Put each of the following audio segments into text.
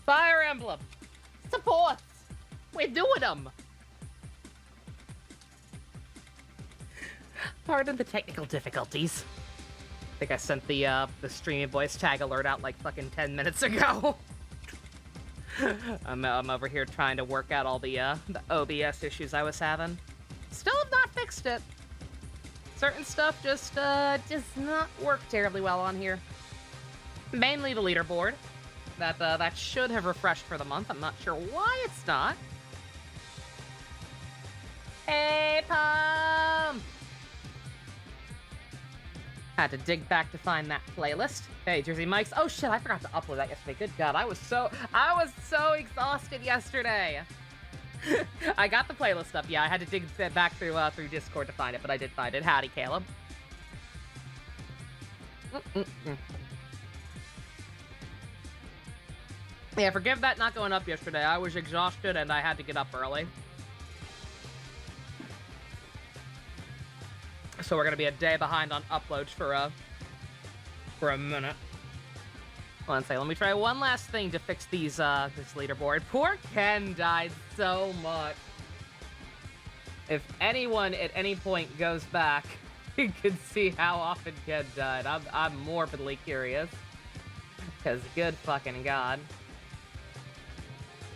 Fire Emblem! Supports! We're doing them! Pardon the technical difficulties. I think I sent the streaming voice tag alert out like fucking 10 minutes ago. I'm over here trying to work out all the OBS issues I was having. Still have not fixed it. Certain stuff just does not work terribly well on here. Mainly the leaderboard. That should have refreshed for the month. I'm not sure why it's not. Hey, Pom! Had to dig back to find that playlist. Hey, Jersey Mike's. Oh shit, I forgot to upload that yesterday. Good God, I was so exhausted yesterday. I got the playlist up. Yeah, I had to dig back through Discord to find it, but I did find it. Howdy, Caleb. Yeah, forgive that not going up yesterday. I was exhausted and I had to get up early. So we're gonna be a day behind on uploads for a minute. One second, let me try one last thing to fix these this leaderboard. Poor Ken died so much. If anyone at any point goes back, you can see how often Ken died. I'm morbidly curious. Cause good fucking God.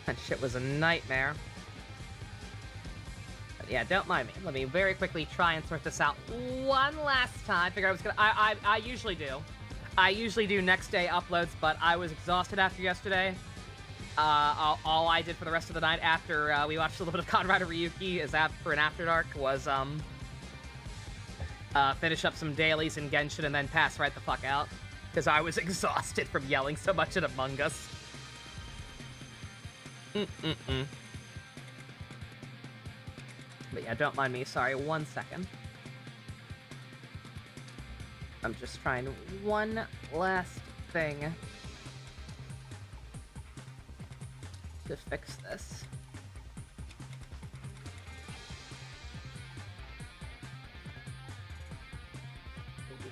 That shit was a nightmare. But yeah, don't mind me. Let me very quickly try and sort this out one last time. Figure I was gonna. I usually do. I usually do next day uploads, but I was exhausted after yesterday. All I did for the rest of the night after we watched a little bit of Conrad and Ryuki for an After Dark was finish up some dailies in Genshin and then pass right the fuck out. Because I was exhausted from yelling so much at Among Us. But yeah, don't mind me. Sorry, 1 second. I'm just trying one last thing to fix this.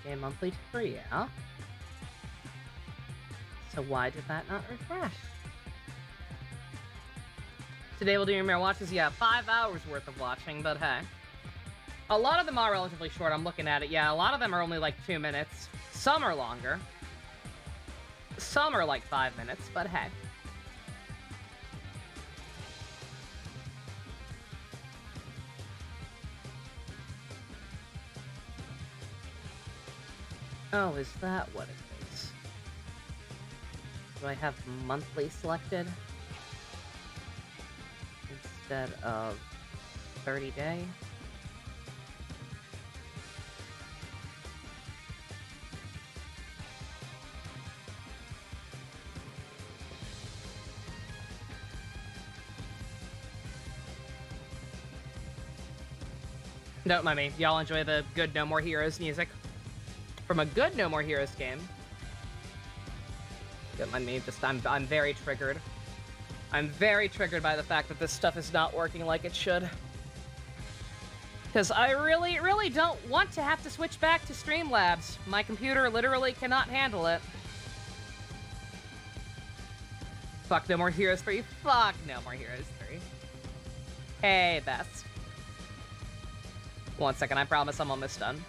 Game monthly to free, yeah? So why did that not refresh? Today we'll do your mirror watches. Yeah, 5 hours worth of watching, but hey. A lot of them are relatively short. I'm looking at it. Yeah, a lot of them are only like 2 minutes. Some are longer. Some are like 5 minutes, but hey. Oh, is that what it is? Do I have monthly selected instead of 30-day? Don't mind me. Y'all enjoy the good No More Heroes music from a good No More Heroes game. Don't mind me. Just I'm very triggered. I'm very triggered by the fact that this stuff is not working like it should. Because I really, really don't want to have to switch back to Streamlabs. My computer literally cannot handle it. Fuck No More Heroes 3. Fuck No More Heroes 3. Hey, Best. 1 second, I promise I'm almost done.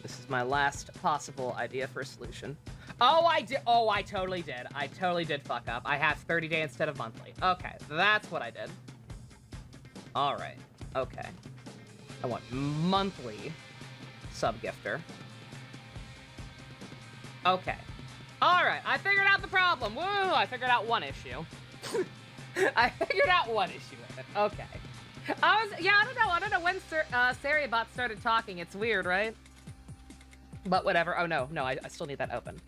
This is my last possible idea for a solution. Oh, I did. Oh, I totally did. I totally did fuck up. I have 30-day instead of monthly. Okay, that's what I did. All right. Okay. I want monthly sub-gifter. Okay. All right, I figured out the problem. Woo! I figured out one issue. I figured out one issue with it. Okay. I don't know when Sariabot started talking. It's weird, right? But whatever. Oh, no, I still need that open.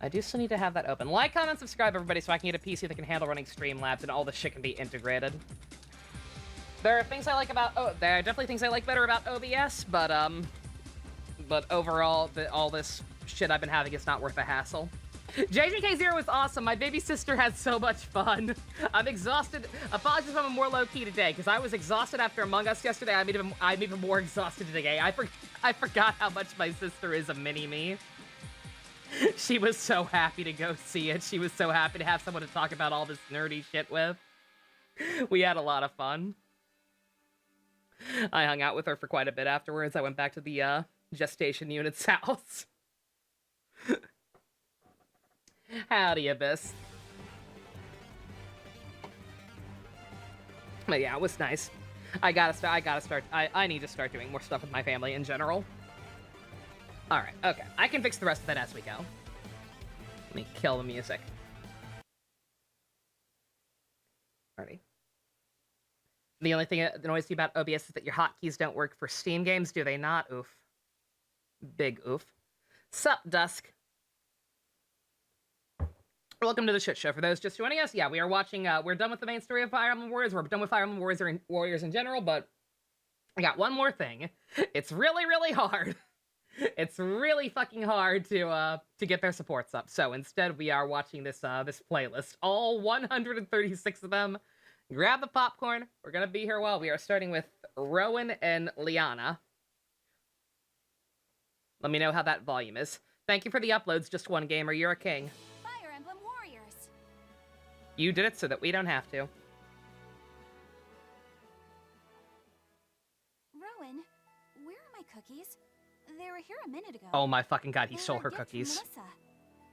I do still need to have that open. Like, comment, subscribe, everybody, so I can get a PC that can handle running Streamlabs and all this shit can be integrated. There are things I like about... Oh, there are definitely things I like better about OBS, but overall, all this shit I've been having is not worth the hassle. JJK0 is awesome. My baby sister had so much fun. I'm exhausted. Apologies if I'm more low-key today, because I was exhausted after Among Us yesterday. I'm even more exhausted today. I forgot how much my sister is a mini-me. She was so happy to go see it. She was so happy to have someone to talk about all this nerdy shit with. We had a lot of fun. I hung out with her for quite a bit afterwards. I went back to the gestation unit's house. Howdy, Abyss. But yeah, it was nice. I need to start doing more stuff with my family in general. Alright, okay. I can fix the rest of that as we go. Let me kill the music. Alrighty. The only thing that annoys me about OBS is that your hotkeys don't work for Steam games, do they not? Oof. Big oof. Sup, Dusk? Welcome to the shit show. For those just joining us, yeah, we are watching, we're done with the main story of Fire Emblem Warriors. We're done with Fire Emblem Warriors in general, but I got one more thing. It's really, really hard. It's really fucking hard to get their supports up. So instead, we are watching this this playlist. All 136 of them. Grab the popcorn. We're gonna be here a while. We are starting with Rowan and Lyanna. Let me know how that volume is. Thank you for the uploads, Just One Gamer. You're a king. Fire Emblem Warriors. You did it so that we don't have to. Rowan, where are my cookies? They were here a minute ago. Oh my fucking god, he They stole were her a gift from cookies. Melissa.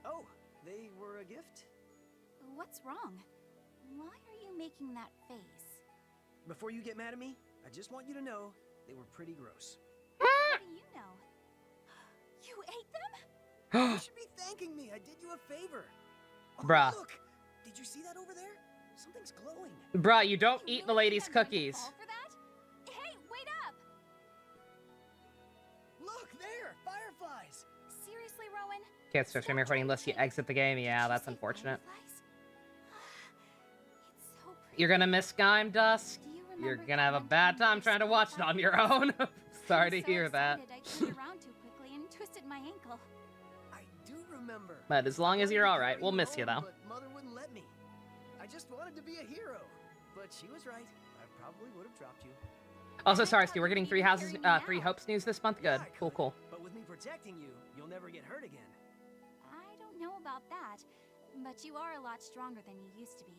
Oh, they were a gift? What's wrong? Why are you making that face? Before you get mad at me, I just want you to know they were pretty gross. How do you know? You ate them? You should be thanking me. I did you a favor. Oh, Bruh. Look, did you see that over there? Something's glowing. Bruh, you don't You eat the really lady's think I'm going to cookies. fall for that? Hey, wait up! Look there, fireflies. Seriously, Rowan? Can't start streaming recording unless you exit the game. Yeah, Did you that's say unfortunate. fireflies? It's so pretty. You're gonna miss Gaim Dusk. Do you You're remember gonna have a that one bad time time you trying to spilled watch it on your own. Sorry to I'm so hear that. excited I turned around too quickly and twisted my ankle. I do remember. But as long as I you're wanted to alright, carry we'll miss you home, though. But Mother wouldn't let me. I just wanted to be a hero. But she was right. I probably would have dropped you. Also, sorry, Stu, we're getting three Hopes news this month. Good. Yeah, I Cool, could. cool. But with me protecting you, you'll never get hurt again. I don't know about that, but you are a lot stronger than you used to be.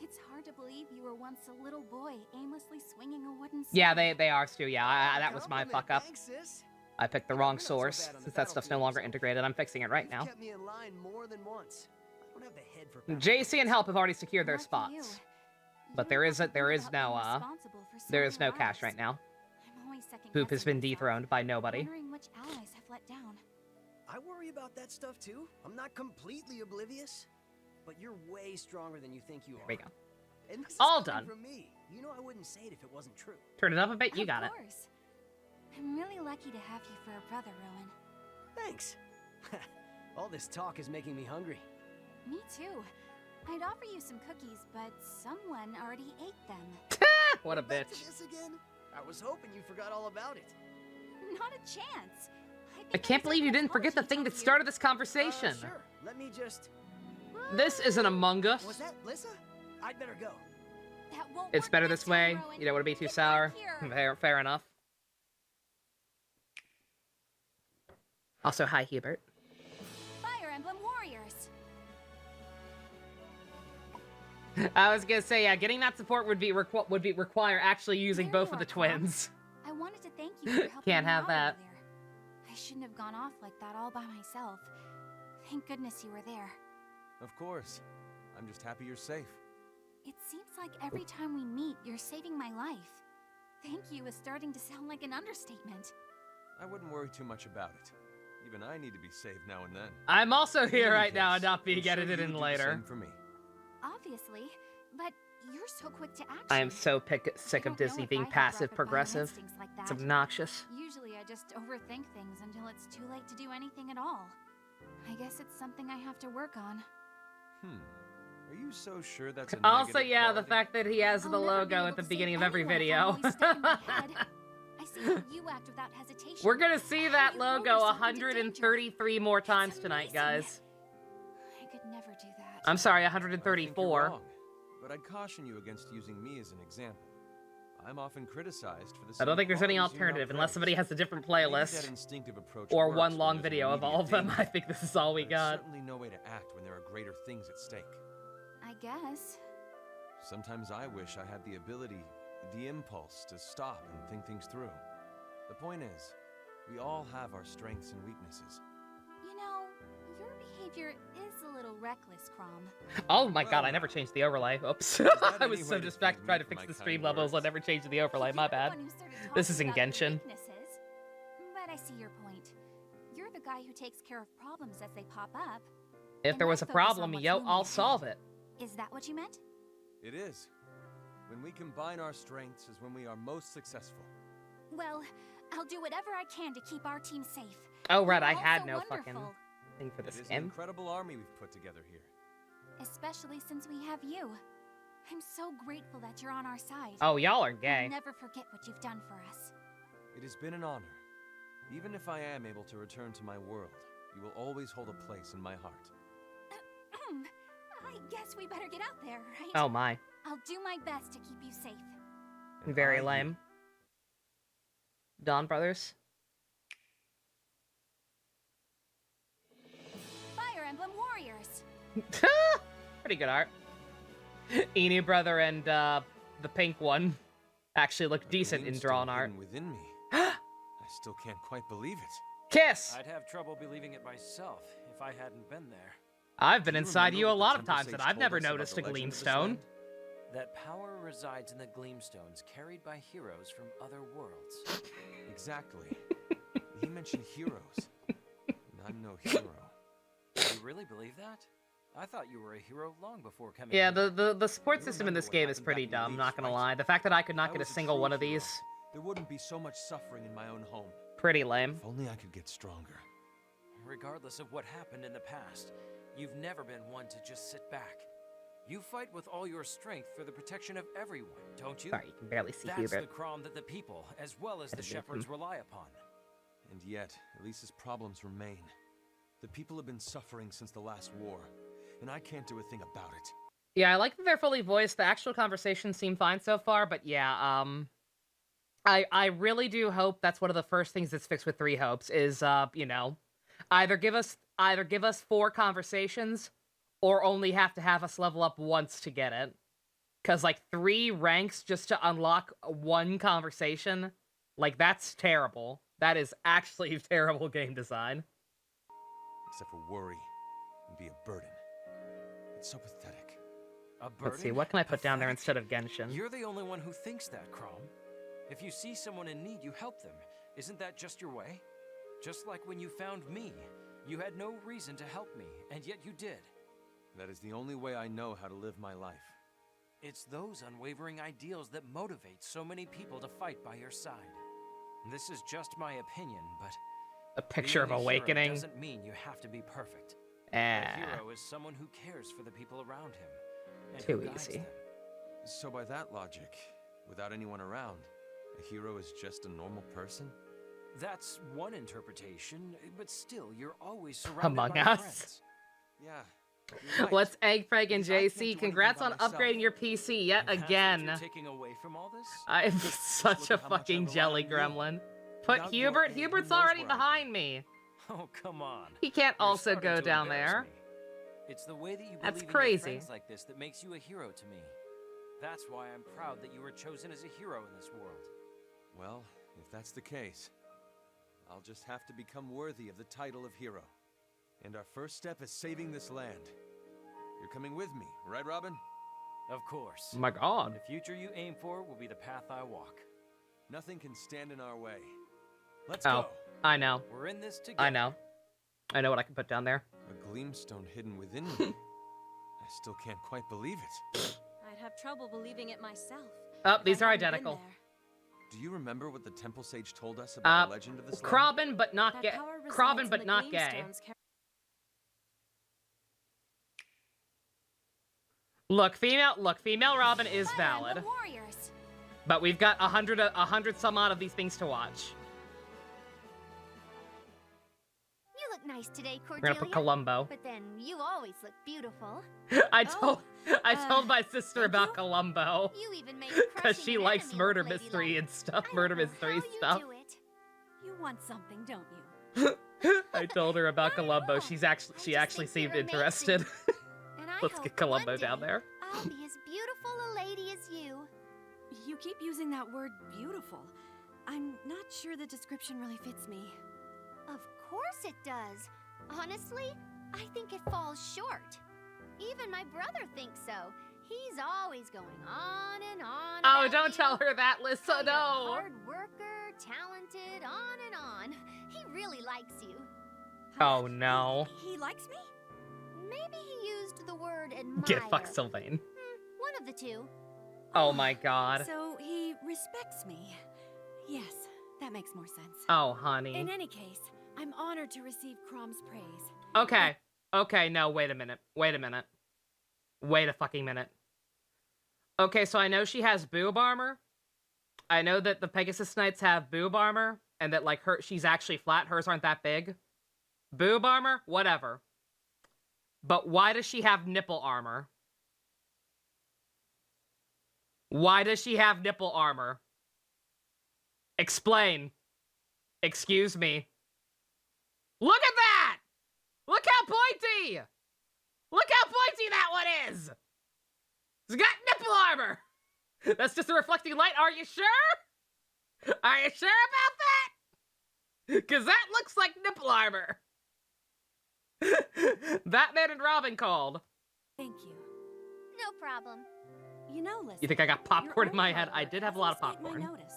It's hard to believe you were once a little boy aimlessly swinging a wooden sword. Yeah, they are, Stu. Yeah, that was my fuck up. Thanks, sis. I picked the Yeah, wrong we're not so source, bad on the since that stuff's no battlefield, longer so- integrated. I'm fixing it right You've now. kept me in line more than once. I don't have the head for JC and Help have already secured their Lucky you. spots. You But don't there have is to a- there think is about no, being uh, responsible for so There is many no cash lives. right now. I'm always second Poop has guessing been myself, dethroned by nobody. wondering which allies have let down. I worry about that stuff too. I'm not completely oblivious, but you're way stronger than you think you are. There we go. And this is All coming done. from me. You know I wouldn't say it if it wasn't true. Turn it up a bit, you Of got it. course. I'm really lucky to have you for a brother, Rowan. Thanks. All this talk is making me hungry. Me too. I'd offer you some cookies, but someone already ate them. What a We're back to bitch. this again? I was hoping you forgot all about it. Not a chance. I can't believe you didn't forget the thing that started this conversation. Sure. Let me just. This isn't Among Us. Was that Lissa? I'd better go. That won't It's work better this this way. time, Rowan. You don't want to be too Get sour. back here. Fair enough. Also, hi, Hubert. Fire Emblem Warriors. I was gonna say, yeah, getting that support would require actually using There both you of the are, Cloud. twins. I wanted to thank you for helping Can't me have out that. earlier. I shouldn't have gone off like that all by myself. Thank goodness you were there. Of course. I'm just happy you're safe. It seems like every time we meet, you're saving my life. Thank you is starting to sound like an understatement. I wouldn't worry too much about it. Even I need to be saved now and then. I'm also In here any right now case, and not I'm being sure edited you in would do the later. same for me. Obviously, but you're so quick to action. I am so sick I of don't know Disney if being I have passive rapid progressive. bio-instincts like It's that. obnoxious. Usually I just overthink things until it's too late to do anything at all. I guess it's something I have to work on. Are you so sure that's a Also, negative yeah, the quality? fact that he has I'll the never be logo able at the to beginning save of every anyone if I'm video. always stuck in my head. I see how you act without hesitation. We're gonna see that You throw logo yourself into 133 more times It's tonight, amazing. guys. I could never do that. I'm sorry, I think you're 134. wrong, but I'd caution you against using me as an example. I'm often criticized for the I don't same think there's any qualities you now alternative unless praise. somebody has a different Maybe that playlist instinctive approach or works one when long there's video of immediate all of them. danger, I think this is all we but it's got. certainly no way to act when there are greater things at stake. I guess. Sometimes I wish I had the ability, the impulse to stop and think things through. The point is, we all have our strengths and weaknesses. You know, your behavior is a little reckless, Crom. Oh my god, Well, I never now. changed the overlay. Oops. that I was any so way to distracted thank trying me to for fix my the stream kind levels, I words? never changed the overlay. My You're the bad. one who started This is talking in about your Genshin. weaknesses. But I see your point. You're the guy who takes care of problems as they pop up. If And there I was a focus on problem, what's yo, looming I'll ahead. solve it. Is that what you meant? It is. When we combine our strengths is when we are most successful. Well, I'll do whatever I can to keep our team safe. Oh, right, You're I had also no wonderful, fucking thing for It this is an game. incredible army we've put together here. especially since we have you. I'm so grateful that you're on our side. Oh, y'all are gay. I'll never forget what you've done for us. It has been an honor. Even if I am able to return to my world, you will always hold a place in my heart. I guess we better get out there, right? Oh my. I'll do my best to keep you safe. And Very I, lame. Dawn Brothers. Fire Emblem Warriors! Pretty good art. Inu Brother and the pink one actually look a decent in gleamstone drawn art. hidden within me. I still can't quite believe it. Kiss! I'd have trouble believing it myself if I hadn't been there. I've been Do you inside remember you a what the lot of Temple times Sage and I've told never us about noticed the a legend of this gleamstone. land? That power resides in the gleamstones carried by heroes from other worlds. Exactly. He mentioned heroes. And I'm no hero. You really believe that? I thought you were a hero long before coming Yeah, here. the support You system in remember this what game is happened pretty back in the dumb, not League's gonna fight? lie. The fact that I could not If I get a was single true one of hero, these, there wouldn't be so much suffering in my own home. pretty lame. If only I could get stronger. Regardless of what happened in the past, you've never been one to just sit back. You fight with all your strength for the protection of everyone, don't you? Sorry, you can barely see That's the Hubert. Crom that the people, as well as the Gotta move shepherds, him. rely upon. And yet, Elisa's problems remain. The people have been suffering since the last war, and I can't do a thing about it. Yeah, I like that they're fully voiced. The actual conversations seem fine so far, but yeah, I really do hope that's one of the first things that's fixed with Three Hopes is, you know, either give us 4 conversations or only have to have us level up once to get it. Cause like 3 ranks just to unlock 1 conversation, like that's terrible. That is actually terrible game design. Except for worry and be a burden. It's so pathetic. A burden? Let's see, what can I put down there Pathetic? instead of Genshin? You're the only one who thinks that, Crom. If you see someone in need, you help them. Isn't that just your way? Just like when you found me. You had no reason to help me, and yet you did. That is the only way I know how to live my life. It's those unwavering ideals that motivate so many people to fight by your side. This is just my opinion, but A picture of being a hero awakening. doesn't mean you have to be perfect. A Ah, hero is someone who cares for the people around him. And Too who guides easy. them. So by that logic, without anyone around, a hero is just a normal person? That's one interpretation, but still, you're always surrounded Among by Us. friends. Yeah. you're right. What's Egg Frag and Because I can't do JC? anything Congrats by on myself. upgrading your PC yet And that's what again. you're taking away from all this? I'm Look such a at how much I fucking rely jelly on you. gremlin. Put Without your Hubert. aid, who Hubert's knows already where I'd be. behind me. Oh, come on. He can't You're also starting go to down embarrass there. me. It's the way that you That's believe in crazy. your friends like this that makes you a hero to me. That's why I'm proud that you were chosen as a hero in this world. Well, if that's the case, I'll just have to become worthy of the title of hero. And our first step is saving this land. You're coming with me, right, Robin? Of course. Oh my god. The future you aim for will be the path I walk. Nothing can stand in our way. Let's Oh, go. I know. We're in this together. I know. I know what I can put down there. A gleamstone hidden within me. I still can't quite believe it. I'd have trouble believing it myself. Oh, if these I are hadn't been identical. there. Do you remember what the Temple Sage told us about the legend of this land? Kraben, but not That gay. power resides Kraben, in but the not gay. Gleamstones Look, female Robin is Fire valid. Emblem Warriors! But we've got 100 some odd of these things to watch. You look nice today, We're Cordelia. gonna put Columbo. But then you always look beautiful. I told my sister thank about you. Columbo. You even made Because she likes murder mystery and stuff. Murder mystery stuff. You want something, don't you? I told her about I Columbo. know. She actually I just think seemed you're interested. And I Let's hope get Columbo one day down there. I'll be as beautiful a lady as you. You keep using that word beautiful. I'm not sure the description really fits me. Of course it does. Honestly, I think it falls short. Even my brother thinks so. He's always going on and on. Oh, about don't you. tell her that, How Lissa, you're no. Hard worker, talented, on and on. He really likes you. Oh, no. He likes me? Maybe he used the word admire. Get fucked, Sylvain. One of the two. Oh my god. So he respects me. Yes, that makes more sense. Oh, honey. In any case, I'm honored to receive Crom's praise. Okay. Okay, no, wait a minute. Wait a minute. Wait a fucking minute. Okay, so I know she has boob armor. I know that the Pegasus Knights have boob armor, and that, like, she's actually flat. Hers aren't that big. Boob armor? Whatever. But why does she have nipple armor? Why does she have nipple armor? Explain. Excuse me. Look at that! Look how pointy! Look how pointy that one is! It's got nipple armor! That's just a reflecting light, are you sure? Are you sure about that? Because that looks like nipple armor. Batman and Robin called. Thank you. No problem. You know, Lissa, You think I got your popcorn in own my head? hard I work did have a hasn't lot of escaped popcorn. My notice.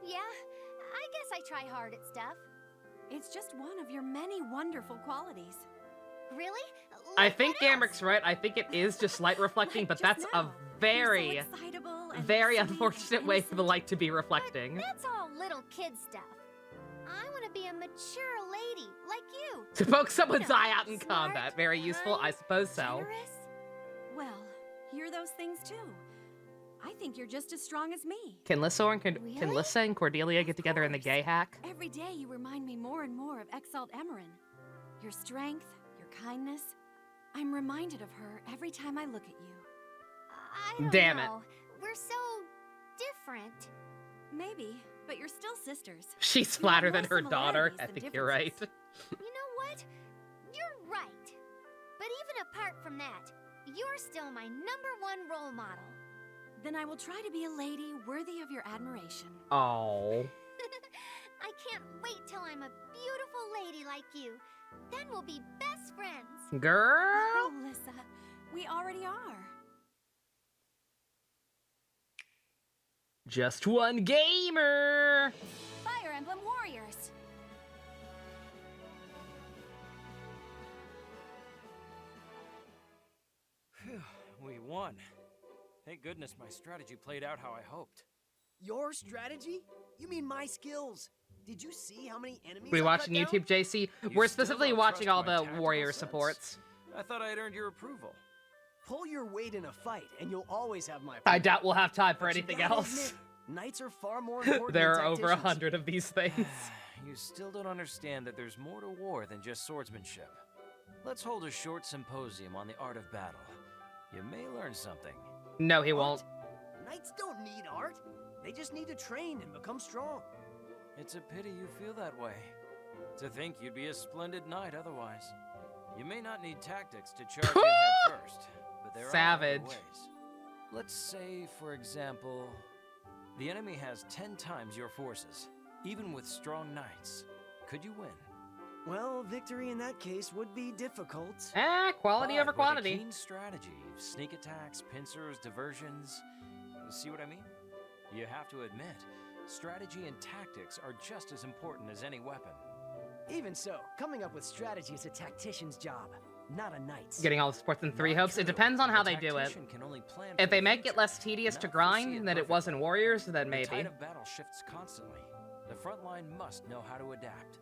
Yeah, I guess I try hard at stuff. It's just one of your many wonderful qualities. Really? I Like think what else? Gamrick's right. I think it is just light reflecting, Like but just that's now. a You're very, so excitable and very sweet and unfortunate way for the innocent. light to be reflecting. That's all little kid stuff. I want to be a mature lady, like you. To poke someone's No, eye out in smart, combat. Very useful, I kind, suppose so. Generous. Well, you're those things too. I think you're just as strong as me. Can Lissa can Really? Lissa and Cordelia get Of together in the course. gay hack? Every day you remind me more and more of Exalt Emerin. Your strength, your kindness. I'm reminded of her every time I look at you. I don't Damn it. know. We're so different. Maybe, but you're still sisters. She's You have flatter more than her daughter. similarities I than think you're right. differences. You know what? You're right. But even apart from that, you're still my #1 role model. Then I will try to be a lady worthy of your admiration. Oh. I can't wait till I'm a beautiful lady like you. Then we'll be best friends. Girl. Oh, Lissa, we already are. Just one gamer. Fire Emblem Warriors. Phew, we won. Thank goodness my strategy played out how I hoped. Your strategy? You mean my skills? Did you see how many enemies We I watching cut YouTube, down? JC? You We're still specifically don't watching trust all my the tactical warrior sense? supports. I thought I had earned your approval. Pull your weight in a fight, and you'll always have my. I approval. doubt we'll have time for But you anything gotta else. admit, knights are far more important There than are over tacticians. 100 of these things. You still don't understand that there's more to war than just swordsmanship. Let's hold a short symposium on the art of battle. You may learn something. No, he won't. Knights don't need art. They just need to train and become strong. It's a pity you feel that way. To think you'd be a splendid knight otherwise. You may not need tactics to charge in head first, but there Savage. are other ways. Let's say, for example, the enemy has 10 times your forces, even with strong knights. Could you win? Well, victory in that case would be difficult. Quality But over with quantity. a keen strategy, sneak attacks, pincers, diversions. See what I mean? You have to admit, strategy and tactics are just as important as any weapon. Even so, coming up with strategy is a tactician's job, not a knight's. Getting all the sports in 3 Not hopes. It true. depends on how A they do it. tactician can only plan If for they the make it future, less tedious to not foresee grind it than it was in perfectly. Warriors, then The maybe. tide of battle shifts constantly. The front line must know how to adapt.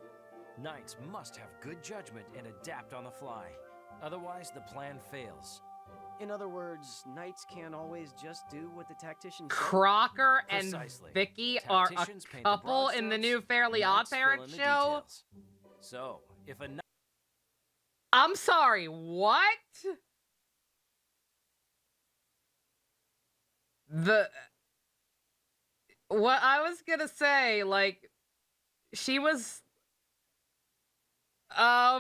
Knights must have good judgment and adapt on the fly. Otherwise, the plan fails. In other words, knights can't always just do what the tactician says. Crocker and Precisely. Vicky are a Tacticians paint the couple broad in the strokes, new Fairly knights Odd Parents fill in the show. details. So, if a knight I'm sorry, what? What I was gonna say, like, she was, uh,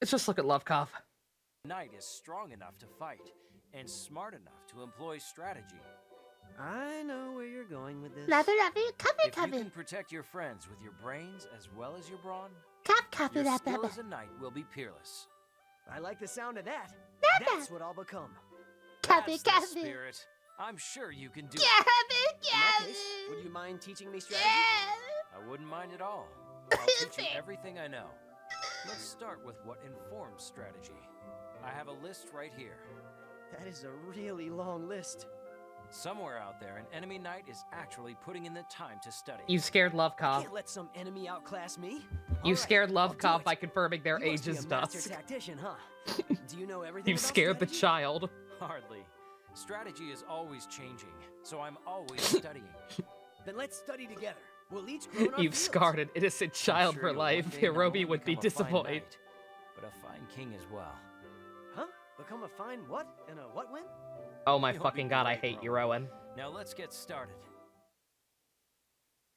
just look at Lovekov. Knight is strong enough to fight, and smart enough to employ strategy. I know where you're going with this. If you can protect your friends with your brains as well as your brawn, Copy your that, skill as a knight will be peerless. I like the sound of that. That's what I'll become. Copy. That's the spirit. I'm sure you can do it. In that case, would you mind teaching me strategy? I wouldn't mind at all. I'll teach you everything I know. Let's start with what informs strategy. I have a list right here. That is a really long list. Somewhere out there, an enemy knight is actually putting in the time to study. You scared I Lovekov. can't let some enemy outclass me. You scared I'll do Lovekov it. by confirming their You must be age's a master dust. tactician, huh? Do you know everything? You about scared the strategy? child. Hardly. Strategy is always changing, so I'm always studying. Then let's study together. We'll each grow in our You've fields. scarred an innocent child I'm sure for you'll life. one day not Hiromi only would be become a fine disappointed. knight, but a fine king as well. Huh? Become a fine what? And a what win? Oh my You'll fucking be god, I great, hate you, Rowan. Rowan. Now let's get started.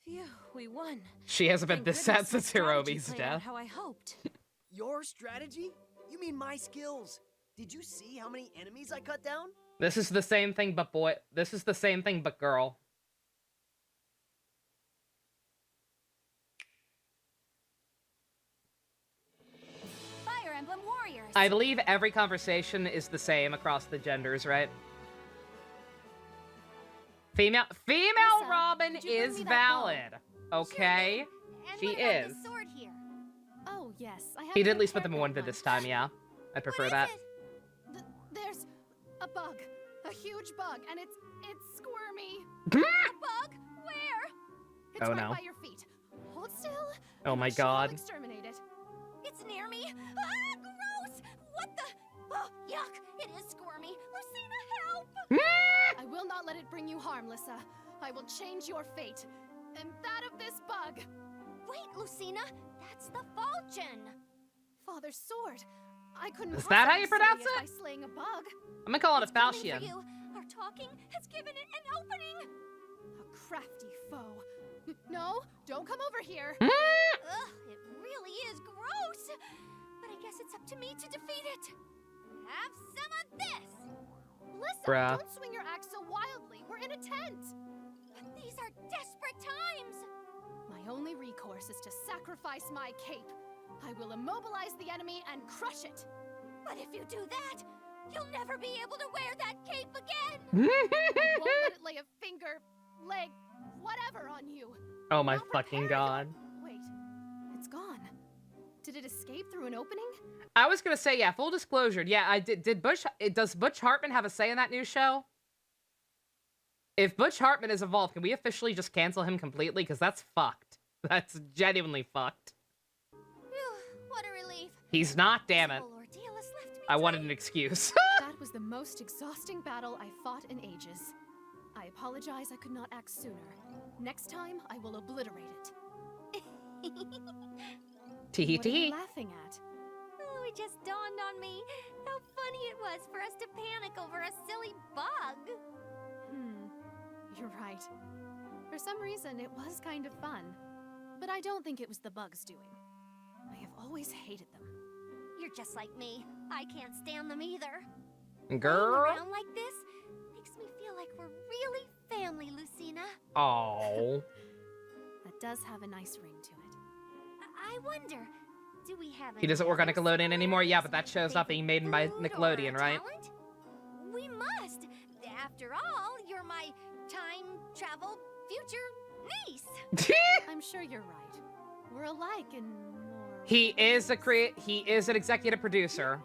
Phew, we won. She hasn't been Thank this sad goodness the since strategy Hiromi's played out death. how I hoped. Your strategy? You mean my skills? Did you see how many enemies I cut down? This is the same thing but boy. This is the same thing but girl. Fire Emblem Warriors. I believe every conversation is the same across the genders, right? Female Lisa, Robin did you bring is me that bow? valid. Okay? And She what about is. this sword here? Oh, yes. I have He did to at least put repair them in one that vid this time, yeah. I'd prefer What is that. it? There's a bug. A huge bug, and it's squirmy. A bug? Where? It's Oh, right no. by your feet. Hold still. Oh and my I'm sure I'll god. exterminate it. It's near me. Ah, gross! What the? Oh, yuck! It is squirmy. Lucina, help! I will not let it bring you harm, Lissa. I will change your fate. And that of this bug. Wait, Lucina, that's the Falchion. Father's sword. I couldn't Is that how possibly you pronounce sully it? By slaying a bug. I'm gonna call it a It's coming for Falchion. you. Our talking has given it an opening. A crafty foe. No, don't come over here. Ugh, it really is gross. But I guess it's up to me to defeat it. Have some of this. Listen, Bruh. don't swing your axe so wildly. We're in a tent. But these are desperate times. My only recourse is to sacrifice my cape. I will immobilize the enemy and crush it. But if you do that, you'll never be able to wear that cape again. I won't let it lay a finger, leg, whatever on you. Oh my Not fucking prepared. god. Wait, it's gone. Did it escape through an opening? I was gonna say, yeah, full disclosure. Yeah, I did. Does Butch Hartman have a say in that new show? If Butch Hartman is involved, can we officially just cancel him completely? Because that's fucked. That's genuinely fucked. Phew, what a relief. He's not, damn it. This whole ordeal has left me I wanted drained. an excuse. That was the most exhausting battle I fought in ages. I apologize I could not act sooner. Next time, I will obliterate it. Tee What are you tee. laughing at? Oh, it just dawned on me how funny it was for us to panic over a silly bug. You're right. For some reason, it was kind of fun. But I don't think it was the bug's doing. I have always hated them. You're just like me. I can't stand them either. Girl. Playing around like this makes me feel like we're really family, Lucina. Oh. That does have a nice ring to it. I wonder, do we have He doesn't work on any Nickelodeon anymore? Yeah, but that similarities, show's not being made by food or Nickelodeon, right? talent? We must. After all, you're my time travel future niece. I'm sure you're right. We're alike in more... He is an executive producer.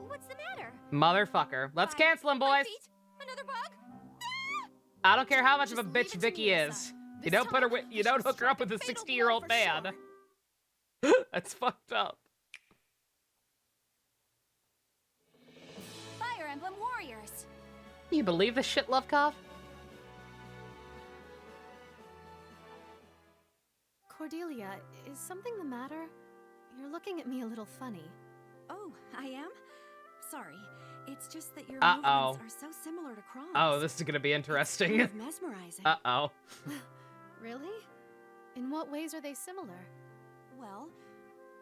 What's the matter? Motherfucker. Let's cancel him, My boys. feet? Another bug? I don't care how much of a Just bitch leave it to Vicky me, is. Lisa. You This don't put her time, with, you I shall don't hook her up strike with a a fatal 60-year-old blow for man. sure. That's fucked up. Fire Emblem Warriors. You believe this shit, Lovekov? Cordelia, is something the matter? You're looking at me a little funny. Oh, I am? Sorry. It's just that your Uh-oh. movements are so similar to Crom's. Oh, this is gonna be interesting. It's kind of mesmerizing. Uh-oh. Really? In what ways are they similar? Well,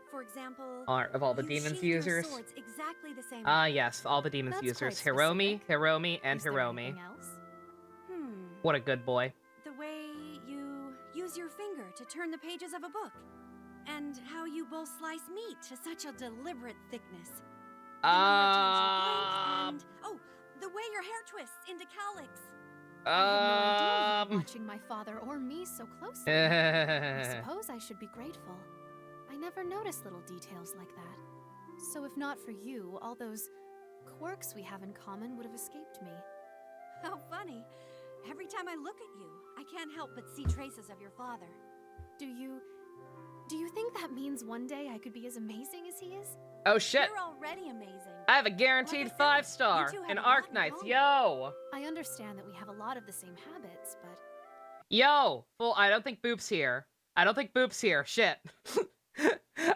for example, Art of all the you demons sheathe your users. swords exactly the same Ah, way. yes, all the demons That's users. quite Hiromi, specific. Hiromi, and Is there Hiromi. anything else? What a good boy. The way you use your finger to turn the pages of a book. And how you both slice meat to such a deliberate thickness. The number of times you blink and... Oh, the way your hair twists into cowlicks. I had no idea you were watching my father or me so closely. I suppose I should be grateful. I never noticed little details like that. So if not for you, all those quirks we have in common would have escaped me. How funny. Every time I look at you, I can't help but see traces of your father. Do you think that means one day I could be as amazing as he is? Oh shit! You're already amazing. I have a guaranteed Like I said, 5-star you two have in a lot in Arknights. common. Yo! I understand that we have a lot of the same habits, but Yo! Well, I don't think Boop's here. I don't think Boop's here. Shit.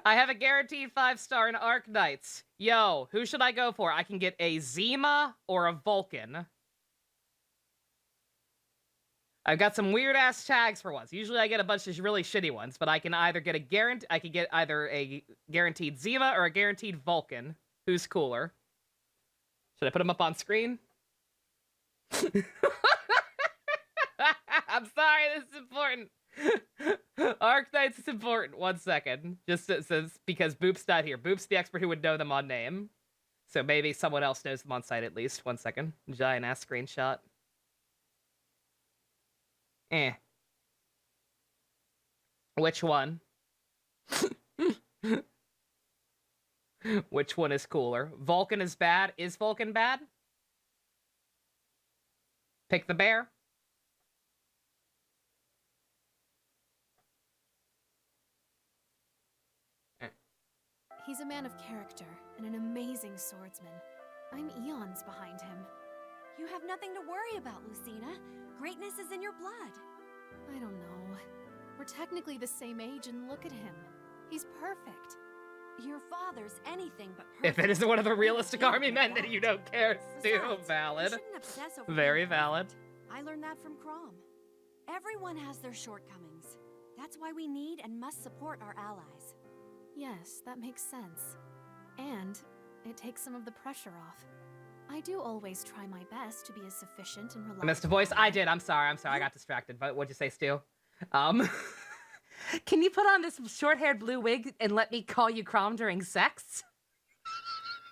I have a guaranteed 5-star in Arknights. Yo, who should I go for? I can get a Zima or a Vulcan. I've got some weird ass tags for once. Usually I get a bunch of really shitty ones, but I can either get I could get either a guaranteed Zima or a guaranteed Vulcan. Who's cooler? Should I put him up on screen? I'm sorry, this is important. Arknights is important. 1 second. Just it says because Boop's not here. Boop's the expert who would know them on name. So maybe someone else knows them on site at least. 1 second. Giant ass screenshot. Which one? Which one is cooler? Vulcan is bad. Is Vulcan bad? Pick the bear. he's a man of character and an amazing swordsman. I'm eons behind him. You have nothing to worry about, Lucina. Greatness is in your blood. I don't know. We're technically the same age, and look at him. He's perfect. Your father's anything but perfect. If it isn't one of the realistic You army know men, that. then you don't care. Still Besides, valid. you shouldn't obsess over Very being valid. perfect. I learned that from Crom. Everyone has their shortcomings. That's why we need and must support our allies. Yes, that makes sense. And it takes some of the pressure off. I do always try my best to be as sufficient and reliable. I missed a voice. I did. I'm sorry. I got distracted. But what'd you say, Stu? Can you put on this short-haired blue wig and let me call you Crom during sex?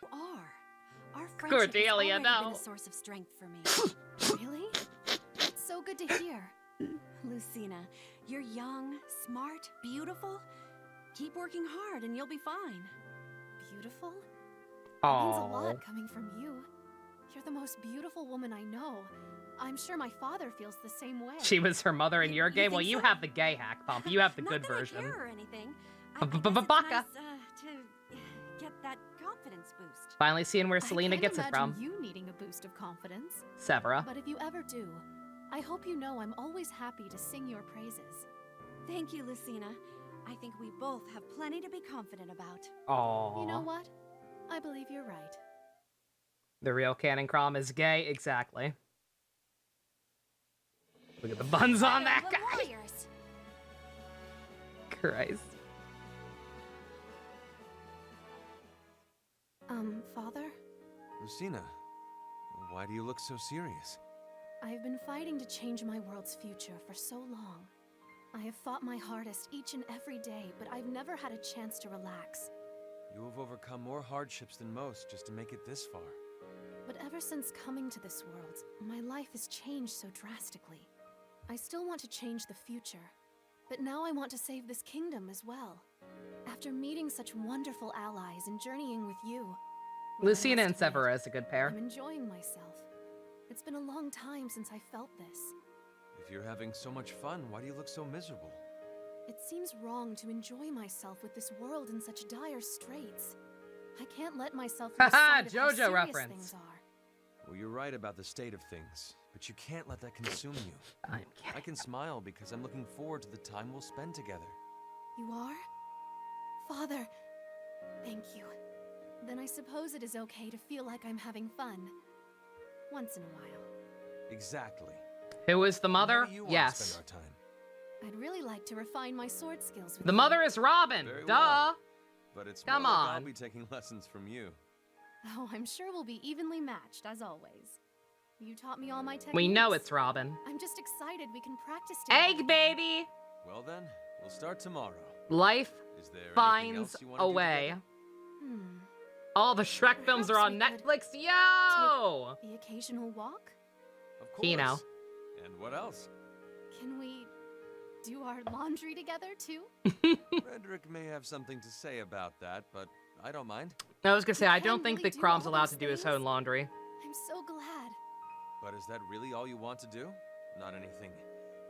You are. Our friendship Cordelia, has already no. been a source of strength for me. Really? It's so good to hear. Lucina, you're young, smart, beautiful. Keep working hard and you'll be fine. Beautiful? It means a Aww. lot coming from you. You're the most beautiful woman I know. I'm sure my father feels the same way. She was her mother in You- your you gay? think Well, you so? have the gay hack, Pump. You have the Not good that I version. care or anything. I guess it's Baka. nice, to get that confidence boost. Finally seeing where Selena I can't gets it imagine from. you needing a boost of confidence. Severa. But if you ever do, I hope you know I'm always happy to sing your praises. Thank you, Lucina. I think we both have plenty to be confident about. Aww. You know what? I believe you're right. The real Canon Crom is gay? Exactly. Look at the buns on that Emblem guy! Warriors. Christ. Father? Lucina, why do you look so serious? I've been fighting to change my world's future for so long. I have fought my hardest each and every day, but I've never had a chance to relax. You have overcome more hardships than most just to make it this far. But ever since coming to this world, my life has changed so drastically. I still want to change the future, but now I want to save this kingdom as well. After meeting such wonderful allies and journeying with you, well, I Lucina and must admit, Severa is a good pair. I'm enjoying myself. It's been a long time since I felt this. If you're having so much fun, why do you look so miserable? It seems wrong to enjoy myself with this world in such dire straits. I can't let myself lose Haha, sight of how JoJo serious reference. things are. Well, you're right about the state of things, but you can't let that consume you. I'm I kidding. can smile because I'm looking forward to the time we'll spend together. You are? Father, thank you. Then I suppose it is okay to feel like I'm having fun. Once in a while. Exactly. Who is the mother? How do you want to Yes. spend our time? I'd really like to refine my sword skills with The you. mother is Robin. Very Duh. well. But it's Come more like on. I'll be taking lessons from you. Oh, I'm sure we'll be evenly matched, as always. You taught me all my techniques. We know it's Robin. I'm just excited we can practice together. Egg baby. Well then, we'll start tomorrow. Life Is there anything finds else you want a to do way. together? All the Shrek films are on Perhaps we Netflix. Yo! The occasional walk? Of course. You know. And what else? Can we do our laundry together, too? Frederick may have something to say about that, but I don't mind. I was gonna say, I can don't think really that do Crom's all allowed those to do his things? own laundry. I'm so glad. But is that really all you want to do? Not anything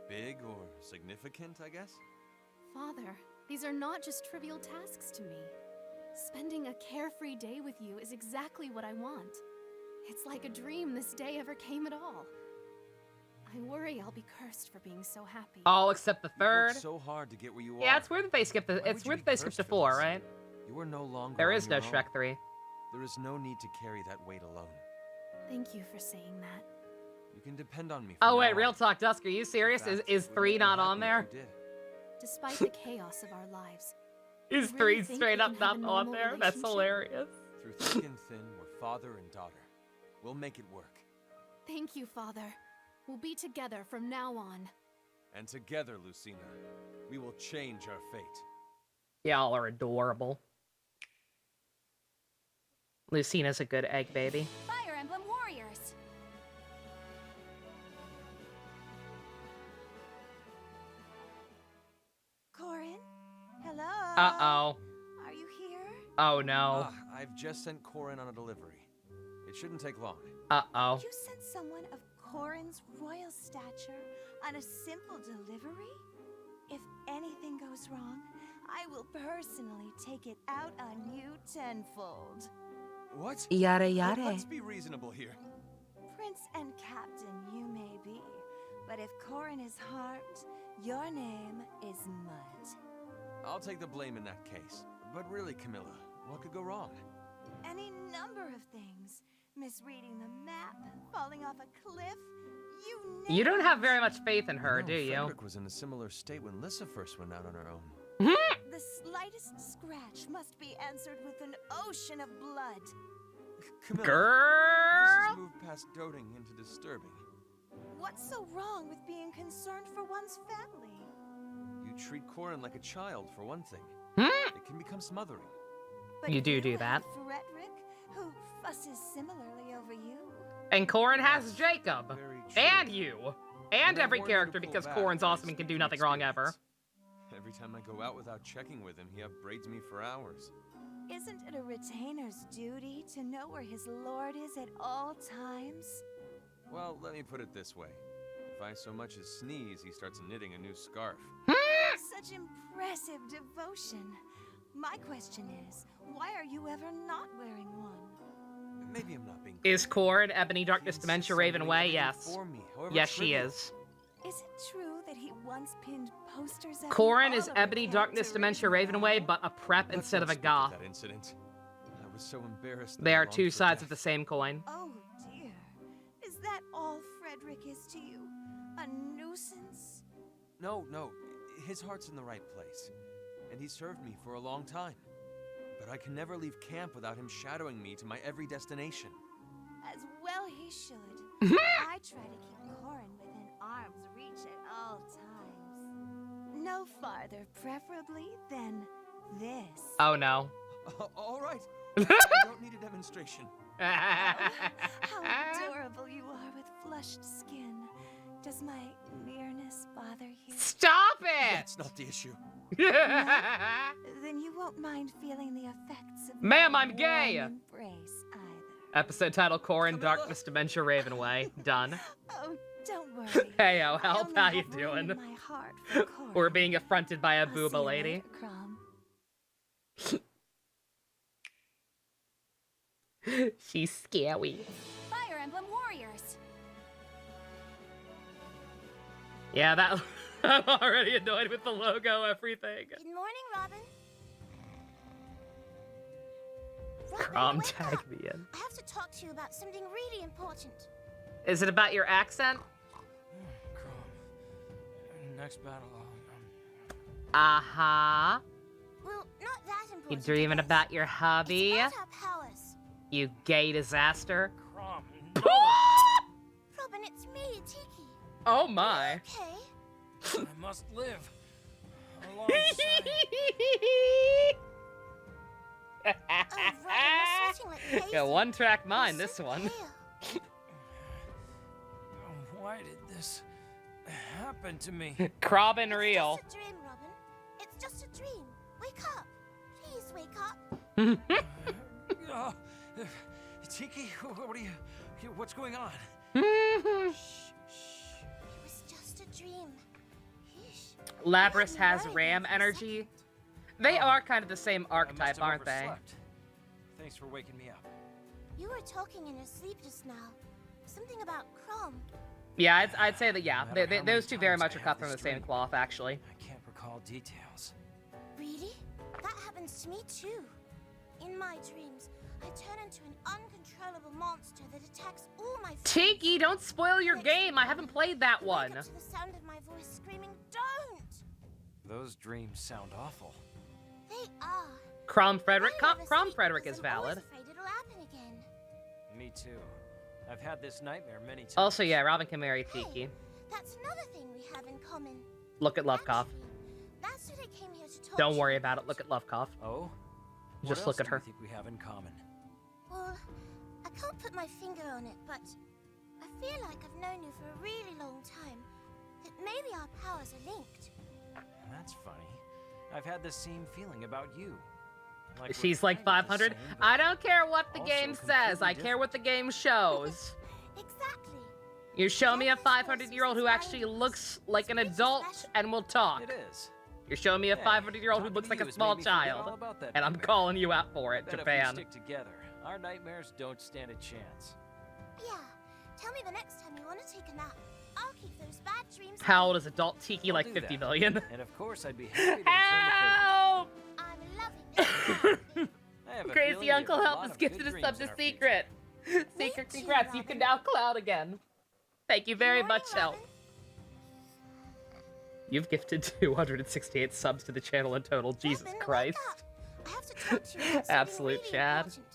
big or significant, I guess? Father, these are not just trivial tasks to me. Spending a carefree day with you is exactly what I want. It's like a dream this day ever came at all. I worry I'll be cursed for being so happy. All except the You worked third. so hard to get where you are. Yeah, it's weird that they skipped the. Why It's would you weird be that they skipped cursed to for 4, this? right? You are no longer There on is no your own. Shrek 3. There is no need to carry that weight alone. Thank you for saying that. You can depend on me. Oh from wait, now real on. talk, Dusk. Are you serious? In fact, Is would 3 make me not on happy there? if you did. Despite the chaos of our lives, Is I 3 really think straight we up can have not a on normal there? That's relationship. hilarious. Through thick and thin, we're father and daughter. We'll make it work. thank you, Father. We'll be together from now on. And together, Lucina, we will change our fate. Y'all are adorable. Lucina's a good egg baby. Fire Emblem Warriors! Corrin? Hello? Uh-oh. Are you here? Oh no. I've just sent Corrin on a delivery. It shouldn't take long. Uh-oh. You sent someone of Corrin's royal stature on a simple delivery? If anything goes wrong, I will personally take it out on you tenfold. What? Yada Let's be reasonable here. Prince and captain you may be, but if Corrin is harmed, your name is mud. I'll take the blame in that case. But really, Camilla, what could go wrong? Any number of things. Misreading the map, falling off a cliff, you name You don't it. have very much faith in her, No, do you? Frederick was in a similar state when Lissa first went out on her own. The slightest scratch must be answered with an ocean of blood. Camilla, this Girl! has moved past doting into disturbing. What's so wrong with being concerned for one's family? You treat Corrin like a child, for one thing. Hmm? It can become smothering. But You do you that. have Frederick, who fusses similarly over you. And Corrin has Jacob. Very true. And you. And But I every warned you to character pull because back, Corrin's I awesome and can do speak nothing from wrong ever. experience. Every time I go out without checking with him, he upbraids me for hours. Isn't it a retainer's duty to know where his lord is at all times? Well, let me put it this way. If I so much as sneeze, he starts knitting a new scarf. Such impressive devotion. My question is, why are you ever not wearing one? Maybe I'm not being Is Corrin Ebony, He Darkness, insists Dementia, on Raven doing Way? everything Yes. for me, however Yes, she trivial. is. Is it true that he once pinned posters of you Corrin all is over Ebony, Darkness, character Dementia, Raven Raven Way, Way? but a prep Let's instead not of a speak goth. that incident. I was so embarrassed. that They I are longed two for sides of death. the same coin. Oh dear. Is that all Frederick is to you? A nuisance? No, his heart's in the right place, and he served me for a long time. But I can never leave camp without him shadowing me to my every destination. As well he should. I try to keep Corrin within arm's reach at all times. No farther, preferably, than this. Oh no. All right. I don't need a demonstration. How adorable you are with flushed skin. Does my nearness bother you? Stop it! That's not the issue. Then you won't mind feeling the effects of Ma'am, my I'm gay! warm embrace either. Episode title: Corrin, Camilla. Darkness, Dementia, Raven Way. Done. Oh, don't worry. Heyo, I help, only how you have room doing? in my heart for Corrin. We're being affronted by a I'll see booba you lady. later, Crom. She's scary. Fire Emblem Warriors! Yeah, that I'm already annoyed with the logo, everything. Good morning, Robin. Crom, wake tag up. me in. I have to talk to you about something really important. Is it about your accent? Crom. Next battle, Uh-huh. Well, not that important. You dreaming I guess. about your hubby? It's about our powers. You gay disaster. Crom. Robin, it's me, Tiki. Oh my. Okay. I must live. Alongside. Oh, Robin, you're sweating like crazy. Yeah, one track mind, You're this so one. pale. Why did this happen to me? Crobbin' real. It's just a dream, Robin. It's just a dream. Wake up. Please wake up. Oh, Tiki, what are you? What's going on? It was just a dream. Shh. Labris You has worried Ram me for a energy. second. They are kind of the same I must archetype, have aren't they? overslept. Thanks for waking me up. You were talking in your sleep just now. Something about Crom. Yeah, I'd say that, yeah. No matter how Those many two very times much I are have cut from the this same dream. cloth, actually. I can't recall details. Really? That happens to me too. In my dreams, I turn into an uncontrollable monster that attacks all my friends. Tiki, don't spoil your game. I haven't played that I one. wake up to the sound of my voice screaming, "Don't!" Those dreams sound awful. They are. Crom Frederick. I never Crom sleep Frederick because is I'm always valid. afraid it'll happen again. Me too. I've had this nightmare many times. Also, yeah, Robin can marry Hey, Tiki. that's another thing we have in common. Look at Lovekov. Actually, that's what I came here to talk Don't to worry you about it. Look at Lovekov. Oh? Just What look else at do her. you think we have in common? Well, I can't put my finger on it, but I feel like I've known you for a really long time. That maybe our powers are linked. That's funny. I've had the same feeling about you. Like we're She's like kind of the 500. same, but I don't care what the also game says. I completely care what the game shows. Exactly. You show me a 500-year-old who actually looks like an adult and will talk. It is. You're showing me a Hey, 500-year-old who talking looks to like you a has small made me forget child. all about that And I'm nightmare. calling you out for it, Bet if Japan. we stick together, our nightmares don't stand a chance. Yeah. Tell me the next time you want to take a nap. I'll keep those bad dreams. How old is adult Tiki? I'll Like do 50 that. million? And of course, I'd be happy to return the Help! I'm loving this. I have a feeling Crazy we have Uncle a Help lot has of gifted good us dreams sub in to our future. Secret. Me Secret, too, congrats. You can Robin. now cloud again. Thank you very Morning, much, Help. Robin. You've gifted 268 subs to the channel in total. Jesus Robin, wake Christ. up. I have to talk to you about something Absolute really Chad. important.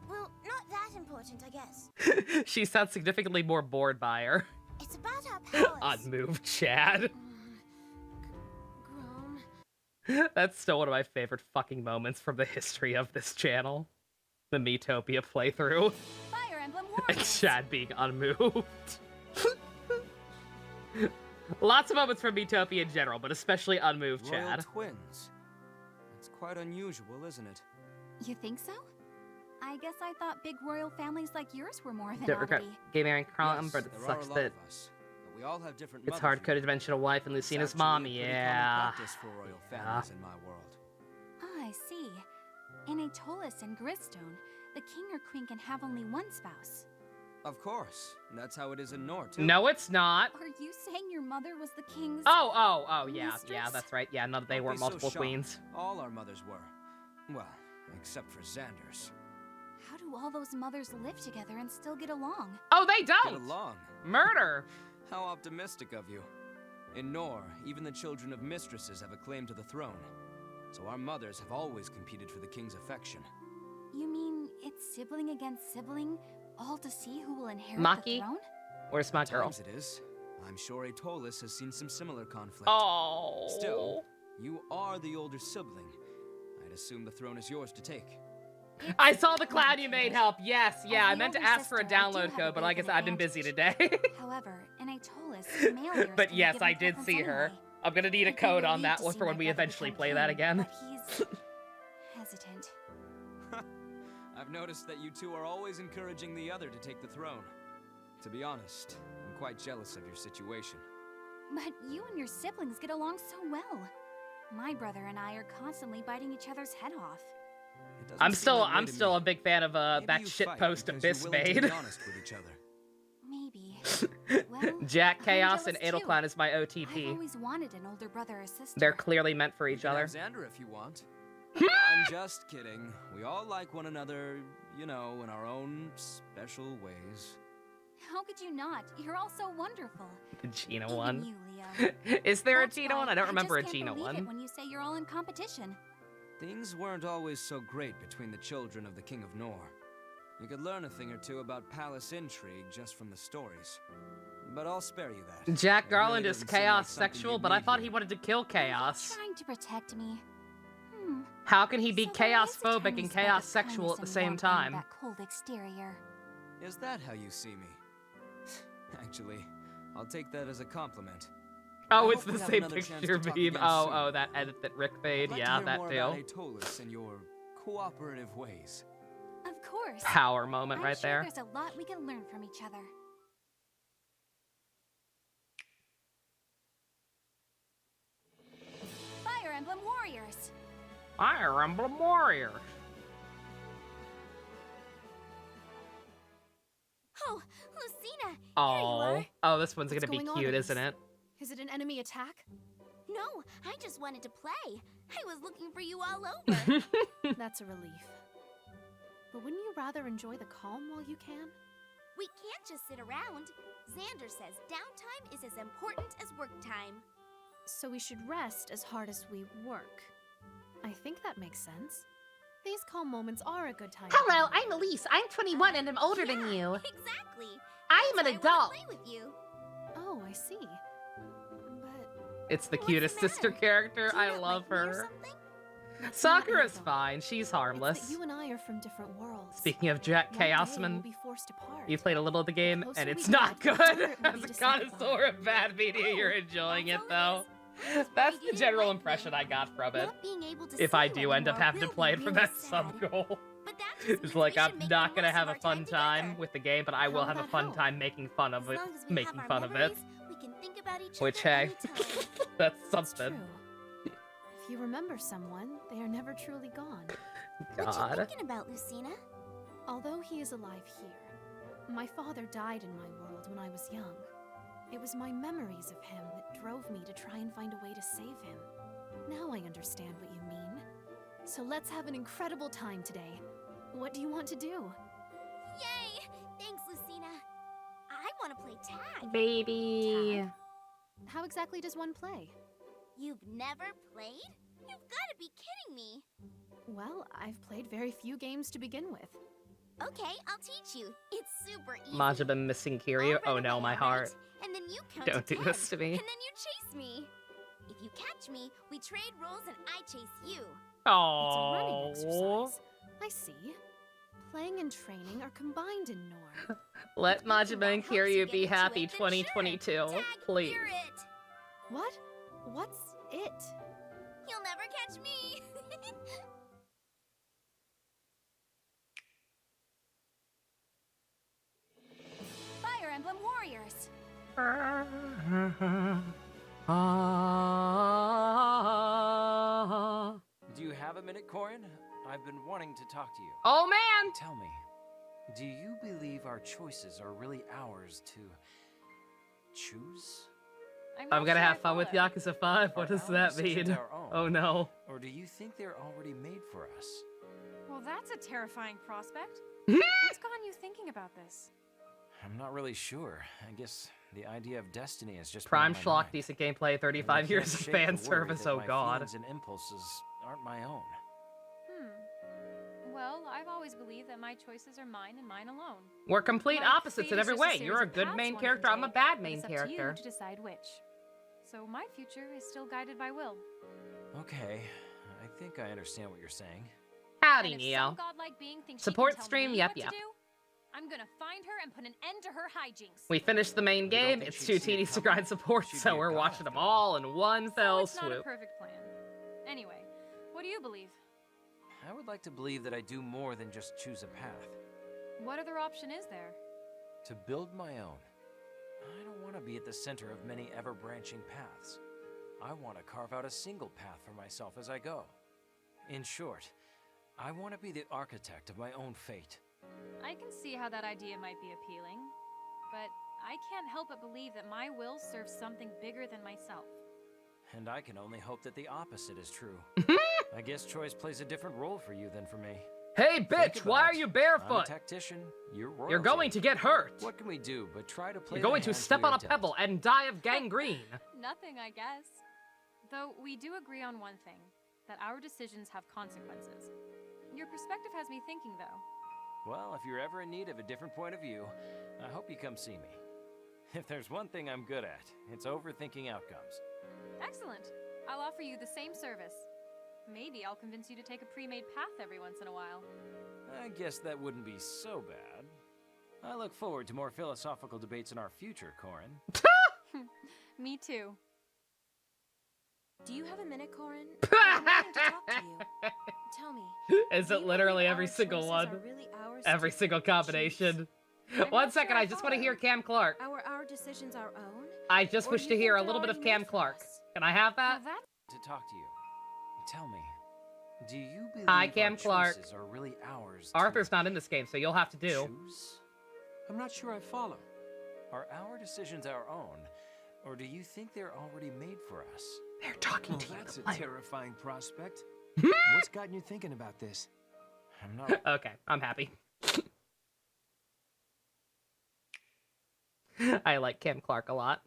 Well, not that important, I guess. She sounds significantly more bored by her. It's about our powers. Unmoved, Chad. Grown. That's still one of my favorite fucking moments from the history of this channel. The Miitopia playthrough. Fire Emblem And Warriors. Chad being unmoved. Lots of moments from Miitopia in general, but especially unmoved Royal Chad. twins. That's quite unusual, isn't it? You think so? I guess I thought big royal families like yours were more of an Don't regret oddity. game airing Crom, Yes, but it there are sucks a lot that of us, but we all have different it's mothers, hard-coded dimensional wife and It's Lucina's actually mommy, a pretty common yeah. practice for royal families in my world. Ah, I see. In Aetolis and Gristone, the king or queen can have only one spouse. Of course, that's how it is in Nor too. No, it's not. Are you saying your mother was the king's... Oh, yeah, yeah, Mistress? that's right. Yeah, no, they Don't weren't be so multiple shocked. queens. All our mothers were. Well, except for Xander's. How do all those mothers live together and still get along? Oh, they Get don't! along. Murder! How optimistic of you. In Nor, even the children of mistresses have a claim to the throne. So our mothers have always competed for the king's affection. You mean it's sibling against sibling, all to see who will inherit Maki? the throne? Where's my girl? Times it is. I'm sure Aetolis has seen some similar conflict. Oh. Still, you are the older sibling. I'd assume the throne is yours to take. I saw the cloud you made, Help. Yes, yeah, As I the meant to older ask for a sister, I do download have a code, but bit I of guess an I've been busy advantage. today. However, in Aetolis, male heirs But can be yes, given I did preference see her. anyway. I'm gonna need a I think code we'll on need that to one see for my when we brother eventually become play that king, again. But he's hesitant. I've noticed that you two are always encouraging the other to take the throne. To be honest, I'm quite jealous of your situation. But you and your siblings get along so well. My brother and I are constantly biting each other's head off. It doesn't I'm seem still that way I'm to still me. a big fan of Maybe that you shit fight post because Abyss you're willing to made. be honest with each other. Maybe. Well, Jack I'm Chaos and jealous too. Edelclan is my I've OTP. always wanted an older brother or sister. They're clearly meant for You each can other. have Xander if you want. I'm just kidding. We all like one another, you know, in our own special ways. How could you not? You're all so wonderful. The Gina Even one. you, Leo. Is there That's a Gina why one? I don't remember a just can't Gina believe it one. when you say you're all in competition. Things weren't always so great between the children of the King of Nor. You could learn a thing or two about palace intrigue just from the stories. But I'll spare you that. Jack It really Garland is doesn't seem like chaos something sexual, you'd but I need thought here. he wanted to kill chaos. Trying to protect me. How can he be So there is a chaos phobic tiny and speck chaos of sexual at kindness the and same warmth under time? That cold exterior. Is that how you see me? Actually, I'll take that as a compliment. Oh, I it's hope we the have same another chance picture to talk meme. again Oh, soon. oh, that edit that Rick made. I'd like Yeah, to hear that more too. about Aetolis and your cooperative ways. Of course. Power moment I'm right sure there. There's a lot we can learn from each other. Fire Emblem Warriors. Fire Emblem Warriors. Oh, Lucina. Oh, oh, this one's What's gonna be going on, cute, Elise? isn't it? Is it an enemy attack? No, I just wanted to play. I was looking for you all over. That's a relief. But wouldn't you rather enjoy the calm while you can? We can't just sit around. Xander says downtime is as important as work time. So we should rest as hard as we work. I think that makes sense. These calm moments are a good time. to Hello, play. I'm Elise. I'm 21 and I'm older than Yeah, you. Exactly. I am an That's why I adult. wanna play with you. Oh, I see. But It's the What's cutest the sister matter? character. Do you I not love like me or her. something? that's not Sakura's Annabelle. fine. She's It's harmless. that you and I are from different worlds. Speaking of Jack One day Chaosman, we'll be forced apart. you played a little of the game, closer and we it's get, not the good. harder it will As be a to say goodbye. connoisseur of bad media, you're enjoying it, that's all though. it is. I was That's worried the you didn't general like me. impression I got from it. Not being able to If see I you do end up anymore having to will play be for really that sub sad. goal. But that just It's means like we should I'm make not the gonna most have of a our fun time together. with the game, but I How will will have a that fun help? time making fun of As it, long as we making have our fun of it. memories, we can think about each Which, other hey, anytime. that's That's something. true. If you remember someone, they are never truly gone. What you God. thinking about, Lucina? Although he is alive here, my father died in my world when I was young. It was my memories of him that drove me to try and find a way to save him. Now I understand what you mean. So let's have an incredible time today. What do you want to do? Yay! Thanks, Lucina. I want to play tag. Baby. How exactly does one play? You've never played? You've got to be kidding me. Well, I've played very few games to begin with. Okay, I'll teach you. It's super easy. Majima missing Kiryu. I'll Oh run no, away, my right? heart. And then you count Don't to do 10, this to me. And then you chase me. If you catch me, we trade roles and I chase you. It's a running Oh. exercise. I see. Playing and training are combined in Nor. Let If you think Majima that and helps you Kiryu get be into happy it, then sure. 2022, Tag, please. you're it. What? What's it? You'll never catch me. Fire Emblem Warriors. Do you have a minute, Corrin? I've been wanting to talk to you. Oh man! Tell me, do you believe our choices are really ours to choose? I'm gonna have fun with Yakuza 5. What Our does that decisions mean? are our own. Oh no. Or do you think they're already made for us? Well, that's a terrifying prospect. What's gotten you thinking about this? I'm not really sure. I guess the idea of destiny is just Prime beyond my schlock, mind. decent gameplay, And I 35 can't years of shake the fan worry service, that oh my god. feelings and impulses aren't my own. Well, I've always believed that my choices are mine and mine alone. We're complete Like, opposites fate in is every just a way. series You're a of good paths main one character, can I'm a take, bad but main it's up to character. you to decide which. So my future is still guided by will. Okay, I think I understand what you're saying. Howdy, And if Neo. some godlike being thinks Support she can tell stream, me yep, what yep. to do, I'm gonna find her and put an end to her hijinks. We finished the main You don't game. think It's she'd too see it tedious to coming? grind support, She'd so be a we're god watching them after all. all in one So fell it's not a swoop. perfect plan. Anyway, what do you believe? I would like to believe that I do more than just choose a path. What other option is there? To build my own. I don't want to be at the center of many ever-branching paths. I want to carve out a single path for myself as I go. In short, I want to be the architect of my own fate. I can see how that idea might be appealing, but I can't help but believe that my will serves something bigger than myself. And I can only hope that the opposite is true. I guess choice plays a different role for you than for me. Hey, bitch, why are you barefoot? I'm a tactician, you're royalty. You're going to get hurt. What can we do but try to play You're going to step on a pebble and die of gangrene. Nothing, I guess. Though we do agree on one thing, that our decisions have consequences. Your perspective has me thinking, though. Well, if you're ever in need of a different point of view, I hope you come see me. If there's one thing I'm good at, it's overthinking outcomes. Excellent. I'll offer you the same service. Maybe I'll convince you to take a pre-made path every once in a while. I guess that wouldn't be so bad. I look forward to more philosophical debates in our future, Corrin. Me too. Do you have a minute, Corrin? I'm wanting to talk to you. Tell me. Is it literally every single one? Really every single combination? 1 second, I just want to hear Cam Clark. Our decisions our own? I just wish to hear a little bit of Cam Clark. Can I have that? To talk to you. Tell me, do you believe Hi, Cam our Clark. choices are really ours? Arthur's not in this game, so you'll have to do. Choose? I'm not sure I follow. Are our decisions our own, or do you think they're already made for us? They're talking to you. That's a terrifying prospect. What's gotten you thinking about this? I'm not. Okay, I'm happy. I like Cam Clark a lot.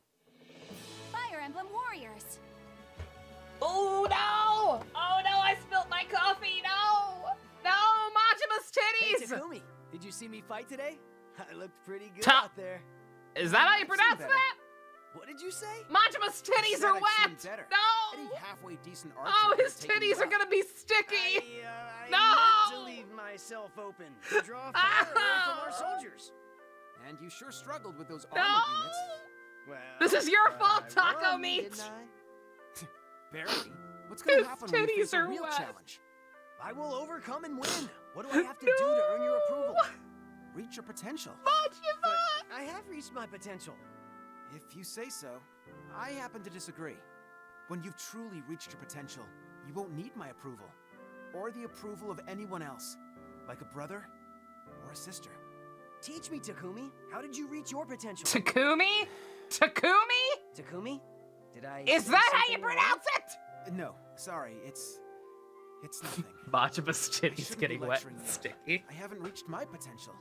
Fire Emblem Warriors. Oh no! Oh no! I spilled my coffee. No! No! Majima's titties. Hey, Takumi, did you see me fight today? I looked pretty good Ta- out there. Is that how you pronounce better. that? What did you say? Majima's titties are wet. No! Any halfway decent archer Oh, would his have taken titties you are out. gonna be sticky. I No! meant to leave myself open to draw fire away from our soldiers. And you sure struggled with those No! armor units. Well, This is your fault, I Taco won, Meat. didn't I? Barely. What's gonna His happen when we face titties a are real wet. challenge? I will overcome and win. What do I have to do to earn your approval? Reach your potential. But I have reached my potential. If you say so. I happen to disagree. When you've truly reached your potential, you won't need my approval. Or the approval of anyone else. Like a brother or a sister. Teach me, Takumi. How did you reach your potential? Takumi? Takumi? Takumi? Did I Is say that how you something wrong? pronounce it? No, sorry, it's nothing. Majima's I titties shouldn't getting be wet lecturing and you. sticky. I haven't reached my potential.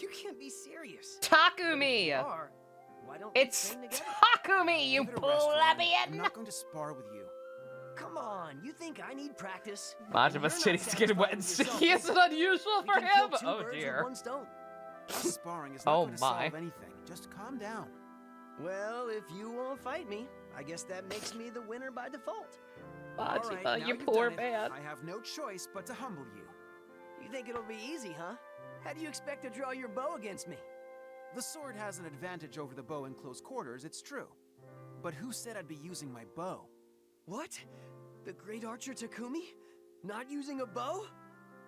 You can't be serious. Takumi! You are. Why don't we It's train together? Takumi, you Give it a rest, Rowan. I'm plebeian! not going to spar with you. Come on, you think I need practice? Majima's You're not titties getting wet and satisfied with sticky. Is yourself. it unusual We for can kill him? two Oh birds with dear. one stone. Us sparring is not Oh going to my. solve anything. Just calm down. Well, if you won't fight me, I guess that makes me the winner by default. All Majima, right, now you you've poor done it. man. I have no choice but to humble you. You think it'll be easy, huh? How do you expect to draw your bow against me? The sword has an advantage over the bow in close quarters, it's true. But who said I'd be using my bow? What? The great archer Takumi? Not using a bow?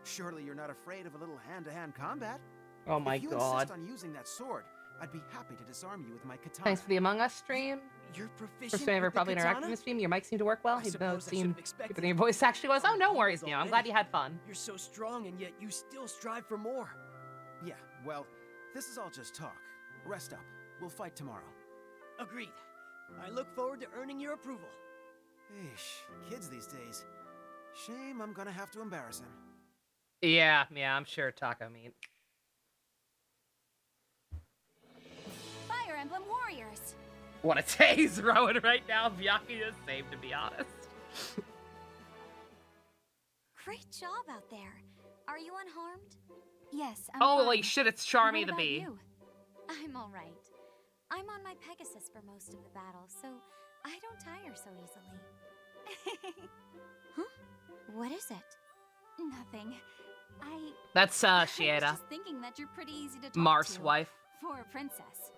Surely you're not afraid of a little hand-to-hand combat? Oh my if you god. insist on using that sword, I'd be happy to disarm you with my katana. Thanks for the Among Us stream. You're proficient First time I ever with the probably interacted katana? in the stream. Your mic seemed to work well, I even though it suppose I seemed should've expected deeper than your voice actually was. Oh, no worries, Neo. I'm glad you had fun. You're so strong, and yet you still strive for more. Yeah, well, this is all just talk. Rest up. We'll fight tomorrow. Agreed. I look forward to earning your approval. Eesh, kids these days. Shame I'm gonna have to embarrass him. Yeah, I'm sure Taco Meat. Fire Emblem Warriors. What a tase Rowan right now. Byaki is safe, to be honest. Great job out there. Are you unharmed? Yes, I'm Holy fine. shit, it's What Charmy the about Bee. you? I'm all right. I'm on my Pegasus for most of the battle, so I don't tire so easily. Huh? What is it? Nothing. That's I was Shieda, just thinking that you're pretty easy to talk Marth's to. wife. For a princess.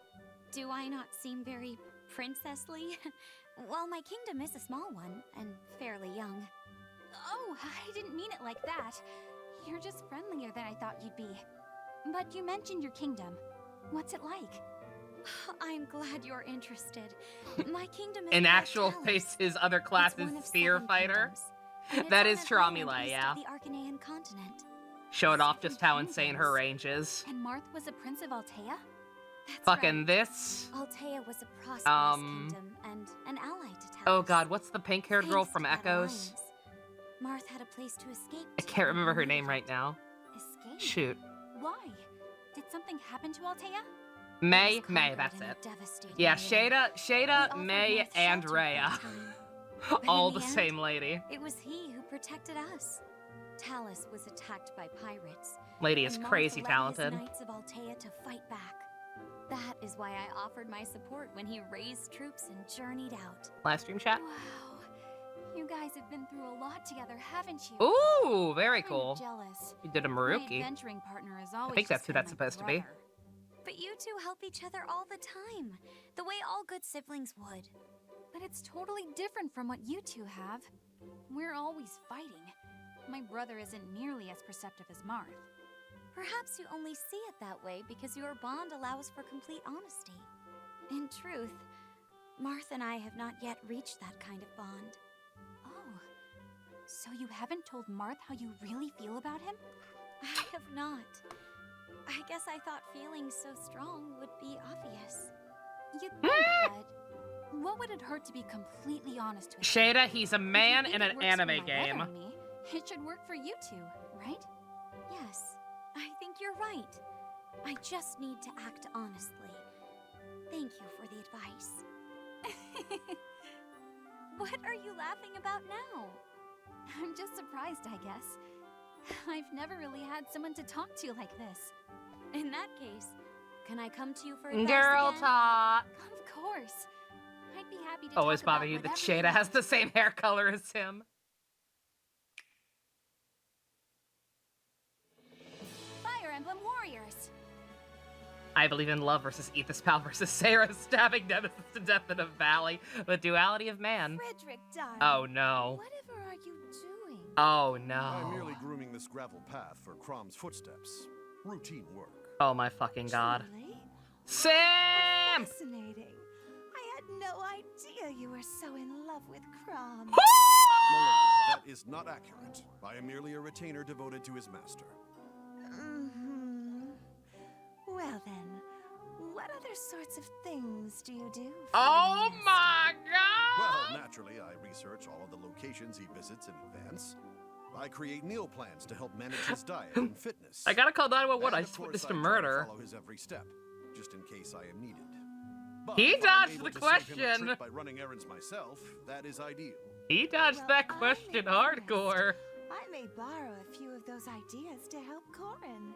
Do I not seem very princessly? Well, my kingdom is a small one, and fairly young. Oh, I didn't mean it like that. You're just friendlier than I thought you'd be. But you mentioned your kingdom. What's it like? I'm glad you're interested. My kingdom is In called actual Talos. face, his other It's class one is of Spear 7 Fighter. kingdoms. And it's That on is an true, island Amile, east yeah. of the Arcanean continent. Showing off just how Seven insane her kingdoms. range is. And Marth was a prince of Altea? That's Fucking right. this. Altea was a prosperous kingdom and an ally to Talos. Oh god, what's the pink-haired girl Thanks from to that Echoes? alliance, Marth had a place to escape I to can't remember her and name move right it. now. Escape? Shoot. Why? Did something happen to Altea? May, It was May, conquered that's in a it. devastating Yeah, war. We Shada, offered May, Marth and shelter for a Rhea. time, but in All the the end, same lady. It was he who protected us. Talos was attacked by pirates. Lady is and Marth crazy led talented. His knights of Altea to fight back. That is why I offered my support when he raised troops and journeyed out. Live stream chat. Wow. You guys have been through a lot together, haven't you? Ooh, very Kind cool. of jealous. You did a My Maruki. adventuring partner is always I think that's just who been that's my supposed to be. brother. But you two help each other all the time, the way all good siblings would. But it's totally different from what you two have. We're always fighting. My brother isn't nearly as perceptive as Marth. Perhaps you only see it that way because your bond allows for complete honesty. In truth, Marth and I have not yet reached that kind of bond. Oh, so you haven't told Marth how you really feel about him? I have not. I guess I thought feelings so strong would be obvious. You'd think, but what would it hurt to be completely honest with him? Shada, he's a man If you in think an it works for anime my brother game. and me, it should work for you two, right? Yes, I think you're right. I just need to act honestly. Thank you for the advice. What are you laughing about now? I'm just surprised, I guess. I've never really had someone to talk to like this. In that case, can I come to you for advice Girl again? talk. Of course. I'd be happy to Always talk bother about you that whatever you Shada has want. the same hair color as him. Fire Emblem Warriors! I believe in love versus Aethys Pal versus Sarah stabbing Nemesis to death in a valley. The duality of man. Frederick, darling. Oh no. Whatever are you doing? Oh I'm no. merely grooming this gravel path for Crom's footsteps. Routine work. Oh my fucking god. Truly? Sam! Fascinating. I had no idea you were so in love with Crom. My lady, that is not accurate. I am merely a retainer devoted to his master. Well then, what other sorts of things do you do? for Oh your master? my Well, god! naturally, I research all of the locations he visits in advance. I create meal plans to help manage his diet and fitness. I gotta call 911. I And, of just course, witnessed I a try to murder. follow his every step, just in case I am needed. But He if I'm dodged able the to save him a question. trip by running errands myself, that is ideal. He dodged Well, that I'm question impressed. hardcore. I may borrow a few of those ideas to help Corrin.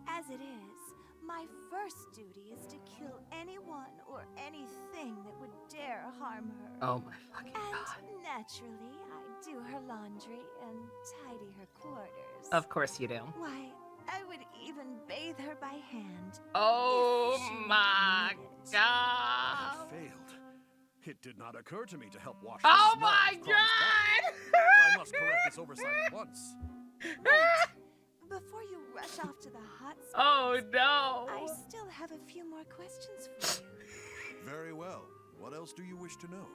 As it is, my first duty is to kill anyone or anything that would dare harm her. Oh my fucking And god. naturally, I do her laundry and tidy her quarters. Of course you do. Why, I would even bathe her by hand. Oh If she my admitted it. god. I failed. It did not occur to me to help wash Oh the smell my of Crom's back. I must correct this oversight at once. Before you rush off to the hot springs, Oh no. I still have a few more questions for you. Very well. What else do you wish to know?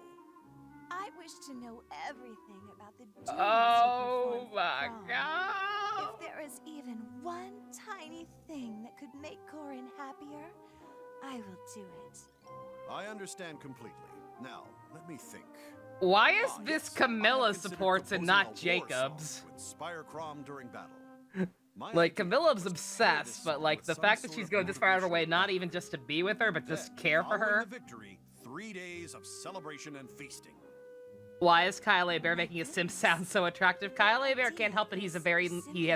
I wish to know everything about the duties Oh you perform for my Crom. god. If there is even one tiny thing that could make Corrin happier, I will do it. I understand completely. Now, let me think. Why is Ah, this yes, I Camilla have considered supports and composing not a war Jacob's? song to inspire Crom during battle. My Like, idea Camilla's was to pair this obsessed, but song like with the some fact that sort she's of going this far out of her way, motivational not ballad. even just to be with her, but just Then, care for following her. the victory, 3 days of celebration and feasting. Why is Kyle Bear making his sim sound so attractive? Kyle Bear can't help that he has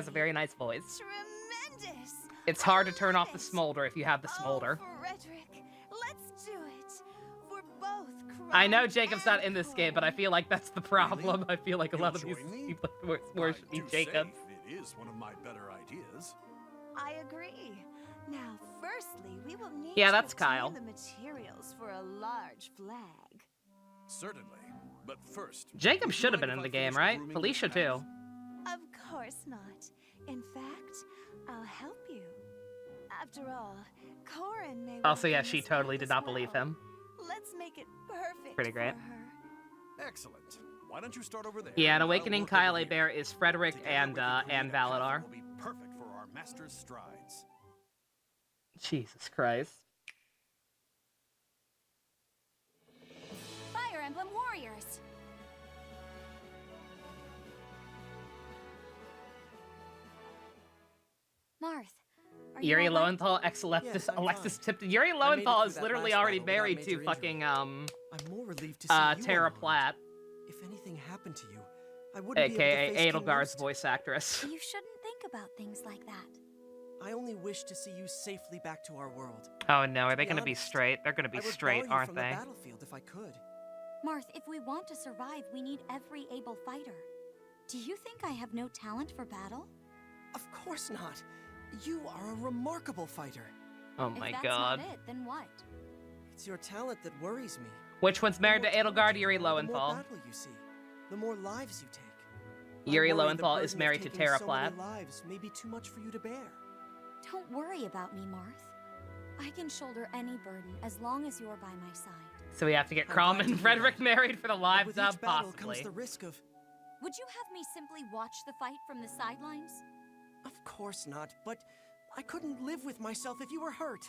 a very nice voice. Tremendous! It's hard to turn off the smolder if you have the Oh, smolder. Frederick, let's do it for both Crom I know Jacob's not and in this game, but I Corrin. feel like that's the problem. I feel like a You'll lot of these join me? people more should be I do say Jacob's. it is one of my better ideas. I agree. Now, firstly, we will need Yeah, to that's obtain Kyle. the materials for a large flag. Certainly. But first, Jacob would you should have mind been if in the I game, finished right? grooming Felicia this too. path? Of course not. In fact, I'll help you. After all, Corrin may Also, work yeah, in she this totally path did as not believe well. him. Let's make it perfect Pretty great. for her. Excellent. Why don't you start over there? Yeah, an and I'll awakening work over Kylie here. Bear is Frederick Together and we can create a path that Valadar. will be perfect for our master's strides. Jesus Christ. Fire Emblem Warriors! Marth, are you Yuri all right? Lowenthal, ex-Alexis Yes, I'm Alexis fine. Tipton. Yuri I made it Lowenthal through is that literally last already battle without married major to injury. fucking I'm more relieved to see you Tara unarmed. Platt, If anything happened to you, I wouldn't be aka able to face King Edelgard's Roost. voice actress. You shouldn't think about things like that. I only wish to see you safely back to our world. Oh no, are they be gonna be honest, straight? They're gonna be I would straight, borrow you aren't from they? the battlefield if I could. Marth, if we want to survive, we need every able fighter. Do you think I have no talent for battle? Of course not. You are a remarkable fighter. Oh my if that's god. not it, then what? It's your talent that worries me. Which one's married to The more Edelgard? talent Yuri you have, The more Lowenthal. battle you see, the more lives you take. I Yuri worry the Lowenthal is burden of married to taking Tara so Platt. many lives may be too much for you to bear. Don't worry about me, Marth. I can shoulder any burden as long as you're by my side. So we have to get I'm Crom glad to and hear Frederick that. married for the But live with dub, each battle possibly. comes the risk of... Would you have me simply watch the fight from the sidelines? Of course not, but I couldn't live with myself if you were hurt.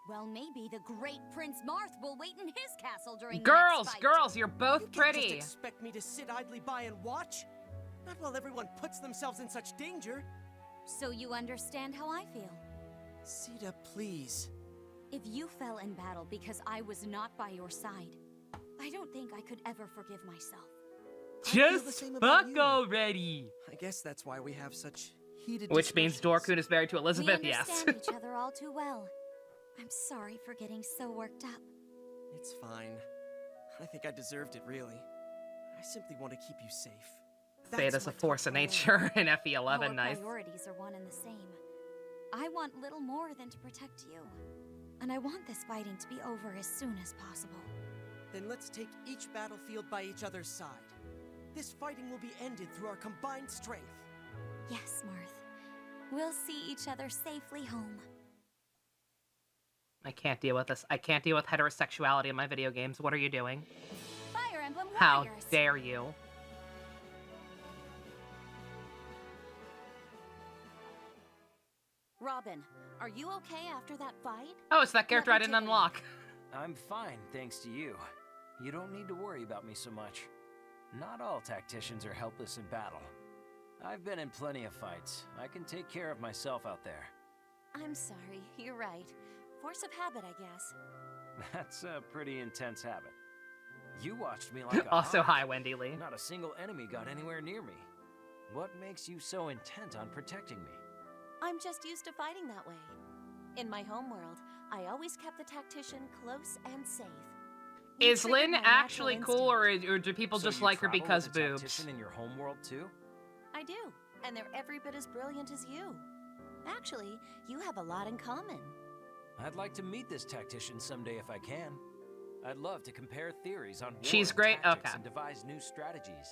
Well, maybe the great Prince Marth will wait in his castle during Girls, the next fight. girls, you're both You can't pretty. just expect me to sit idly by and watch. Not while everyone puts themselves in such danger. So you understand how I feel. Sita, please. If you fell in battle because I was not by your side, I don't think I could ever forgive myself. I feel the Just same about fuck you. already. I guess that's why we have such heated Which means discussions. Dorkun is married to Elizabeth, We yes. understand each other all too well. I'm sorry for getting so worked up. It's fine. I think I deserved it, really. I simply want to keep you safe. Say it That's as a my top force of priority. nature in FE11, Our nice. priorities are one and the same. I want little more than to protect you. And I want this fighting to be over as soon as possible. Then let's take each battlefield by each other's side. This fighting will be ended through our combined strength. Yes, Marth. We'll see each other safely home. I can't deal with this. I can't deal with heterosexuality in my video games. What are you doing? Fire Emblem How Warriors! dare you? Robin, are you okay after that fight? Oh, it's that character I Let me didn't take a unlock. I'm fine, thanks to you. You don't need to worry about me so much. Not all tacticians are helpless in battle. I've been in plenty of fights. I can take care of myself out there. I'm sorry, you're right. Force of habit, I guess. That's a pretty intense habit. You watched me like a Also, hawk. hi, Wendy Lee. Not a single enemy got anywhere near me. What makes you so intent on protecting me? I'm just used to fighting that way. In my homeworld, I always kept the tactician close and safe. We Is triggered Lynn my natural actually cool, instinct. or do people So just you like her travel because with a boobs? tactician in your homeworld too? I do, and they're every bit as brilliant as you. Actually, you have a lot in common. I'd like to meet this tactician someday if I can. I'd love to compare theories on war She's and great? tactics Okay. and devise new strategies.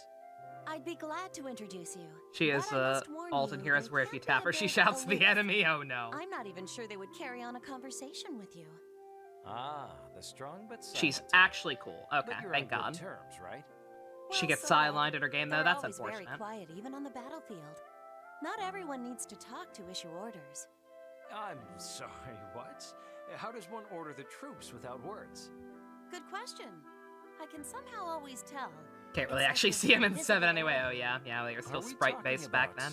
I'd be glad to introduce you. She is but I must warn Alton you, Heroes they where if can you be tap a her, she bit shouts to the aloof. enemy. Oh no. I'm not even sure they would carry on a conversation with you. Ah, the strong but silent. She's actually cool. Okay, But you're thank on God. good terms, right? She Well, gets sort of. sidelined in her game, though. They're That's always unfortunate. very quiet, even on the battlefield. Not everyone needs to talk to issue orders. I'm sorry, what? How does one order the troops without words? Good question. I can somehow always tell. Can't really It's actually like see him in invisible 7 anyway. arrow. Oh yeah, yeah, they were still Are we sprite-based talking back about then.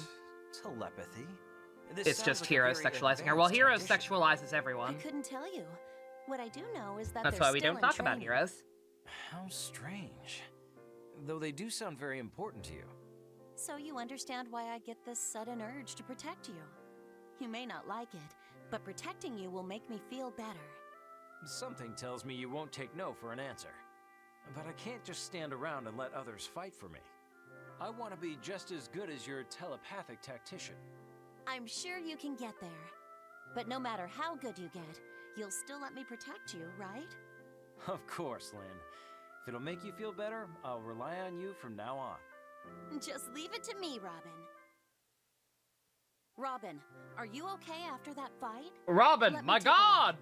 Telepathy? This It's sounds just like a Heroes very sexualizing her. Well, advanced Heroes tactician. sexualizes I everyone. couldn't tell you. What I do know is that That's they're why we still don't in talk about training. Heroes. How strange. Though they do sound very important to you. So you understand why I get this sudden urge to protect you. You may not like it, but protecting you will make me feel better. Something tells me you won't take no for an answer. But I can't just stand around and let others fight for me. I want to be just as good as your telepathic tactician. I'm sure you can get there. But no matter how good you get, you'll still let me protect you, right? Of course, Lynn. If it'll make you feel better, I'll rely on you from now on. Just leave it to me, Robin. Robin, are you okay after that fight? Robin, Let me my take a look. God!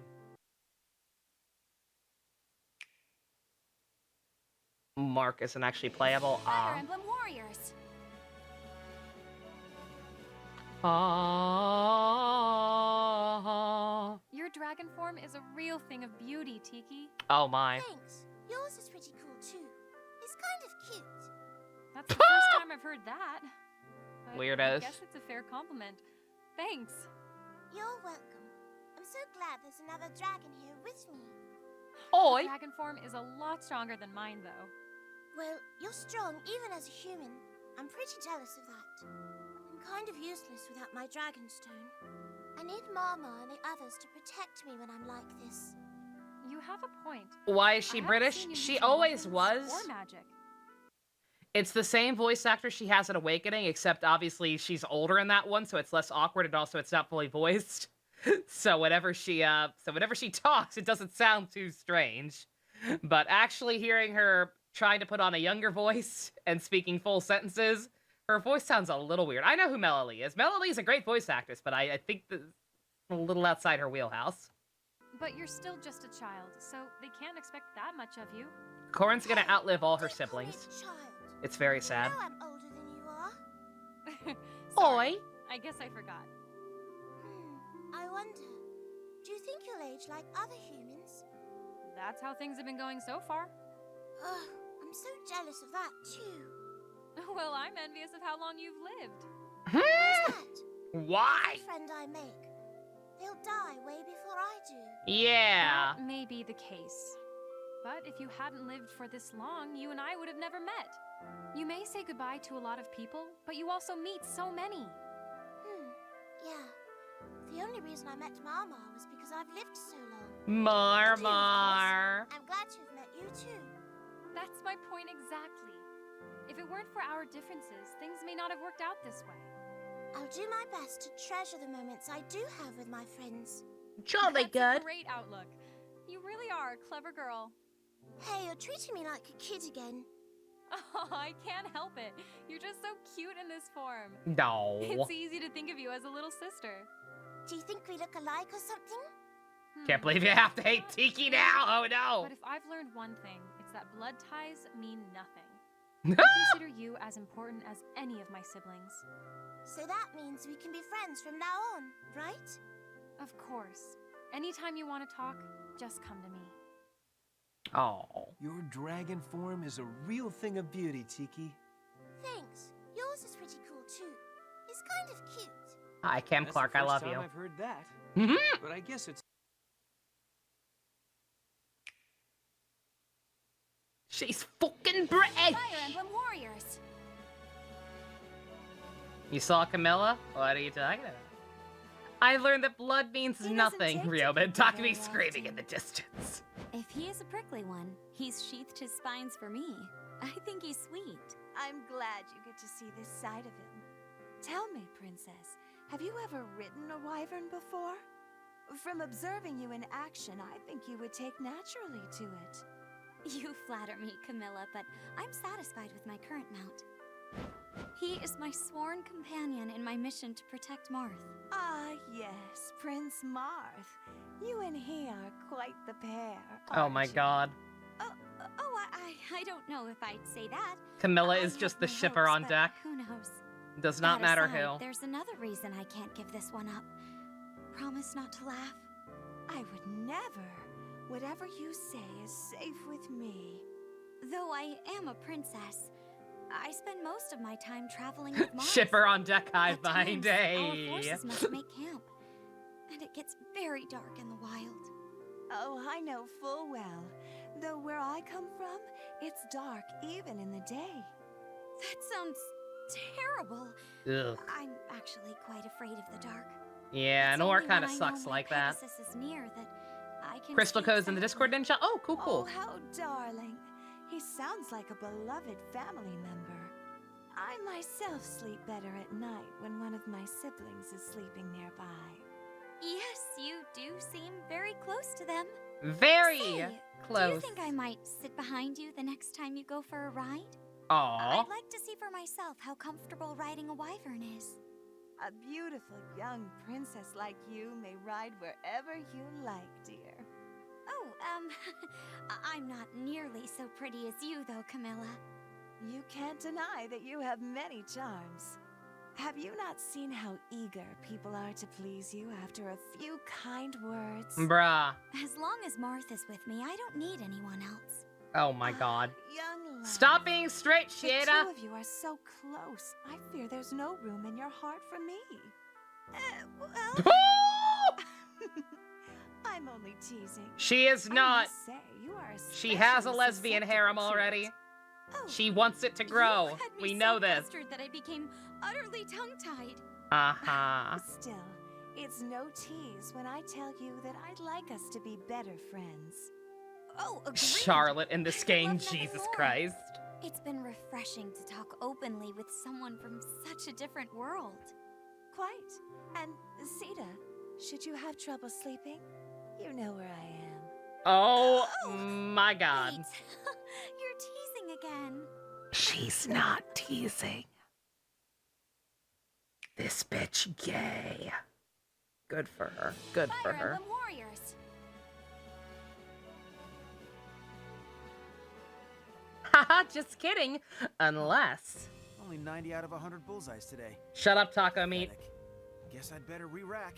Mark isn't actually playable. Fire Emblem Warriors. Your dragon form is a real thing of beauty, Tiki. Oh my. Thanks. Yours is pretty cool too. It's kind of cute. That's the first time I've heard that. But Weirdos. I guess it's a fair compliment. Thanks. You're welcome. I'm so glad there's another dragon here with me. Oi! Your dragon form is a lot stronger than mine, though. Well, you're strong even as a human. I'm pretty jealous of that. I'm kind of useless without my dragon stone. I need Mama and the others to protect me when I'm like this. You have a point. Why is she I haven't British? seen you She using always weapons was. Or magic. It's the same voice actor she has in Awakening, except obviously she's older in that one, so it's less awkward, and also it's not fully voiced. So whenever she talks, it doesn't sound too strange. But actually hearing her trying to put on a younger voice and speaking full sentences, her voice sounds a little weird. I know who Melody is. Melody is a great voice actress, but I think that's a little outside her wheelhouse. But you're still just a child, so they can't expect that much of you. Corrin's gonna outlive all her siblings. Child. It's very sad. I know I'm older than you are. Sorry. Oi! I guess I forgot. I wonder, do you think you'll age like other humans? That's how things have been going so far. Ugh, I'm so jealous of that too. Well, I'm envious of how long you've lived. Why's that? Why? Every friend I make, they'll die way before I do. Yeah. That may be the case. But if you hadn't lived for this long, you and I would have never met. You may say goodbye to a lot of people, but you also meet so many. Yeah. The only reason I met Mama was because I've lived so long. Mar. I'm glad to have met you too. That's my point exactly. If it weren't for our differences, things may not have worked out this way. I'll do my best to treasure the moments I do have with my friends. Jolly That's good. a great outlook. You really are a clever girl. Hey, you're treating me like a kid again. Oh, I can't help it. You're just so cute in this form. No. It's easy to think of you as a little sister. Do you think we look alike or something? Can't believe you have to hate Tiki now. Oh no. But if I've learned one thing, it's that blood ties mean nothing. I consider you as important as any of my siblings. So that means we can be friends from now on, right? Of course. Anytime you want to talk, just come to me. Oh. Your dragon form is a real thing of beauty, Tiki. Thanks. Yours is pretty cool too. It's kind of cute. Hi, Cam Clark. I love you. I've heard that. But I guess it's... She's fucking British. Fire Emblem Warriors. You saw Camilla? What are you talking about? I learned that blood means nothing, Ryoba. Takumi screaming in the distance. If he is a prickly one, he's sheathed his spines for me. I think he's sweet. I'm glad you get to see this side of him. Tell me, Princess, have you ever ridden a wyvern before? From observing you in action, I think you would take naturally to it. You flatter me, Camilla, but I'm satisfied with my current mount. He is my sworn companion in my mission to protect Marth. Ah, yes, Prince Marth. You and he are quite the pair. Oh my god. I don't know if I'd say that. Camilla is just the shipper on deck. Who knows? Does not That matter aside, who. There's another reason I can't give this one up. Promise not to laugh. I would never. Whatever you say is safe with me. Though I am a princess, I spend most of my time traveling with Marth. Shipper on deck, hive At behind times, day. our forces must make camp, and it gets very dark in the wild. Oh, I know full well. Though where I come from, it's dark even in the day. That sounds terrible. Ugh. I'm actually quite afraid of the dark. Yeah, It's Nor only kind of when I know sucks my like that. Pegasus is near that I can Crystal speak Code's in the Discord Ninja. Oh, cool, cool. Oh, how darling. He sounds like a beloved family member. I myself sleep better at night when one of my siblings is sleeping nearby. Yes, you do seem very close to them. Very Say, close. Do you think I might sit behind you the next time you go for a ride? Aww. I'd like to see for myself how comfortable riding a wyvern is. A beautiful young princess like you may ride wherever you like, dear. Oh, I'm not nearly so pretty as you, though, Camilla. You can't deny that you have many charms. Have you not seen how eager people are to please you after a few kind words? Bruh. As long as Martha's with me, I don't need anyone else. Oh my god. Young love. Stop being straight, Shieda. The two of you are so close. I fear there's no room in your heart for me. Well, I'm only teasing. She is not. Say, you are She has a especially lesbian harem susceptible to already. it. Oh, She wants it to grow. You had me We so know this. flustered that I became utterly tongue-tied. Uh-huh. Still, it's no tease when I tell you that I'd like us to be better friends. Oh, agreed. Charlotte in this game, Love nothing Jesus more. Christ. It's been refreshing to talk openly with someone from such a different world. Quite. And Sita, should you have trouble sleeping, you know where I am. Oh my god. Wait. You're teasing again. She's not teasing. This bitch gay. Good for her. Good for Fire her. Emblem Warriors. Haha, just kidding. Unless. Only 90 out of 100 bullseyes today. Shut up, Taco Meat. Pathetic. Guess I'd better re-rack.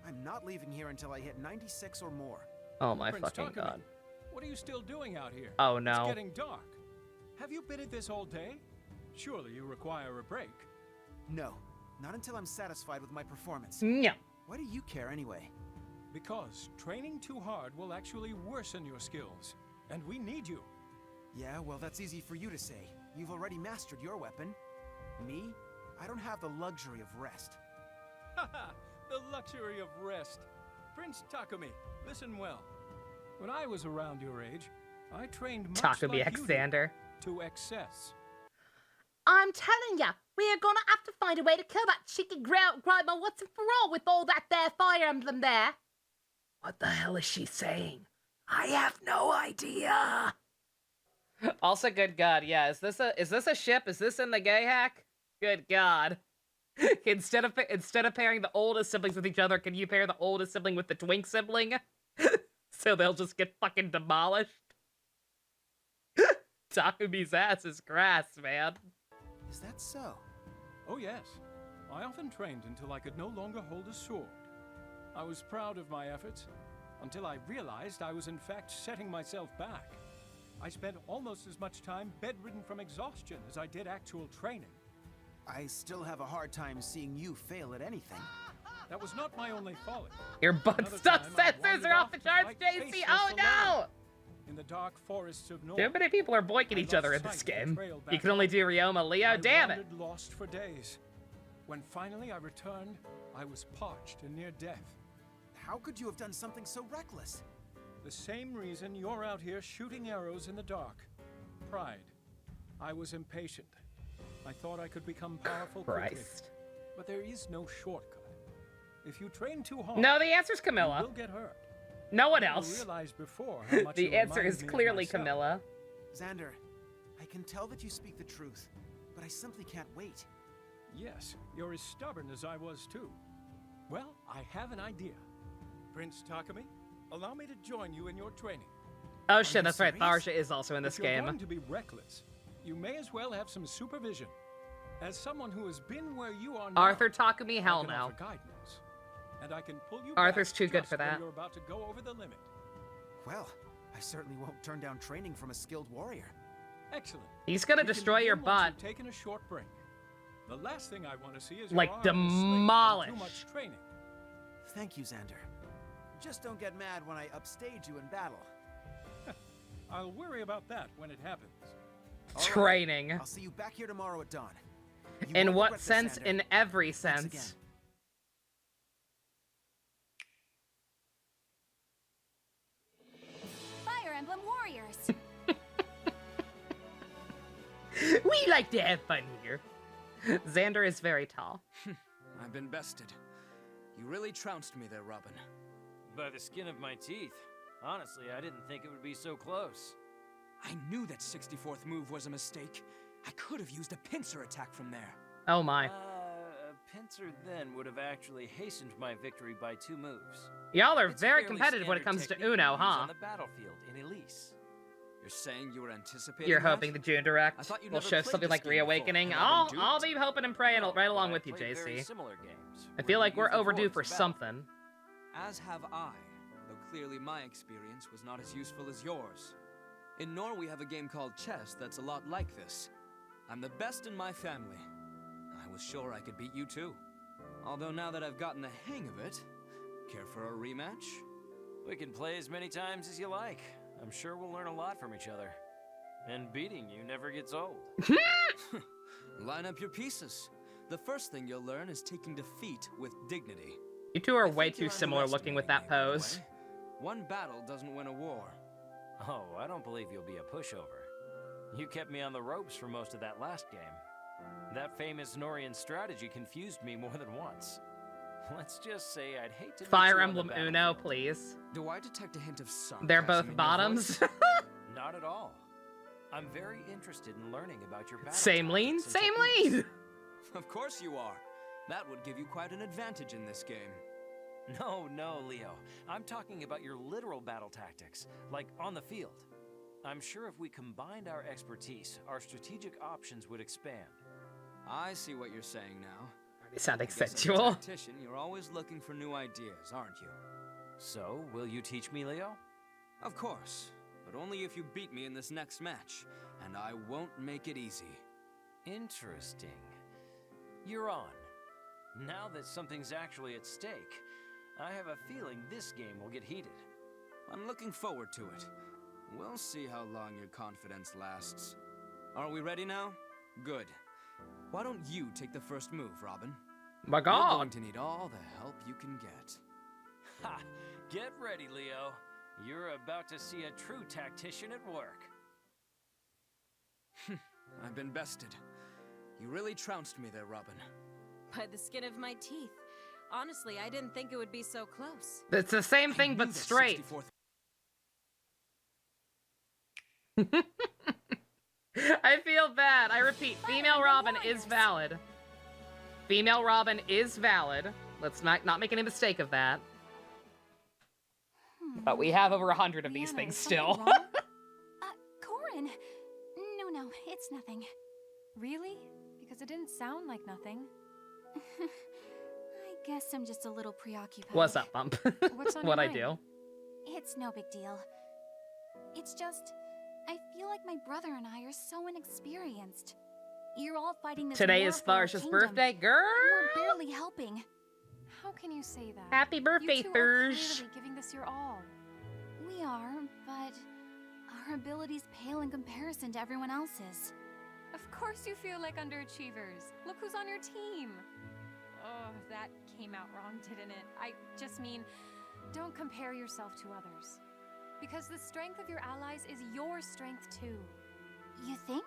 I'm not leaving here until I hit 96 or more. Oh my Prince fucking Takumi, god. What are you still doing out here? Oh no. It's getting dark. Have you been at this all day? Surely you require a break. No, not until I'm satisfied with my performance. No. Why do you care anyway? Because training too hard will actually worsen your skills. And we need you. Yeah, well, that's easy for you to say. You've already mastered your weapon. Me? I don't have the luxury of rest. Haha, the luxury of rest. Prince Takumi, listen well. When I was around your age, I trained much Takumi like you did, Xander. to excess. I'm telling ya, we're gonna have to find a way to kill that cheeky grandma once and for all with all that there Fire Emblem there. What the hell is she saying? I have no idea. Also, good god, yeah. Is this a ship? Is this in the gay hack? Good god. instead of pairing the oldest siblings with each other, can you pair the oldest sibling with the twink sibling? So they'll just get fucking demolished. Takumi's ass is grass, man. Is that so? Oh yes. I often trained until I could no longer hold a sword. I was proud of my efforts, until I realized I was in fact setting myself back. I spent almost as much time bedridden from exhaustion as I did actual training. I still have a hard time seeing you fail at anything. That was not my only folly. Your butt Another stuff time I sensors wandered are off off the to charts, fight JC. faceless Oh no! alone. In the dark forests of North. Too many people are boinking I each other in lost this sight of the game. trail You back can only home. do Ryoma Leo. I Damn it! wandered lost for days. When finally I returned, I was parched and near death. How could you have done something so reckless? The same reason you're out here shooting arrows in the dark. Pride. I was impatient. I thought I could become powerful quickly. Christ. But there is no shortcut. If you train too hard, No, the answer's Camilla. you will get hurt. No one You else. realized before how much The you answer remind is me of clearly myself. Camilla. Xander, I can tell that you speak the truth, but I simply can't wait. Yes, you're as stubborn as I was too. Well, I have an idea. Prince Takumi, allow me to join you in your training. Oh shit, that's right. serious? Tharsha is also in this If you're game. going to be reckless, you may as well have some supervision. As someone who has been where you are now, Arthur Takumi, I hell can no. offer guidance, and I can pull you Arthur's back too good just for when that. You're about to go over the limit. Well, I certainly won't turn down training from a skilled warrior. Excellent. He's gonna You can destroy your begin once butt. you've taken a short break. The last thing I want to see is Like, your arm in a sling from demolish. too much training. Thank you, Xander. Just don't get mad when I upstage you in battle. I'll worry about that when it happens. All right, Training. I'll see you back here tomorrow at dawn. You In won't what regret this, sense? Xander. In every Thanks sense. again. Fire Emblem Warriors. We like to have fun here. Xander is very tall. I've been bested. You really trounced me there, Robin. By the skin of my teeth. Honestly, I didn't think it would be so close. I knew that 64th move was a mistake. I could have used a pincer attack from there. Oh my. A pincer then would have actually hastened my victory by 2 moves. Y'all are It's very fairly competitive when it standard comes to technique Uno, used huh? on the battlefield in Elise. You're saying you were anticipating You're that? hoping the June Direct I thought you'd will never show played something this like game before, Reawakening. and I've I'll been duped. be hoping and praying right along with you, played very JC. similar games, I where feel you like we're use the overdue board for to battle. something. As have I, though clearly my experience was not as useful as yours. In Nor we have a game called chess that's a lot like this. I'm the best in my family. I was sure I could beat you too. Although now that I've gotten the hang of it, care for a rematch? We can play as many times as you like. I'm sure we'll learn a lot from each other. And beating you never gets old. Line up your pieces. The first thing you'll learn is taking defeat with dignity. You two are way too similar looking with that pose. One battle doesn't win a war. Oh, I don't believe you'll be a pushover. You kept me on the ropes for most of that last game. That famous Norian strategy confused me more than once. Let's just say I'd hate to Fire Emblem Uno, please. Do I detect a hint of sarcasm? They're both in your bottoms. voice? Not at all. I'm very interested in learning about your battle Same lean, tactics and same techniques. lean. Of course you are. That would give you quite an advantage in this game. No, Leo. I'm talking about your literal battle tactics, like on the field. I'm sure if we combined our expertise, our strategic options would expand. I see what you're saying now. Already sounding I guess as a sensual. tactician, you're always looking for new ideas, aren't you? So, will you teach me, Leo? Of course, but only if you beat me in this next match, and I won't make it easy. Interesting. You're on. Now that something's actually at stake, I have a feeling this game will get heated. I'm looking forward to it. We'll see how long your confidence lasts. Are we ready now? Good. Why don't you take the first move, Robin? My You're God. going to need all the help you can get. Ha! Get ready, Leo. You're about to see a true tactician at work. I've been bested. You really trounced me there, Robin. By the skin of my teeth. Honestly, I didn't think it would be so close. It's the same thing, but straight. I feel bad. I repeat, female Robin is valid. Female Robin is valid. Let's not make any mistake of that. But we have over 100 of these Lyanna, things is something still. wrong? Corrin! No, it's nothing. Really? Because it didn't sound like nothing. I guess I'm just a little preoccupied. What's up, Bump? What's on What your I mind? do? It's no big deal. It's just, I feel like my brother and I are so inexperienced. You're all fighting this Today war is for our Tharsha's kingdom, birthday, girl. and we're barely helping. How can you say that? Happy birthday, you two are Thursh. clearly giving this your all. We are, but our abilities pale in comparison to everyone else's. Of course you feel like underachievers. Look who's on your team. Oh, that came out wrong, didn't it? I just mean, don't compare yourself to others. Because the strength of your allies is your strength too. You think?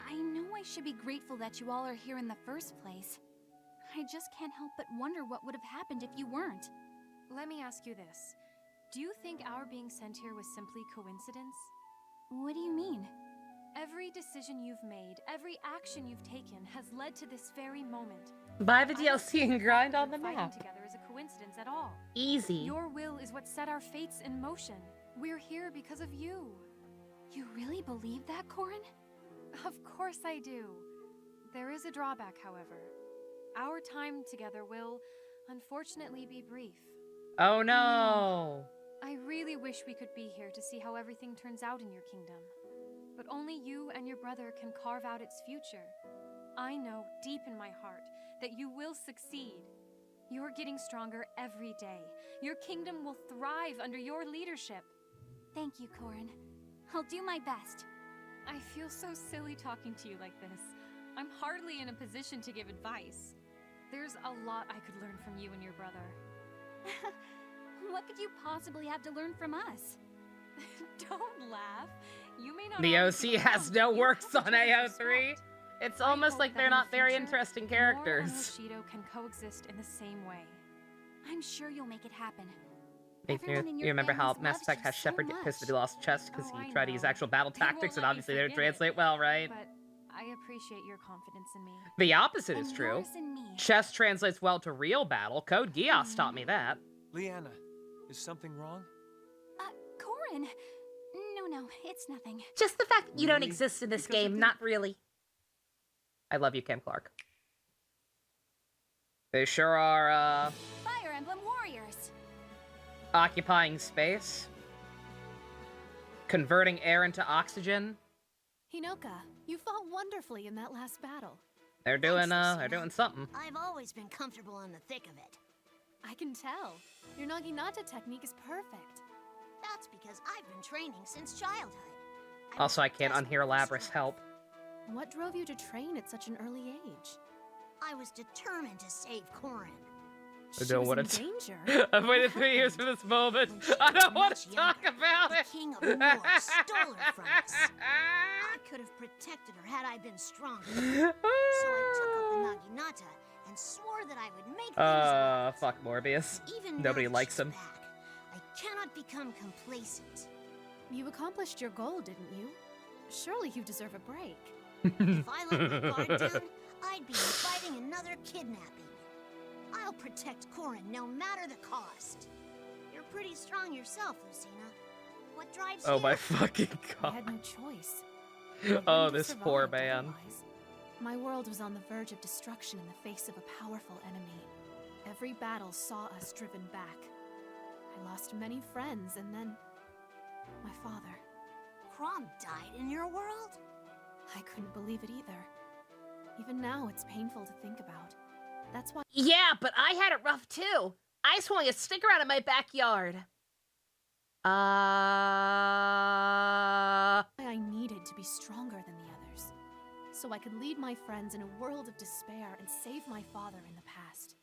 I know I should be grateful that you all are here in the first place. I just can't help but wonder what would have happened if you weren't. Let me ask you this. Do you think our being sent here was simply coincidence? What do you mean? Every decision you've made, every action you've taken has led to this very moment. Buy the DLC and grind on the Fighting map. together is a coincidence at all. Easy. Your will is what set our fates in motion. We're here because of you. You really believe that, Corrin? Of course I do. There is a drawback, however. Our time together will, unfortunately, be brief. Oh no. I really wish we could be here to see how everything turns out in your kingdom. But only you and your brother can carve out its future. I know deep in my heart that you will succeed. You're getting stronger every day. Your kingdom will thrive under your leadership. Thank you, Corrin. I'll do my best. I feel so silly talking to you like this. I'm hardly in a position to give advice. There's a lot I could learn from you and your brother. What could you possibly have to learn from us? Don't laugh. You may not The always OC be has wrong. no You works have on to show AO3. respect. It's I almost hope like that they're in the not very future, interesting Nor characters. and Hoshido can coexist in the same way. I'm sure you'll make it happen. You Everyone in your remember how families Mass loves Effect you has so Shepard get pissed that he much. lost chest because Oh, he I tried to use know. actual battle They won't tactics and let me obviously they don't forget it. translate well, right? But I appreciate your confidence in me. The opposite is And true. yours and me. Chess translates well to real battle. Code Geass taught me that. Lyanna, Is something wrong? Corrin! No, it's nothing. Just the fact that you don't Really? exist in this Because game, not really. I love you, Kim Clark. They sure are, Fire Emblem Warriors! Occupying space. Converting air into oxygen. Hinoka, you fought wonderfully in that last battle. They're doing something. I've always been comfortable in the thick of it. I can tell. Your Naginata technique is perfect. That's because I've been training since childhood. Also, I can't unhear Labrys' help. What drove you to train at such an early age? I was determined to save Corrin. I don't want in to. danger. I've waited 3 years for this moment. I don't want to talk about it. The King of War stole her from us. I could have protected her had I been stronger. So I took up the Naginata and swore that I would make things right. Fuck Morbius. Even Nobody now that likes she's him. back, I cannot become complacent. You accomplished your goal, didn't you? Surely you deserve a break. If I let my guard down, I'd be inviting another kidnapping. I'll protect Corrin no matter the cost. You're pretty strong yourself, Lucina. What drives you? Oh my fucking I had god. no choice. Oh, this poor man. Otherwise. My world was on the verge of destruction in the face of a powerful enemy. Every battle saw us driven back. I lost many friends, and then my father. Crom died in your world? I couldn't believe it either. Even now, it's painful to think about. That's why Yeah, but I had it rough too. I swung a sticker out of my backyard. I needed to be stronger than the others, so I could lead my friends in a world of despair and save my father in the past.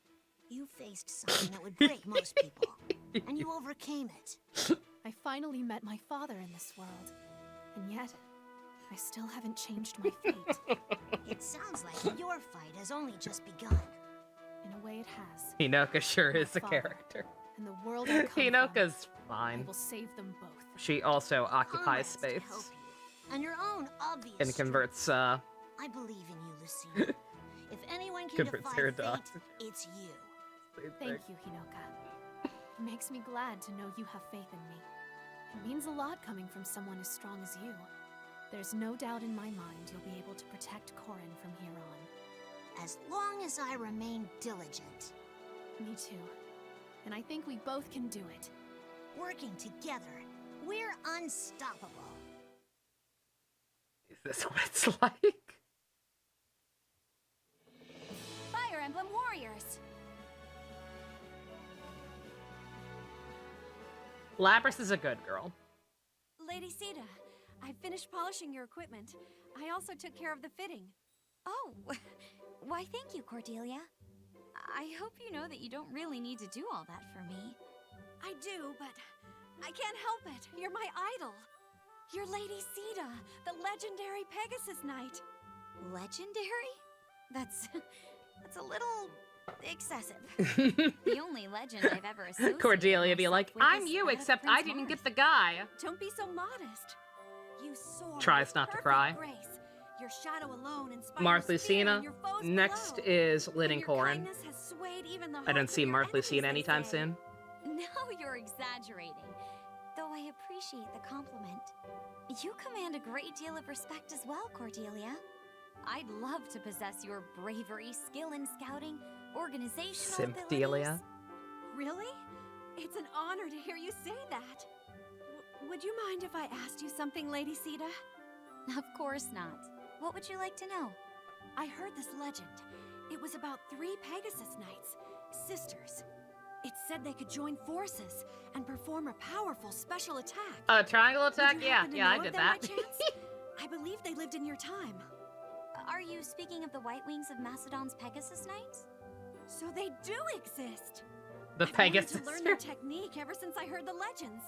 You faced something that would break most people, and you overcame it. I finally met my father in this world, and yet, I still haven't changed my fate. It sounds like your fight has only just begun. In a way it has. Hinoka sure is a Father, character. And the world I come Hinoka's from, fine. I will save them both. She also occupies Comrades to space help you, and your own obvious and converts strength. I believe in you, Lucina. If anyone can converts defy her to fate, oxygen. it's you. Thank you, Hinoka. It makes me glad to know you have faith in me. It means a lot coming from someone as strong as you. There's no doubt in my mind you'll be able to protect Corrin from here on. As long as I remain diligent. Me too. And I think we both can do it. Working together, we're unstoppable. Is this what it's like? Fire Emblem Warriors! Labrys is a good girl. Lady Sita, I finished polishing your equipment. I also took care of the fitting. Oh, why thank you, Cordelia. I hope you know that you don't really need to do all that for me. I do, but I can't help it. You're my idol. You're Lady Sita, the legendary Pegasus Knight. Legendary? That's a little excessive. The only legend I've ever associated Cordelia be like, with I'm is you, that of except Prince I didn't Mars. get the guy. Don't be so modest. You soar Tries with not to perfect cry. grace. Your shadow alone inspires Marth fear Lucina. in your foes Next below. is Lynn and Your Corrin. kindness has swayed even the I don't hearts see of your Marth enemies, Lucina they anytime say. soon. No, you're exaggerating. Though I appreciate the compliment. You command a great deal of respect as well, Cordelia. I'd love to possess your bravery, skill in scouting, organizational Sympdelia. abilities. Really? It's an honor to hear you say that. Would you mind if I asked you something, Lady Sita? Of course not. What would you like to know? I heard this legend. It was about 3 Pegasus Knights, sisters. It said they could join forces and perform a powerful special attack. Triangle Would attack? you Yeah, happen to yeah, know I of did them that. by chance? I believe they lived in your time. Are you speaking of the White Wings of Macedon's Pegasus Knights? So they do exist. The I've Pegasus. wanted to learn their technique ever since I heard the legends.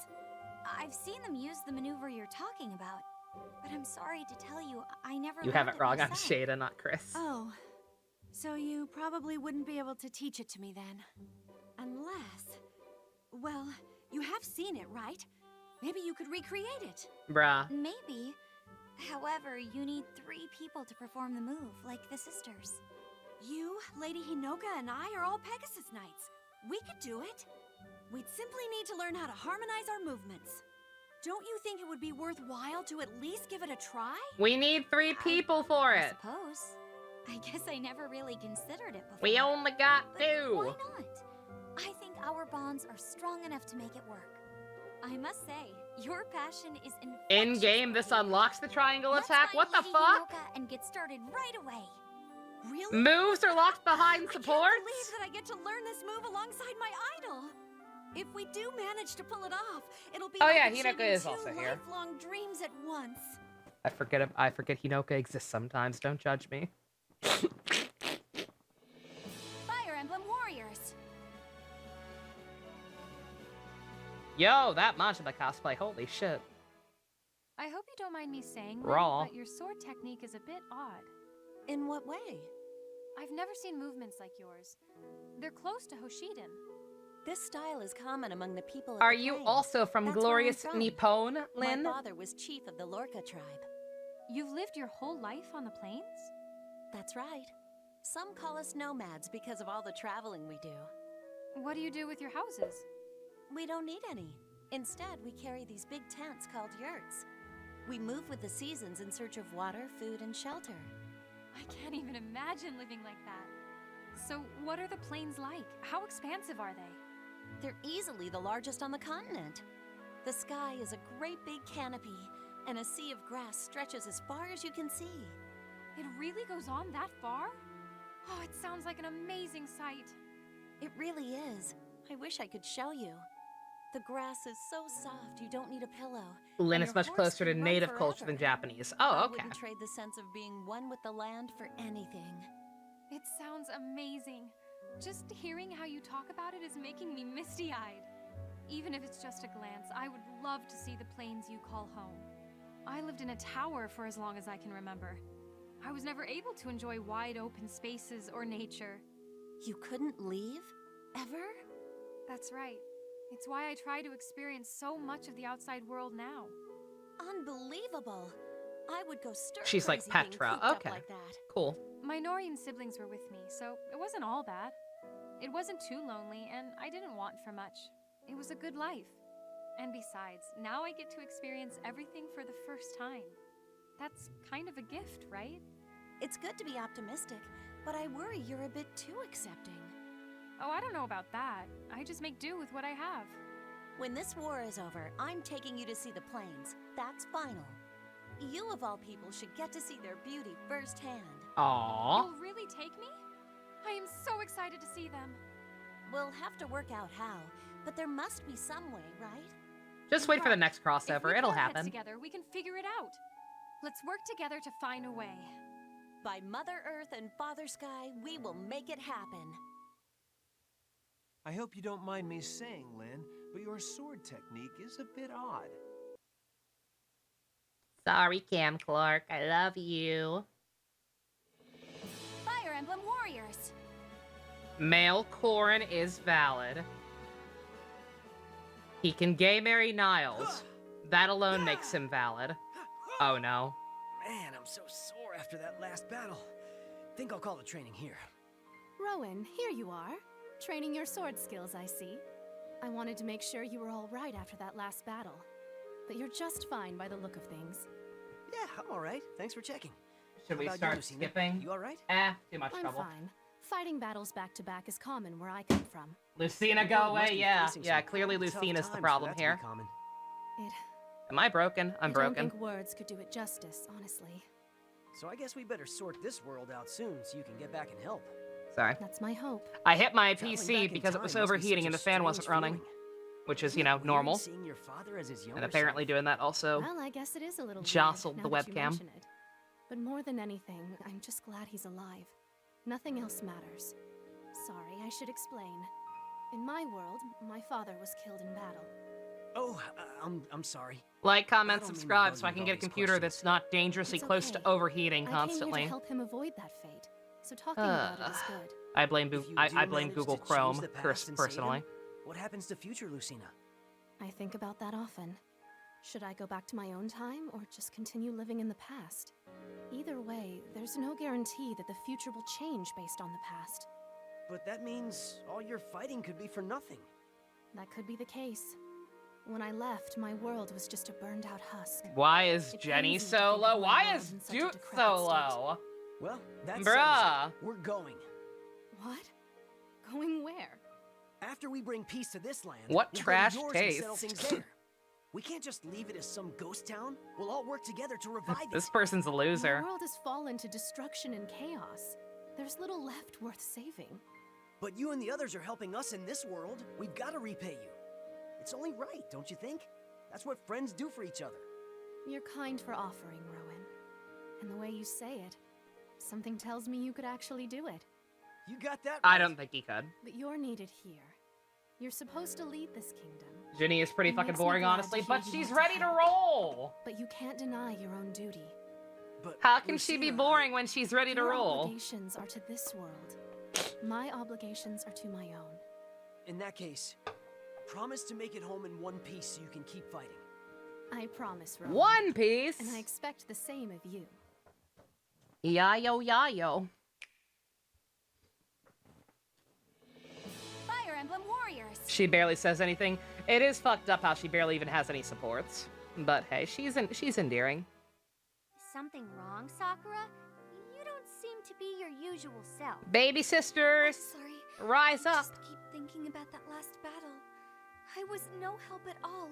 I've seen them use the maneuver you're talking about, but I'm sorry to tell you, I never You learned have it wrong. I'm myself. Shada, not Chris. Oh, so you probably wouldn't be able to teach it to me then. Unless... Well, you have seen it, right? Maybe you could recreate it. Bruh. Maybe. However, you need 3 people to perform the move, like the sisters. You, Lady Hinoka, and I are all Pegasus Knights. We could do it. We'd simply need to learn how to harmonize our movements. Don't you think it would be worthwhile to at least give it a try? We need 3 people for it. I suppose. I guess I never really considered it before. We only got 2. Why not? I think our bonds are strong enough to make it work. I must say, your passion is infectious. In game, this unlocks the triangle attack. What the Lady fuck? Hinoka and get started right away. Really? Moves are locked behind I supports? can't believe that I get to learn this move alongside my idol. If we do manage to pull it off, it'll be like Hinoka achieving is 2 also here. lifelong dreams at once. I forget Hinoka exists sometimes. Don't judge me. Fire Emblem Warriors. Yo, that Majima cosplay. Holy shit. I hope you don't mind me saying, Raw. Lynn, but your sword technique is a bit odd. In what way? I've never seen movements like yours. They're close to Hoshiden. This style is common among the people of Are the you plains. also from That's where I'm glorious from. Nippon, Lynn? My father was chief of the Lorca tribe. You've lived your whole life on the plains? That's right. Some call us nomads because of all the traveling we do. What do you do with your houses? We don't need any. Instead, we carry these big tents called yurts. We move with the seasons in search of water, food, and shelter. I can't even imagine living like that. So, what are the plains like? How expansive are they? They're easily the largest on the continent. The sky is a great big canopy, and a sea of grass stretches as far as you can see. It really goes on that far? Oh, it sounds like an amazing sight. It really is. I wish I could show you. The grass is so soft you don't need a pillow. Lynn and is your much horse closer to can run native forever. culture than Japanese. Oh, I okay. wouldn't trade the sense of being one with the land for anything. It sounds amazing. Just hearing how you talk about it is making me misty-eyed. Even if it's just a glance, I would love to see the plains you call home. I lived in a tower for as long as I can remember. I was never able to enjoy wide open spaces or nature. You couldn't leave? Ever? That's right. It's why I try to experience so much of the outside world now. Unbelievable. I would go stir She's like crazy being Petra. cooped up Okay. like that. Cool. My Norian siblings were with me, so it wasn't all bad. It wasn't too lonely, and I didn't want for much. It was a good life. And besides, now I get to experience everything for the first time. That's kind of a gift, right? It's good to be optimistic, but I worry you're a bit too accepting. Oh, I don't know about that. I just make do with what I have. When this war is over, I'm taking you to see the plains. That's final. You of all people should get to see their beauty firsthand. Aww. You'll really take me? I am so excited to see them. We'll have to work out how, but there must be some way, right? Just wait for the next If we crossover. put It'll our heads happen. together, we can figure it out. Let's work together to find a way. By Mother Earth and Father Sky, we will make it happen. I hope you don't mind me saying, Lynn, but your sword technique is a bit odd. Sorry, Cam Clark. I love you. Fire Emblem Warriors. Male Corrin is valid. He can gay marry Niles. That alone makes him valid. Oh no. Man, I'm so sore after that last battle. Think I'll call the training here. Rowan, here you are. Training your sword skills, I see. I wanted to make sure you were all right after that last battle. But you're just fine by the look of things. Yeah, I'm alright. Thanks for checking. Should we How about you, start Lucina? skipping? You alright? Too much I'm trouble. fine. Fighting battles back-to-back is common where I come from. Lucina, go You must away. be Yeah, facing yeah. some Clearly, pretty tough Lucina's the times for problem that to be here. common. It... Am I broken? I'm I broken. don't think words could do it justice, honestly. So I guess we better sort this world out soon so you can get back and help. Sorry. That's my hope. I hit my Traveling back PC in because it time was must be overheating such and a the fan wasn't strange running. feeling. Which is, Isn't it weird normal. seeing your father as his And younger apparently self? doing that also Well, I guess it is a little jostled weird, the now that you webcam. mention it. But more than anything, I'm just glad he's alive. Nothing else matters. Sorry, I should explain. In my world, my father was killed in battle. Oh, I'm sorry. Like, I comment, don't mean to subscribe bug so I you can with get a all these computer questions. that's not dangerously It's close to okay. overheating I came here constantly. to help him avoid that fate, so talking about it is good. I blame If you I do blame manage Google to change Chrome the past and save personally. him, what happens to future Lucina? I think about that often. Should I go back to my own time, or just continue living in the past? Either way, there's no guarantee that the future will change based on the past. But that means all your fighting could be for nothing. That could be the case. When I left, my world was just a burned out husk. Why is It Jenny pains me to so think low? of my Why world is in such a Duke decrepit so state. low? Well, that's Bruh. We're going. What? Going where? After we bring peace to this land, What we'll trash go to yours and settle taste. things there. We can't just leave it as some ghost town. We'll all work together to revive This it. person's a My loser. world has fallen to destruction and chaos. There's little left worth saving. But you and the others are helping us in this world. We've got to repay you. It's only right, don't you think? That's what friends do for each other. You're kind for offering, Rowan. And the way you say it, something tells me you could actually do it. You got that I right. don't think he could. But you're needed here. You're supposed to lead this kingdom. Ginny is pretty It fucking makes me boring, glad honestly, to but hear you she's want to ready to help. roll. But you can't deny your own duty. But How can she be Lucina, boring when she's ready to Your roll? obligations are to this world. My obligations are to my own. In that case, promise to make it home in one piece so you can keep fighting. I promise, Rowan. One Piece. And I expect the same of you. Yayo yayo. Fire Emblem Warriors! She barely says anything. It is fucked up how she barely even has any supports. But hey, she's endearing. Something wrong, Sakura? You don't seem to be your usual self. Baby sisters, Sorry. rise I up. just keep thinking about that last battle. I was no help at all.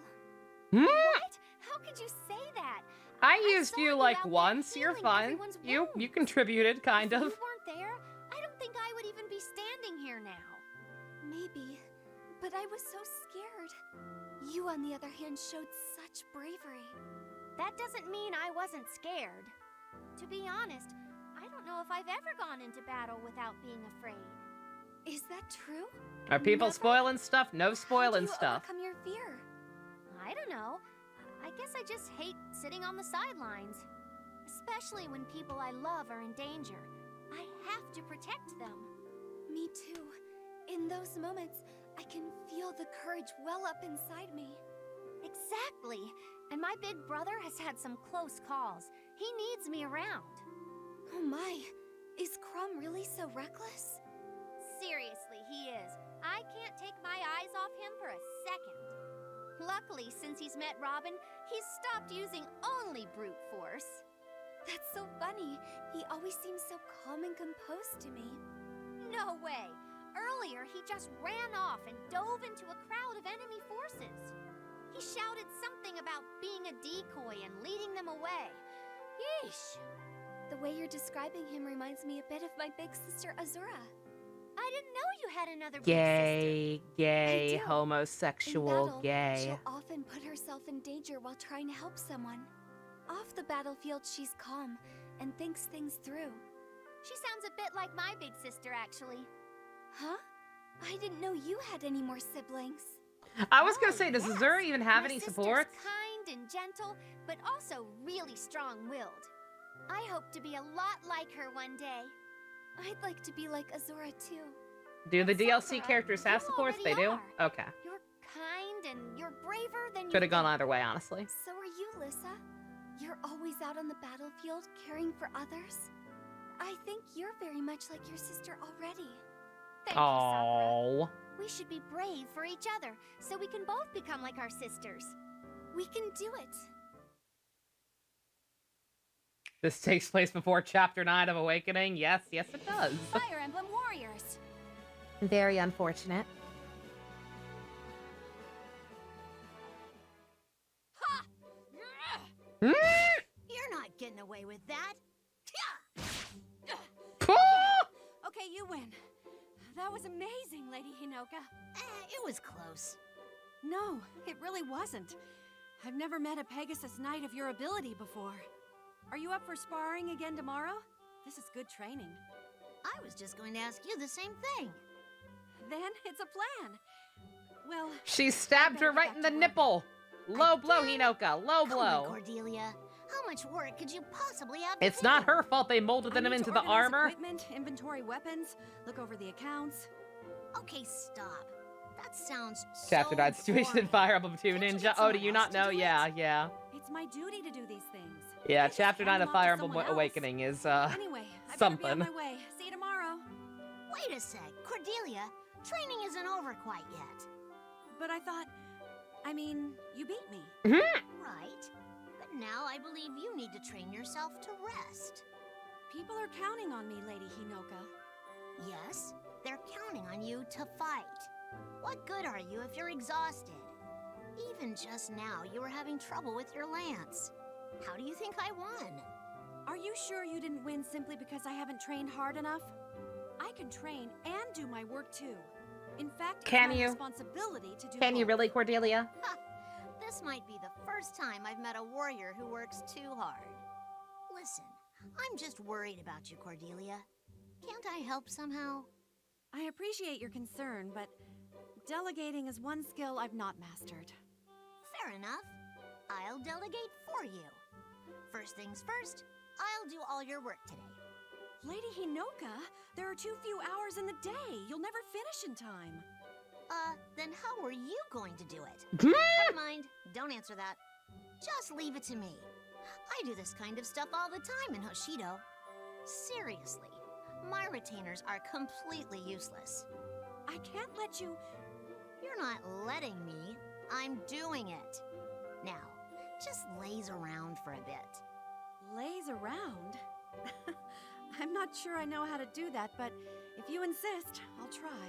Hmm? What? How could you say that? I used saw you you like out there once. You're healing fun. everyone's You wounds. contributed kind If of. you weren't there, I don't think I would even be standing here now. Maybe, but I was so scared. You, on the other hand, showed such bravery. That doesn't mean I wasn't scared. To be honest, I don't know if I've ever gone into battle without being afraid. Is that true? Are people Never? spoiling stuff? No How do spoiling you stuff. overcome your fear? I don't know. I guess I just hate sitting on the sidelines. Especially when people I love are in danger. I have to protect them. Me too. In those moments, I can feel the courage well up inside me. Exactly. And my big brother has had some close calls. He needs me around. Oh my, is Crum really so reckless? Seriously, he is. I can't take my eyes off him for a second. Luckily, since he's met Robin, he's stopped using only brute force. That's so funny. He always seems so calm and composed to me. No way! Earlier, he just ran off and dove into a crowd of enemy forces. He shouted something about being a decoy and leading them away. Yeesh! The way you're describing him reminds me a bit of my big sister Azura. I didn't know you had another big sister. Gay, do. homosexual, In battle, gay. she'll often put herself in danger while trying to help someone. Off the battlefield, she's calm and thinks things through. She sounds a bit like my big sister, actually. Huh? I didn't know you had any more siblings. I was gonna Oh, say, does yes. Azura even have My any sister's supports? kind and gentle, but also really strong-willed. I hope to be a lot like her one day. I'd like to be like Azura too. Do the DLC Sakura, characters have you supports? They already do? are. Okay. You're kind and you're braver than you Could have gone think. either way, honestly. So are you, Lissa. You're always out on the battlefield caring for others. I think you're very much like your sister already. Thank you, Sakura. Oh. We should be brave for each other, so we can both become like our sisters. We can do it. This takes place before Chapter 9 of Awakening. Yes, yes it does. Fire Emblem Warriors. Very unfortunate. Ha! Hmm? You're not getting away with that. Okay, you win. That was amazing, Lady Hinoka. It was close. No, it really wasn't. I've never met a Pegasus Knight of your ability before. Are you up for sparring again tomorrow? This is good training. I was just going to ask you the same thing. Then it's a plan. Well, She stabbed her right in the nipple. Low blow, Hinoka. Low Come on, blow. Cordelia. How much work could you possibly have? It's not her fault they molded I them need into to the organize armor. Equipment, inventory weapons, look over the accounts. Okay, stop. That sounds Chapter so 9 situation in boring. Fire Emblem 2 Can't you Ninja. get Oh, do someone you else not to know? do it? Yeah. It's my duty to do these things. Yeah, I just Chapter 9 hand of them off to Fire Emblem someone else. Awakening is, Anyway, I better be something. on my way. See you tomorrow. Wait a sec, Cordelia. Training isn't over quite yet. but I thought... I mean, you beat me. Right. But now I believe you need to train yourself to rest. People are counting on me, Lady Hinoka. Yes, they're counting on you to fight. What good are you if you're exhausted? Even just now, you were having trouble with your lance. How do you think I won? Are you sure you didn't win simply because I haven't trained hard enough? I can train and do my work too. In fact, it's my responsibility to do Can you both. really, Cordelia? Ha! This might be the first time I've met a warrior who works too hard. Listen, I'm just worried about you, Cordelia. Can't I help somehow? I appreciate your concern, but delegating is one skill I've not mastered. Fair enough. I'll delegate for you. First things first, I'll do all your work today. Lady Hinoka, there are too few hours in the day. You'll never finish in time. Then how are you going to do it? Never mind. Don't answer that. Just leave it to me. I do this kind of stuff all the time in Hoshido. Seriously, my retainers are completely useless. I can't let you... You're not letting me. I'm doing it. Now, just laze around for a bit. Laze around? I'm not sure I know how to do that, but if you insist, I'll try.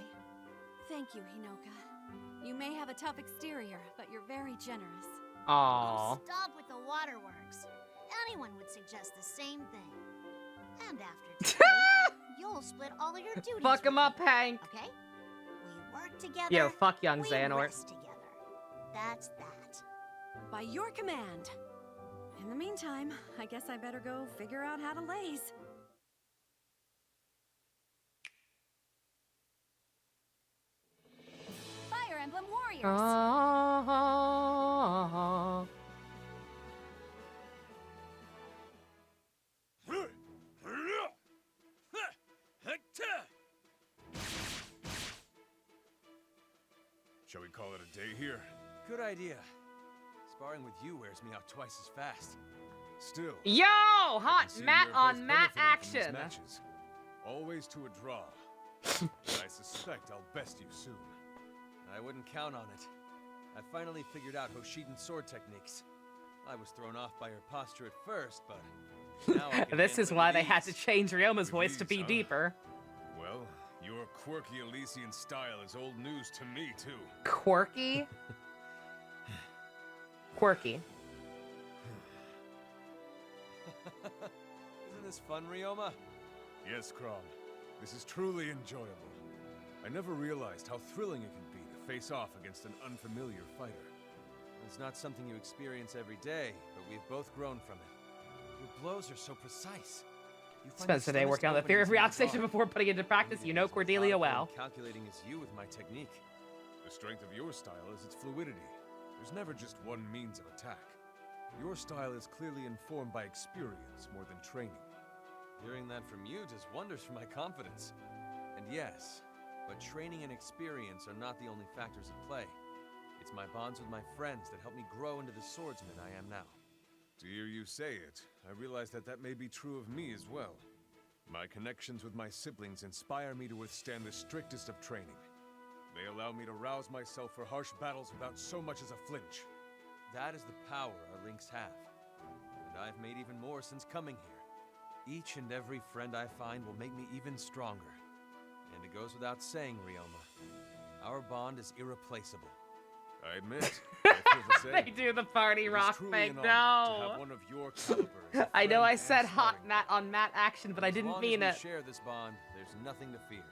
Thank you, Hinoka. You may have a tough exterior, but you're very generous. Aww. Oh, stop with the waterworks. Anyone would suggest the same thing. And after today, you'll split all of your duties. Fuck him up, Hank. Okay? We work together. Yo, fuck young we Xehanort. rest together. That's that. By your command. In the meantime, I guess I better go figure out how to laze. Fire Emblem Warriors! Shall we call it a day here? Good idea. Sparring with you wears me out twice as fast. Still. Yo! Hot I see mat we are on both mat benefiting from these action. matches. Always to a draw. But I suspect I'll best you soon. I wouldn't count on it. I finally figured out Hoshidan sword techniques. I was thrown off by her posture at first, but now I can This is handle why it they with had to ease. change Ryoma's voice to be Huh? deeper. Well, your quirky Elysian style is old news to me, too. Quirky? Quirky. Isn't this fun, Ryoma? Yes, Crom. This is truly enjoyable. I never realized how thrilling it can be to face off against an unfamiliar fighter. It's not something you experience every day, but we've both grown from it. Your blows are so precise. You find Spends the day working on the theory of relaxation before putting it into practice. You know Cordelia well. Calculating as you with my technique. The strength of your style is its fluidity. There's never just one means of attack. Your style is clearly informed by experience more than training. Hearing that from you does wonders for my confidence. And yes, but training and experience are not the only factors at play. It's my bonds with my friends that help me grow into the swordsman I am now. To hear you say it, I realize that that may be true of me as well. My connections with my siblings inspire me to withstand the strictest of training. They allow me to rouse myself for harsh battles without so much as a flinch. That is the power our links have. And I've made even more since coming here. Each and every friend I find will make me even stronger. And it goes without saying, Ryoma, our bond is irreplaceable. I admit, I feel the same. They do the party It is rock truly thing. an honor to No. have one of your caliber as a I know friend I and said hot sparring mat on mat action, but I As didn't long mean as it. we share this bond, there's nothing to fear.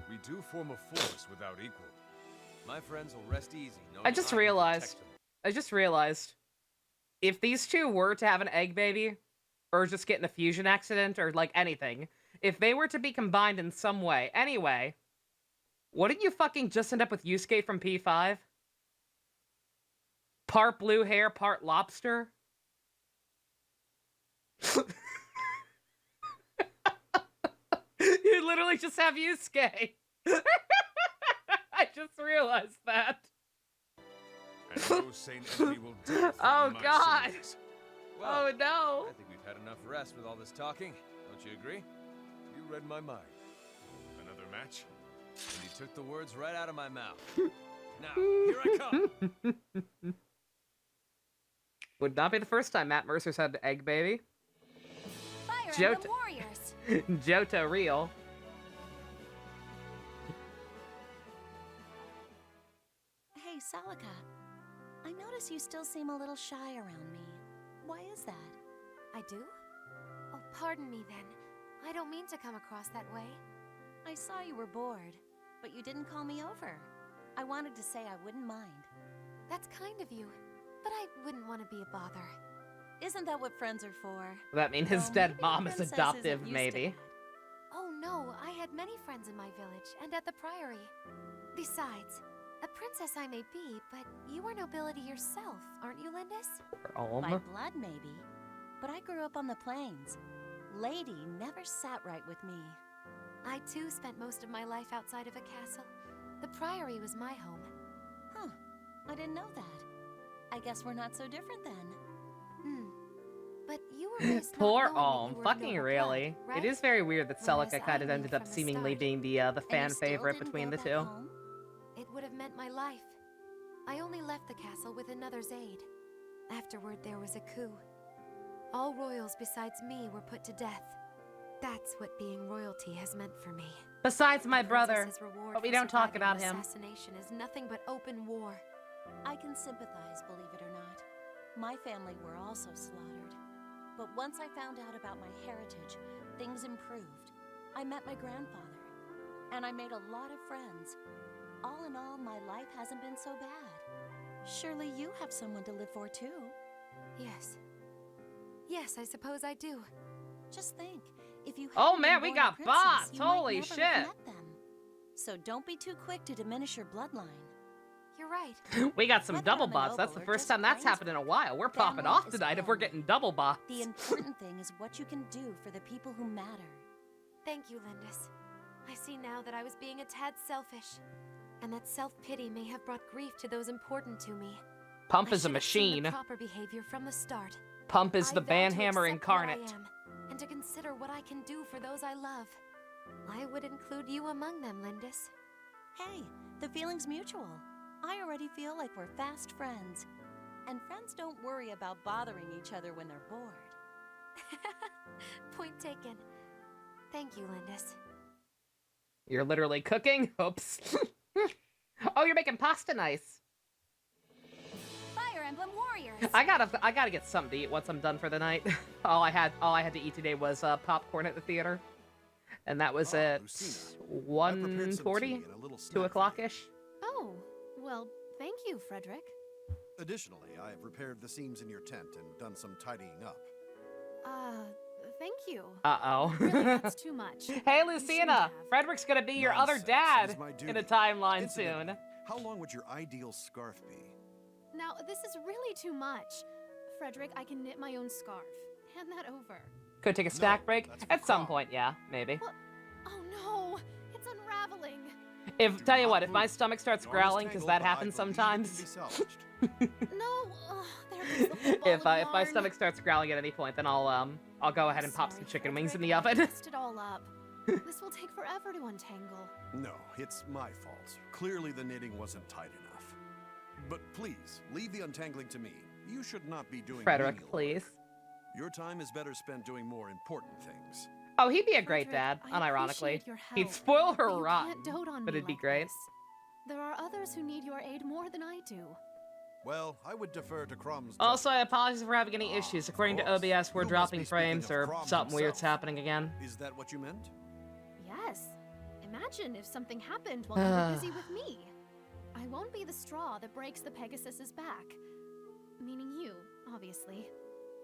We do form a force without equal. My friends will rest easy. I just realized. If these two were to have an egg baby, or just get in a fusion accident, or like anything, if they were to be combined in some way, anyway, wouldn't you fucking just end up with Yusuke from P5? Part blue hair, part lobster? You literally just have Yusuke. I just realized that. And no saint enemy will dare Oh threaten my god. siblings. Well, Oh no. I think we've had enough rest with all this talking. Don't you agree? You read my mind. Another match? And you took the words right out of my mouth. Now, here I come. Would not be the first time Matt Mercer said egg baby. Fire Emblem Warriors! Johto real. Hey, Salika. I notice you still seem a little shy around me. Why is that? I do? Oh, pardon me then. I don't mean to come across that way. I saw you were bored, but you didn't call me over. I wanted to say I wouldn't mind. That's kind of you, but I wouldn't want to be a bother. Isn't that what friends are for? That mean his Well, dead maybe mom is princess adoptive, isn't used to maybe. that. Oh no, I had many friends in my village and at the priory. Besides, a princess I may be, but you are nobility yourself, aren't you, Lindis? By blood, maybe. But I grew up on the plains. Lady never sat right with me. I too spent most of my life outside of a castle. The priory was my home. Huh. I didn't know that. I guess we're not so different then. But you were raised Poor not knowing that Alm. you were Fucking noble really. blood, It right? is very weird that Whereas Celica I kind of knew ended up from the seemingly start. being the fan still favorite didn't between go the back two. home? It would have meant my life. I only left the castle with another's aid. Afterward, there was a coup. All royals besides me were put to death. That's what being royalty has meant for me. Besides my The brother. princess's reward But we for don't talk surviving about an him. Assassination is nothing but open war. I can sympathize, believe it or not. My family were also slaughtered. But once I found out about my heritage, things improved. I met my grandfather, and I made a lot of friends. All in all, my life hasn't been so bad. Surely you have someone to live for, too. Yes. Yes, I suppose I do. Just think, if you Oh, hadn't man, been we born a got princess, bots! you might Holy never have shit. met them. So don't be too quick to diminish your bloodline. You're right. We got some Whether double I'm a bots. That's noble the or first just time that's plain happened in a while. We're family popping off is tonight if we're family. getting double bots. The important thing is what you can do for the people who matter. Thank you, Lindis. I see now that I was being a tad selfish, and that self-pity may have brought grief to those important to me. Pump I is a should have seen machine. the proper behavior from the start. Pump is I the vow to Banhammer accept what I incarnate. am, and to consider what I can do for those I love. I would include you among them, Lindis. Hey, the feeling's mutual. I already feel like we're fast friends. And friends don't worry about bothering each other when they're bored. Point taken. Thank you, Lindis. You're literally cooking? Oops. Oh, you're making pasta nice. Fire Emblem Warriors! I gotta get something to eat once I'm done for the night. all I had to eat today was popcorn at the theater. And that was at Lucina, 1:40? 2 o'clock-ish? Oh, well, thank you, Frederick. Additionally, I have repaired the seams in your tent and done some tidying up. Thank you. Uh-oh. Really, that's too much. Hey, You shouldn't Lucina! have. Frederick's gonna be your other Nonsense. dad It is my in duty. a timeline Incidentally, soon. How long would your ideal scarf be? Now, this is really too much. Frederick, I can knit my own scarf. Hand that over. Could take a snack break? that's for At some Crom. point, yeah, maybe. What? Oh no, it's unraveling. Tell you what, if my stomach starts Your arm is growling, because tangled, that but I happens believe it sometimes. can be salvaged. No, there goes the whole ball If of my yarn. stomach starts growling at any point, then I'll go ahead and pop some Sorry, chicken wings in Frederick, the I oven. messed it all up. This will take forever to untangle. No, it's my fault. Clearly the knitting wasn't tight enough. But please, leave the untangling to me. You should not be doing Frederick, menial please. work. Your time is better spent doing more important things. Oh, he'd be a great Frederick, dad, I unironically. appreciate your He'd help, spoil her but you rotten, can't dote on but me it'd be like great. this. There are others who need your aid more than I do. Well, I would defer to Crom's Also, I apologize if we're having any issues. According to course. OBS, we're You must dropping be speaking frames of or Crom something weird's himself. happening again. Is that what you meant? Yes. Imagine if something happened while you were busy with me. I won't be the straw that breaks the Pegasus's back. Meaning you, obviously.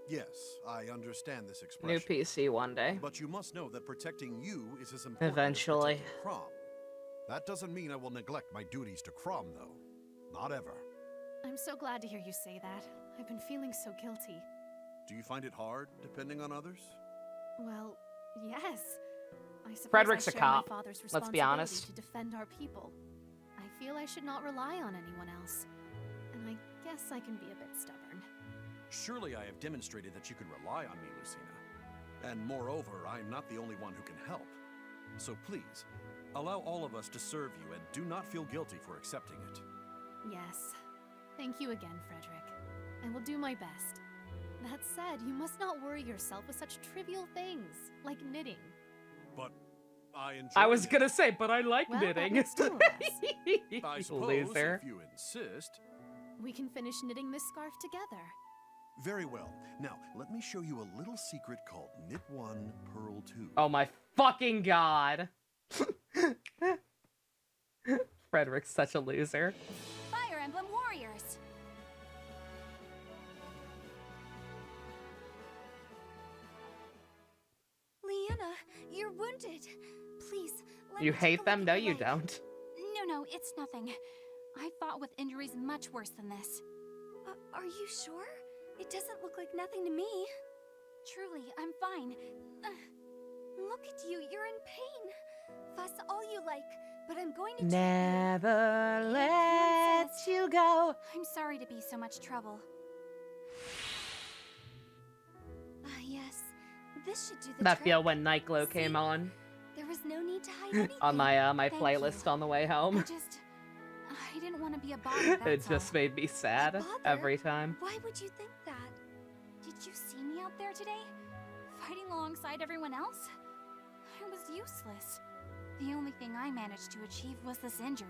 Yes, I understand this New expression. PC one day. But you must know that protecting you is as important Eventually. as protecting Crom. That doesn't mean I will neglect my duties to Crom, though. Not ever. I'm so glad to hear you say that. I've been feeling so guilty. Do you find it hard, depending on others? Well, yes. I suppose Frederick's I a share cop, my father's let's responsibility be honest. to defend our people. I feel I should not rely on anyone else. And I guess I can be a bit stubborn. Surely I have demonstrated that you can rely on me, Lucina. And moreover, I am not the only one who can help. So please, allow all of us to serve you and do not feel guilty for accepting it. Yes. Thank you again, Frederick. I will do my best. That said, you must not worry yourself with such trivial things, like knitting. But I enjoy I was gonna say, but I like Well, knitting. that makes two of us. I suppose, Loser. if you insist. We can finish knitting this scarf together. Very well. Now, let me show you a little secret called Knit 1, Purl 2. Oh my fucking god. Frederick's such a loser. Fire Emblem Warriors! Lyanna, you're wounded. Please, let You me take hate a them? look No, at your you leg. don't. No, it's nothing. I fought with injuries much worse than this. Are you sure? It doesn't look like nothing to me. Truly, I'm fine. Look at you, you're in pain. Fuss all you like, but I'm going to Never let you go. I'm sorry to be so much trouble. Yes. This should do the That trick. feel when Night Glow came on. There was no need to hide anything. On my my Thank playlist you. on the way home. I didn't want to be a bother, It that's just all. made me sad Bother? every time. Why would you think that? Did you see me out there today? Fighting alongside everyone else? I was useless. The only thing I managed to achieve was this injury.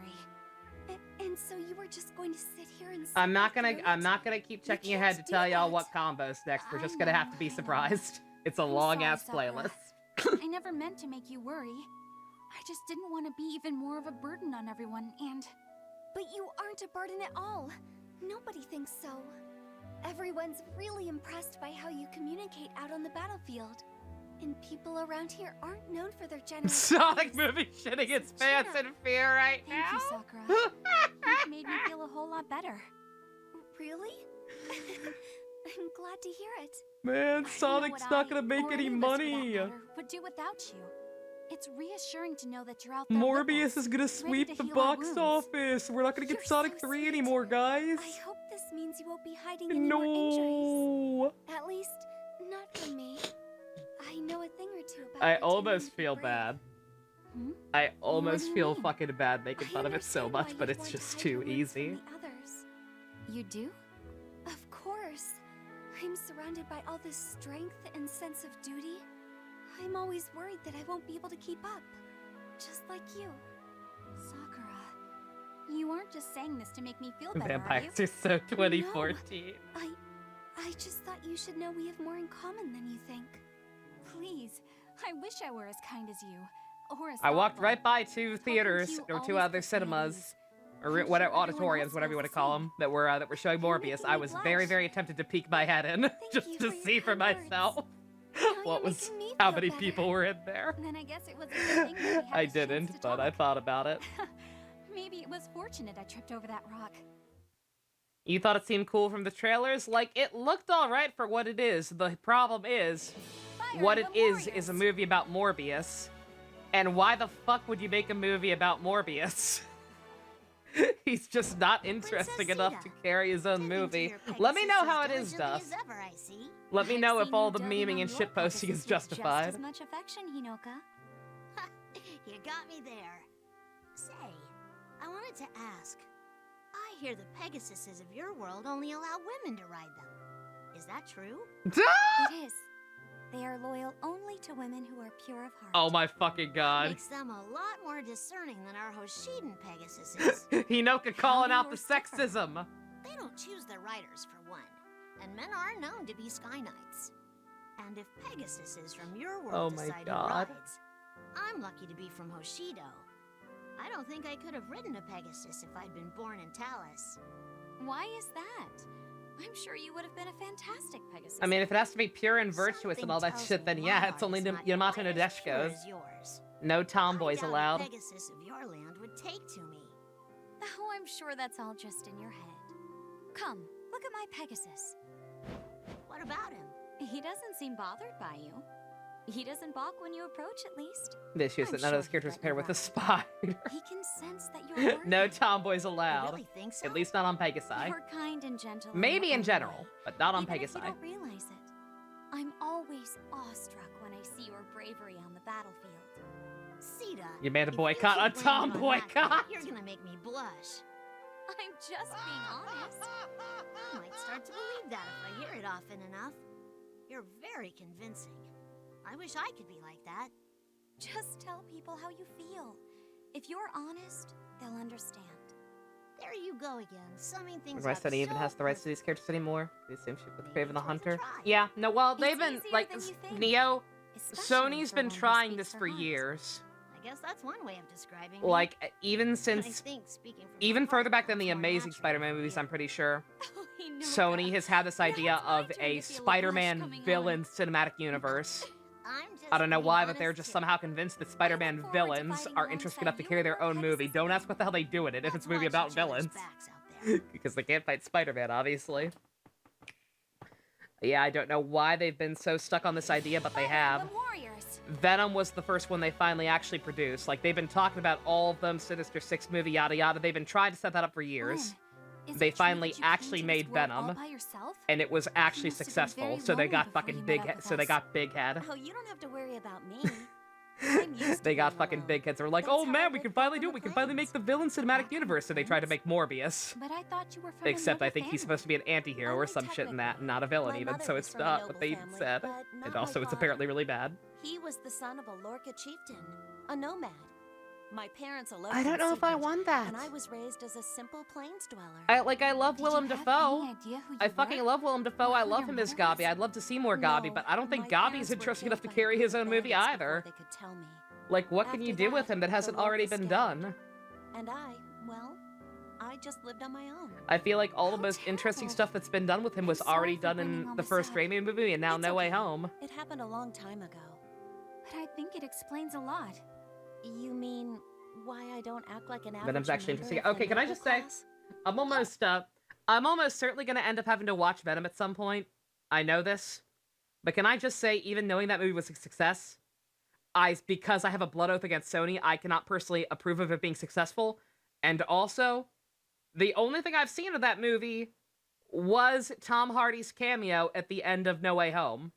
And so you were just going to sit here and I'm not gonna keep checking ahead to tell y'all what combos next. We're just gonna have to be surprised. It's a long ass sorry, Sakura. playlist. I never meant to make you worry. I just didn't want to be even more of a burden on everyone, and... But you aren't a burden at all. Nobody thinks so. Everyone's really impressed by how you communicate out on the battlefield. And people around here aren't known for their generous Sonic movie shitting its pants in fear right Thank now. you, Sakura. You've made me feel a whole lot better. Really? I'm glad to hear it. Man, Sonic's not gonna make or any any of us, for that money. matter, would do without you. It's reassuring to know that you're out there with Morbius us, is gonna ready sweep to the heal our box wounds. office. We're not gonna get Sonic 3 anymore, guys. I hope this means you won't be hiding any more injuries. At least, not from me. I know a thing or two about I pretending almost to be feel brave. bad. Hmm? I What almost do you feel mean? fucking bad making fun of it so understand why much, but you'd it's want to just hide too your wounds from easy. the others. You do? Of course. I'm surrounded by all this strength and sense of duty. I'm always worried that I won't be able to keep up. Just like you. Sakura. You aren't just saying this to make me feel better, Vampires are are so 2014. I just thought you should know we have more in common than you think. Please, I wish I were as kind as you. Or as I walked thoughtful. right by two theaters you or two always other puts me at cinemas, ease. or I'm sure whatever everyone auditoriums, else whatever you feels want to the call same. them, that were showing Morbius. I was very, very tempted to peek my head in just to see for myself what was how many people were in there. Then I guess it was a good thing that we had I this chance didn't, to but I talk. thought about it. Maybe it was fortunate I tripped over that rock. You thought it seemed cool from the trailers? Like, it looked alright for what it is. The problem is, what it is a movie about Morbius. And why the fuck would you make a movie about Morbius? He's just not interesting enough to carry his own movie. Let me know how it is, Duff. Let me know if all the memeing and shitposting is justified. Just as much affection, Hinoka. You got me there. Say, I wanted to ask. I hear the Pegasuses of your world only allow women to ride them. Is that true? It is. They are loyal only to women who are pure of heart. Oh my fucking god. Makes them a lot more discerning than our Hoshiden Pegasuses. Hinoka calling out the sexism. They don't choose their riders for one, and men are known to be Sky Knights. And if Pegasuses from your world Oh my decide God. who rides, I'm lucky to be from Hoshido. I don't think I could have ridden a Pegasus if I'd been born in Talus. Why is that? I'm sure you would have been a fantastic Pegasus. I mean, if it has to be pure and virtuous and all that tells shit, then me yeah, my it's only heart is not Yamato quite as pure Nadeshiko's. as yours. No tomboys I doubt allowed. a Pegasus of your land would take to me. Oh, I'm sure that's all just in your head. Come, look at my Pegasus. What about him? He doesn't seem bothered by you. He doesn't balk when you approach, at least. The issue is I'm that none sure of those characters he'd let pair you with a ride. spider. He can sense that you're worried. No tomboys allowed. really think so? At least not on Pegasi. You're kind and gentle. Maybe your in own general, way, but not on even if you Pegasi. don't realize it. I'm always awestruck when I see your bravery on the battlefield. Sita, You made a if boycott, you a keep tom blaming on that, boycott. You're gonna make me blush. I'm just being honest. I might start to believe that if I hear it often enough. You're very convincing. I wish I could be like that. Just tell people how you feel. If you're honest, they'll understand. There you go again, summing things Why up Sony even so has the rights to these characters anymore? The same shit with Craven the it's worth a Hunter. try. Yeah, no, well, they've It's been, easier like, than you think. Neo, Especially Sony's for been one who trying speaks this her for mind. years. I guess that's one way of describing Like, me. even I since, think speaking from even my further heart back than the sounds more Amazing natural. Spider-Man movies, I'm pretty sure. I know Sony that. has had this idea Now of it's my turn a to feel a blush Spider-Man coming villain cinematic universe. I'm just I don't know being why, but they're honest just too. somehow convinced that Spider-Man forward to villains fighting are interesting alongside enough to you carry and their your own movie. Pegasus Don't ask gang. what the hell they do in it if That's it's a movie why about she chose villains. facts out there. Because they can't fight Spider-Man, obviously. Yeah, I don't know why they've been so stuck on this idea, but they have. Emblem Warriors. Venom was the first one they finally actually produced. Like, they've been talking about all of them, Sinister Six movie, yada yada. They've been trying to set that up for years. Is They it true finally that you came actually to made this world all Venom, by yourself? and it was actually must have been successful. very So they lonely got before fucking you met big. up with So they us. got big head. Oh, you don't have to worry about me. I'm used to They got being fucking alone. big heads. They were like, That's oh how I man, we lived can back finally on do it. the We can finally make plains. the villain cinematic universe. So they tried to make Morbius. But I thought you were from Except a I noble think he's family. supposed to be an anti-hero or Only some shit in that, technically. not a villain My even, mother so was it's from a not noble what they family, said. but not And my also, it's father. apparently really bad. He was the son of a Lorca chieftain, a nomad. My parents eloped I don't in know if I secret, want that. And I was raised as a simple plains dweller. I love Did Willem you have Dafoe. any idea who you I fucking were? love Willem Dafoe. Or I who love your him as mother Gabi. was? I'd love to see more Gabi, No, but I don't think my Gabi's parents were interesting killed enough to by a carry his group own of movie bandits before either. They could tell me. Like, what can you After do with that, him that the hasn't Lorca already been scattered. done? And I just lived on my own. I feel like all the How most interesting terrible. stuff that's been done with him was I'm sorry already for done bringing in all the this first up. Raimi movie and now It's No Way okay. Home. It happened a long time ago. But I think it explains a lot. You mean why I don't act like an average Venom's actually member interesting. of the Okay, can I noble just say, class? I'm almost certainly gonna end up having to watch Venom at some point. I know this. But can I just say, even knowing that movie was a success, because I have a blood oath against Sony, I cannot personally approve of it being successful. And also, the only thing I've seen of that movie was Tom Hardy's cameo at the end of No Way Home.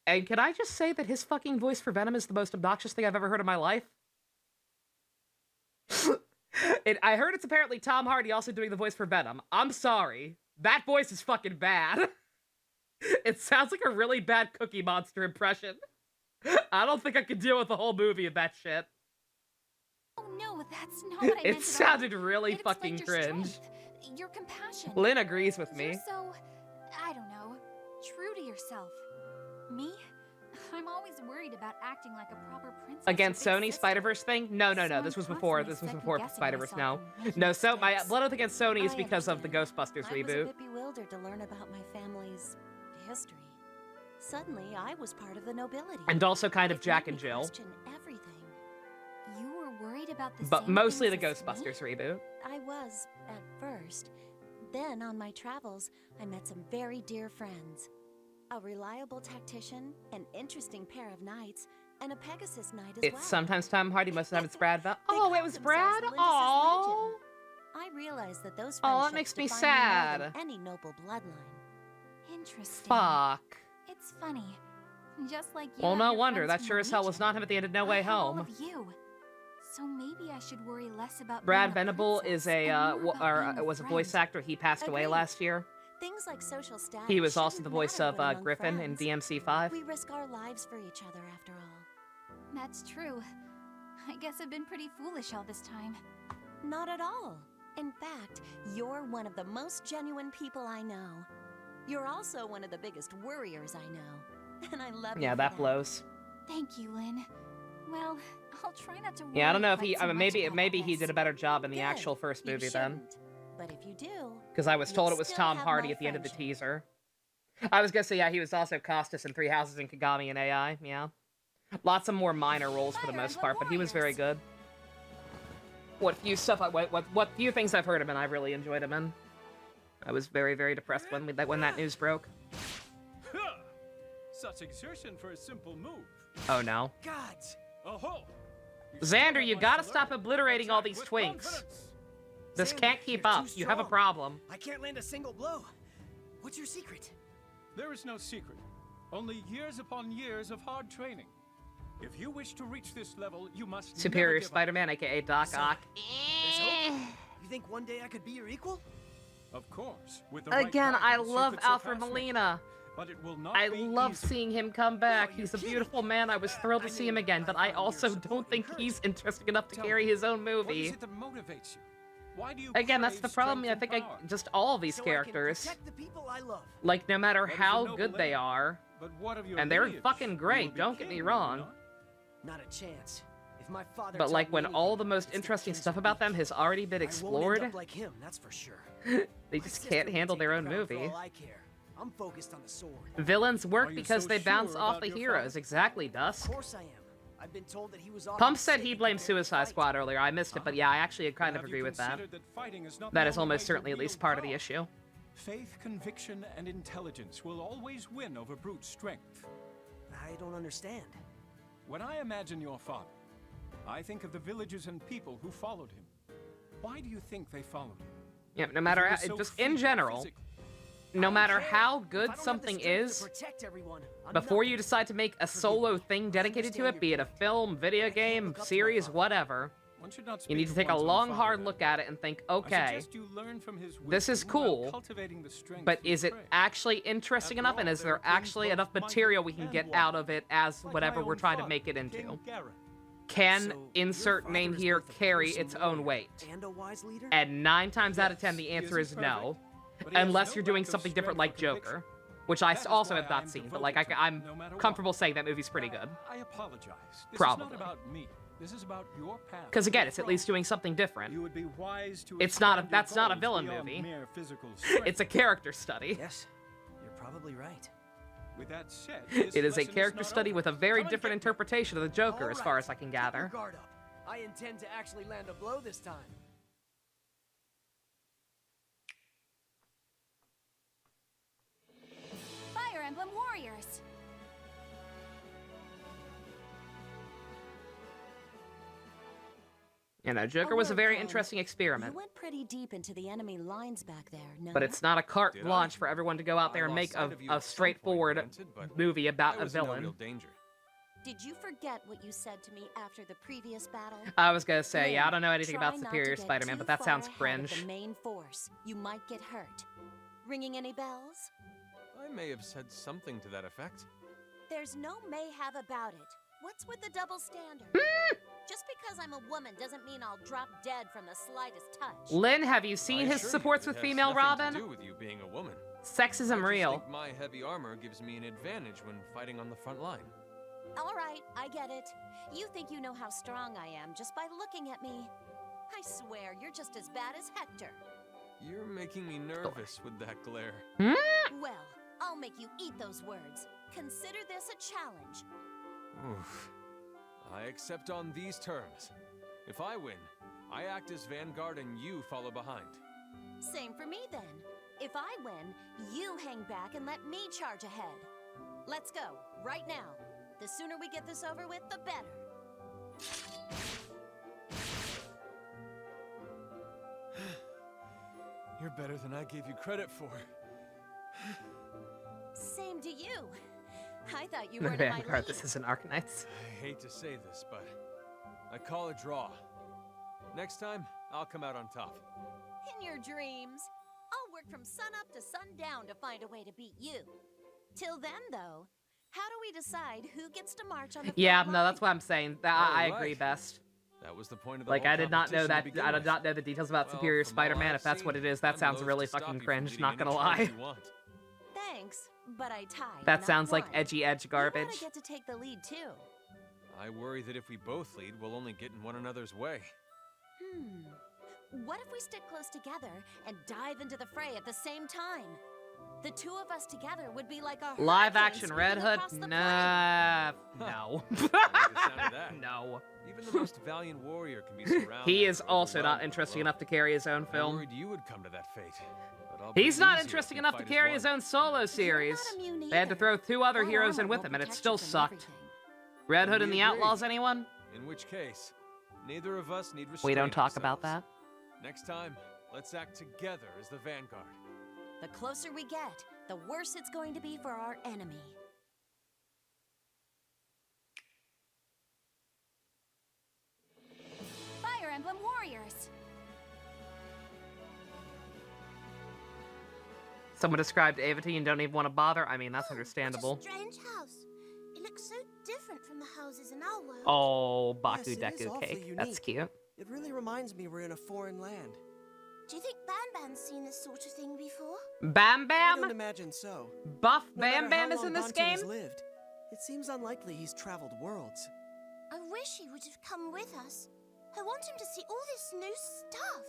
And can I just say that his fucking voice for Venom is the most obnoxious thing I've ever heard in my life? I heard it's apparently Tom Hardy also doing the voice for Venom. I'm sorry. That voice is fucking bad. It sounds like a really bad Cookie Monster impression. I don't think I could deal with the whole movie of that shit. Oh no, that's not what I meant. It sounded really It fucking explained your cringe. strength, your compassion. Lynn agrees with me. You're so, I don't know, true to yourself. Me? I'm always worried about acting like a proper princess. Against or big Sony's sister. Spider-Verse thing? No. So I'm This was before. constantly This was before second-guessing Spider-Verse. myself No. and making No, so my mistakes. blood oath against Sony is I because of the understand. Ghostbusters I was a reboot. bit bewildered to learn about my family's history. Suddenly, I was part of the nobility. And also kind of It Jack made and me Jill. question everything. You were worried about the But same mostly the things as me? Ghostbusters reboot. I was, at first. Then, on my travels, I met some very dear friends. A reliable tactician, an interesting pair of knights, and a Pegasus knight as well. It's sometimes Tom Hardy must have it's Brad. But They oh, it called was themselves Brad. Lindis's Oh. Legion. I realized that those Oh, friendships that makes me define sad. more than any noble bloodline. Interesting. Fuck. It's funny. Just like you. Well, have no your wonder. friends That from sure the as hell was Legion. not him at the end of No Way I have all Home. of you. So maybe I should worry less about Brad being a Venable princess is a and more about being was a friend. voice actor. He passed away Agreed. last year. Things like social status. He was also shouldn't the voice matter of when among Griffin in friends. DMC5. We risk our lives for each other, after all. That's true. I guess I've been pretty foolish all this time. Not at all. In fact, you're one of the most genuine people I know. You're also one of the biggest worriers I know. And I love you Yeah, for that blows. Thank you, Lynn. Well, I'll try not to worry Yeah, I don't know if quite he. so I mean, much maybe about he this. did a better job in the Good. actual first You movie then. shouldn't. But if you do, Because I was told you'll it was still Tom have Hardy my at the end of the friendship. teaser. I was gonna say, yeah, he was also Costas in Three Houses in Kagami and AI. Yeah, lots of more minor roles for the Fire most Emblem part, but he was very Warriors. good. What few things I've heard him in, I've really enjoyed him in. I was very, very depressed when that news broke. Such exertion for a simple move. Oh no, Gods! Oh-ho! Xander, you gotta stop obliterating all these twinks. This Xander, can't keep you're up. too You have a strong. problem. I can't land a single blow. What's your secret? There is no secret. Only years upon years of hard training. If you wish to reach this level, you must Superior never give up. Spider-Man, aka Doc So, Ock. There's hope. You think one day I could be your equal? Of course. With the right Again, I guidance, you love could Alfred surpass me. Molina. But it will not I be love easy. seeing him come back. He's a beautiful man. I was thrilled to see him again, but I also don't think he's interesting enough to carry his own What is movie. it that motivates you? Why do you Again, that's crave the problem. strength I think and power? just all of these So I can characters, protect the people I love. like no matter That is a how noble good they aim. are, But what of your and they're lineage? fucking You great, will be don't get me king, wrong. will you not? Not a chance. If my father But taught like me when all anything, the most it's that interesting kings stuff are about weak. them has already been I won't explored, end up like him, that's for sure. they My just sister can't will handle take their the own crown for movie. all I care. I'm focused on the sword. Villains Are work you because so they bounce sure off about the your heroes. father? Exactly, Of Dusk. course I am. I've been told that he was off Pump sick said and he blamed prepared to Suicide fight. Squad earlier. I missed it, but yeah, I actually kind of Have agree you with that. considered fighting is not That the is only almost way to certainly at least wield part of the power? issue. Faith, conviction, and intelligence will always win over brute strength. I don't understand. When I imagine your father, I think of the villagers and people who followed him. Why do you think they followed him? Yeah, no matter If he how, was so just in feeble general, physically. no matter how If I good don't have the something strength is, to protect everyone, I'm before nothing. you decide to make a solo thing dedicated to it, be it a film, video game, look up to my series, father. whatever, One should not you need speak to of take a one's own long, father, hard then. look at it and think, I okay, suggest you learn from his this is wisdom while cool, cultivating the strength but we is it crave. actually interesting enough, and is there actually enough material we can get out of it as Like whatever my we're own trying to father, make it King into? Garrett. Can So, your insert father name is here both a carry fearsome its own warrior weight? And a wise leader? And 9 times out of 10, the Yes, he answer is isn't no. perfect, but he has Unless no you're doing lack of something different strength like or conviction. Joker, which I That is also why have not I'm seen, but devoted like to I'm him, no matter what. comfortable saying that movie's pretty good. I apologize. This Probably. is not about me. This is about your path. Because again, You're it's at wrong. least doing something different. You would be wise to It's not a- expand your that's not a goals villain beyond movie. mere physical strength. It's a character study. Yes, you're probably right. With that said, It is a character study with a very different interpretation of the Joker, All as far right, as I can keep your gather. guard up. I intend to actually land a blow this time. Fire Emblem Warriors! You know, Joker was a very interesting experiment. You went pretty deep into the enemy lines back there, no? But it's not a carte Did I? blanche for everyone to go out there I and lost make sight of you a at some point, straightforward granted, but movie about I a was in no villain. real danger. Did you forget what you said to me after the previous battle? I was gonna say, yeah, I Lynn, don't know anything try about not to Superior get Spider-Man, too but that far sounds ahead of cringe. The main force. You might get hurt. Ringing any bells? I may have said something to that effect. There's no may have about it. What's with the double standard? Just because I'm a woman doesn't mean I'll drop dead from the slightest touch. Lynn, have you seen I his assure you supports it with has female nothing Robin? To do with you being a woman. Sexism I real. just think my heavy armor gives me an advantage when fighting on the front line. All right, I get it. You think you know how strong I am just by looking at me. I swear, you're just as bad as Hector. You're making me nervous with that glare. Well, I'll make you eat those words. Consider this a challenge. Oof. I accept on these terms. If I win, I act as vanguard and you follow behind. Same for me then. If I win, you hang back and let me charge ahead. Let's go, right now. The sooner we get this over with, the better. You're better than I gave you credit for. Same to you. I thought you were in my Vanguard, league. this isn't Arknights. I hate to say this, but I call a draw. Next time, I'll come out on top. In your dreams. I'll work from sunup to sundown to find a way to beat you. Till then, though, how do we decide who gets to march on the Yeah, front no, line? that's what I'm saying. I agree Alright. best. That was the point of the Like, whole I did not know competition to that. begin I did with. not know the details about Well, Superior from all Spider-Man. I've If that's what seen, it is, that I'm sounds loath really to stop fucking you from cringe. leading Not any gonna charge lie. you want. Thanks, but I tied. That not sounds like won. edgy edge You garbage. gotta get to take the lead too. I worry that if we both lead, we'll only get in one another's way. What if we stick close together and dive into the fray at the same time? The two of us together would be like a Live hurricane action sweeping Red Hood? across the Nah, no. I like the sound of that. No. Even the most valiant warrior can be surrounded. He is or also not overwhelmed interesting alone. enough to carry his own I film. worried you would come to that fate. But I'll He's breathe not easier interesting if enough the to fight is carry won. his own solo series. immune They had to either. throw 2 other That heroes in armor with will him, and it protect still you from sucked. everything. Red Hood and We the agree. Outlaws, anyone? In which case, neither of us need restrain We don't talk about ourselves. that. Next time, let's act together as the vanguard. The closer we get, the worse it's going to be for our enemy. Fire Emblem Warriors! Someone described Ava to you and don't even want to bother. I mean, that's understandable. What a strange house. It looks so different from the houses in our world. Oh, Baku Yes, it is Deku awfully cake. unique. That's cute. It really reminds me we're in a foreign land. Do you think Ban Ban's seen this sort of thing before? Bam I don't Bam? imagine so. Buff No Bam matter Bam how is in long this Bantu has game? lived, it seems unlikely he's traveled worlds. I wish he would have come with us. I want him to see all this new stuff.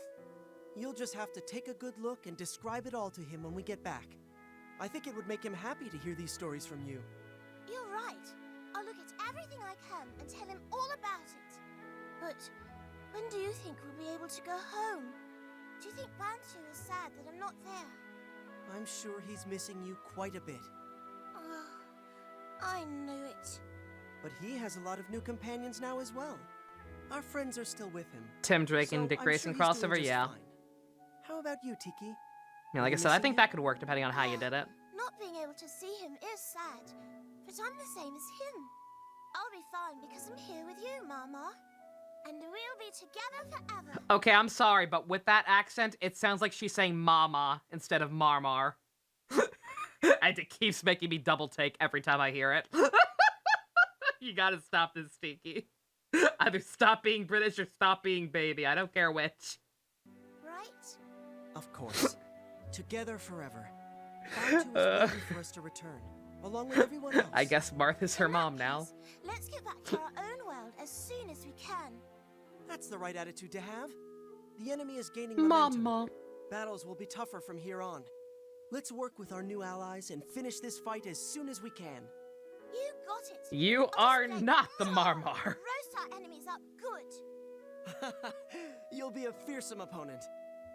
You'll just have to take a good look and describe it all to him when we get back. I think it would make him happy to hear these stories from you. You're right. I'll look at everything I can and tell him all about it. But when do you think we'll be able to go home? Do you think Bantu is sad that I'm not there? I'm sure he's missing you quite a bit. Oh, I knew it. But he has a lot of new companions now as well. Our friends are still with him. Tim Drake So and Dick I'm Grayson sure he's doing crossover, just yeah. fine. How about you, Tiki? Yeah, like I said, I think that could work depending on how you did it. Not being able to see him is sad, but I'm the same as him. I'll be fine because I'm here with you, Mama. And we'll be together forever. Okay, I'm sorry, but with that accent, it sounds like she's saying mama instead of marmar. And it keeps making me double take every time I hear it. You gotta stop this, Tiki. Either stop being British or stop being baby. I don't care which. Right? Of course. Together forever. Bantu is waiting for us to return, along with everyone else. I guess Martha's her mom now. Let's get back to our own world as soon as we can. That's the right attitude to have. The enemy is gaining momentum. Mama. Battles will be tougher from here on. Let's work with our new allies and finish this fight as soon as we can. You got it. You are not the Marmar. Roast our enemies up good. You'll be a fearsome opponent.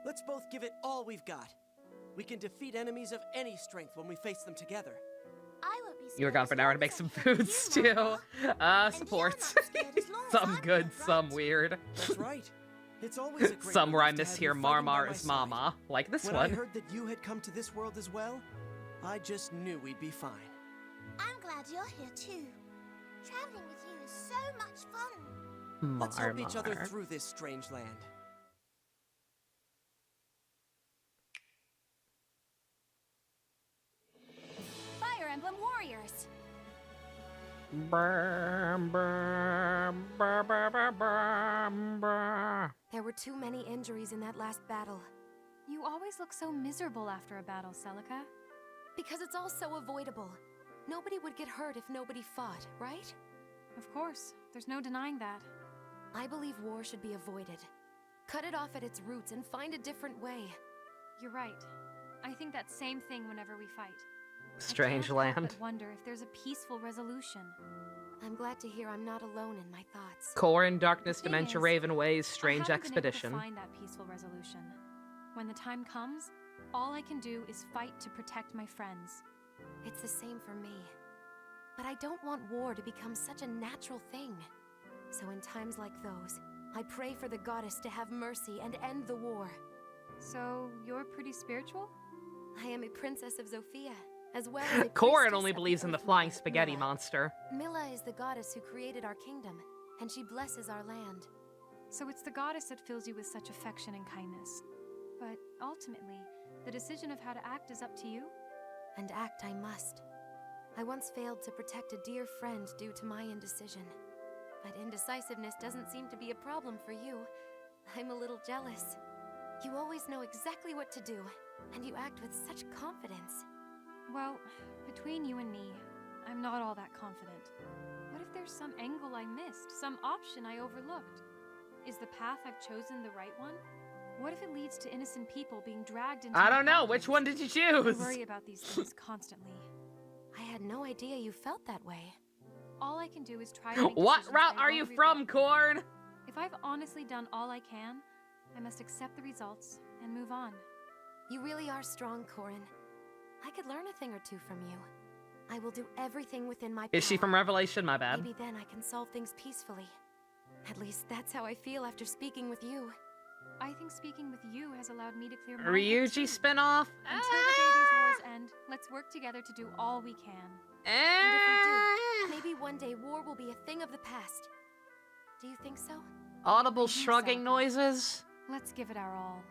Let's both give it all we've got. We can defeat enemies of any strength when we face them together. I won't be You were gone for an hour to make some food stew. Supports. Some good, some weird. That's right. It's always a great Some where I relief to have mishear you fighting by Marmar my as side. Mama. Like this when one. I heard that you had come to this world as well, I just knew we'd be fine. I'm glad you're here too. Traveling with you is so much fun. Let's help each other Marmar. through this strange land. Fire Emblem Warriors! There were too many injuries in that last battle. You always look so miserable after a battle, Celica. Because it's all so avoidable. Nobody would get hurt if nobody fought, right? Of course. There's no denying that. I believe war should be avoided. Cut it off at its roots and find a different way. You're right. I think that same thing whenever we fight. Strange I can't land. help but wonder if there's a peaceful resolution. I'm glad to hear I'm not alone in my thoughts. Corrin, Darkness, The thing Dementia, is, Raven Ways, I Strange haven't been able to Expedition. find that peaceful resolution. When the time comes, all I can do is fight to protect my friends. It's the same for me. But I don't want war to become such a natural thing. So in times like those, I pray for the goddess to have mercy and end the war. So, you're pretty spiritual? I am a princess of Zofia, as well as a Corrin priestess only of the believes in the Earth flying Lord, spaghetti Milla. monster. Milla is the goddess who created our kingdom, and she blesses our land. So it's the goddess that fills you with such affection and kindness. But ultimately, the decision of how to act is up to you? And act I must. I once failed to protect a dear friend due to my indecision. But indecisiveness doesn't seem to be a problem for you. I'm a little jealous. You always know exactly what to do, and you act with such confidence. Well, between you and me, I'm not all that confident. What if there's some angle I missed, some option I overlooked? Is the path I've chosen the right one? What if it leads to innocent people being dragged into I don't know. Which one did you choose? I worry about these things constantly. I had no idea you felt that way. All I can do is try to make What decisions route I are won't you regret. from, Corn? If I've honestly done all I can, I must accept the results and move on. You really are strong, Corrin. I could learn a thing or two from you. I will do everything within my power. Is she from Revelation? My bad. Maybe then I can solve things peacefully. At least that's how I feel after speaking with you. I think speaking with you has allowed me to clear my Ryuji spinoff? Until the day these wars end, let's work together to do all we can. And if we do, maybe one day war will be a thing of the past. Do you think so? Audible shrugging noises? Let's give it our all.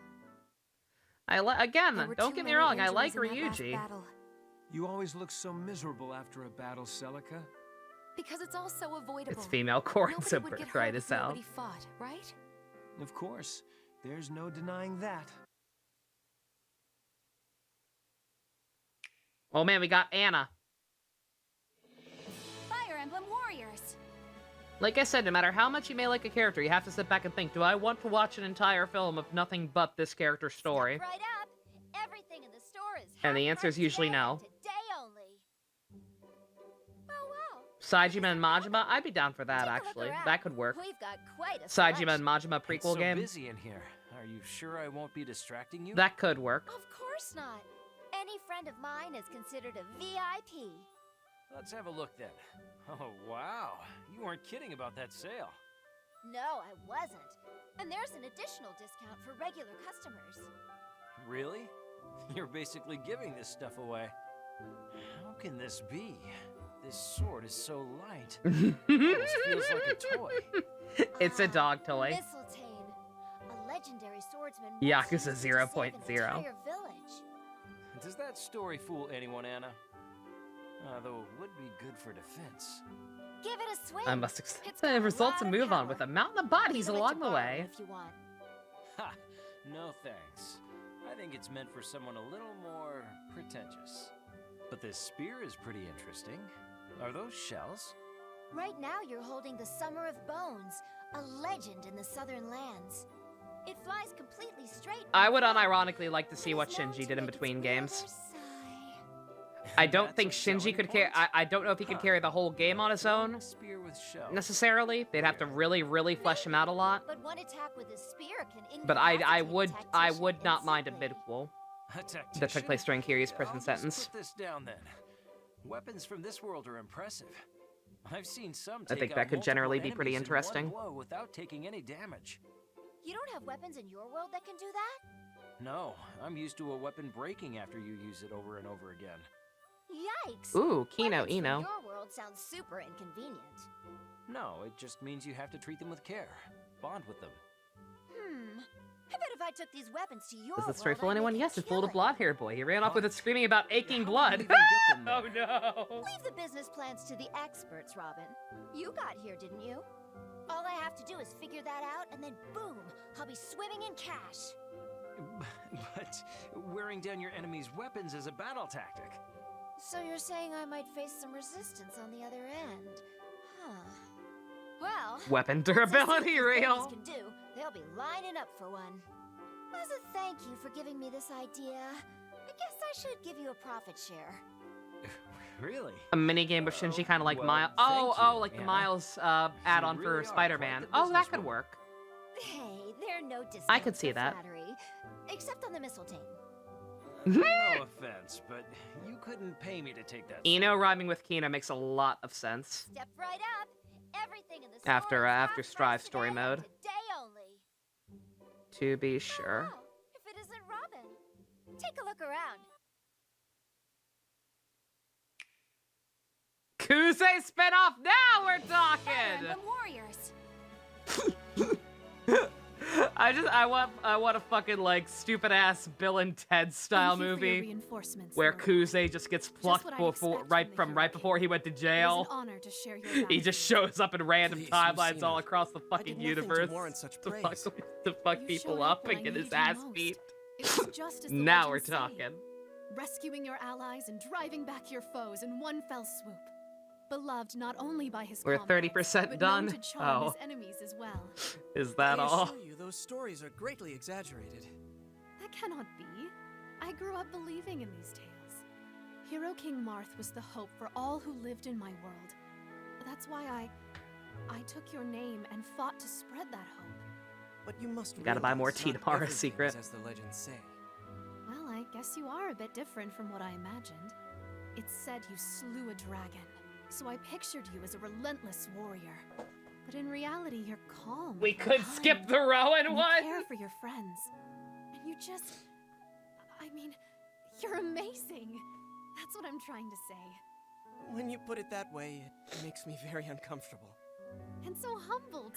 Again, There were don't too get me many wrong, I injuries like in that last Ryuji. battle. You always look so miserable after a battle, Celica. Because it's all so avoidable. It's female Corrin's Nobody a would get birthright hurt is if out. nobody fought, right? Of course. There's no denying that. Oh man, we got Anna. Fire Emblem Warriors. Like I said, no matter how much you may like a character, you have to sit back and think, do I want to watch an entire film of nothing but this character's story? Step right up. Everything in the store is And the answer is usually no. today only. Oh wow. Saejima and Majima, I'd be down for that, actually. That could work. We've got quite a Saejima and Majima It's prequel so game. busy in here. Are you sure I won't be distracting you? That could work. Of course not. Any friend of mine is considered a VIP. Let's have a look then. Oh, wow. You weren't kidding about that sale. No, I wasn't. And there's an additional discount for regular customers. Really? You're basically giving this stuff away. How can this be? This sword is so light. It almost feels like a toy. It's a dog toy. Mistletoe, a legendary swordsman. Yakuza once used to 0.0. save an entire village. Does that story fool anyone, Anna? Though it would be good for defense. Give it a swing. I must accept the results and move on with a mountain of bodies along the way. If you want. Ha! No thanks. I think it's meant for someone a little more pretentious. But this spear is pretty interesting. Are those shells? Right now you're holding the Summer of Bones, a legend in the southern lands. It flies completely straight. I would unironically like to see what Shinji did in between games. I don't think Shinji could carry. I don't know if he could carry the whole game on his own. Spear with shells. Necessarily, they'd have to really, really flesh him out a lot. But one attack with his spear can But I incapacitate would not mind a midquel that took place during Kiryu's prison sentence. Put this down then. Weapons from this world are impressive. I've seen some. I think that could generally be pretty interesting. Blow without taking any damage. You don't have weapons in your world that can do that? No, I'm used to a weapon breaking after you use it over and over again. Yikes! Ooh, Kino Weapons from Ino. your world sounds super inconvenient. No, it just means you have to treat them with care. Bond with them. I bet if I took these weapons to your Does this world, story fool I'd anyone? make Yes, a it fooled a killing. blonde-haired boy. He ran off with it screaming about aching blood. Oh no! Leave the business plans to the experts, Robin. You got here, didn't you? All I have to do is figure that out, and then boom, I'll be swimming in cash. But wearing down your enemy's weapons is a battle tactic. So you're saying I might face some resistance on the other end? Huh. Well, Weapon once I see durability what these real. babies can do, they'll be lining up for one. As a thank you for giving me this idea, I guess I should give you a profit share. Really? A mini game with Shinji, kind of like well, Miles. thank Oh, you, like the Anna. Miles add-on You for really are Spider-Man. quite the Oh, that could businesswoman. work. Hey, there are no discounts I could see for that. flattery, except on the mistletoe. No offense, but you couldn't pay me to take that. Ino rhyming with Kino makes a lot of sense. Step right up. Everything in the store After is after half Strive price story today mode, and today only. to be sure. Oh, if it isn't Robin. Take a look around. Kuze spin-off, now we're Fire talking! Emblem Warriors. I want a fucking like stupid ass Bill and Ted style Thank you for your movie reinforcements, where Lord. Kuze just gets plucked what I'd before expect from the right before he went to It is jail. an honor to share your He values. just shows up in random Please, timelines Lucina. all across the fucking did nothing to universe warrant such to fuck, praise. to fuck You people showed up when and I get his needed you ass most. beat. It was just as the Now we're legends say. talking. Rescuing your allies and driving back your foes in one fell swoop. Beloved not only by his We're comrades, 30% but done? known to charm Oh. his enemies as well. Is that I all? assure you, those stories are greatly exaggerated. That cannot be. I grew up believing in these tales. Hero King Marth was the hope for all who lived in my world. That's why I took your name and fought to spread that hope. But you must Gotta buy more realize Tina not Mara everything secret. is as the legends say. Well, I guess you are a bit different from what I imagined. It said you slew a dragon, so I pictured you as a relentless warrior. But in reality, you're calm. We could kind, skip the Rowan and one. You care for your friends. And you just... I mean, you're amazing. That's what I'm trying to say. When you put it that way, it makes me very uncomfortable. And so humble,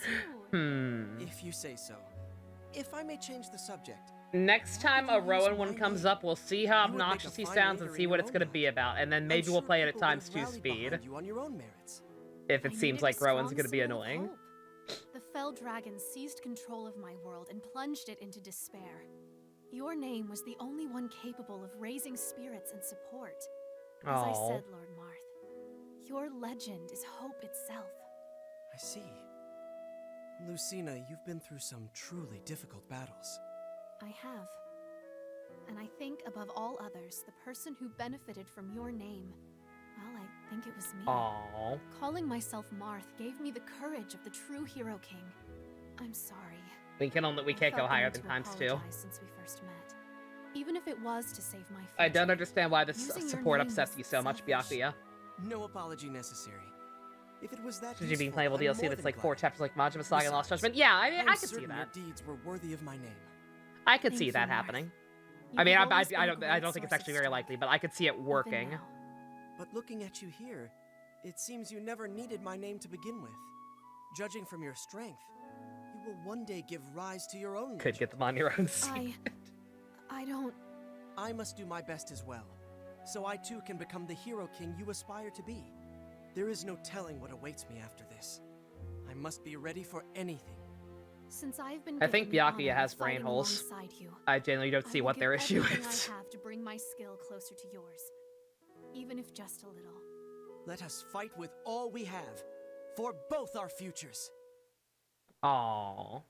too. If you say so. If I may change the subject, Next time a Rowan one comes up, we'll see how obnoxious he sounds and see what it's gonna be about, and then maybe we'll play it at ×2 speed. If it seems like Rowan's gonna be annoying. The fell dragon seized control of my world and plunged it into despair. Your name was the only one capable of raising spirits and support. As I said, Lord Marth, your legend is hope itself. I see. Lucina, you've been through some truly difficult battles. I have. And I think, above all others, the person who benefited from your name, well, I think it was me. Aww. Calling myself Marth gave me the courage of the true Hero King. I'm sorry. We can't go higher than ×2. Since we first met. Even if it was to save my future, I don't understand why this support upsets you so much, Byakuya. No apology necessary. If it was that Should you be useful, playable I'm DLC more that's than like glad. 4 chapters like Majima Saga and Lost Besides, Judgment? Yeah, I I'm could see certain that. Your deeds were worthy of my name. I could Thank see you, that Marth. happening. You I mean, have I always been a don't great think it's source actually of very strength. likely, but I could see it working. But looking at you here, it seems you never needed my name to begin with. Judging from your strength, you will one day give rise to your own Could get them on your own seat. I don't... I must do my best as well, so I too can become the Hero King you aspire to be. There is no telling what awaits me after this. I must be ready for anything. Since I've been I think given the Byakuya honor has of brain fighting holes. alongside you, I genuinely don't see I will what their give issue everything is. I have to bring my skill closer to yours, even if just a little. Let us fight with all we have, for both our futures. Aww.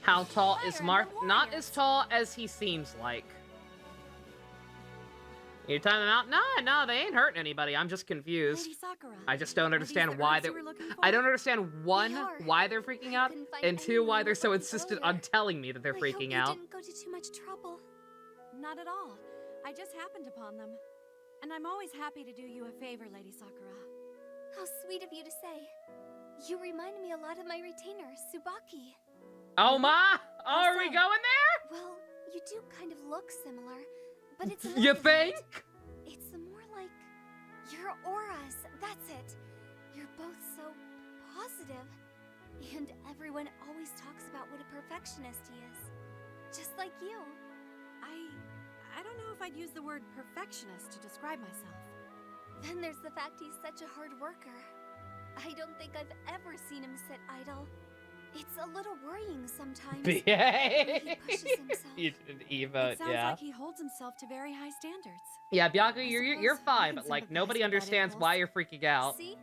How tall is Marth? Not as tall as he seems like. You time them out? No, they ain't hurting anybody. I'm just confused. I just don't understand why they're... I don't understand, one, why they're freaking out, and two, why they're so insistent on telling me that they're freaking out. Didn't go to too much trouble. Not at all. I just happened upon them. And I'm always happy to do you a favor, Lady Sakura. How sweet of you to say. You remind me a lot of my retainer, Tsubaki. Oh my! Are we going there? Well, you do kind of look similar, but it's a You little think? different. It's more like your auras. That's it. You're both so positive, and everyone always talks about what a perfectionist he is, just like you. I don't know if I'd use the word perfectionist to describe myself. Then there's the fact he's such a hard worker. I don't think I've ever seen him sit idle. It's a little worrying sometimes. He pushes himself. You did an emote, It sounds yeah. like he holds himself to very high standards. Yeah, Byakuya, you're fine, but like nobody understands why you're freaking out, See?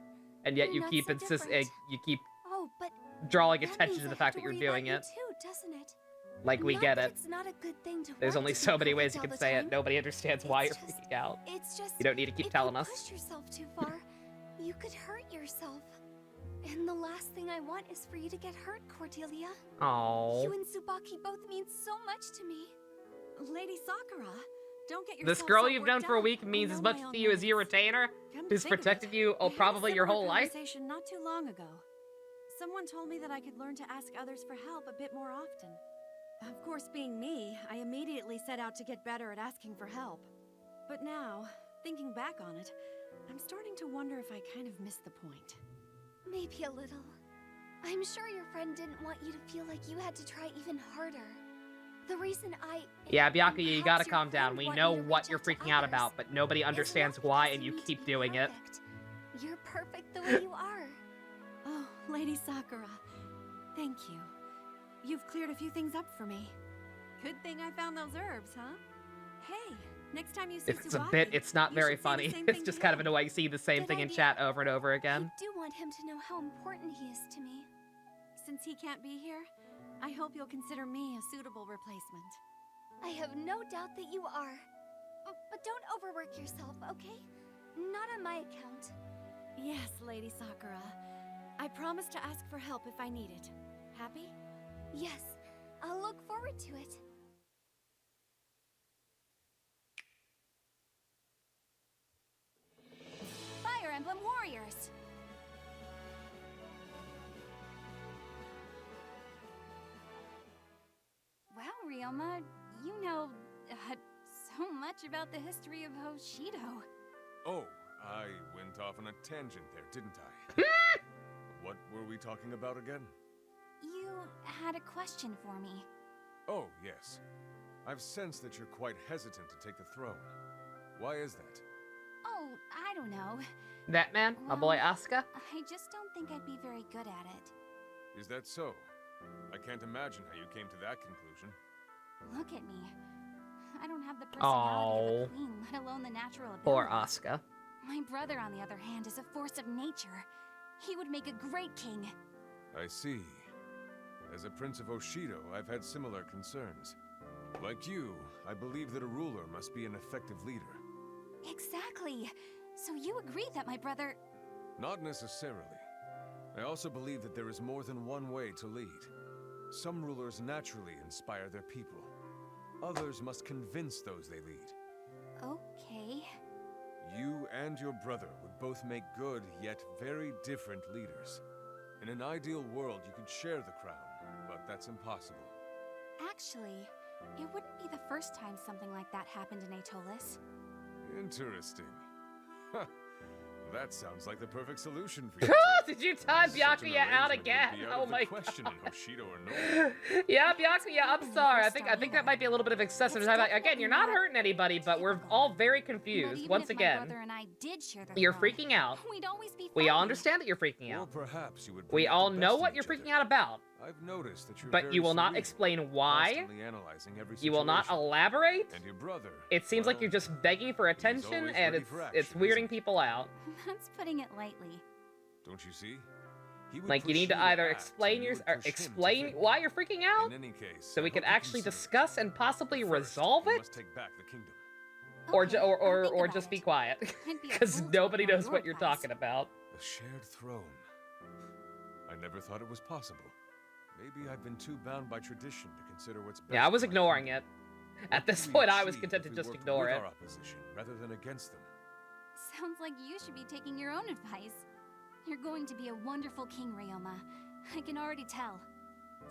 and yet You're you not keep so different. you keep Oh, but drawing that attention means to the I fact have that you're worry doing about it. you too, doesn't it? Like we Not get that it. It's not a good thing to There's want only to be so many perfect ways you all can the say it. time. Nobody understands why you're It's just- freaking out. It's just You don't need to keep telling us. If you push yourself too far, you could hurt yourself. And the last thing I want is for you to get hurt, Cordelia. Aww. You and Tsubaki both mean so much to me. Lady Sakura, don't get yourself This girl so you've known worked for a out. week I means know as my much own to you as your limits. retainer, Come to who's think of protected it, you I had a probably your similar whole life. conversation not too long ago. Someone told me that I could learn to ask others for help a bit more often. Of course, being me, I immediately set out to get better at asking for help. But now, thinking back on it, I'm starting to wonder if I kind of missed the point. Maybe a little. I'm sure your friend didn't want you to feel like you had to try even harder. The reason Yeah, Byakuya, you gotta perhaps your calm down. friend We want know you to what reach you're out to freaking out others. about, but nobody understands why, and you keep doing it. You're perfect the way you are. Oh, Lady Sakura, thank you. You've cleared a few things up for me. Good thing I found those herbs, huh? Hey, next time you see If it's a Tsubaki, bit, it's not you very should say the funny. same It's thing just to kind of him. annoying seeing the same Good thing in idea. chat over and over again. I do want him to know how important he is to me. Since he can't be here, I hope you'll consider me a suitable replacement. I have no doubt that you are. But don't overwork yourself, okay? Not on my account. Yes, Lady Sakura. I promise to ask for help if I need it. Happy? Yes, I'll look forward to it. Fire Emblem Warriors! Wow, Ryoma, you know so much about the history of Hoshido. Oh, I went off on a tangent there, didn't I? What were we talking about again? You had a question for me. Oh, yes. I've sensed that you're quite hesitant to take the throne. Why is that? Oh, I don't know. That man, my boy Asuka. I just don't think I'd be very good at it. Is that so? I can't imagine how you came to that conclusion. Look at me. I don't have the personality of a queen, let alone the natural ability. Poor Asuka. My brother, on the other hand, is a force of nature. He would make a great king. I see. As a prince of Oshido, I've had similar concerns. Like you, I believe that a ruler must be an effective leader. Exactly. So you agree that my brother... Not necessarily. I also believe that there is more than one way to lead. Some rulers naturally inspire their people. Others must convince those they lead. Okay. You and your brother would both make good, yet very different leaders. In an ideal world, you could share the crown, but that's impossible. Actually, it wouldn't be the first time something like that happened in Atolis. Interesting. That sounds like the perfect solution for you. Did you time Byakuya out again? Oh my question in Hoshido or no. Yeah, Byakuya, I'm sorry. I think that might be a little bit of excessive. Again, you're not hurting anybody, but we're all very confused. Once again, my brother and I did share the you're throne, freaking out. We'd always be We all fighting. understand that you're freaking out. Or perhaps you would. We all know what you're freaking out about. I've noticed that you're But very you will not cerebral, explain why. constantly analyzing every You will not situation. elaborate. And your brother. It seems like you're just begging for attention, always and ready it's for action, weirding people out. That's putting it lightly. Don't you see? He would Like you push need to you either act, explain and you your would or push him to explain think. why you're freaking out, In any case, so we I can hope you actually consider it. discuss and possibly First, resolve you it, must take back the kingdom. or Okay, or just be quiet, I'd be a because fool to nobody ignore knows your what you're advice. talking about. A shared throne. I never thought it was possible. Maybe I've been too bound by tradition to consider what's best. Yeah, I was for my ignoring kingdom. it. At this What point, could we I was achieve content if to we just worked ignore with it. our opposition rather than against them? Sounds like you should be taking your own advice. You're going to be a wonderful king, Ryoma. I can already tell.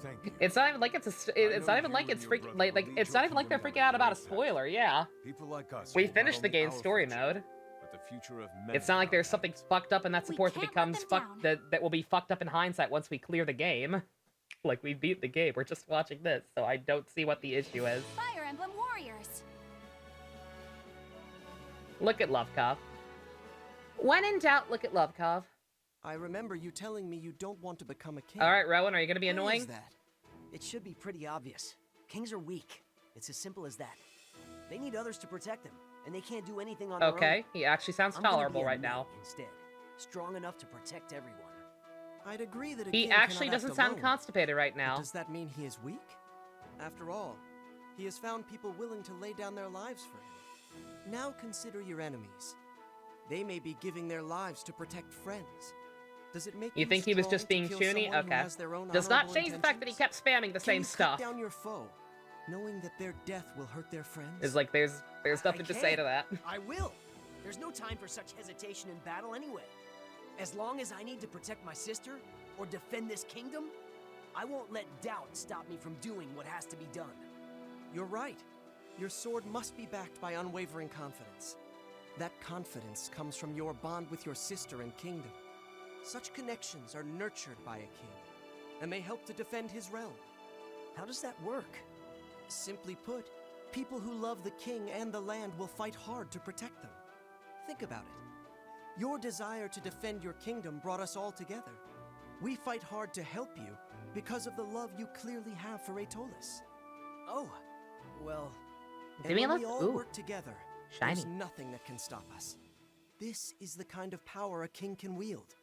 Thank you. It's not even like it's it's know not even you like and it's your freaking brother like will lead it's your not even like they're kingdom freaking out on a about a great path. spoiler. Yeah, People like us. we hold not finished the only game's our story future, mode. but the future of many It's not like in our there's something hands. fucked up and that We support that can't let becomes them fucked down. that will be fucked up in hindsight once we clear the game. Like we beat the game. We're just watching this, so I don't see what the issue is. Fire Emblem Warriors! Look at Lovekov. When in doubt, look at Lovekov. I remember you telling me you don't want to become a king. All right, Rowan, are you gonna be Why annoying? is that? It should be pretty obvious. Kings are weak. It's as simple as that. They need others to protect them, and they can't do anything on their own. Okay, he actually sounds I'm gonna be tolerable a right knight now. Instead, strong enough to protect everyone. I'd agree that a He king actually cannot act doesn't sound alone. constipated right But now. does that mean he is weak? After all, he has found people willing to lay down their lives for him. Now consider your enemies. They may be giving their lives to protect friends. Does it make You think he was strong just to being kill toony? someone who Okay. has their own Does not honorable change the fact that he kept spamming the Can same you stuff. cut down your foe, knowing that their death will hurt their friends? It's like there's nothing to say to that. I will. There's no time for such hesitation in battle anyway. As long as I need to protect my sister or defend this kingdom, I won't let doubt stop me from doing what has to be done. You're right. Your sword must be backed by unwavering confidence. That confidence comes from your bond with your sister and kingdom. Such connections are nurtured by a king, and may help to defend his realm. How does that work? Simply put, people who love the king and the land will fight hard to protect them. Think about it. Your desire to defend your kingdom brought us all together. We fight hard to help you because of the love you clearly have for Atolis. Oh, well... And when we all Ooh, work together, shiny. there's nothing that can stop us. This is the kind of power a king can wield.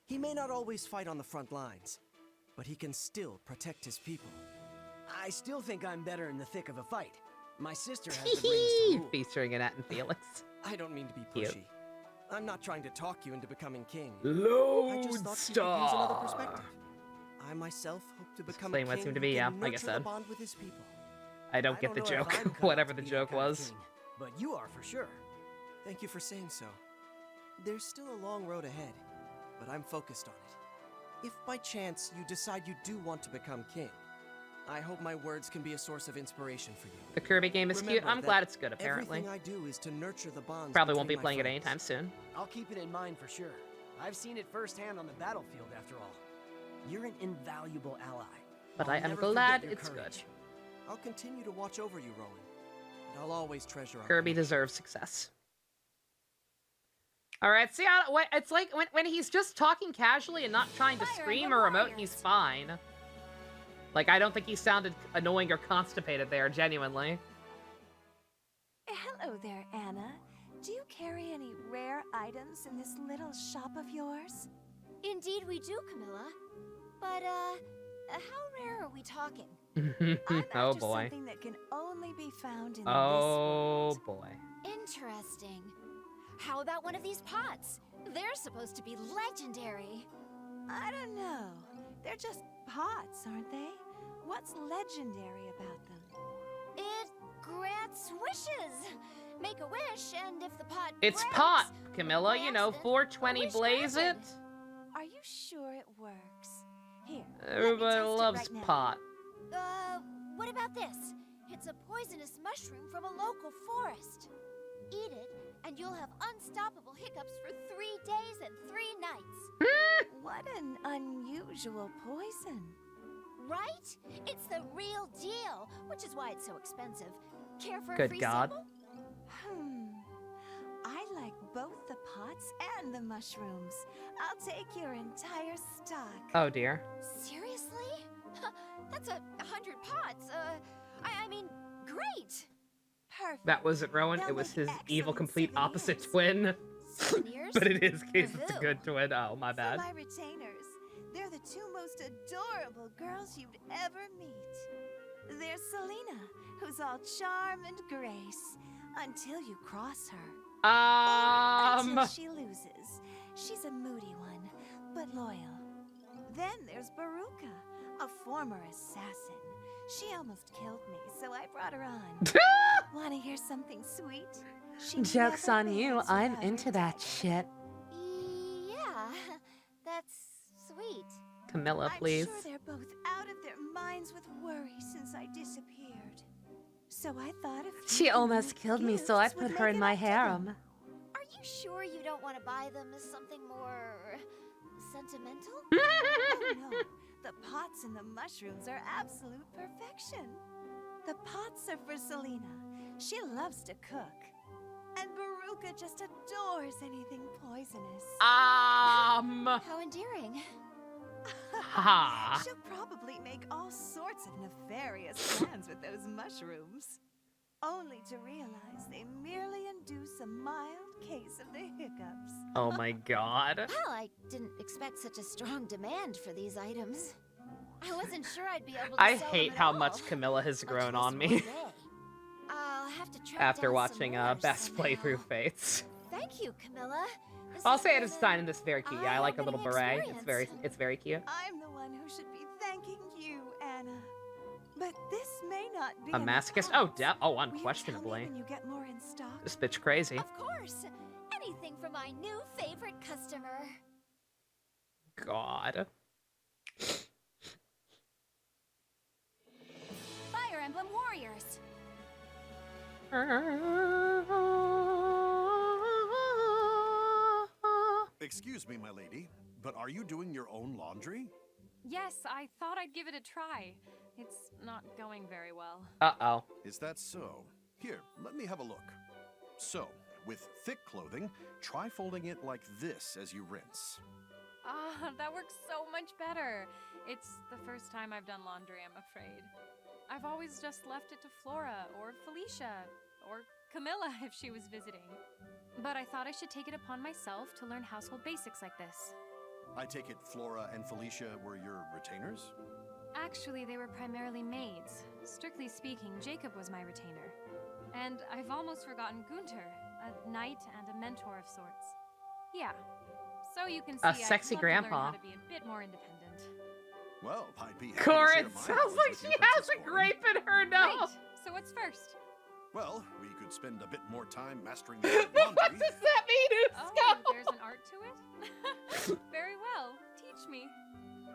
He may not always fight on the front lines, but he can still protect his people. I still think I'm better in the thick of a fight. My sister has the brains to rule. Featuring Annette and Felix. I don't mean to be Cute. pushy. I'm not trying to talk you into becoming king. I just thought you could use Lodestar. another perspective. I myself hope to become a Explain what king seemed to who be, yeah, can like I nurture said. the bond with his people. I don't get the know if joke, I'm cut out whatever to the be joke that kind of was. king, but you are for sure. Thank you for saying so. There's still a long road ahead, but I'm focused on it. If by chance you decide you do want to become king, I hope my words can be a source of inspiration for you. The Kirby game is cute. Remember I'm that glad it's good, apparently. Everything I do is to nurture the bonds. Probably won't be between my playing it friends. anytime soon. I'll keep it in mind for sure. I've seen it firsthand on the battlefield, after all. You're an invaluable ally. But I'll I am never forget glad your it's courage. I'll continue to watch over you, Rowan. And I'll always treasure our Kirby deserves success. All right, see how it's like when he's just talking casually and not trying to scream or emote, he's fine. Like, I don't think he sounded annoying or constipated there, genuinely. Hello there, Anna. Do you carry any rare items in this little shop of yours? Indeed we do, Camilla. But, how rare are we talking? Oh boy. Something that can only be found in Oh this world. boy. Interesting. How about one of these pots? They're supposed to be legendary. I don't know. They're just pots, aren't they? What's legendary about them? It grants wishes. Make a wish, and if the pot It's breaks, pot, Camilla. You know, 420 blaze it. Are you sure it works? Here. Everybody loves right now. pot. What about this? It's a poisonous mushroom from a local forest. Eat it, and you'll have unstoppable hiccups for 3 days and 3 nights. What an unusual poison. Right? It's the real deal, which is why it's so expensive. Care for a Good free God. sample? I like both the pots and the mushrooms. I'll take your entire stock. Oh dear. Seriously? That's 100 pots. I mean, great. Perfect. That wasn't Rowan. It was his evil, complete opposite twin. Souvenirs? But in his case, For it's a who? good twin. Oh, my bad. For my retainers. They're the 2 most adorable girls you'd ever meet. There's Selena, who's all charm and grace, until you cross her. Until she loses. She's a moody one, but loyal. Then there's Baruka, a former assassin. She almost killed me, so I brought her on. Want to hear something sweet? She Joke's never on you. fails I'm without her into that shit. Yeah, that's sweet. Camilla, please. I'm sure they're both out of their minds with worry since I disappeared. So I thought if She almost killed me, so I put her in my harem. Are you sure you don't want to buy them as something more sentimental? Oh no, the pots and the mushrooms are absolute perfection. The pots are for Selena. She loves to cook. And Baruka just adores anything poisonous. How endearing. Ha. She'll probably make all sorts of nefarious plans with those mushrooms. Only to realize they merely induce a mild case of the hiccups. Oh my god. Well, I didn't expect such a strong demand for these items. I wasn't sure I'd be able to I sell hate them at how all. much Camilla has grown less on me one day. I'll have to track after down watching some more Best somehow. Playthrough Fates. Thank you, Camilla. This I'll has say it been is design in this very cute. Yeah, I like her little eye-opening beret. It's very cute. I'm the one who should be thanking you, Anna. But this may not be A enough masochist? pots. Oh, Will you unquestionably. tell me when you get more in stock? This bitch crazy. Of course. Anything for my new favorite customer. God. Fire Emblem Warriors. Excuse me, my lady, but are you doing your own laundry? Yes, I thought I'd give it a try. It's not going very well. Uh-oh. Is that so? Here, let me have a look. So, with thick clothing, try folding it like this as you rinse. Ah, that works so much better. It's the first time I've done laundry, I'm afraid. I've always just left it to Flora, or Felicia, or Camilla if she was visiting. But I thought I should take it upon myself to learn household basics like this. I take it Flora and Felicia were your retainers? Actually, they were primarily maids. Strictly speaking, Jacob was my retainer. And I've almost forgotten Gunter, a knight and a mentor of sorts. Yeah. So you can see A I'd sexy love to learn grandpa. how to be a bit more independent. Well, I'd be happy Corrin to share my sounds knowledge like with she you, has Princess a Corrin. grape in her nose. Great. So what's first? Well, we could spend a bit more time mastering the art of laundry. What does that mean, Oh, there's an art to it? Very well. Teach me.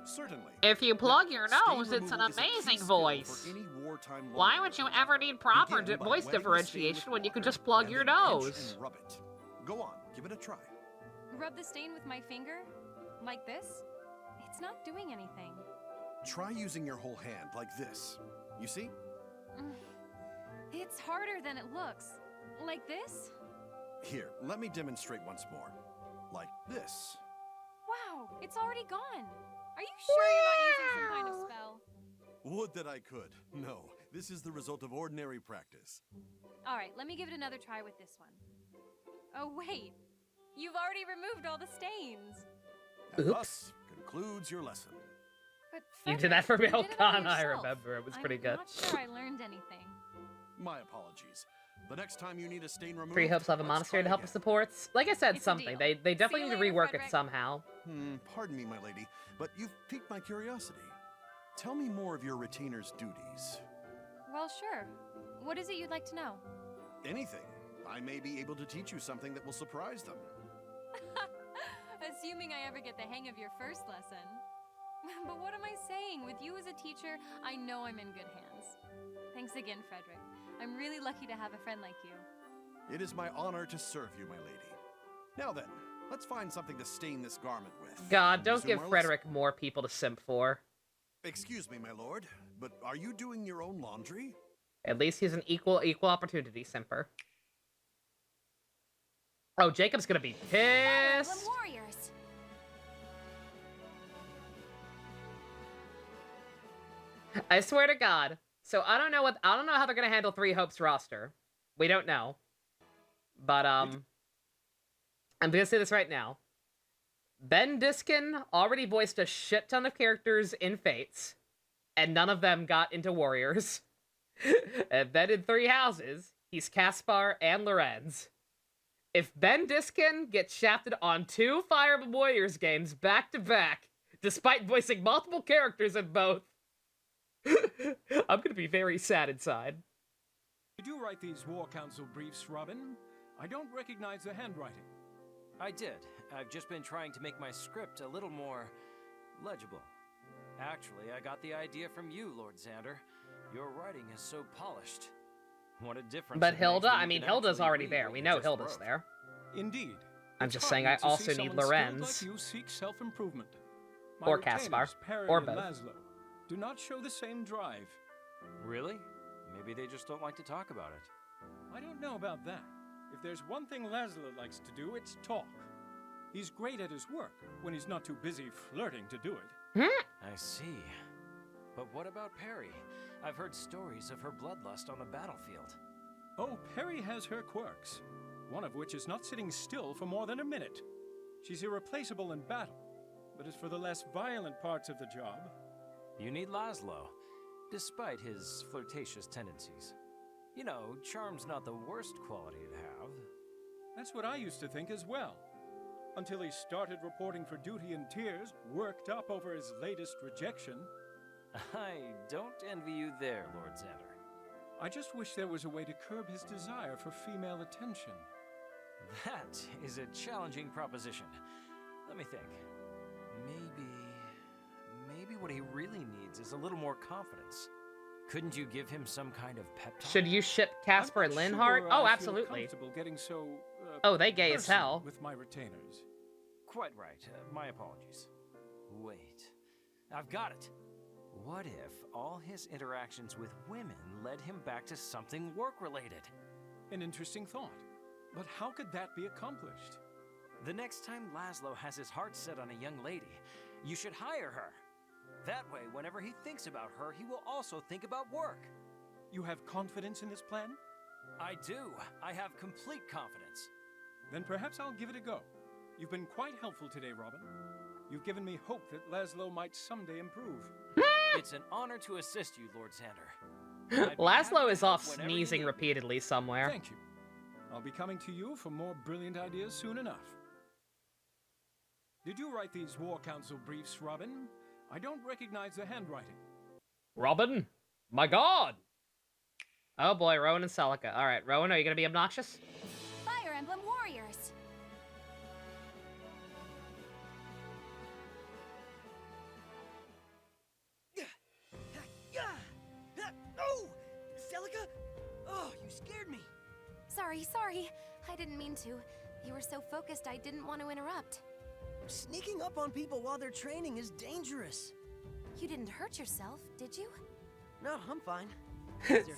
Certainly. If you plug your Stain nose, it's an removal is a key amazing skill voice. for any wartime Why launderer. would you ever need proper Begin by voice wetting the stain differentiation with when you could water just plug and your then pinch nose? and rub it. Go on, give it a try. Rub the stain with my finger? Like this? It's not doing anything. Try using your whole hand, like this. You see? It's harder than it looks. Like this? Here, let me demonstrate once more. Like this. Wow, it's already gone. Are you sure you're not using some kind of spell? Would that I could. No, this is the result of ordinary practice. All right, let me give it another try with this one. Oh, wait. You've already removed all the stains. And thus concludes your lesson. But You did that for Frederick, you did it all Belcon, I yourself. remember. It was pretty good. I'm not sure I learned anything. My apologies. The next time you need a stain removed, Free hopes will have a let's monastery try to help with again. supports. Like I said, It's a something. deal. They definitely See need you to later, rework it Frederick. somehow. Pardon me, my lady, but you've piqued my curiosity. Tell me more of your retainer's duties. Well, sure. What is it you'd like to know? Anything. I may be able to teach you something that will surprise them. Assuming I ever get the hang of your first lesson. But what am I saying? With you as a teacher, I know I'm in good hands. Thanks again, Frederick. I'm really lucky to have a friend like you. It is my honor to serve you, my lady. Now then, let's find something to stain this garment with. God, don't Resume give our Frederick more people to simp for. Excuse me, my lord, but are you doing your own laundry? At least he's an equal opportunity simper. Oh, Jacob's gonna be pissed. Warriors. I swear to God. So I don't know how they're gonna handle Three Hopes roster. We don't know. But I'm gonna say this right now. Ben Diskin already voiced a shit ton of characters in Fates, and none of them got into Warriors. And then in Three Houses, he's Caspar and Lorenz. If Ben Diskin gets shafted on 2 Fire Emblem Warriors games back to back, despite voicing multiple characters in both, I'm gonna be very sad inside. Did you write these War Council briefs, Robin? I don't recognize the handwriting. I did. I've just been trying to make my script a little more legible. Actually, I got the idea from you, Lord Xander. Your writing is so polished. What a difference. But it makes Hilda, when I you mean, can Hilda's actually already read there. what We you know just Hilda's wrote. there. Indeed. I'm It's just saying I heartening to also see need someone skilled Lorenz. like you seek self-improvement. My Or Caspar. retainers, Perry Or and both. Laszlo, do not show the same drive. Really? Maybe they just don't like to talk about it. I don't know about that. If there's one thing Laszlo likes to do, it's talk. He's great at his work when he's not too busy flirting to do it. I see. But what about Perry? I've heard stories of her bloodlust on the battlefield. Oh, Perry has her quirks, one of which is not sitting still for more than a minute. She's irreplaceable in battle, but as for the less violent parts of the job... You need Laszlo, despite his flirtatious tendencies. You know, charm's not the worst quality to have. That's what I used to think as well. Until he started reporting for duty in tears, worked up over his latest rejection. I don't envy you there, Lord Xander. I just wish there was a way to curb his desire for female attention. That is a challenging proposition. Let me think. Maybe what he really needs is a little more confidence. Couldn't you give him some kind of pep talk? Should you ship Caspar and Linhardt? Oh, absolutely. Getting so, oh, they gay as hell. With my retainers. Quite right. My apologies. Wait. I've got it. What if all his interactions with women led him back to something work-related? An interesting thought. But how could that be accomplished? The next time Laszlo has his heart set on a young lady, you should hire her. That way, whenever he thinks about her, he will also think about work. You have confidence in this plan? I do. I have complete confidence. Then perhaps I'll give it a go. You've been quite helpful today, Robin. You've given me hope that Laszlo might someday improve. It's an honor to assist you, Lord Xander. Laszlo is off sneezing repeatedly somewhere. Thank you. I'll be coming to you for more brilliant ideas soon enough. Did you write these War Council briefs, Robin? I don't recognize the handwriting. Robin? My God! Oh boy, Rowan and Celica. Alright, Rowan, are you gonna be obnoxious? Fire Emblem Warriors. Oh! Celica? Oh, you scared me. Sorry. I didn't mean to. You were so focused I didn't want to interrupt. Sneaking up on people while they're training is dangerous. You didn't hurt yourself, did you? No, I'm fine.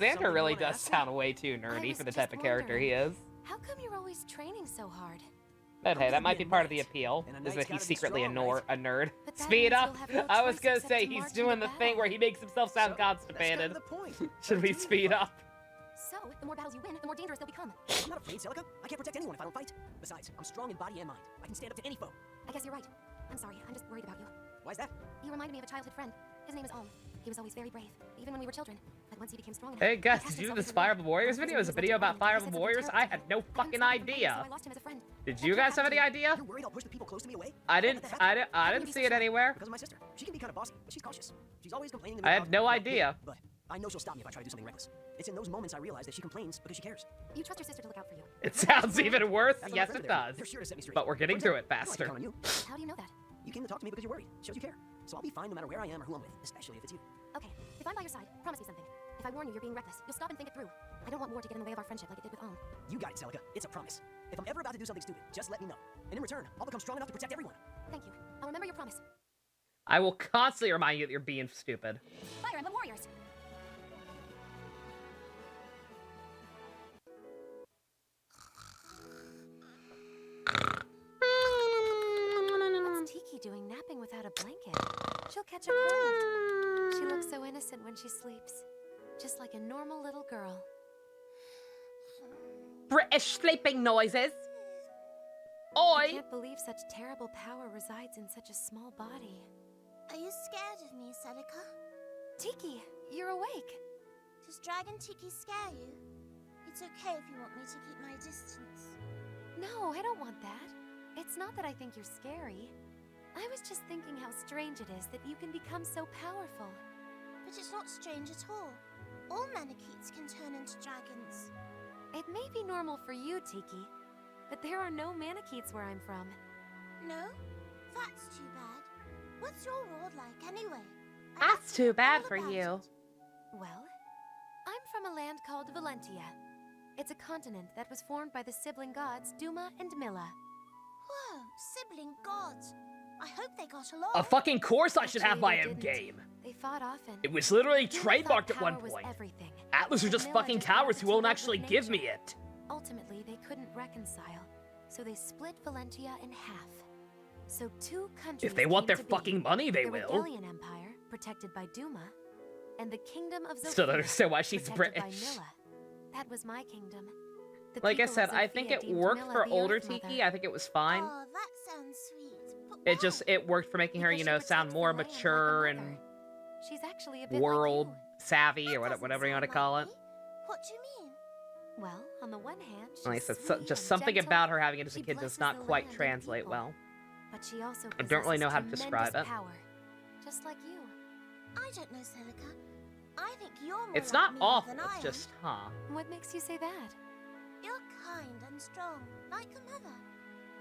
Xander really does sound way too nerdy for the type of character he is. How come you're always training so hard? But hey, that might be part of the appeal, is that he's secretly a nerd. Speed up! I was gonna say, he's doing the thing where he makes himself sound constipated. Should we speed up? So, the more battles you win, the more dangerous they'll become. I'm not afraid, Celica. I can't protect anyone if I don't fight. Besides, I'm strong in body and mind. I can stand up to any foe. I guess you're right. I'm sorry, I'm just worried about you. Why's that? You reminded me of a childhood friend. His name is Alm. He was always very brave, even when we were children. But once he became strong enough... Hey guys, did you do this Fire Emblem Warriors video? Is a video about Fire Emblem Warriors? I had no fucking idea. Did you guys have any idea? You're worried I'll push the people close to me away? I didn't see it anywhere. Because of my sister. She can be kind of bossy, but she's cautious. She's always complaining to me I had no idea. But I know she'll stop me if I try to do something reckless. It's in those moments I realize that she complains because she cares. You trust your sister to look out for you. It sounds even worse. Yes, it does. They're sure to set me straight. But we're getting through it faster. How do you know that? You came to talk to me because you're worried. Shows you care. So I'll be fine no matter where I am or who I'm with, especially if it's you. Okay, if I'm by your side, promise me something. If I warn you you're being reckless, you'll stop and think it through. I don't want war to get in the way of our friendship like it did with Alm. You got it, Celica. It's a promise. If I'm ever about to do something stupid, just let me know. And in return, I'll become strong enough to protect everyone. Thank you. I'll remember your promise. I will constantly remind you that you're being stupid. Fire Emblem Warriors! What's Tiki doing napping without a blanket? She'll catch a cold. She looks so innocent when she sleeps. Just like a normal little girl. British sleeping noises. I can't believe such terrible power resides in such a small body. Are you scared of me, Celica? Tiki, you're awake. Does Dragon Tiki scare you? It's okay if you want me to keep my distance. No, I don't want that. It's not that I think you're scary. I was just thinking how strange it is that you can become so powerful. But it's not strange at all. All Manakets can turn into dragons. It may be normal for you, Tiki, but there are no Manakets where I'm from. No? That's too bad. What's your world like, anyway? That's too bad for you. Well, I'm from a land called Valentia. It's a continent that was formed by the sibling gods Duma and Milla. Whoa, sibling gods. I hope they got along. Of fucking course I should have my own game. They fought often. It was literally trademarked at one point. Atlas are just fucking cowards who won't actually give me it. Ultimately, they couldn't reconcile, so they split Valentia in half. So two countries. If they want their fucking money, they the will. Regalian Empire, protected by Duma, and the Kingdom of Zofia, Still don't understand why she's protected by British. Milla. That was my kingdom. The Like I people said, of I think Zofia it deemed worked Milla for the older Earth Mother. Tiki. I think it was fine. Oh, that sounds sweet. It worked for making her, you know, sound more mature and She's actually a bit world savvy or whatever you want to call it. What do you mean? Well, on the one hand, she's Like I said, sweet just and something gentle. about her having it as a She kid does blesses not the quite land and translate people. well. But she also I don't really know how to possesses describe it. tremendous power, just like you. I don't know, Celica. I think you're more It's like not me awful, than I it's just, huh. What makes you say that? You're kind and strong, like a mother.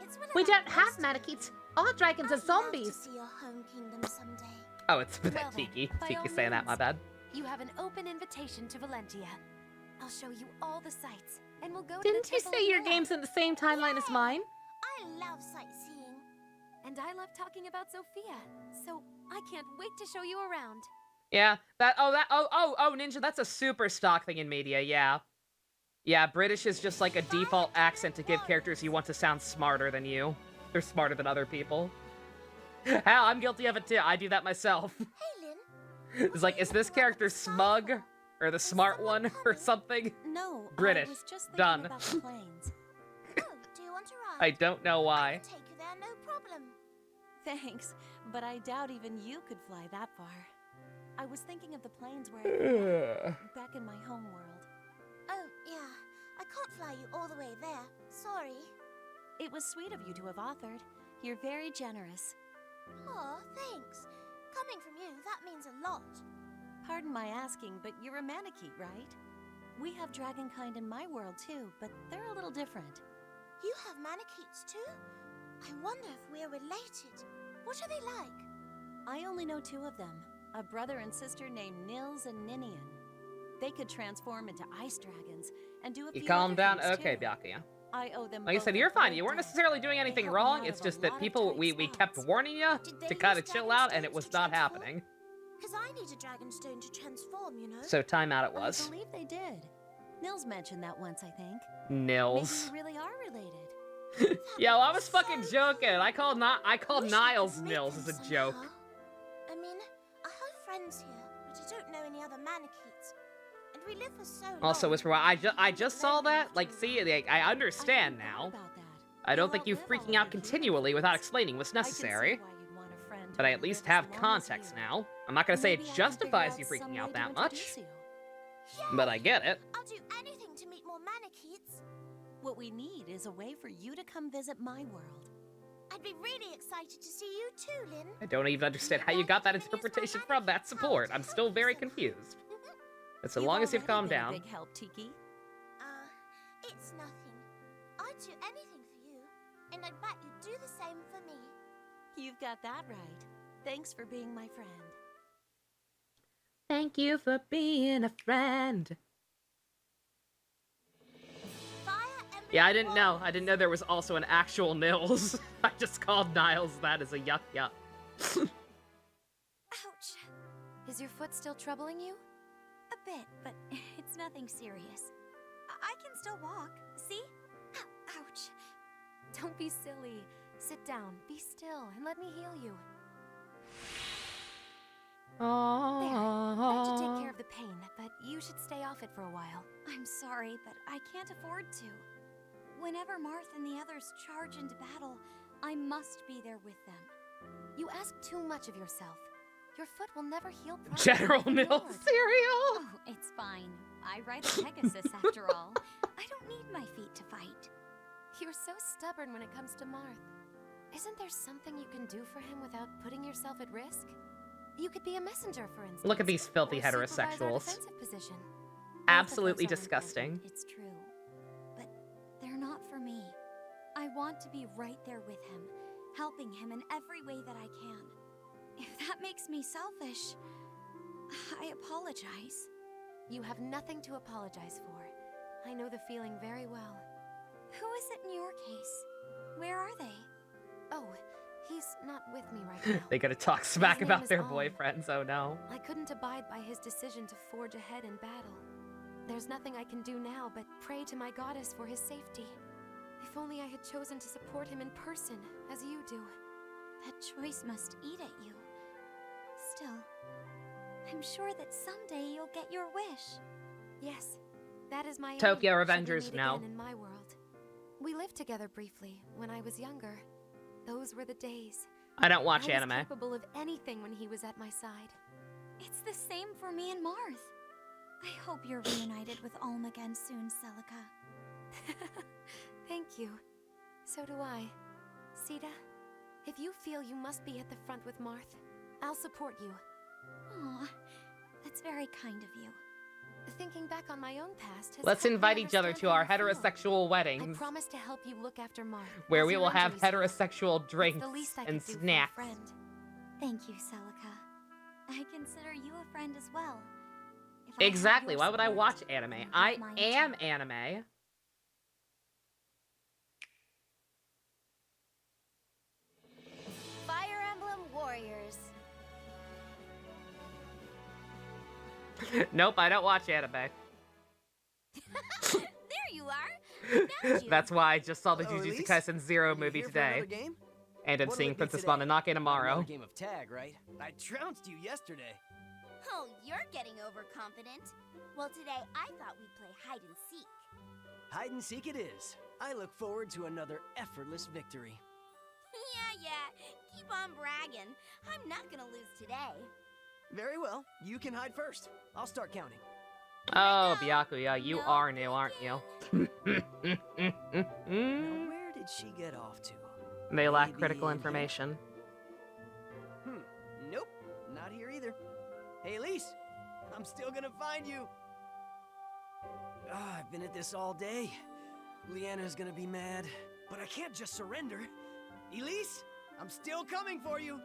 It's what I We like don't have most of you. Manakets. Our dragons are I'd love zombies. to see your home kingdom someday. Oh, it's Well then, Tiki. by Tiki all saying that, my means. bad. You have an open invitation to Valentia. I'll show you all the sights, and we'll go Didn't to the you temple say of your Milla. game's in the same timeline as mine? I love sightseeing. And I love talking about Sophia, so I can't wait to show you around. Yeah, Ninja, that's a super stock thing in media, yeah. Yeah, British is just like a default accent to give characters you want to sound smarter than you. They're smarter than other people. Hell, I'm guilty of it too. I do that myself. Hey, Lynn. It's like, is this character smug? Or the smart one? Or something? No, British. I was just thinking Done. about the planes. Oh, do you want to ride? I don't know I why. can take you there, no problem. Thanks, but I doubt even you could fly that far. I was thinking of the planes where I grew up, back in my home world. Oh, yeah. I can't fly you all the way there. Sorry. It was sweet of you to have offered. You're very generous. Aw, thanks. Coming from you, that means a lot. Pardon my asking, but you're a Manakete, right? We have dragonkind in my world too, but they're a little different. You have Manakets too? I wonder if we're related. What are they like? I only know two of them. A brother and sister named Nils and Ninian. They could transform into ice dragons and do a You few calm other down? things, Okay, too. Byakuya. I owe them Like I both said, a you're fine. great You weren't debt. necessarily doing anything helped me wrong. out It's of a just that lot of people, tight we kept spots. warning you Did they to kind of use chill out, and it Dragonstones was to not transform? happening. Because I need a Dragonstone to transform, you know? So timeout it I was. believe they did. Nils mentioned that once, I think. Nils. Maybe you really are related. Yo, I was fucking joking. I called Niles Nils as a joke. I mean, I have friends here, but I don't know any other Manakets. And we live for so long. Also, Whisper, I just saw that. Like, see, like, I understand now. I don't think you freaking out continually without explaining what's necessary. But I at least have context now. I'm not gonna say it justifies you freaking out that much. But I get it. I'll do anything to meet more Manakets. What we need is a way for you to come visit my world. I'd be really excited to see you too, Lynn. I don't even understand how you got that interpretation from that support. I'm still very confused. But so long as you've calmed down. Big help, Tiki. It's nothing. I'd do anything for you, and I bet you'd do the same for me. You've got that right. Thanks for being my friend. Thank you for being a friend. Yeah, I didn't know. I didn't know there was also an actual Nils. I just called Niles that as a yuck yuck. Ouch. Is your foot still troubling you? A bit, but it's nothing serious. I can still walk. See? Ow, ouch. Don't be silly. Sit down, be still, and let me heal you. There. That should take care of the pain, but you should stay off it for a while. I'm sorry, but I can't afford to. Whenever Marth and the others charge into battle, I must be there with them. You ask too much of yourself. Your foot will never heal properly. General Nils cereal! Oh, it's fine. I ride a Pegasus after all. I don't need my feet to fight. You're so stubborn when it comes to Marth. Isn't there something you can do for him without putting yourself at risk? You could be a messenger, for instance. Look at these filthy or supervise our heterosexuals. defensive position. Absolutely disgusting. It's true. But they're not for me. I want to be right there with him, helping him in every way that I can. If that makes me selfish, I apologize. You have nothing to apologize for. I know the feeling very well. Who is it in your case? Where are they? Oh, he's not with me right now. They gotta talk smack His name about is their Alm. boyfriends, oh no. I couldn't abide by his decision to forge ahead in battle. There's nothing I can do now but pray to my goddess for his safety. If only I had chosen to support him in person, as you do. That choice must eat at you. Still, I'm sure that someday you'll get your wish. Yes, that is my Tokyo aim, should we Revengers meet now. again in my world. We lived together briefly when I was younger. Those were the days. I don't watch I was anime. capable of anything when he was at my side. It's the same for me and Marth. I hope you're reunited with Ulm again soon, Celica. Thank you. So do I. Sita, if you feel you must be at the front with Marth, I'll support you. Aw, that's very kind of you. Thinking back on my own past has Let's helped me invite each other understand to how our you feel. heterosexual I weddings, promise to help you look after Marth. where as we your will have injuries heal. heterosexual drinks It's the least I and could do for a snacks. friend. Thank you, Celica. I consider you a friend as well. If I had Exactly, your why would I support, watch anime? you would I have mine am too. anime. Fire Emblem Warriors. Nope, I don't watch anime. There you are. Found you. That's why I just saw the Hello, Jujutsu Elise? Kaisen Zero You movie here for today. another game? And I'm What'll seeing it be Princess today? Mononoke tomorrow. Another game of tag, right? I trounced you yesterday. Oh, you're getting overconfident. Well, today I thought we'd play hide and seek. Hide and seek it is. I look forward to another effortless victory. Yeah. Keep on bragging. I'm not gonna lose today. Very well. You can hide first. I'll start counting. Oh, Byakuya, you are new, aren't you? Now, where did she get off to? They lack Maybe critical in here? information. Nope. Not here either. Hey, Elise. I'm still gonna find you. I've been at this all day. Lyanna's gonna be mad. But I can't just surrender. Elise, I'm still coming for you.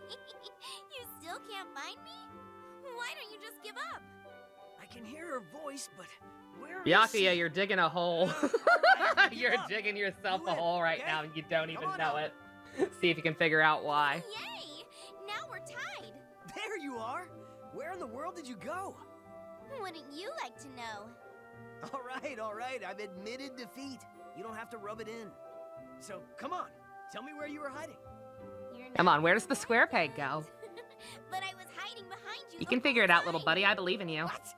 You still can't find me? Why don't you just give up? I I can hear her voice, but where is Byakuya, she? you're digging a hole. You're digging yourself a hole right now and you don't even know it. See if you can figure out why. Yay! Now we're tied. There you are. Where in the world did you go? Wouldn't you like to know? All right. I've admitted defeat. You don't have to rub it in. So, come on. Tell me where you were hiding. Come on, where does the square peg go? But I was hiding behind you. You can figure it out, little buddy. I believe in you. What?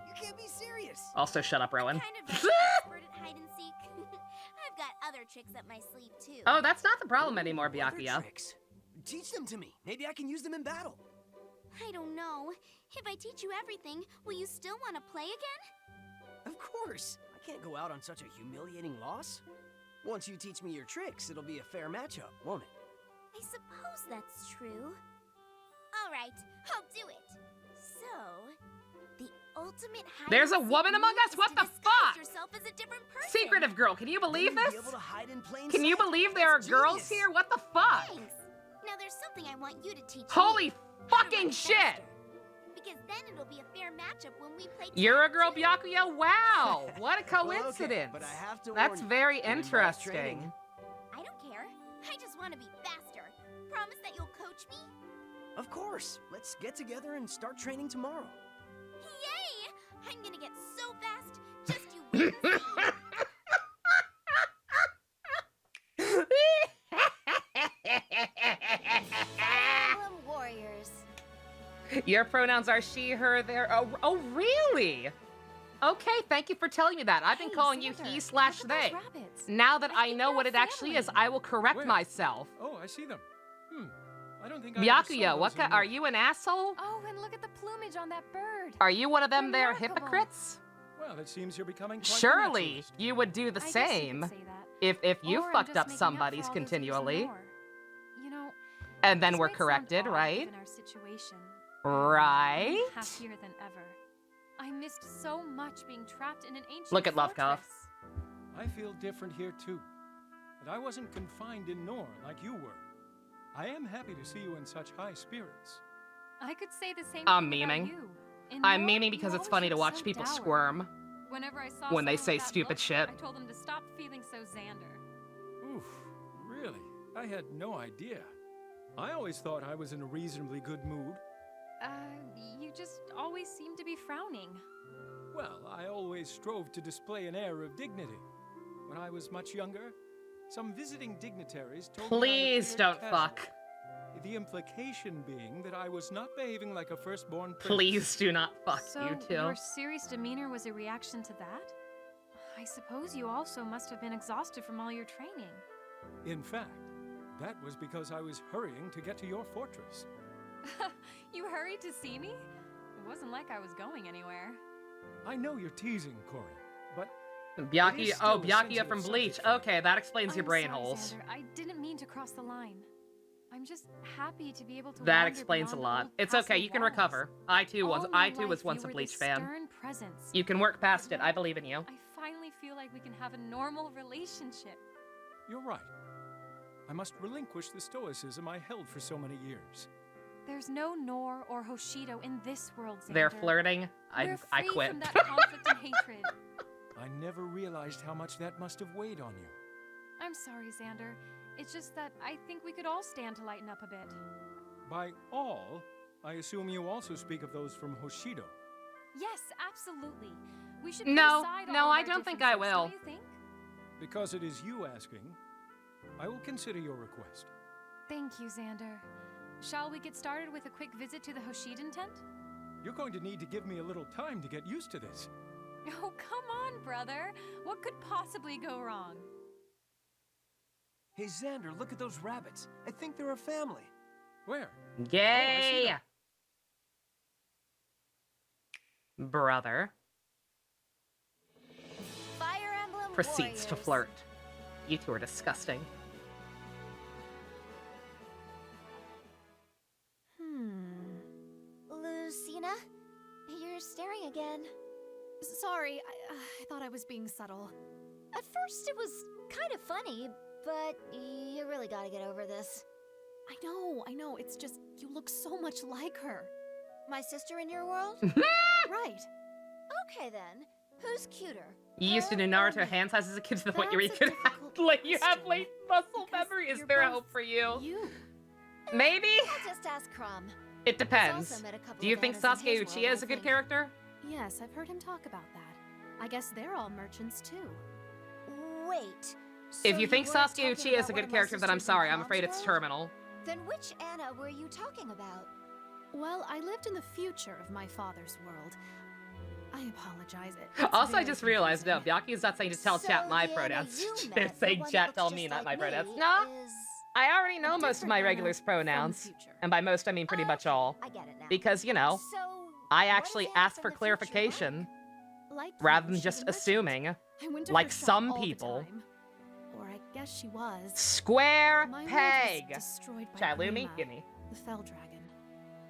You can't be serious. Also, shut up, Rowan. Kind of expert at hide and seek. I've got other tricks up my sleeve too. Oh, that's not the problem anymore, Byakuya. Tricks. Teach them to me. Maybe I can use them in battle. I don't know. If I teach you everything, will you still want to play again? Of course. I can't go out on such a humiliating loss. Once you teach me your tricks, it'll be a fair matchup, won't it? I suppose that's true. All right, I'll do it. So, the ultimate hide There's a and seek woman among move us? is What to the disguise fuck? yourself as a different person. Secretive girl, can you believe Then you'll this? be able to hide in plain Can you sight. believe there are That's girls genius. here? What the fuck? Thanks. Now there's something I want you to teach Holy me. How to fucking run shit! faster. Because then it'll be a fair matchup when we play. You're a tag girl, too. Byakuya? Wow! What a Well, okay, coincidence. but I have to That's warn you, very it involves interesting. training. I don't care. I just want to be faster. Promise that you'll coach me? Of course. Let's get together and start training tomorrow. Yay! I'm gonna get so fast. Just you wait and see. Emblem Warriors. Your pronouns are she, her, their. Oh, really? Okay, thank you for telling me that. I've been Hey, calling you Xander, he look slash at they. those rabbits. Now that I think know they're what a it actually is, family. I will correct Where? myself. Oh, I see them. I don't think I ever saw Byakuya, what those in are North. you an asshole? Oh, and look at the plumage on that bird. Are you one of them there Remarkable. hypocrites? Well, it seems you're becoming quite the Surely naturalist. you would do the I guess you same could say that. if you Or I'm fucked just up making somebody's for all those years and continually. more. You know, And then this we're might sound corrected, odd right? given our situation. Right? I'm happier than ever. I missed so much being trapped in an ancient Look at Love Cough. fortress. I feel different here too. But I wasn't confined in Nor like you were. I am happy to see you in such high spirits. I could say the same I'm thing about memeing. you. In I'm Nor, memeing because you it's always funny to looked watch so people dour. squirm Whenever I saw when they someone say with that stupid look, shit. I told them to stop feeling so Xander. Oof, really? I had no idea. I always thought I was in a reasonably good mood. You just always seem to be frowning. Well, I always strove to display an air of dignity. When I was much younger, some visiting dignitaries told me I Please appeared don't casual. fuck. The implication being that I was not behaving like a firstborn prince. Please do not fuck So you too. your serious demeanor was a reaction to that? I suppose you also must have been exhausted from all your training. In fact, that was because I was hurrying to get to your fortress. You hurried to see me? It wasn't like I was going anywhere. I know you're teasing, Corrin, but Byakuya, it is oh, still a Byakuya sensitive from Bleach. subject for me. Okay, that explains your I'm brain sorry, holes. Xander. I didn't mean to cross the line. I'm just happy to be able to That wander explains a beyond lot. old It's okay, castle you can walls. recover. I too was All my once life, a you were Bleach this fan. stern presence. You can work past it. I believe in you. I finally feel like we can have a normal relationship. you're right. I must relinquish the stoicism I held for so many years. There's no Nor or Hoshido in this world, Xander. They're flirting. We're I free quit. from that conflict and hatred. I never realized how much that must have weighed on you. I'm sorry, Xander. It's just that I think we could all stand to lighten up a bit. By all, I assume you also speak of those from Hoshido. Yes, absolutely. We should No, put aside no, all of I our don't think I differences, will. Don't you think? Because it is you asking, I will consider your request. Thank you, Xander. Shall we get started with a quick visit to the Hoshiden tent? You're going to need to give me a little time to get used to this. Oh, come on, brother. What could possibly go wrong? Hey, Xander, look at those rabbits. I think they're a family. Where? Yay! Brother Fire Emblem proceeds to Warriors. flirt. You two are disgusting. Lucina, you're staring again. Sorry, I thought I was being subtle. At first it was kind of funny, but you really gotta get over this. I know, it's just you look so much like her. My sister in your world? Right. Okay then, who's cuter? You used to do Naruto hand size as a kid to the point where you could you have late muscle memory. Is there hope for you? Maybe? I'll just ask Crom. It depends. Do you think Sasuke Uchiha is a good character? Yes, I've heard him talk about that. I guess they're all merchants too. Wait. If you think Sasuke Uchiha is a good character, then I'm sorry. I'm afraid it's terminal. Then which Anna were you talking about? Well, I lived in the future of my father's world. I apologize. Also, I just realized, no, Byakuya is not saying to tell chat my pronouns. They're saying chat tell me, not my pronouns. No, I already know most of my regulars' pronouns. And by most, I mean pretty much all. I get it now. Because, you know, I actually asked for clarification rather than just assuming, like some people. Or I guess she was. Square My world peg. was destroyed by Chalumi, Grima, gimme. the Fell Dragon.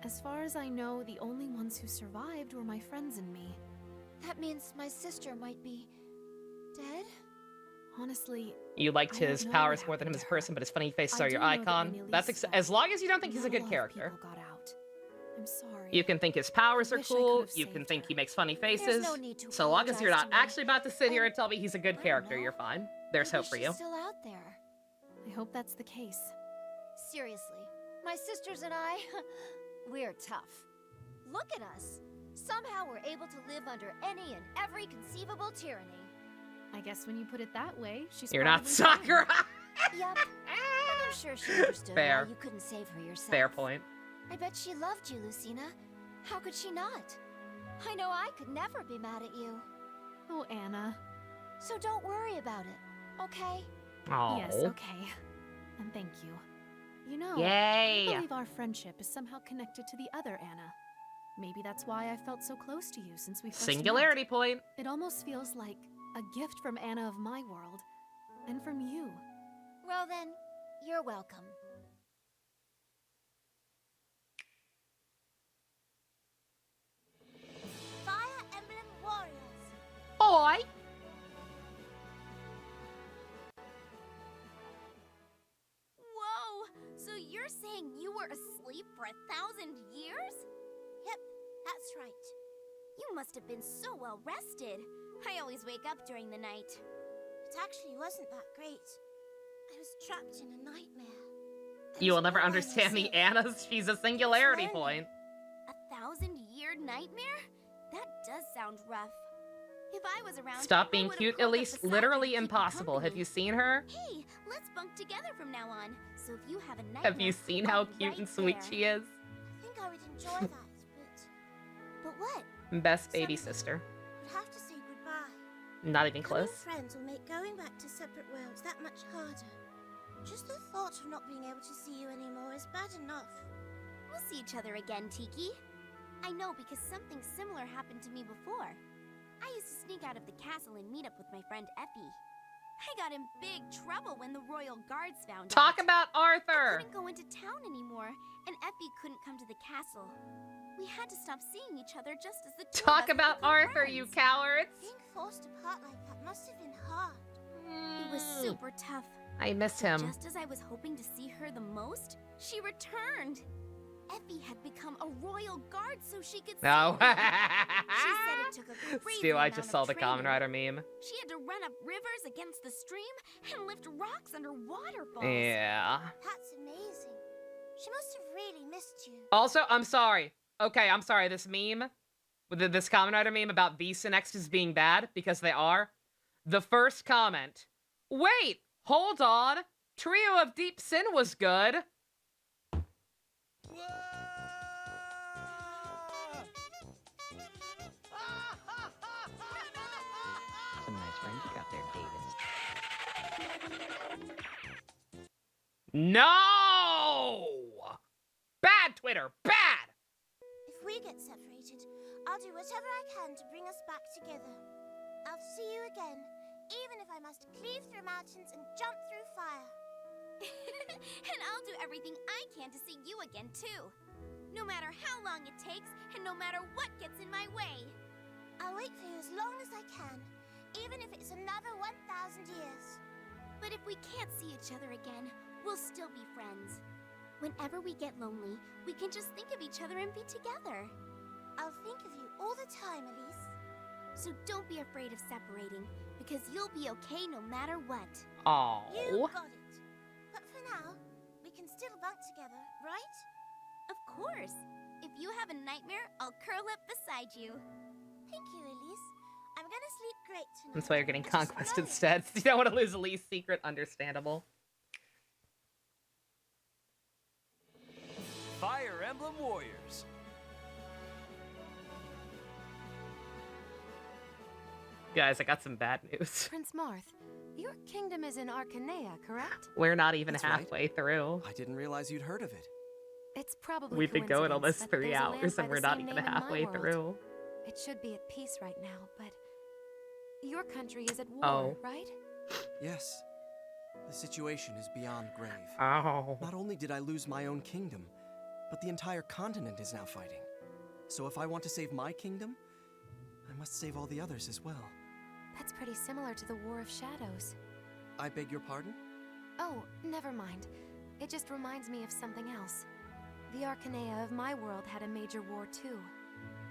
As far as I know, the only ones who survived were my friends and me. That means my sister might be dead? Honestly, You liked I don't his know powers what more than him as a person, but his funny faces I are do your know that icon. when That's Elise as long as you don't think he's a not good lot of character. people got out. I'm sorry. You can think his powers are wish I cool, could've you can saved think her. he makes funny There's faces. no need to So long as you're not apologize to me. actually about to sit here and tell me he's a good character, you're fine. There's Maybe hope for she's you. still out there. I hope that's the case. Seriously, my sisters and I, we're tough. Look at us. Somehow we're able to live under any and every conceivable tyranny. I guess when you put it that way, she's You're not probably Sakura! Yup. And I'm sure she understood Fair. why you couldn't save her yourself. Fair point. I bet she loved you, Lucina. How could she not? I know I could never be mad at you. Oh, Anna. So don't worry about it, okay? Aww. Yes, okay. And thank you. You know, Yay. I believe our friendship is somehow connected to the other Anna. Maybe that's why I felt so close to you since we first Singularity met. point. It almost feels like a gift from Anna of my world, and from you. Well then, you're welcome. Fire Emblem Warriors. Oi! Whoa! So you're saying you were asleep for 1,000 years? Yep, that's right. You must have been so well rested. I always wake up during the night. It actually wasn't that great. I was trapped in a nightmare. You will never understand the Anna's. She's a singularity point. 1,000-year nightmare? That does sound rough. If I was around, Stop I being would've cute, curled up Elise. beside you Literally to keep you impossible. Have company. you seen her? Hey, let's bunk together from now on. So if you have a nightmare, Have you seen how cute and sweet she is? I think I would enjoy that, but what? Best baby sister. We'd have to say goodbye. Not even Becoming close. friends will make going back to separate worlds that much harder. Just the thought of not being able to see you anymore is bad enough. We'll see each other again, Tiki. I know because something similar happened to me before. I used to sneak out of the castle and meet up with my friend Effie. I got in big trouble when the royal guards found out. Talk about I Arthur! couldn't go into town anymore, and Effie couldn't come to the castle. We had to stop seeing each other just as the two of Talk us about became Arthur, friends. you cowards! Being forced apart like that must have been hard. It was super tough. I miss him. Just as I was hoping to see her the most, she returned. Effie had become a royal guard so she could No. see me. She said it took a crazy Stu, I amount just of saw the training. Kamen Rider meme. She had to run up rivers against the stream and lift rocks under waterfalls. Yeah. That's amazing. She must have really missed you. Also, I'm sorry. Okay, I'm sorry. This meme, with this Kamen Rider meme about Beasts and X's being bad, because they are. The first comment. Wait, hold on. Trio of Deep Sin was good. Some nice friends you got there, Davis. No! Bad Twitter, bad! If we get separated, I'll do whatever I can to bring us back together. I'll see you again, even if I must cleave through mountains and jump through fire. And I'll do everything I can to see you again, too. No matter how long it takes, and no matter what gets in my way. I'll wait for you as long as I can, even if it's another 1,000 years. But if we can't see each other again, we'll still be friends. Whenever we get lonely, we can just think of each other and be together. I'll think of you all the time, Elise. So don't be afraid of separating, because you'll be okay no matter what. Oh. You got it. But for now, we can still bunk together, right? Of course. If you have a nightmare, I'll curl up beside you. Thank you, Elise. I'm gonna sleep great tonight. That's why you're getting Just Conquest know it. instead. You don't want to lose Elise's secret. Understandable. Fire Emblem Warriors. Guys, I got some bad news. Prince Marth, your kingdom is in Arcanea, correct? We're not even That's right. halfway through. I didn't realize you'd heard of it. It's probably We've been going coincidence, almost but 3 there's a land hours by and the we're not same even name in my halfway world. through. It should be at peace right now, but your country is at war, Oh. right? Yes. The situation is beyond grave. Oh. Not only did I lose my own kingdom, but the entire continent is now fighting. So if I want to save my kingdom, I must save all the others as well. That's pretty similar to the War of Shadows. I beg your pardon? Oh, never mind. It just reminds me of something else. The Arcanea of my world had a major war too.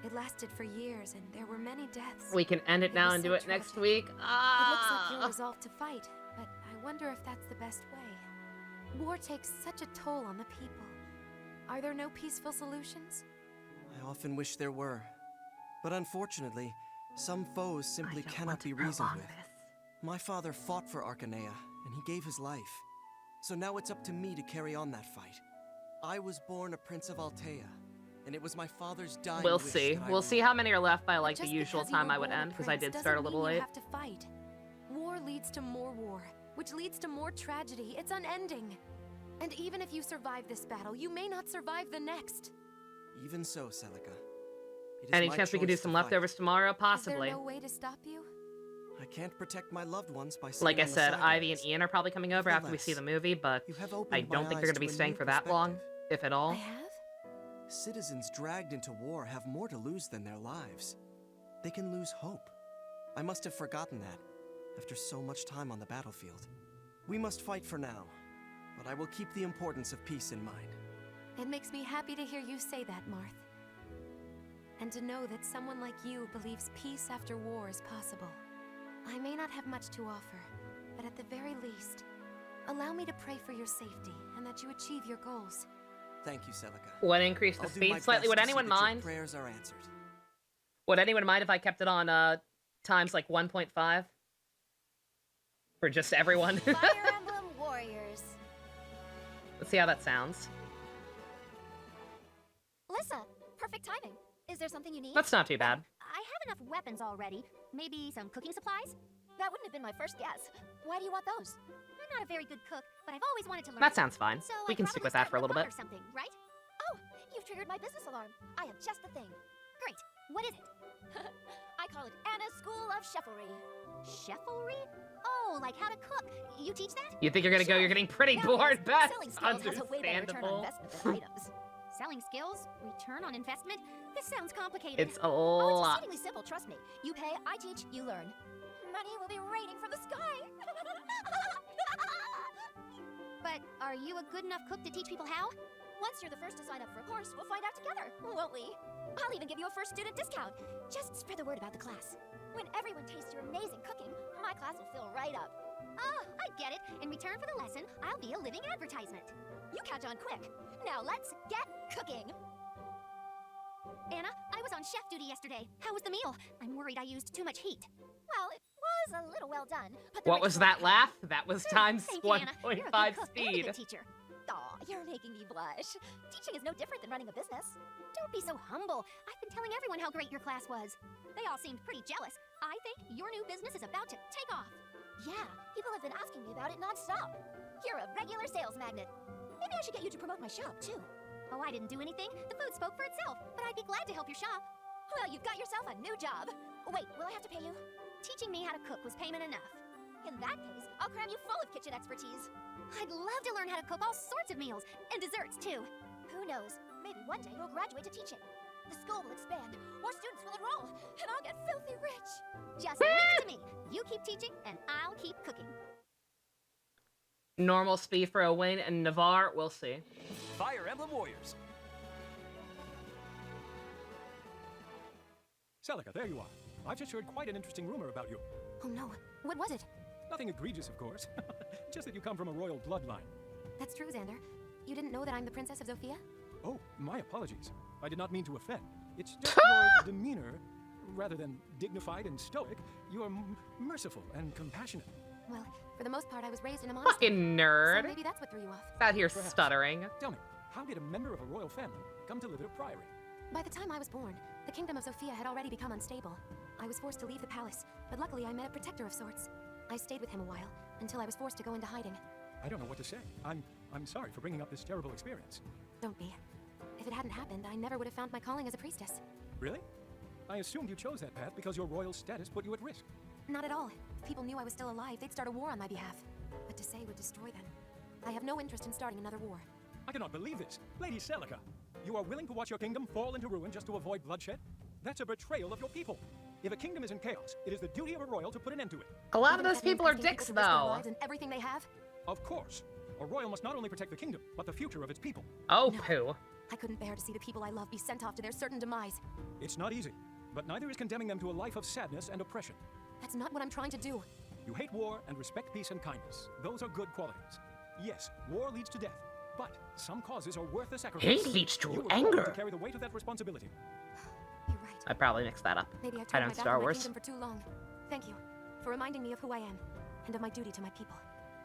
It lasted for years and there were many deaths. We can end it now was and so do it tragic. next week. It looks like you're Ah! resolved to fight, but I wonder if that's the best way. War takes such a toll on the people. Are there no peaceful solutions? I often wish there were. But unfortunately, some foes simply cannot be reasoned with. My father fought for Arcanea, and he gave his life. So now it's up to me to carry on that fight. I was born a Prince of Altea, and it was my father's dying We'll wish see. that I We'll see how many are left by like the Just usual because you time were I would born a end, because I prince did start a doesn't little mean late. you have to fight. War leads to more war, which leads to more tragedy. It's unending. And even if you survive this battle, you may not survive the next. Even so, Celica. It is Any my chance we could do choice to some fight. leftovers tomorrow? Is Possibly. there no way to stop you? I can't protect my loved ones by Like I sitting on the said, Ivy and sidelines. Ian are probably coming over after we see the movie, but have I opened don't my think eyes they're going to to be a staying new for that long, if at all. I have? Citizens dragged into war have more to lose than their lives. They can lose hope. I must have forgotten that, after so much time on the battlefield. We must fight for now, but I will keep the importance of peace in mind. It makes me happy to hear you say that, Marth. And to know that someone like you believes peace after war is possible. I may not have much to offer, but at the very least, allow me to pray for your safety and that you achieve your goals. Thank you, Celica. Would increase the I'll do my speed slightly? best Would to see anyone that your mind? prayers are answered. Would anyone mind if I kept it on times like 1.5? For just everyone? Fire Emblem Warriors. Let's see how that sounds. Lissa, perfect timing. Is there something you need? That's not too bad. I have enough weapons already. Maybe some cooking supplies? That wouldn't have been my first guess. Why do you want those? I'm not a very good cook, but I've always wanted to learn. That sounds fine. So We I'd can stick probably with that start for a little pot bit. Or something, right? Oh, you've triggered my business alarm. I have just the thing. Great. What is it? I call it Anna's School of Cheffery. Cheffery? Oh, like how to cook. You teach that? You think you're gonna go, you're getting pretty Now, bored, Beth. Selling skills has a way better return on Understandable. investment than items. Selling skills? Return on investment? This sounds complicated. It's a Oh, it's lot. exceedingly simple, trust me. You pay, I teach, you learn. Money will be raining from the sky. But are you a good enough cook to teach people how? Once you're the first to sign up for a course, we'll find out together, won't we? I'll even give you a first student discount. Just spread the word about the class. When everyone tastes your amazing cooking, my class will fill right up. Ah, I get it. In return for the lesson, I'll be a living advertisement. You catch on quick. Now let's get cooking. Anna, I was on chef duty yesterday. How was the meal? I'm worried I used too much heat. Well, it was a little well done. But the What was that laugh? That was times Thank you, Anna. You're a good 1.5 cook and a speed. good teacher. Aw, you're making me blush. Teaching is no different than running a business. Don't be so humble. I've been telling everyone how great your class was. They all seemed pretty jealous. I think your new business is about to take off. Yeah, people have been asking me about it nonstop. You're a regular sales magnet. Maybe I should get you to promote my shop, too. Oh, I didn't do anything. The food spoke for itself, but I'd be glad to help your shop. Well, you've got yourself a new job. Wait, will I have to pay you? Teaching me how to cook was payment enough. In that case, I'll cram you full of kitchen expertise. I'd love to learn how to cook all sorts of meals, and desserts, too. Who knows? Maybe one day you'll graduate to teaching. The school will expand, more students will enroll, and I'll get filthy rich. Just leave it to me. You keep teaching, and I'll keep cooking. Normal speed for Owain and Navarre, we'll see. Fire Emblem Warriors. Celica, there you are. I've just heard quite an interesting rumor about you. Oh no, what was it? Nothing egregious, of course. Just that you come from a royal bloodline. That's true, Xander. You didn't know that I'm the Princess of Zofia? Oh, my apologies. I did not mean to offend. It's just your demeanor, rather than dignified and stoic, you are merciful and compassionate. Well, for the most part, I was raised in a monastery. Fucking nerd. So maybe that's what threw you off. Out here Perhaps. stuttering. Tell me, how did a member of a royal family come to live at a priory? By the time I was born, the kingdom of Zofia had already become unstable. I was forced to leave the palace, but luckily I met a protector of sorts. I stayed with him a while, until I was forced to go into hiding. I don't know what to say. I'm sorry for bringing up this terrible experience. Don't be. If it hadn't happened, I never would have found my calling as a priestess. Really? I assumed you chose that path because your royal status put you at risk. Not at all. If people knew I was still alive, they'd start a war on my behalf. But to say would destroy them. I have no interest in starting another war. I cannot believe this. Lady Celica, you are willing to watch your kingdom fall into ruin just to avoid bloodshed? That's a betrayal of your people. If a kingdom is in chaos, it is the duty of a royal to put an end to it. A lot of those people are dicks, though. And everything they have? Of course. A royal must not only protect the kingdom, but the future of its people. Oh, No. poo. I couldn't bear to see the people I love be sent off to their certain demise. It's not easy, but neither is condemning them to a life of sadness and oppression. That's not what I'm trying to do. You hate war and respect peace and kindness. Those are good qualities. Yes, war leads to death, but some causes are worth the sacrifice. Hate leads to You were anger. born to carry the weight of that responsibility. You're right. I probably mixed that up. Maybe I've I turned don't my back Star on my Wars. kingdom for too long. Thank you for reminding me of who I am and of my duty to my people.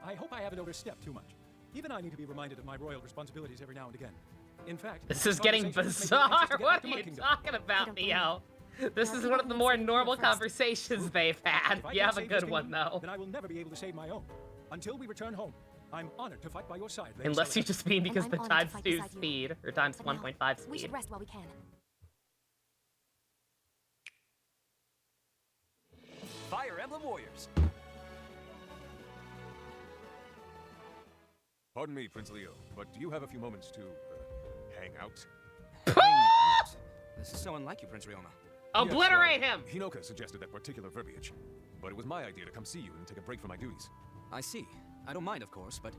I hope I haven't overstepped too much. Even I need to be reminded of my royal responsibilities every now and again. In fact, This is getting bizarre. What are you talking about, Neo? This is one of the more normal conversations they've had. If I You can't have a save this good one, kingdom, though. Then I will never be able to save my own. Until we return home, I'm honored to fight by your side. Lady Unless you Celica. just mean because I'm the honored to times fight 2 beside you. speed, or times But now, 1.5 we should speed. rest while we can. Fire Emblem Warriors. Pardon me, Prince Leo, but do you have a few moments to, hang out? This is so unlike you, Prince Ryoma. Obliterate Yes, him! Hinoka suggested that particular verbiage, but it was my idea to come see you and take a break from my duties. I see. I don't mind, of course, but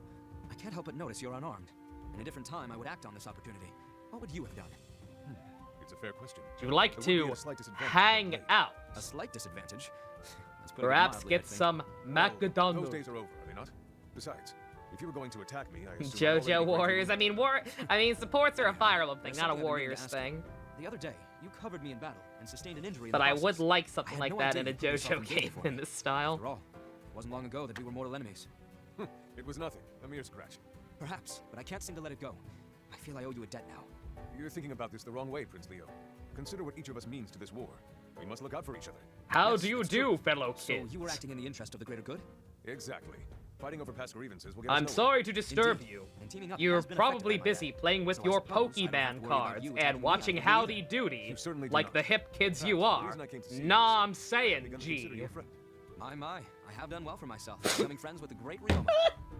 I can't help but notice you're unarmed. In a different time, I would act on this opportunity. What would you have done? It's a fair question. Would you like There would be to a slight disadvantage hang out? A slight disadvantage? Let's put it Perhaps mildly, I get think. some Well, those McDonald's. days are over, are they not? Besides, if you were going to attack me, I assume JoJo Warriors. I mean, supports are a Fire Emblem thing, There's not a something I've been meaning to Warriors ask you. thing. The other day, you covered me in battle and sustained an injury in But the I process. would like something had like no that idea in a you put yourself JoJo in danger game for in me. this style. After all, it wasn't long ago that we were mortal enemies. It was nothing, a mere scratch. Perhaps, but I can't seem to let it go. I feel I owe you a debt now. You're thinking about this the wrong way, Prince Leo. Consider what each of us means to this war. We must look out for each other. How Yes, do you that's do, true. fellow So kids? you were acting in the interest of the greater good? Exactly. Fighting over past grievances will get us I'm nowhere. sorry to disturb Indeed. you. And teaming up You're has been affected probably by busy that. playing with So I your suppose I don't have to Pokemon worry about cards you and attacking me watching out of Howdy either. Doody You certainly do like not. the hip kids In you fact, the are. reason I came to see you Nah, I'm is saying, begun to consider G. you a friend. My, I have done well for myself, becoming friends with the great Ryoma.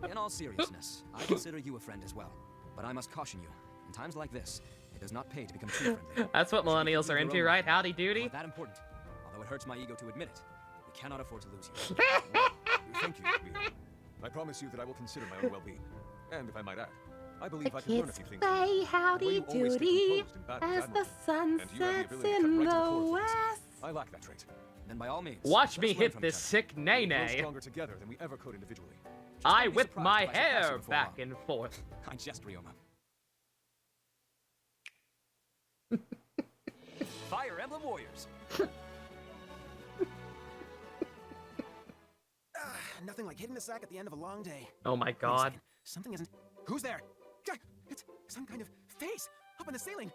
In all seriousness, I consider you a friend as well. But I must caution you, in times like this, it does not pay to become too friendly. That's what millennials are into, right? Howdy Doody? Not that important. Although it hurts my ego to admit it, we cannot afford to lose you. Thank you, Leo. I promise you that I will consider my own well-being. And if I might add, I believe I can learn a few things. Say The way howdy you always stay doody composed in battle is as the admirable. sun And you have the sets ability to cut in right to the core of things. west. I lack that trait. Then by all means, Watch me let's learn hit from this each other. sick We will grow nay-nay. stronger together than we ever could individually. I don't be whip surprised my if I surpass you hair before back long. and forth. I jest, Ryoma. Fire Emblem Warriors. Nothing like hitting the sack at the end of a long day. Oh my Wait a god. second. Something isn't. Who's there? It's some kind of face up in the ceiling.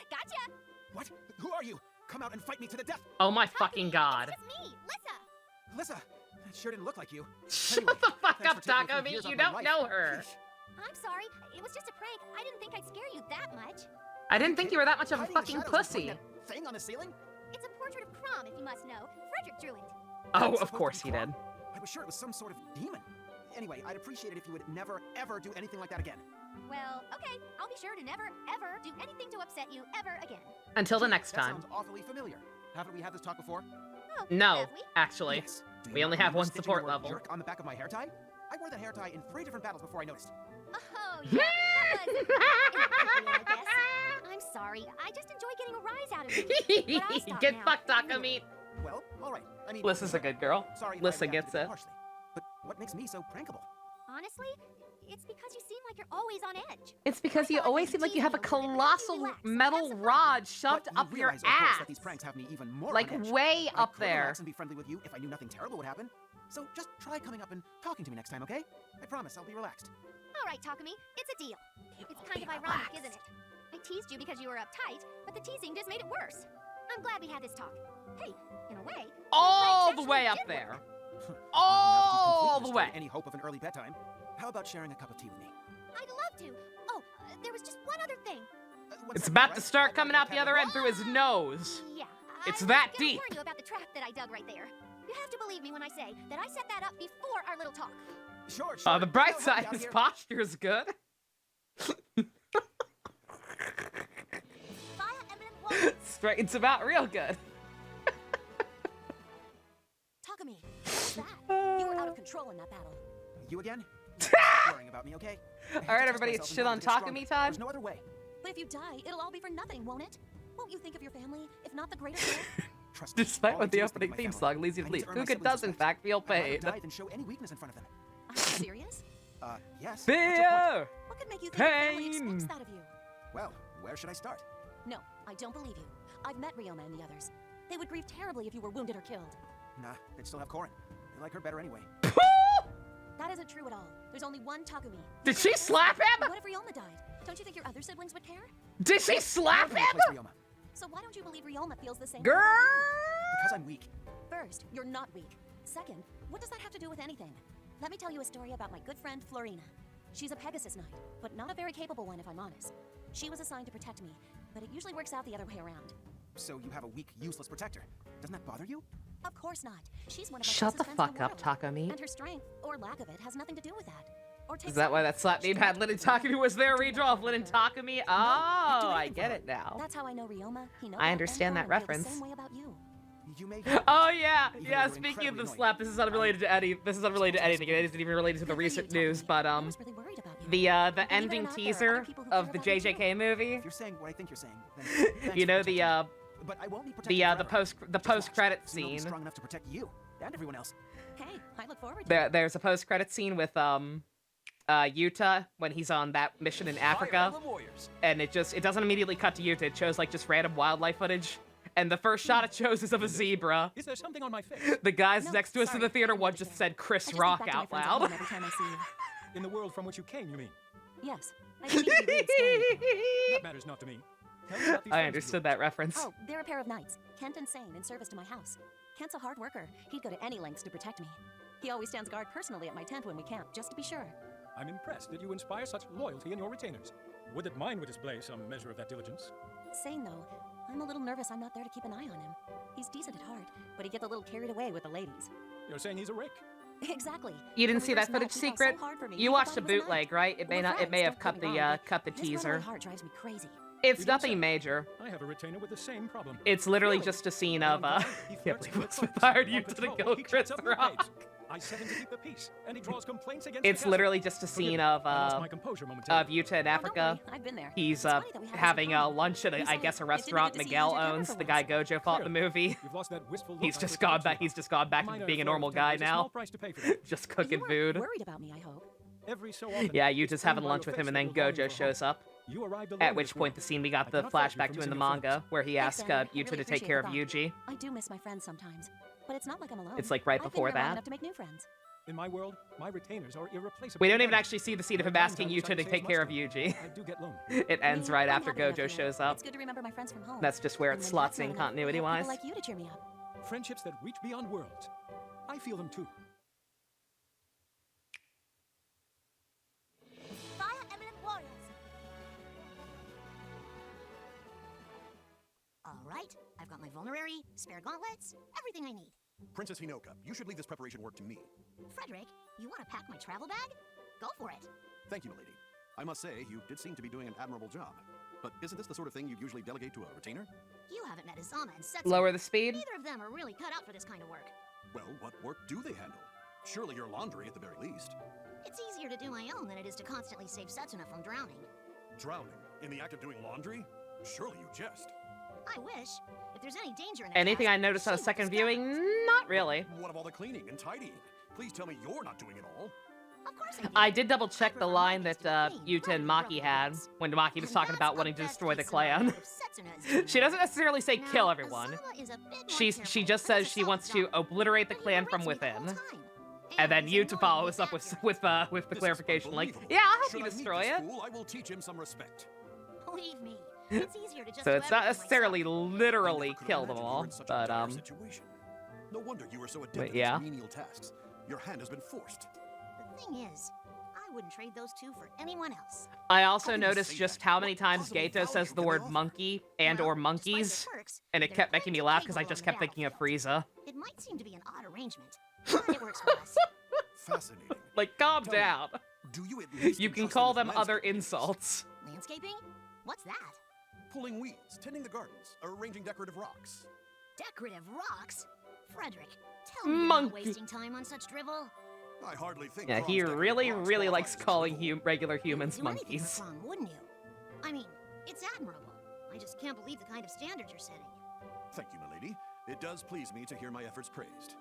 Gotcha! What? Who are you? Come out and fight me to the death. Oh my fucking god. It's me, Lissa! Lissa, that sure didn't look like you. Shut Anyway, the fuck thanks up, for taking a few Takumi. years You off my don't life. know her. I'm sorry, it was just a prank. I didn't think I'd scare you that much. I didn't think you were that much of a Hiding in the fucking shadows and pussy. pointing that thing on the ceiling? It's a portrait of Crom, if you must know. Frederick drew it. Oh, That's of supposed course to he be did. Crom. I was sure it was some sort of demon. Anyway, I'd appreciate it if you would never, ever do anything like that again. Well, okay, I'll be sure to never, ever do anything to upset you ever again. Until the next That time. sounds awfully familiar. Haven't we had this talk before? Oh, No, have we? actually. Yes. Do you We only not have remember one stitching support the word level. jerk on the back of my hair tie? I wore that hair tie in 3 different battles before I noticed. Oh, yeah, that was inappropriate, I guess. I'm sorry, I just enjoy getting a rise out of you. But I'll stop Get now. fucked, Takumi. Well, Well, all right. I mean, Lissa's a good girl. Sorry if Lissa I reacted gets it. harshly. But what makes me so prankable? Honestly, it's because you seem like you're always on edge. It's because you always seem like you have a colossal metal rod shoved But up you your realize, of course, ass. that these pranks have me even more Like, on edge. way I up could there. relax and be friendly with you if I knew nothing terrible would happen. So just try coming up and talking to me next time, okay? I promise I'll be relaxed. All right, Takumi, it's a deal. It's kind of ironic, isn't it? I teased you because you were uptight, but the teasing just made it worse. I'm glad we had this talk. Hey, in a way, All the way up there. All the way. Any hope of an early bedtime? How about sharing a cup of tea with me? I'd love to. Oh, there was just one other thing. It's about to start coming out the other end through his nose. Yeah. It's I that was gonna deep. warn you about the trap that I dug right there. You have to believe me when I say that I set that up before our little talk. Sure, The bright side, his posture is good. Straightens him out real good. Takumi, what's that? You were out of control in that battle. You again? Stop worrying about me, okay? All right, everybody, it's shit on Takumi time. There's no other way. But if you die, it'll all be for nothing, won't it? Won't you think of your family, if not the greater good? Trust me, Despite all what I the do is think opening of my theme family. song leads you to I need believe, to earn my Kuga siblings' does in respect. fact feel I'd rather pain. die than show any weakness in front of them. Are you serious? Yes. Fear! What could make you think your family Pain! expects that of you? Well, where should I start? No, I don't believe you. I've met Ryoma and the others. They would grieve terribly if you were wounded or killed. Nah, they'd still have Corrin. They like her better anyway. That isn't true at all. There's only one Takumi. Did she slap him? What if Ryoma died? Don't you think your other siblings would care? Did she slap him? So why don't you believe Ryoma feels the same? Girl! Because I'm weak. First, you're not weak. Second, what does that have to do with anything? Let me tell you a story about my good friend Florina. She's a Pegasus Knight, but not a very capable one if I'm honest. She was assigned to protect me, but it usually works out the other way around. So you have a weak, useless protector. Doesn't that bother you? Of course not. She's one of my Shut the closest friends in fuck up, world. Takumi. And her strength, or lack of it, has nothing to do with that. Or Is that why that slap meme had Lin and Takumi? Was there a redraw of Lin and Takumi? Oh, I get it now. That's how I know Ryoma. I understand that reference. The same way about you. You may Oh yeah, yeah. Speaking of the slap, this is unrelated to any. This is unrelated to anything. It isn't even related to the recent news. But the ending teaser of the JJK movie. If you're saying what I think you're saying, then You know the but I won't be protected the post credit So you'll be scene. strong enough to protect you and everyone else. Hey, I look forward to it. There's a post credit scene with Yuta when he's on that mission in Africa, and it doesn't immediately cut to Yuta. It shows like just random wildlife footage. And the first shot it shows is of a zebra. Is there something on my face? The guys next to us in the theater, one just said Chris Rock out loud. Every time I see you. In the world from which you came, you mean? Yes. I didn't mean to be rude, sorry. That matters not to me. Tell me about these I friends of understood yours. that reference. Oh, they're a pair of knights. Kent and Sane, in service to my house. Kent's a hard worker. He'd go to any lengths to protect me. He always stands guard personally at my tent when we camp, just to be sure. I'm impressed that you inspire such loyalty in your retainers. Would that mine would display some measure of that diligence. Sane, though, I'm a little nervous I'm not there to keep an eye on him. He's decent at heart, but he gets a little carried away with the ladies. You're saying he's a rake? Exactly. You didn't When we see that first met, footage, he fought Secret? so hard for me, You I watched thought a he was a knight. bootleg, right? It may We're not. It friends, may have don't cut get me the wrong, cut the but this brotherly teaser. heart drives me crazy. It's nothing major. I have a retainer with the same problem. It's literally just a scene of can't believe Will Smith hired you to kill Chris Rock. I set him to keep the peace, and he draws complaints against It's the literally just a scene of Yuta in Africa. I've been there. He's having lunch at I guess a restaurant Miguel owns. The guy Gojo fought in the movie. You've lost that wistful He's look just I gone referred back. to. He's just gone back to Minor being a flow of normal temper guy is a now. small price to pay for that. Just cooking You food. weren't worried about me, I hope. Every so often, Yeah, Yuta's it's having only lunch by with your him, and then face that will Gojo longing for shows up. You arrived alone At in which this point world. the scene we got I the cannot fault you flashback for to in the missing your manga, friends. where he Thanks, asks Annie. I Yuta really to take appreciate care the of thought. Yuji. I do miss my friends sometimes, but it's not like I'm alone. It's like right I've been before here long that. enough to make new friends. In my world, my retainers are irreplaceable. We don't even actually see the scene of him asking Sometimes Yuta to I take say care as of much, Yuji. I do get lonely. It ends right I'm after happy enough Gojo here. shows up. It's good to remember my friends from home. That's just where it And when slots that's in not enough, I have continuity-wise. people like you to cheer me up. Friendships that reach beyond worlds. I feel them too. Fire Emblem Warriors. All right, I've got my vulnerary, spare gauntlets, everything I need. Princess Hinoka, you should leave this preparation work to me. Frederick, you want to pack my travel bag? Go for it. Thank you, milady. I must say, you did seem to be doing an admirable job. But isn't this the sort of thing you'd usually delegate to a retainer? You haven't met Izama and Setsu. Lower the speed. Neither of them are really cut out for this kind of work. Well, what work do they handle? Surely your laundry at the very least. It's easier to do my own than it is to constantly save Setsuna from drowning. Drowning? In the act of doing laundry? Surely you jest. I wish. If there's any danger in a Anything task, I noticed on a she second would discover. viewing? Not really. What of all the cleaning and tidying? Please tell me you're not doing it all. Of course I do. I did double check the line that Yuta and Maki had when Maki was talking about wanting to destroy the clan. She doesn't necessarily say kill everyone. She just says she wants to obliterate the clan from within. And then Yuta follows up with the clarification, like, yeah, I'll help you destroy it. I will teach him some respect. Believe me, it's easier to just So do it's not everything necessarily literally kill them all, but No wonder you were so adept at yeah. these menial tasks. Your hand has been forced. The thing is, I wouldn't trade those two for anyone else. I also noticed just how many times Gato says the word monkey and or monkeys, and it kept making me laugh because I just kept thinking of Frieza. It might seem to be an odd arrangement, but it works for us. Fascinating. Like, calm down. Do you at least You can entrust call them them with other insults. Landscaping? What's that? pulling weeds, tending the gardens, arranging decorative rocks? Decorative rocks? Frederick, tell me you're not wasting time on such drivel. I hardly think. Yeah, he really likes calling regular humans monkeys. Wrong, wouldn't you? I mean, it's admirable. I just can't believe the kind of standard you're setting. Thank you, milady. It does please me to hear my efforts praised.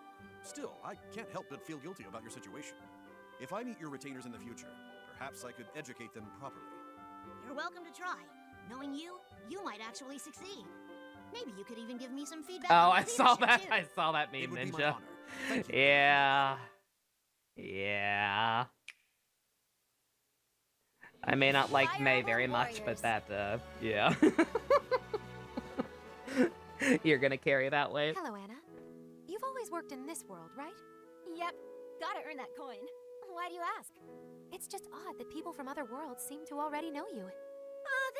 Still, I can't help but feel guilty about your situation. If I meet your retainers in the future, perhaps I could educate them properly. You're welcome to try. Knowing you, you might actually succeed. Maybe you could even give me some feedback. Oh, on I saw leadership, that. too. I saw that meme, It would be my Ninja. honor. Thank you. Yeah. Yeah. I may not like May very much, but that, yeah. You're gonna carry that weight. Hello, Anna. You've always worked in this world, right? Yep. Gotta earn that coin. Why do you ask? It's just odd that people from other worlds seem to already know you.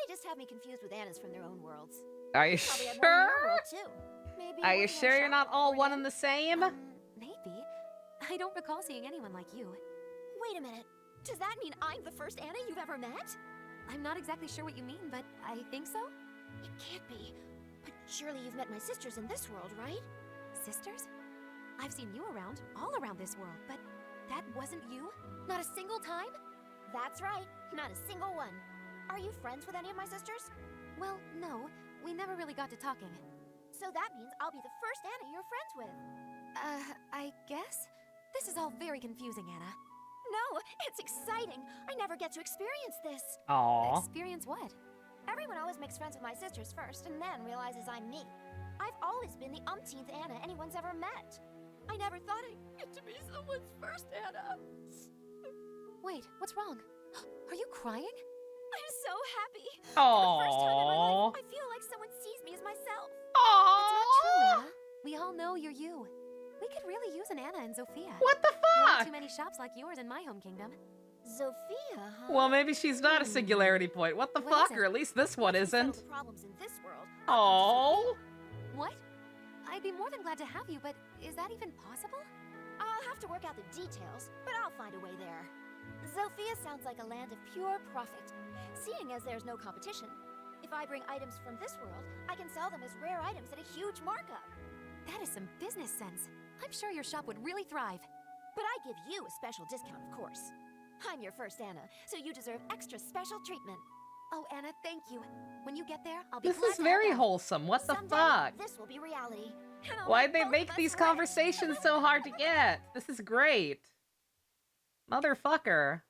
They just have me confused with Anna's from their own worlds. Are you Probably have more in your sure? world, too. Maybe Are you working sure on you're not shop all for one you? and the same? Maybe. I don't recall seeing anyone like you. Wait a minute. Does that mean I'm the first Anna you've ever met? I'm not exactly sure what you mean, but I think so. It can't be. But surely you've met my sisters in this world, right? Sisters? I've seen you around, all around this world, but that wasn't you? Not a single time? That's right. Not a single one. Are you friends with any of my sisters? Well, no. We never really got to talking. So that means I'll be the first Anna you're friends with. I guess? This is all very confusing, Anna. No, it's exciting. I never get to experience this. Aww. Experience what? Everyone always makes friends with my sisters first and then realizes I'm me. I've always been the umpteenth Anna anyone's ever met. I never thought I'd get to be someone's first Anna. Wait, what's wrong? Are you crying? I'm so happy. Aww. For the first time in my life, I feel like someone sees me as myself. That's not true, Anna. We all know you're you. We could really use an Anna and Sophia. What the There aren't fuck? too many shops like yours in my home kingdom. Sophia, huh? Well, maybe she's not a singularity point. What the What fuck? is it? Or at least this one Once we settle isn't. the problems in this world. Aww. What? I'd be more than glad to have you, but is that even possible? I'll have to work out the details, but I'll find a way there. Sophia sounds like a land of pure profit. Seeing as there's no competition, if I bring items from this world, I can sell them as rare items at a huge markup. That is some business sense. I'm sure your shop would really thrive. But I give you a special discount, of course. I'm your first Anna, so you deserve extra special treatment. Oh, Anna, thank you. When you get there, I'll be This glad is to very help out. wholesome. What the Someday, fuck? this will be reality. And I'll Why'd have they both make of these us rich. conversations so hard to get? This is great. Motherfucker.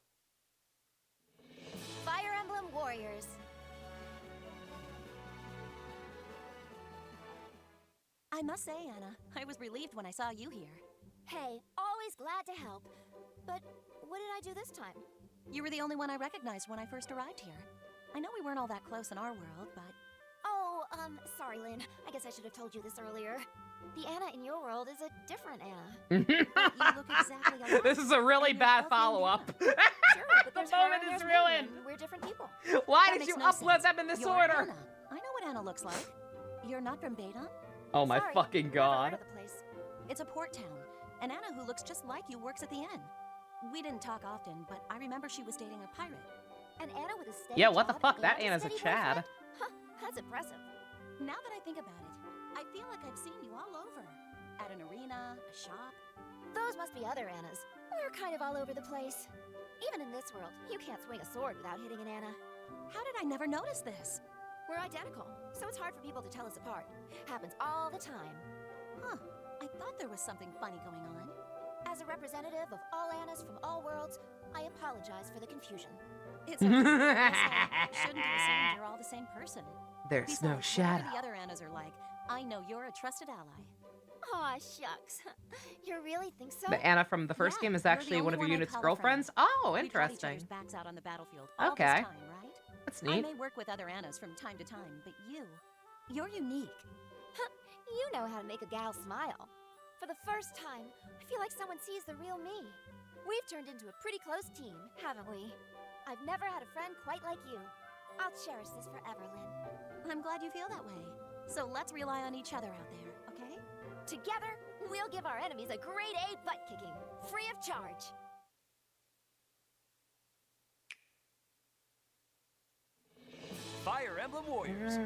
Fire Emblem Warriors. I must say, Anna, I was relieved when I saw you here. Hey, always glad to help. But what did I do this time? You were the only one I recognized when I first arrived here. I know we weren't all that close in our world, but... Oh, sorry, Lynn. I guess I should have told you this earlier. The Anna in your world is a different Anna. You look exactly alike. This is a really And you're bad both follow-up. Sure, but there's The her moment and is there's me, ruined. and we're different people. Why That did you makes no upload sense. them in this You're order? Anna. I know what Anna looks like. You're not from Badon? Oh my Sorry, fucking never god. heard of the place. It's a port town, and Anna, who looks just like you, works at the inn. We didn't talk often, but I remember she was dating a pirate. An Anna with a steady Yeah, what the job fuck? and That a Anna's a steady Chad. boyfriend? Huh, that's impressive. Now that I think about it, I feel like I've seen you all over. At an arena, a shop. Those must be other Annas. We're kind of all over the place. Even in this world, you can't swing a sword without hitting an Anna. How did I never notice this? We're identical, so it's hard for people to tell us apart. Happens all the time. Huh. I thought there was something funny going on. As a representative of all Annas from all worlds, I apologize for the confusion. It's okay. Shouldn't be assumed you're all the same person. There's Besides, no shadow. whatever the other Annas are like, I know you're a trusted ally. Aw, shucks. You really think so? The Anna from the first game is actually one of your unit's girlfriends? Oh, interesting. We backs out on the battlefield all Okay. this time, right? That's I neat. may work with other Annas from time to time, but you're unique. You know how to make a gal smile. For the first time, I feel like someone sees the real me. We've turned into a pretty close team, haven't we? I've never had a friend quite like you. I'll cherish this forever, Lynn. I'm glad you feel that way. So let's rely on each other out there, okay? Together, we'll give our enemies a grade A butt-kicking, free of charge. Fire Emblem Warriors.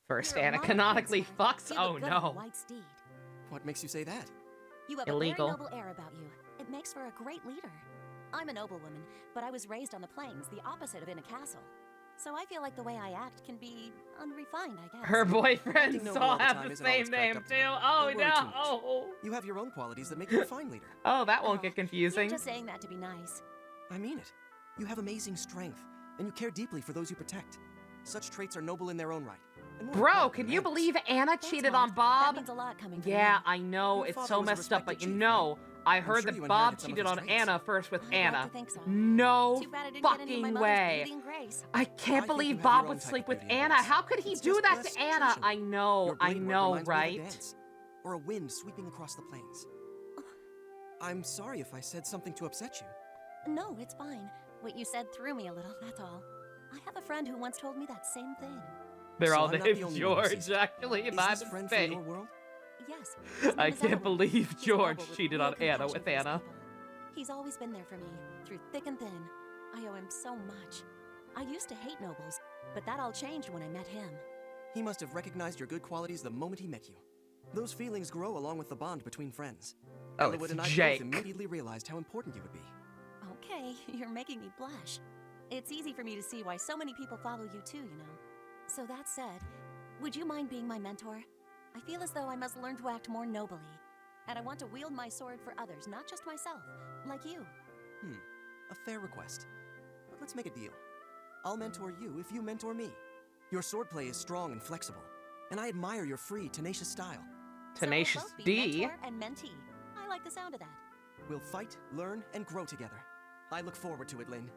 First Anna canonically fucks? You Oh look good on no. a white steed. What makes you say that? You have Illegal. a very noble air about you. It makes for a great leader. I'm a noblewoman, but I was raised on the plains, the opposite of in a castle. So I feel like the way I act can be unrefined, I guess. Her boyfriends Acting noble all all the have time the isn't always same cracked name up too. to me. Oh Don't worry too much. no. You have your own qualities that make you a fine leader. Oh, that won't get confusing. You're just saying that to be nice. I mean it. You have amazing strength, and you care deeply for those you protect. Such traits are noble in their own right. And more Bro, important can than you manners. believe Anna Thanks, cheated Mom. on Bob? That means a lot coming from Yeah, you. I know. Your It's father so was a messed up, but respected you chief, know, I I'm heard sure that you Bob inherited some of cheated his on traits. Anna first with I'd like Anna. to think so. No Too bad I didn't get any of my fucking mother's way. beauty and grace. I can't think believe you have Bob your own would type sleep of with beauty and Anna. grace. How could he It's do just that less to Anna? tradition. I know, Your I brain work know, reminds me of a right? dance, or a wind sweeping across the plains. I'm sorry if I said something to upset you. No, it's fine. What you said threw me a little, that's all. I have a friend who once told me that same thing. They're So all I'm not named the only one who George, sees it. actually, Is by this friend from mistake. your world? Yes. his name I is can't Owen. believe He's George noble with cheated real on Anna compassion with for his Anna. people. He's always been there for me, through thick and thin. I owe him so much. I used to hate nobles, but that all changed when I met him. He must have recognized your good qualities the moment he met you. Those feelings grow along with the bond between friends. Oh, Elwood it's and I Jake. both immediately realized how important you would be. Okay, you're making me blush. It's easy for me to see why so many people follow you too, you know. So that said, would you mind being my mentor? I feel as though I must learn to act more nobly. And I want to wield my sword for others, not just myself, like you. A fair request. But let's make a deal. I'll mentor you if you mentor me. Your swordplay is strong and flexible, and I admire your free, tenacious style. Tenacious so we'll both D. be mentor and mentee. I like the sound of that. We'll fight, learn, and grow together. I look forward to it, Lynn.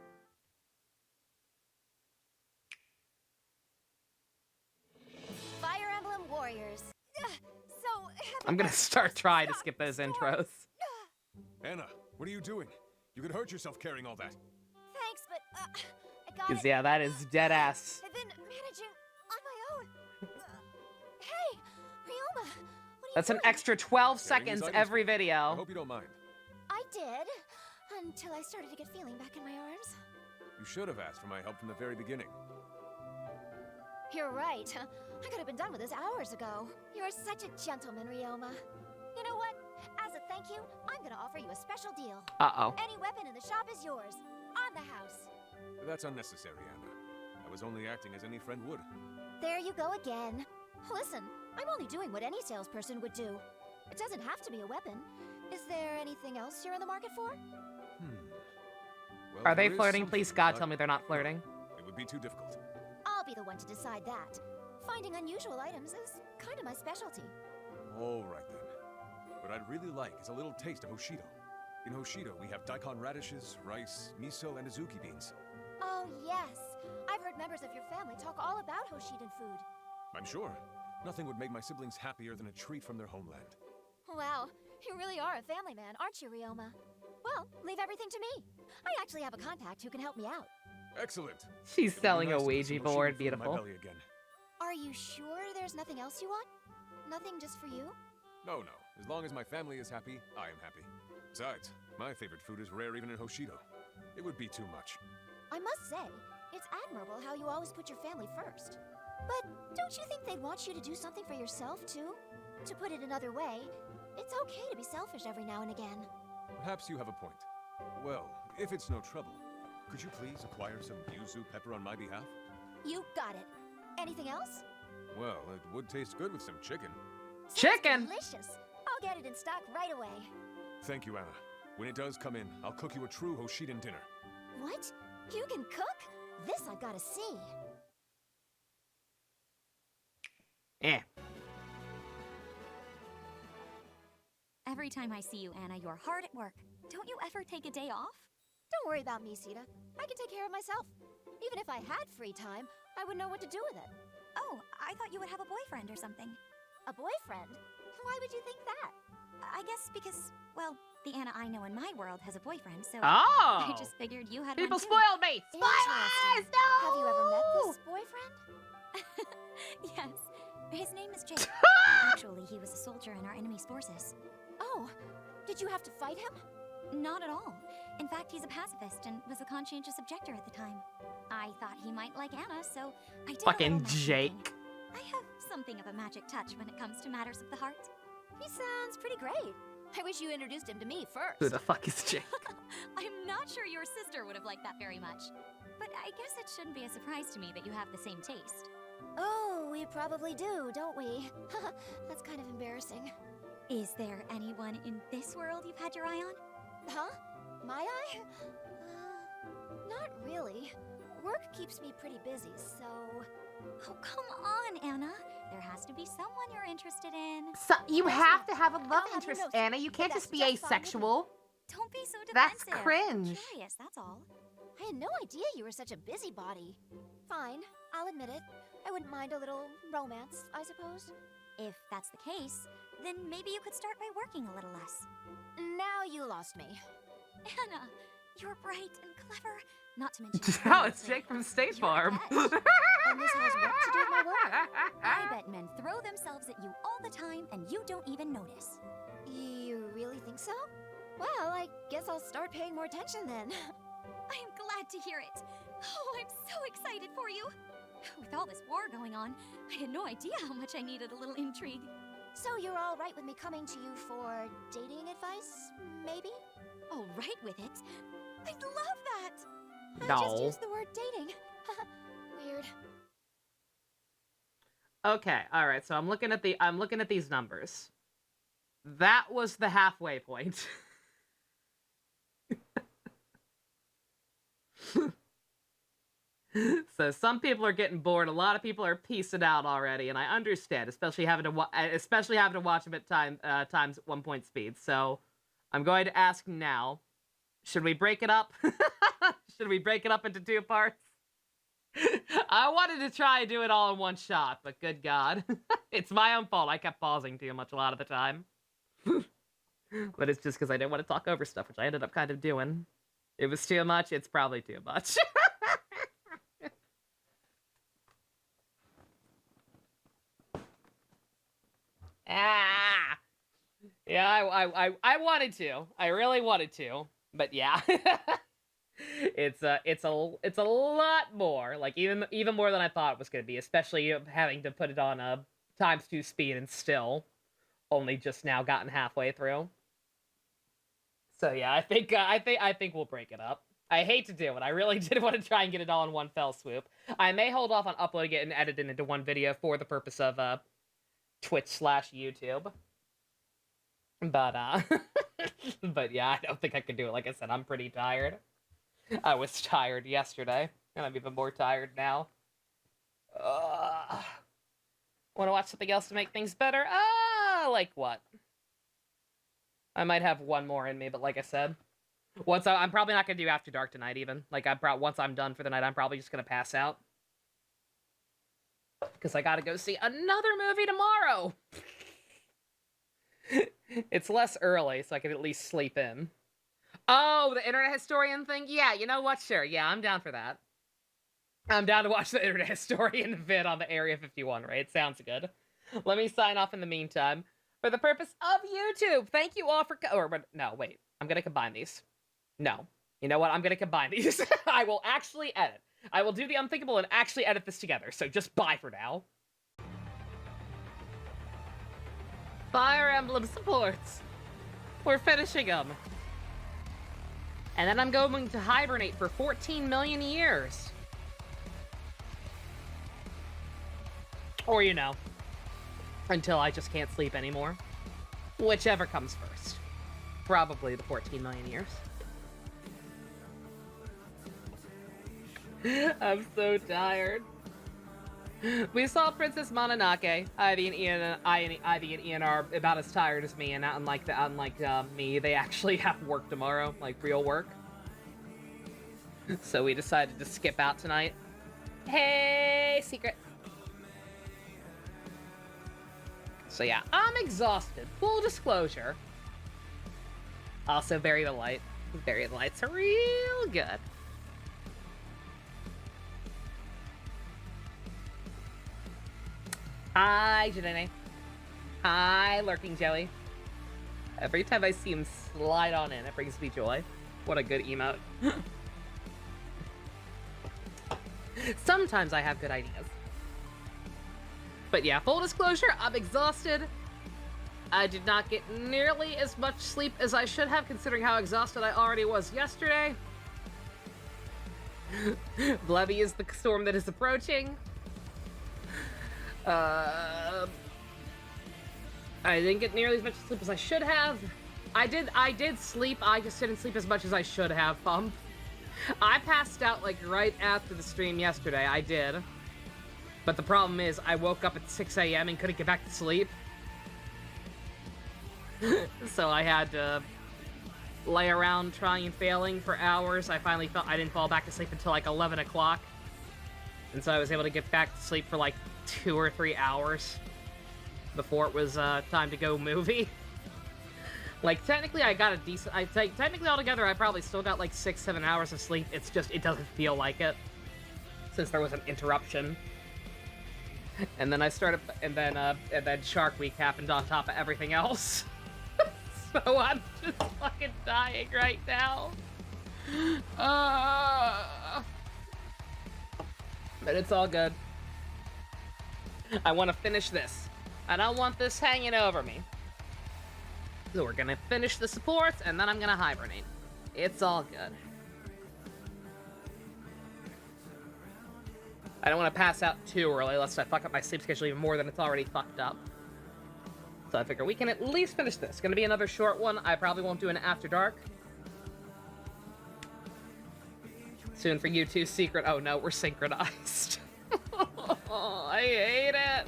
Fire Emblem Warriors. So, I'm gonna start trying to skip those intros. Anna, what are you doing? You could hurt yourself carrying all that. thanks, but I got Because, it. yeah, that is dead ass. I've been managing on my own. Hey, Ryoma, what are you That's an doing? extra 12 Carrying these seconds items every for you. I video. hope you don't mind. I did, until I started to get feeling back in my arms. You should have asked for my help from the very beginning. You're right. I could have been done with this hours ago. You're such a gentleman, Ryoma. You know what? As a thank you, I'm gonna offer you a special deal. Uh-oh. Any weapon in the shop is yours. On the house. That's unnecessary, Anna. I was only acting as any friend would. There you go again. Listen, I'm only doing what any salesperson would do. It doesn't have to be a weapon. Is there anything else you're in the market for? Well, Are they there is flirting? something, Please, God, but tell me they're not flirting. It would be too difficult. I'll be the one to decide that. Finding unusual items is kind of my specialty. All right then. What I'd really like is a little taste of Hoshido. In Hoshido, we have daikon radishes, rice, miso, and azuki beans. Oh, yes. I've heard members of your family talk all about Hoshidan food. I'm sure. Nothing would make my siblings happier than a treat from their homeland. Wow, you really are a family man, aren't you, Ryoma? Well, leave everything to me. I actually have a contact who can help me out. Excellent. She's It'll be selling nice a to put some Ouija Hoshido board. food in my Beautiful. belly again. Are you sure there's nothing else you want? Nothing just for you? No. As long as my family is happy, I am happy. Besides, my favorite food is rare even in Hoshido. It would be too much. I must say, it's admirable how you always put your family first. But don't you think they'd want you to do something for yourself, too? To put it another way, it's okay to be selfish every now and again. Perhaps you have a point. Well, if it's no trouble, Could you please acquire some yuzu pepper on my behalf? You got it. Anything else? Well, it would taste good with some chicken. Chicken? Delicious. I'll get it in stock right away. Thank you, Anna. When it does come in, I'll cook you a true Hoshiden dinner. What? You can cook? This I gotta see. Eh. Every time I see you, Anna, you're hard at work. Don't you ever take a day off? Don't worry about me, Sita. I can take care of myself. Even if I had free time, I would know what to do with it. Oh, I thought you would have a boyfriend or something. A boyfriend? Why would you think that? I guess because, well, the Anna I know in my world has a boyfriend, so Oh! I just figured you had People one too. spoiled me! Interesting. No! Have you ever met this boyfriend? Yes. His name is Jake. Actually, he was a soldier in our enemy's forces. Oh, did you have to fight him? Not at all. In fact, he's a pacifist and was a conscientious objector at the time. I thought he might like Anna, so I did Fucking Jake. I have something of a magic touch when it comes to matters of the heart. He sounds pretty great. I wish you introduced him to me first. Who the fuck is Jake? I'm not sure your sister would have liked that very much. But I guess it shouldn't be a surprise to me that you have the same taste. Oh, we probably do, don't we? That's kind of embarrassing. Is there anyone in this world you've had your eye on? Huh? My eye? Not really. Work keeps me pretty busy, so... Oh, come on, Anna. There has to be someone you're interested in. So you There's have not. to have a love I'll have you interest, know, Anna. You can't that's just be just fine with me. asexual. Don't be so That's defensive. cringe. Curious, that's all. I had no idea you were such a busybody. Fine, I'll admit it. I wouldn't mind a little romance, I suppose. If that's the case, then maybe you could start by working a little less. Now you lost me. Anna, you're bright and clever. Not to mention... Oh, it's Jake from State Farm. And this has what to do with my work? I bet men throw themselves at you all the time and you don't even notice. You really think so? Well, I guess I'll start paying more attention then. I'm glad to hear it. Oh, I'm so excited for you. With all this war going on, I had no idea how much I needed a little intrigue. So you're all right with me coming to you for dating advice, maybe? All right with it? I'd love that. I just used the word dating. Weird. Okay, all right. So I'm looking at these numbers. That was the halfway point. So some people are getting bored. A lot of people are piecing out already, and I understand, especially having to watch them at times at 1 point speed. So I'm going to ask now: should we break it up? Should we break it up into 2 parts? I wanted to try and do it all in one shot, but good God, it's my own fault. I kept pausing too much a lot of the time. But it's just because I didn't want to talk over stuff, which I ended up kind of doing. It was too much. It's probably too much. Yeah, I wanted to. I really wanted to. But yeah. It's a lot more. Like even more than I thought it was going to be, especially having to put it on a ×2 speed and still only just now gotten halfway through. So yeah, I think we'll break it up. I hate to do it. I really did want to try and get it all in one fell swoop. I may hold off on uploading it and editing it into one video for the purpose of Twitch/YouTube. But but yeah, I don't think I can do it. Like I said, I'm pretty tired. I was tired yesterday, and I'm even more tired now. Want to watch something else to make things better? Like what? I might have one more in me, but like I said, I'm probably not gonna do After Dark tonight. Even like once I'm done for the night, I'm probably just gonna pass out because I gotta go see another movie tomorrow. It's less early, so I can at least sleep in. Oh, the Internet Historian thing? Yeah, you know what? Sure. Yeah, I'm down for that. I'm down to watch the Internet Historian vid on the Area 51 raid. Sounds good. Let me sign off in the meantime. For the purpose of YouTube, thank you all for... no, wait. I'm going to combine these. No. You know what? I'm going to combine these. I will actually edit. I will do the unthinkable and actually edit this together, so just bye for now. Fire Emblem supports. We're finishing them. And then I'm going to hibernate for 14 million years. Or, you know, until I just can't sleep anymore. Whichever comes first. Probably the 14 million years. I'm so tired. We saw Princess Mononoke. Ivy and Ian are about as tired as me, and unlike me, they actually have work tomorrow, like real work. So we decided to skip out tonight. Hey, secret. So yeah, I'm exhausted. Full disclosure. Also, Bury the Light. Bury the Light's real good. Hi, Janene. Hi, Lurking Joey. Every time I see him slide on in, it brings me joy. What a good emote. Sometimes I have good ideas. But yeah, full disclosure, I'm exhausted. I did not get nearly as much sleep as I should have, considering how exhausted I already was yesterday. Blebby is the storm that is approaching. I didn't get nearly as much sleep as I should have. I did sleep, I just didn't sleep as much as I should have, Pump. I passed out like right after the stream yesterday, I did. But the problem is, I woke up at 6 a.m. and couldn't get back to sleep. So I had to lay around trying and failing for hours. I finally felt I didn't fall back to sleep until like 11 o'clock. And so I was able to get back to sleep for like 2 or 3 hours before it was time to go movie. Like, technically I got a decent... technically altogether I probably still got like 6-7 hours of sleep. It's just, it doesn't feel like it. Since there was an interruption. And then I started... And then Shark Week happened on top of everything else. So I'm just fucking dying right now. But it's all good. I want to finish this. I don't want this hanging over me. So we're gonna finish the supports, and then I'm gonna hibernate. It's all good. I don't want to pass out too early, lest I fuck up my sleep schedule even more than it's already fucked up. So I figure we can at least finish this. It's gonna be another short one. I probably won't do an after dark. Soon for you two, Secret. Oh no, we're synchronized. Oh, I hate it.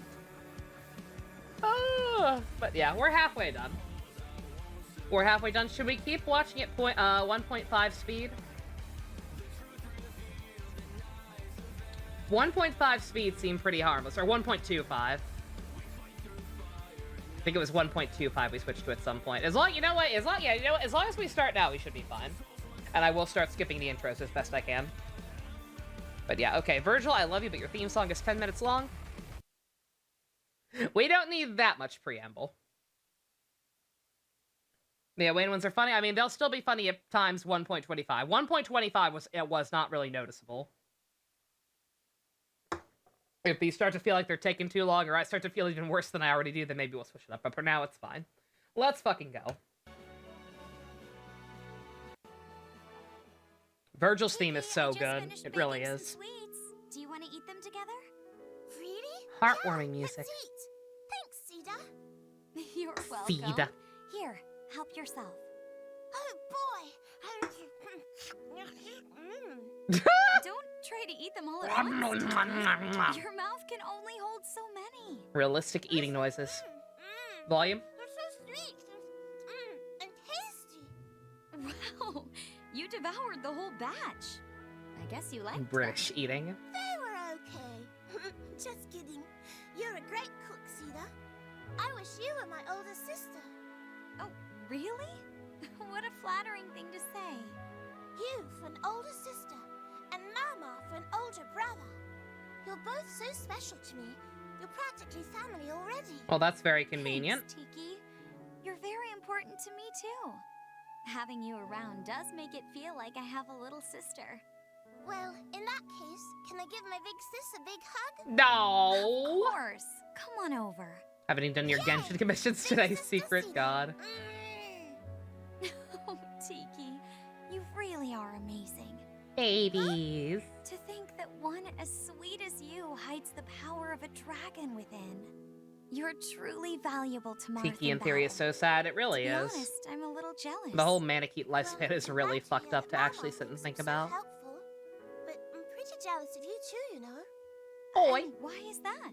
Oh, but yeah, we're halfway done. We're halfway done. Should we keep watching at 1.5 speed? 1.5 speed seemed pretty harmless, or 1.25. I think it was 1.25 we switched to at some point. As long, you know what? As long as we start now, we should be fine. And I will start skipping the intros as best I can. But yeah, okay, Virgil, I love you, but your theme song is 10 minutes long. We don't need that much preamble. Yeah, Wayne ones are funny. I mean, they'll still be funny at times 1.25. 1.25 was not really noticeable. If these start to feel like they're taking too long, or I start to feel even worse than I already do, then maybe we'll switch it up. But for now, it's fine. Let's fucking go. Virgil's theme is so good. It really is. Sweets. Do you want to eat them together? Really? Heartwarming music. Thanks, Cedar. You're welcome. Cedar. Here, help yourself. Oh boy. Don't try to eat them all at once. Your mouth can only hold so many. Realistic eating noises. Volume. They're so sweet and tasty. Wow, you devoured the whole batch. I guess you liked British them. eating. They were okay. Just kidding. You're a great cook, Cedar. I wish you were my older sister. Oh, really? What a flattering thing to say. You for an older sister, and Mama for an older brother. You're both so special to me. You're practically family already. Well, that's very convenient. Thanks, Tiki. You're very important to me, too. Having you around does make it feel like I have a little sister. Well, in that case, can I give my big sis a big hug? No. Of course. Come on over. Haven't even done your Genshin commissions today, Secret God. Oh, Tiki, you've really Babies. To think that one as sweet as you hides the power of a dragon within. You're truly valuable to Martha. Tiki in theory is so sad. It really to be is. honest, I'm a little jealous. The whole Manakete lifespan is really fucked up to actually sit and think about. Helpful, but I'm pretty jealous of you too, you know. Oi. Why is that?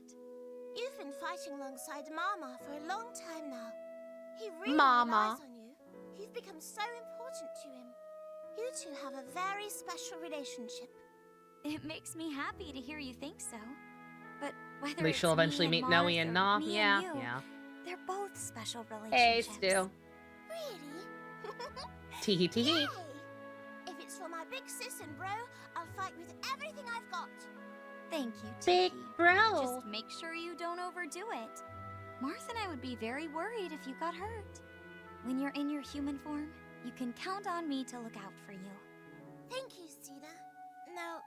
You've been fighting alongside Mama for a long time now. He really Mama. relies on you. You've become so important to him. You two have a very special relationship. It makes me happy to hear you think so. But whether At least she'll eventually meet Noe and Nah. Yeah, you, yeah. they're both special Hey, relationships. Stu. Really? Teehee teehee. Yay! If it's for my big sis and bro, I'll fight with everything I've got. Thank you, Big Tiki. bro. Just make sure you don't overdo it. Martha and I would be very worried if you got hurt. When you're in your human form, you can count on me to look out for you. Thank you, Sita. Now,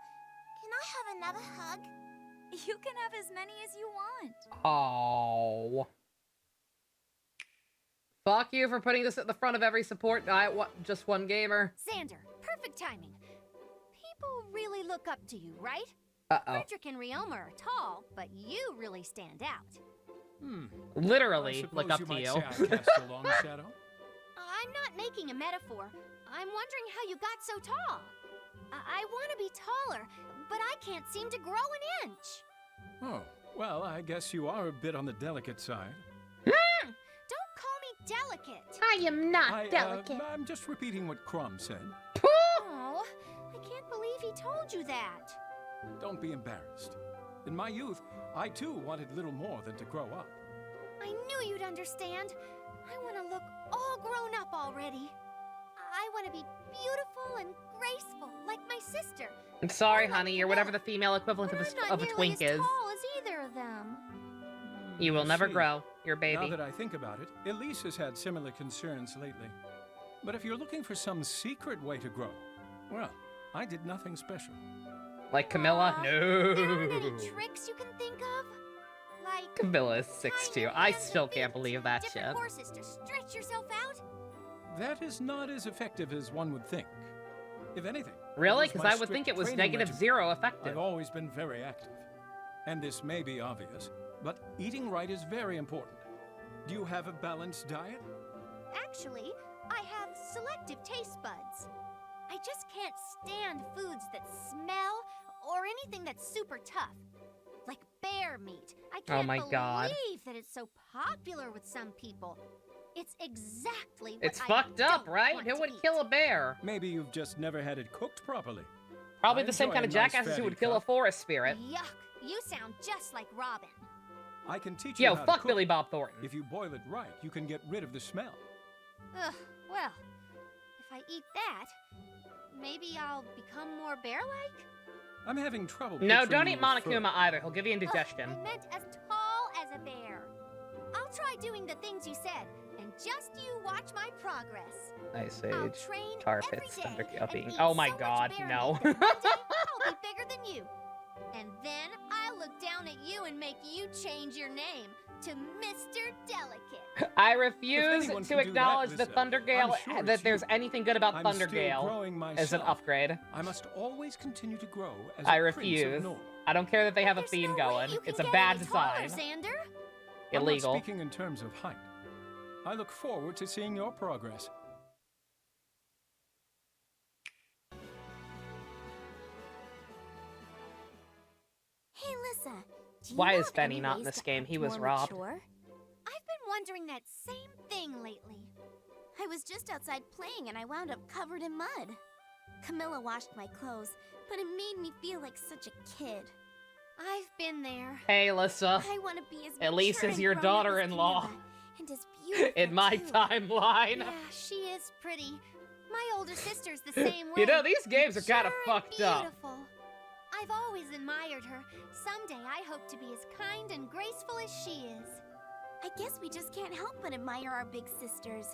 can I have another hug? You can have as many as you want. Oh. Fuck you for putting this at the front of every support. Just one gamer. Xander, perfect timing. People really look up to you, right? Uh-oh. Frederick and Ryoma are tall, but you really stand out. Literally, I look up suppose to you you. might say I cast a long shadow. I'm not making a metaphor. I'm wondering how you got so tall. I want to be taller, but I can't seem to grow an inch. Oh, well, I guess you are a bit on the delicate side. Don't call me delicate. I am not delicate. I'm just repeating what Crumb said. Oh, I can't believe he told you that. Don't be embarrassed. In my youth, I too wanted little more than to grow up. I knew you'd understand. I want to look all grown up already. I want to be beautiful and graceful, like my sister. I'm sorry, honey. You're whatever the female equivalent of I'm a not twink nearly is. as tall as either of them. You will never See, grow. You're a Now baby. that I think about it, Elise has had similar concerns lately. But if you're looking for some secret way to grow, well, I did nothing special. Like Camilla? There aren't No. any tricks you can think of? Like Camilla is 6'2". I still can't believe that shit. different courses to stretch yourself out? That is not as effective as one would think. If anything, Really? it was Because my I would think strict it was training regimen. -0 effective. I've always been very active. And this may be obvious, but eating right is very important. Do you have a balanced diet? Actually, I have selective taste buds. I just can't stand foods that smell or anything that's super tough. Like bear meat. I can't my God. believe that it's so popular with some people. It's exactly what It's I fucked up, don't right? want Who to would eat. kill a bear? Maybe you've just never had it cooked properly. Probably I the same enjoy kind a of nice jackasses who fatty would kill a cup. forest spirit. Yuck! You sound just like Robin. I can teach you Yo, how to fuck cook. Billy Bob Thornton. If you boil it right, you can get rid of the smell. Ugh, well, if I eat that, maybe I'll become more bear-like? I'm having trouble. No, picturing don't you eat with fur. Monokuma either. He'll give you Ugh, indigestion. I meant as tall as a bear. I'll try doing the things you said, and just you watch my progress. Ice I'll Age, train Tar every Pits, day Thundercale and being. eat Oh my so much god, bear no. meat that one day I'll be bigger than you. And then I'll look down at you and make you change your name to Mr. Delicate. I refuse anyone to can do that, acknowledge Lisa, that Thundergale, I'm sure that it's there's you. anything good about I'm still Thundergale growing as an myself. upgrade. I must always continue to grow as I a prince of refuse. Nor. I don't care that they have a There's theme no way going. you can It's a get bad any taller, design. Xander. Illegal. I'm not speaking in terms of height. I look forward to seeing your progress. Hey, Lissa. Do you Why know is of Benny any not in ways this to game? act He was more robbed. mature? I've been wondering that same thing lately. I was just outside playing and I wound up covered in mud. Camilla washed my clothes, but it made me feel like such a kid. I've been there. Hey, Lissa. I want to be as Elise mature is and your grown up as daughter-in-law. Camilla, and as beautiful In my too. timeline. Yeah, she is pretty. My older sister's the same way. You know, these games are kind of Mature and fucked up. beautiful. I've always admired her. Someday I hope to be as kind and graceful as she is. I guess we just can't help but admire our big sisters.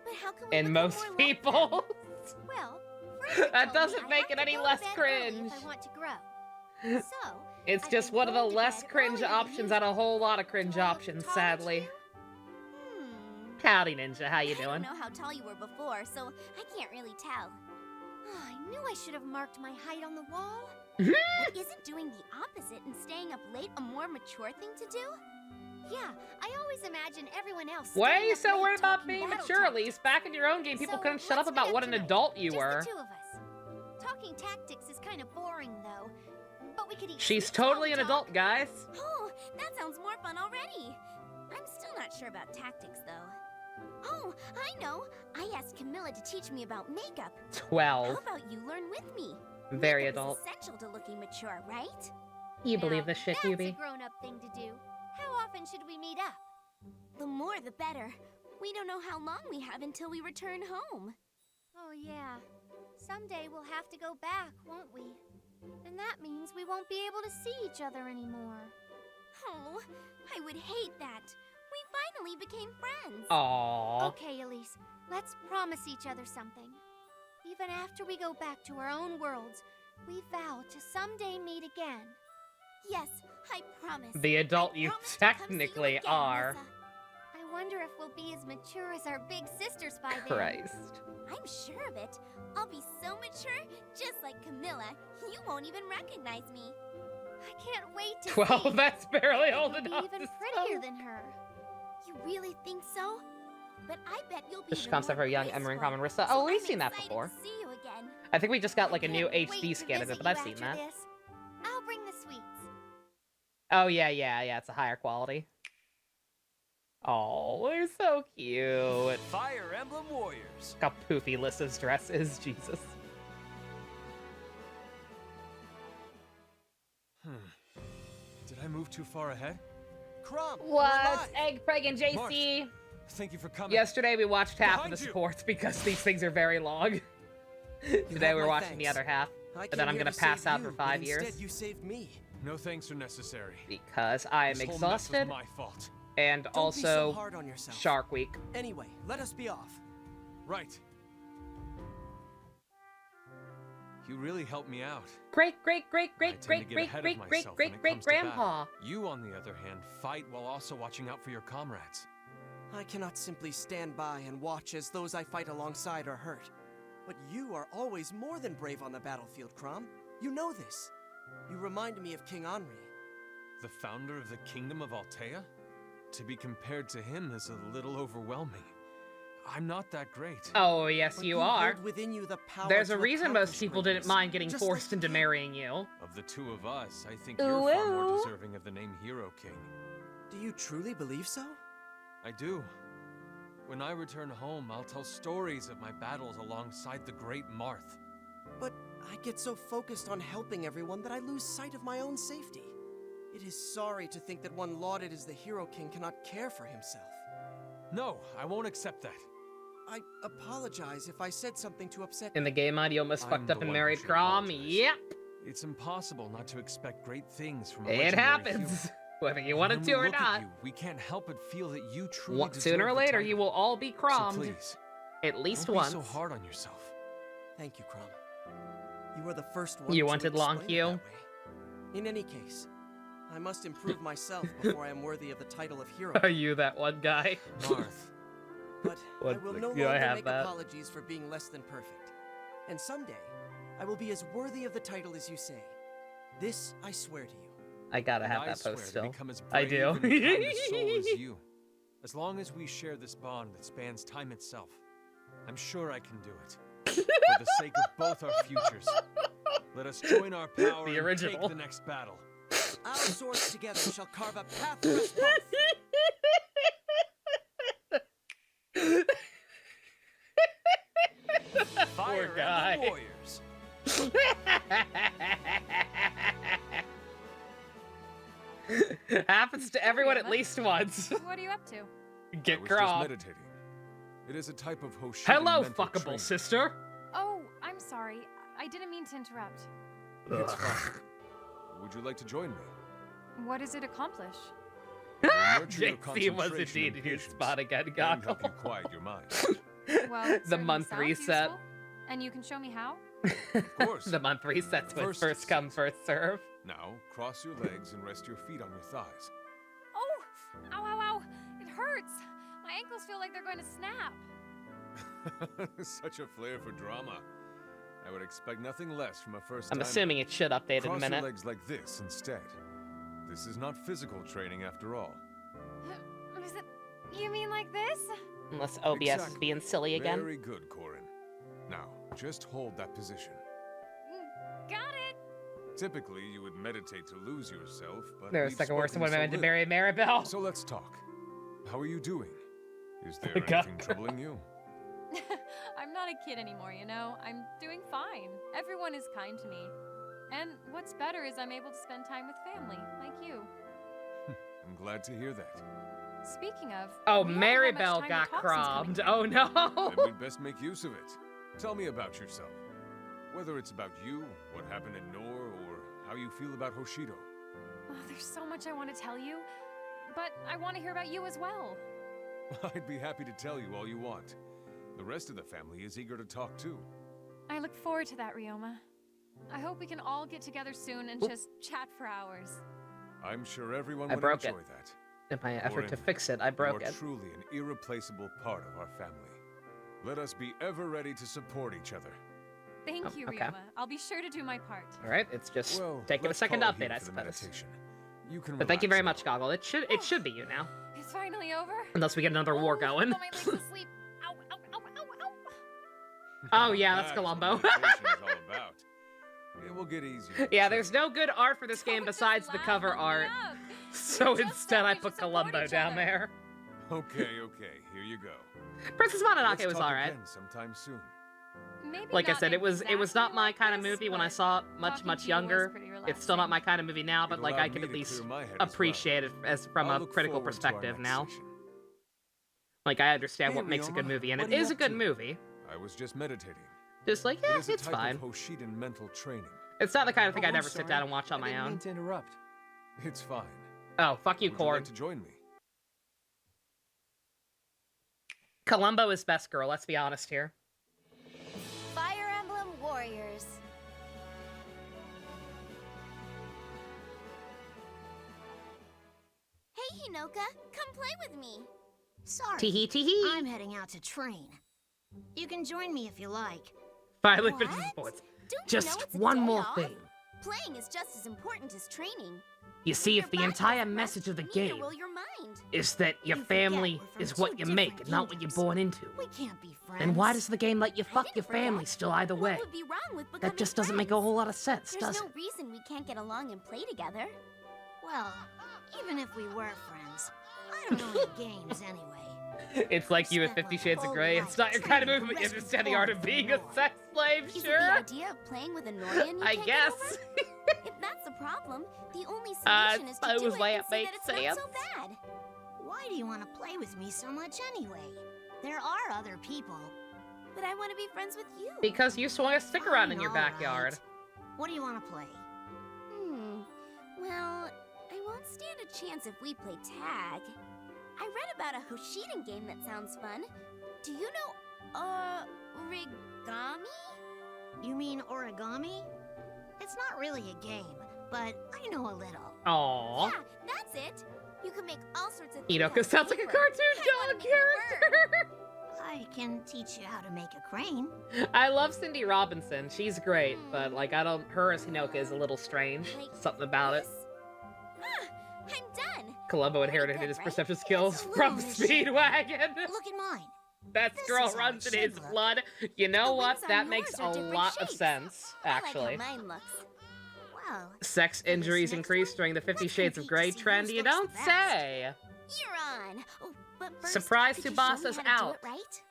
But how can we And become most more like people. them? Well, Frederick That told doesn't me I make have it to any go less to bed early cringe. If I want to grow. So, It's I've just been one of the going to less bed cringe earlier than options out of a whole lot of cringe Do I look options, taller sadly. too? Howdy, Ninja. How you I doing? don't know how tall you were before, so I can't really tell. Oh, I knew I should have marked my height on the wall. But isn't doing the opposite and staying up late a more mature thing to do? Yeah, I always imagine everyone else. Why are staying you up so late worried about talking being battle mature? At talk. least back in your own game, people So, couldn't shut up let's meet about what an tonight. adult you Just were. the two of us. Talking tactics is kind of boring, though. But we could eat She's sweets while totally we an talk. adult, guys. Oh, that sounds more fun already. I'm still not sure about tactics, though. Oh, I know. I asked Camilla to teach me about makeup. 12. How about you learn with me? Very Makeup adult. is essential to looking mature, right? You believe this shit, That's a Yubi? grown-up thing to do. How often should we meet up? The more, the better. We don't know how long we have until we return home. Oh, yeah. Someday we'll have to go back, won't we? And that means we won't be able to see each other anymore. Oh, I would hate that. We finally became friends. Aww. Okay, Elise, let's promise each other something. Even after we go back to our own worlds, we vow to someday meet again. Yes, I promise. The adult you technically again, are. Nessa. I wonder if we'll be as mature as our big sisters by then. Christ. I'm sure of it. I'll be so mature, just like Camilla, you won't even recognize me. I can't wait to 12, see. that's barely You'll old be enough even to prettier than her. You really think so? But I bet you'll be This even concept more for young graceful. Emery and Rissa. So Oh, we've I'm seen that excited before. to see you again. I think we just got like a new Can't wait HD to scan of it, visit but I've you seen after that. this. I'll bring the sweets. Oh, yeah, it's a higher quality. Oh, they're so cute. Fire Emblem Warriors. Look how poofy Lissa's dress is, Jesus. Did I move too far ahead? Crumb! What? Egg, Preg, and JC? Marth, thank you for coming. Yesterday we watched half of Behind the you. sports because these things are very long. Today have we're my watching the thanks. other half. I But then came I'm here gonna to pass save out you, for but 5 years. Instead, you saved me. No thanks are necessary. Because I am This whole mess was exhausted. my fault. And Don't be also so hard on yourself. Shark Week. Anyway, let us be off. Right. You really helped me out. Great I tend to get ahead of myself when it comes to grandpa. battle. You, on the other hand, fight while also watching out for your comrades. I cannot simply stand by and watch as those I fight alongside are hurt. But you are always more than brave on the battlefield, Crom. You know this. You remind me of King Henri. The founder of the Kingdom of Altea? To be compared to him is a little overwhelming. I'm not that great. Oh, yes, But you you are. hold within you the power There's a to reason most accomplish people didn't greatness, mind getting just forced like into marrying you. Of the two of us, I think you're far more deserving of the name Hero King. Do you truly believe so? I do. When I return home, I'll tell stories of my battles alongside the great Marth. But I get so focused on helping everyone that I lose sight of my own safety. It is sorry to think that one lauded as the Hero King cannot care for himself. No, I won't accept that. I apologize if I said something to upset In the game mod, you almost I'm fucked the up and one who married should Crom. apologize. Yep. It's impossible not to expect great things from a It legendary happens. hero. Whether you want it When to we or look at not. you, we can't help but feel that you truly deserve Sooner or the later, title. you will all be So crommed. please, At least don't once. be so hard on yourself. Thank you, Crom. You are the first one You to wanted long explain it queue? that way. In any case, I must improve myself before I am worthy of the title of hero. Are you that one guy? Marth. But What I will the- no do I longer have make that? apologies for being less than perfect. And someday, I will be as worthy of the title as you say. This I swear to you. I gotta And have I that swear post to still. become as I brave do. and kind a soul as you. As long as we share this bond that spans time itself, I'm sure I can do it. For the sake of both our futures, let us join our power The and original. take the next battle. Our swords together shall carve a path for us both. Fire Poor guy. Emblem Warriors. Happens to everyone at Emma. least once. What are you up to? I Get was just crommed. meditating. It is a type of Hoshidan Hello, mental fuckable training. sister. Oh, I'm sorry. I didn't mean to interrupt. It's fine. Would you like to join me? What does it accomplish? It will nurture your JC was concentration indeed and in your patience, spot again, and Goggle. help you quiet your mind. Well, it The certainly month sounds reset. useful. And you can show me how? Of course. The month resets with first come, first serve. Now, cross your legs and rest your feet on your thighs. Oh! Ow, ow, ow! It hurts! My ankles feel like they're going to snap. Such a flair for drama. I would expect nothing less from a first-time. I'm assuming it should update in a Cross minute. your legs like this instead. This is not physical training after all. Is it... You mean like this? Unless OBS is being silly again. Very good, Corrin. Now, just hold that position. Got it. Typically, you would meditate to lose yourself, but There's we've second worst spoken one so meant to little. marry Maribel. So let's talk. How are you doing? Is there God. anything troubling you? I'm not a kid anymore, you know? I'm doing fine. Everyone is kind to me. And what's better is I'm able to spend time with family, like you. I'm glad to hear that. Speaking of... Oh, we haven't had much Maribel time got to talk since crobbed. coming Oh here. no! Then we'd best make use of it. Tell me about yourself. Whether it's about you, what happened in Nor, or how you feel about Hoshido. Oh, there's so much I want to tell you, but I want to hear about you as well. I'd be happy to tell you all you want. The rest of the family is eager to talk too. I look forward to that, Ryoma. I hope we can all get together soon and just chat for hours. I'm sure everyone I would broke enjoy it. that. In my effort to Corrin, fix it, I broke you are it. truly an irreplaceable part of our family. Let us be ever ready to support each other. Thank Oh, you, okay. Ryoma. I'll be sure to do my part. All right, it's just Well, taking a let's second call it update, here I for the suppose. meditation. You can But thank you relax very now. much, Goggle. It should be you now, It's finally over. unless we get another war going. Put my legs to sleep. Ow, ow, ow, ow, ow. Oh yeah, that's That's what Columbo. meditation is all about. It will get easier. Yeah, there's no good art for this game Don't just besides the laugh cover at me art. up. So You just instead, said I we put should support Columbo each down other. there. Okay, here you go. Princess Let's Mononoke was talk alright. again sometime soon. Maybe Like I not said, it was exactly not my like kind of this, movie when I but saw it much talking to you was younger. pretty It's still not relaxing. my kind of movie now, but It like I allowed can me at to least clear my head as well. appreciate it as from I'll a look critical forward to our perspective next now. session. Like I understand Hey, what makes a good Ryoma, movie, and what it are you is a up good to? movie. I was just meditating. Just like It yeah, is a it's type fine. of Hoshidan mental training. It's not the kind of thing Oh, I'd I'm ever sit sorry. down and watch on I my didn't own. mean to interrupt. It's fine. Oh, fuck you, Would you Corrin. like to join me? Columbo is best girl. Let's be honest here. Fire Emblem Warriors. Hey, Hinoka, come play with me. Sorry. Tee-hee, tee-hee. I'm heading out to train. You can join me if you like. Finally What? finishes sports. Don't you know Just it's a one day more off? thing. Playing is just as important as training. You see, When if the your body entire doesn't message of the rest, neither game will your mind. is that your You forget family we're from is what two you make different and not what you're kingdoms. born into, We can't be friends. then why does the game let you fuck didn't your forget. family still either way? What would be wrong with That becoming just doesn't make a friends? whole lot of sense, There's does no it? reason we can't get along and play together. Well, even if we were friends, I don't know any games anyway. It's like you with 50 Shades of Grey. It's not your kind of movie, but you understand the art of being a sex slave, Is it sure? the idea of playing with a Norian you I can't guess. Get over? If that's the problem, the only solution is to do suppose it that and see makes that it's not sense. so bad. Why do you want to play with me so much anyway? There are other people. But I want to be friends with you. Because you swung a stick around in your Fine, all backyard. right. What do you want to play? Well, I won't stand a chance if we play tag. I read about a Hoshidan game that sounds fun. Do you know, origami? You mean origami? It's not really a game, but I know a little. Aww. Yeah, that's it. You can make all sorts of things. Inoka out of sounds like a paper. cartoon I wanna dog make a bird. character. I can teach you how to make a crane. I love Cindy Robinson. She's great, but like her as Hinoka is a little strange. Something about it. I'm done. Columbo inherited his perception skills from Speedwagon. Look at mine. That This girl is how runs it in his should look. blood. You know The what? wings on That yours makes are a different lot of shapes. sense, actually. I like how mine looks. Well, Sex injuries increased during the 50 Shades of Grey trend. You don't say. You're on. Oh, but first, Surprise could you show me Tsubasa's how to out. Do it right?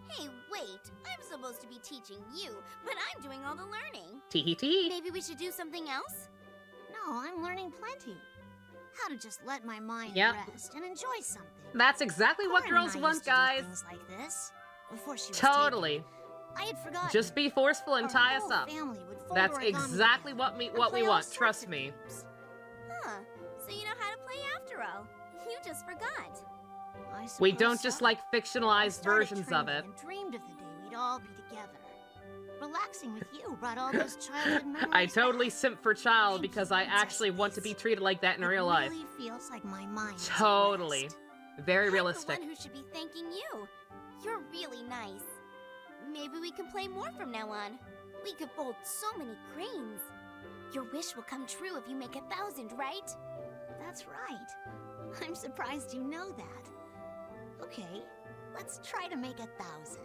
Hey, wait. I'm supposed to be teaching you, but I'm doing all the learning. Tee tee. Maybe we should do something else? no, I'm learning plenty. How to just let my mind Yep. rest and enjoy something. That's exactly what Corrin girls and I want, used to do guys. things like this before she was Totally. taken. I had forgotten. Just be forceful and Our tie us whole up. family would fold That's origami exactly together what and we play all want. sorts Trust of me. games. Huh. So you know how to play after all. You just forgot. I We suppose don't just so. like I fictionalized started versions of training it. and dreamed of the day we'd all be together. Relaxing with you brought all those childhood memories. I totally back. simp for child Thank because you, I actually want to be treated like that in It real life. really feels like my mind is at Totally. rest. Very I'm realistic. the one who should be thanking you. You're really nice. Maybe we can play more from now on. We could fold so many cranes. Your wish will come true if you make 1,000, right? That's right. I'm surprised you know that. Okay, let's try to make 1,000.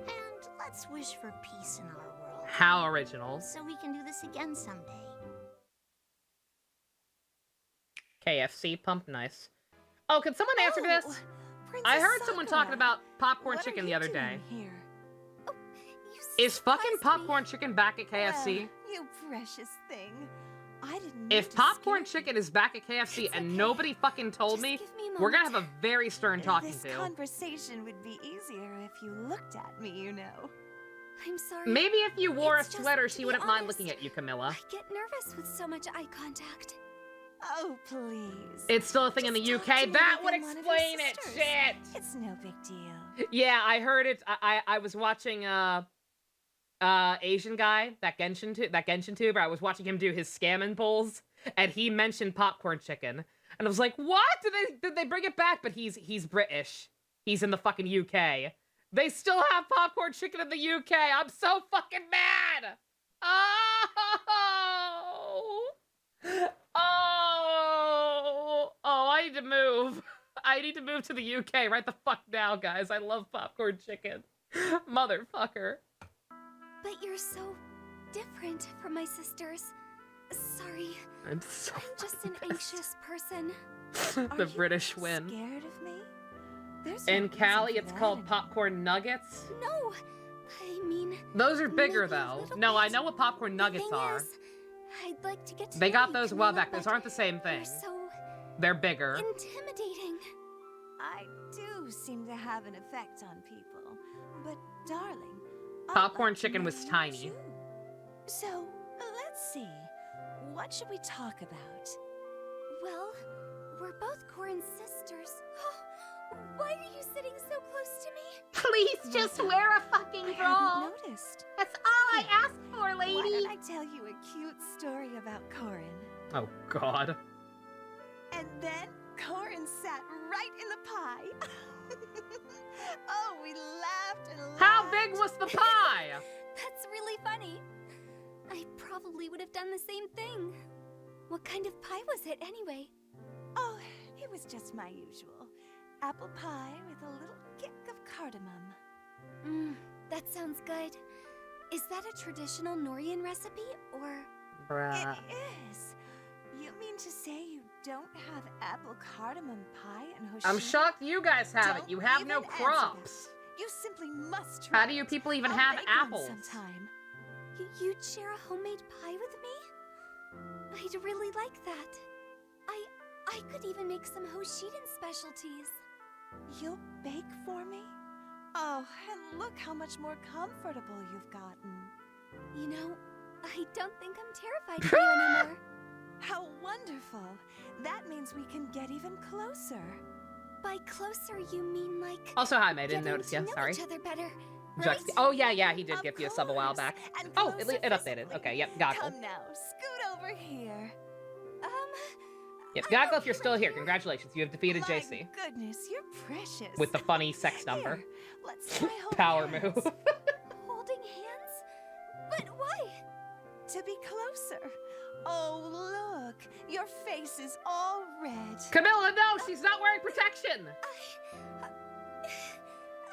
And let's wish for peace in our world. How original. So we can do this again someday. KFC pump, nice. Oh, can someone answer this? I heard someone talking about popcorn chicken the other day. Here? Is fucking popcorn chicken back at KFC? You precious thing. I didn't. If popcorn chicken is back at KFC and nobody fucking told me, we're gonna have a very stern talking This to. conversation would be easier if you looked at me, you know. I'm sorry. Maybe if you wore a It's just, sweater, to she be wouldn't mind honest, looking at you, Camilla. I get nervous with so much eye contact. Oh, please. It's still a thing in the UK. That would explain it. Shit. It's no big deal. Yeah, I heard it. I was watching Asian guy, that Genshin tuber. I was watching him do his scamming pulls, and he mentioned popcorn chicken, and I was like, "What? Did they bring it back?" But he's British. He's in the fucking UK. They still have popcorn chicken in the UK. I'm so fucking mad. Oh, I need to move. I need to move to the UK right the fuck now, guys. I love popcorn chicken. Motherfucker. But you're so different from my sisters. Sorry. I'm so just an anxious person. The British win. Scared of me? There's In no Cali, reason it's for called that. popcorn nuggets. No, I mean... Those are bigger, maybe a though. little No, I bit. know what popcorn nuggets thing are. is, I'd like to get to They know got you, those a while Camilla, back. Those but aren't the same thing. you're so They're bigger. intimidating. I do seem to have an effect on people. But, darling, Popcorn chicken was tiny. so, let's see. What should we talk about? Well, we're both Corrin's sisters. Why are you sitting so close to me? Please just wear a fucking I bra. hadn't noticed. That's all I asked for, lady. Why don't I tell you a cute story about Corrin? Oh, God. And then Corrin sat right in the pie. Oh, we laughed and laughed. How big was the pie? That's really funny. I probably would have done the same thing. What kind of pie was it, anyway? Oh, it was just my usual. Apple pie with a little kick of cardamom. That sounds good. Is that a traditional Norian recipe, or...? Bruh. It is. You mean to say you don't have apple cardamom pie in Hoshino? I'm shocked you guys have it. Don't You have no even answer crops. that. You simply must try. How do you people even I'll have make one apples? sometime. You'd share a homemade pie with me? I'd really like that. I could even make some Hoshiden specialties. You'll bake for me? Oh, and look how much more comfortable you've gotten. You know, I don't think I'm terrified of you anymore. How wonderful! That means we can get even closer. By closer, you mean like... Also, hi, I didn't getting notice. to Yeah, know sorry. each other better, Jux- right? Oh, yeah, he did give you a sub a while back. And Oh, closer it updated. physically. Okay, yep, goggle. Come now, scoot over here. Yep, goggle if you're still here. Congratulations, you have defeated My JC. goodness, you're precious. With the funny sex number. Here, let's try holding Power hands. move. Holding hands? But why? To be closer. Oh, look, your face is all red. Camilla, no, she's not wearing protection.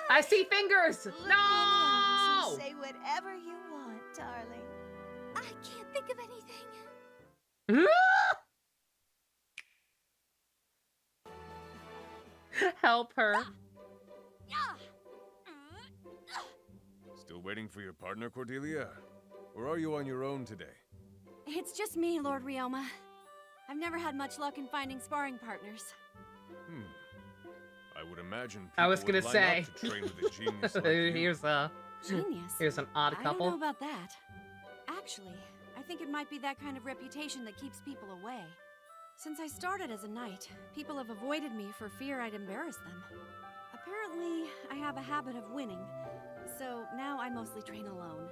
I see fingers. Look me in the No! eyes and say whatever you want, darling. I can't think of anything. Help her. Still waiting for your partner, Cordelia? Or are you on your own today? It's just me, Lord Ryoma. I've never had much luck in finding sparring partners. I would imagine people I was gonna would line say. up to train with a genius like you. Genius? Here's an odd I couple. don't know about that. Actually, I think it might be that kind of reputation that keeps people away. Since I started as a knight, people have avoided me for fear I'd embarrass them. Apparently, I have a habit of winning, so now I mostly train alone.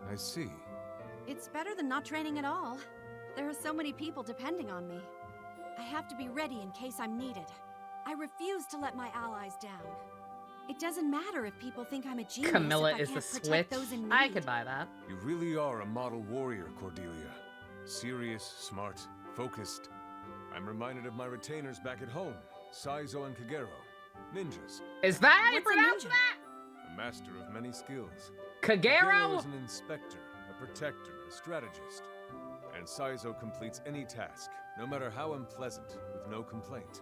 I see. It's better than not training at all. There are so many people depending on me. I have to be ready in case I'm needed. I refuse to let my allies down. It doesn't matter if people think I'm a genius Camilla if I is the can't switch. protect those in need. I could buy that. You really are a model warrior, Cordelia. Serious, smart, focused. I'm reminded of my retainers back at home, Saizo and Kagero. Ninjas. Is that how you What's a pronounce ninja? that? A master of many skills. Kagero? is an inspector, a protector, a strategist. And Saizo completes any task, no matter how unpleasant, with no complaint.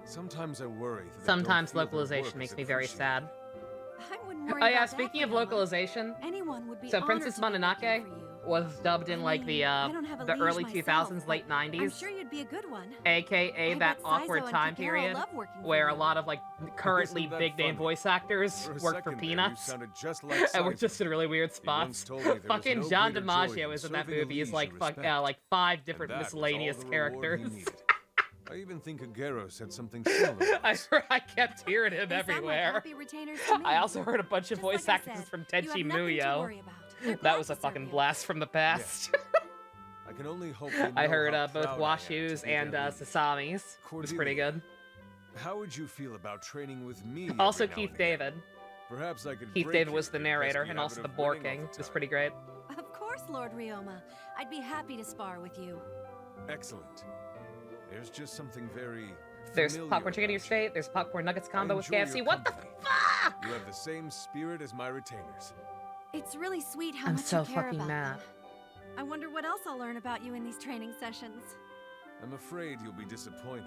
Sometimes I worry that Sometimes localization makes me very sad. I wouldn't worry Oh yeah, about speaking that, of Grandma. localization, Anyone would be so honored Princess to be working Mononoke for you. was dubbed in like the I don't have a liege early myself, 2000s, late but I'm 90s, sure you'd be a good one. aka I that bet awkward Saizo and time Kagero period love working for where a you. lot of like currently Isn't that big name funny? voice actors For a work for second there, you peanuts. sounded just like And we're Saizo. just in really weird You once spots. told me there was Fucking no John greater joy DiMaggio than is in that serving a movie. He's liege like you like respect. 5 And different that was all miscellaneous the reward he characters. needed. I even think Kagero said something similar. I kept hearing him They sound like everywhere. happy retainers to me. I also heard a bunch of Just like voice I actors said, from you have Tenchi nothing to Muyo. worry about. They're That glad was to a serve fucking you. blast from the past. I can only hope they I know heard how both proud I am to Washu's be and their lead. Sasami's. It was pretty Cordelia, good. How would you feel about training with me? Also every now Keith and again? David. Perhaps I could Keith break David you was if the your narrator pesky and also the habit of winning all Borking. the It was time. pretty great. Of course, Lord Ryoma. I'd be happy to spar with you. Excellent. There's just something very There's familiar popcorn chicken in your about state. There's popcorn nuggets you. combo I with enjoy KFC. your What the company. fuck? You have the same spirit as my retainers. It's really sweet how I'm much so you care fucking about mad. them. I wonder what else I'll learn about you in these training sessions. I'm afraid you'll be disappointed.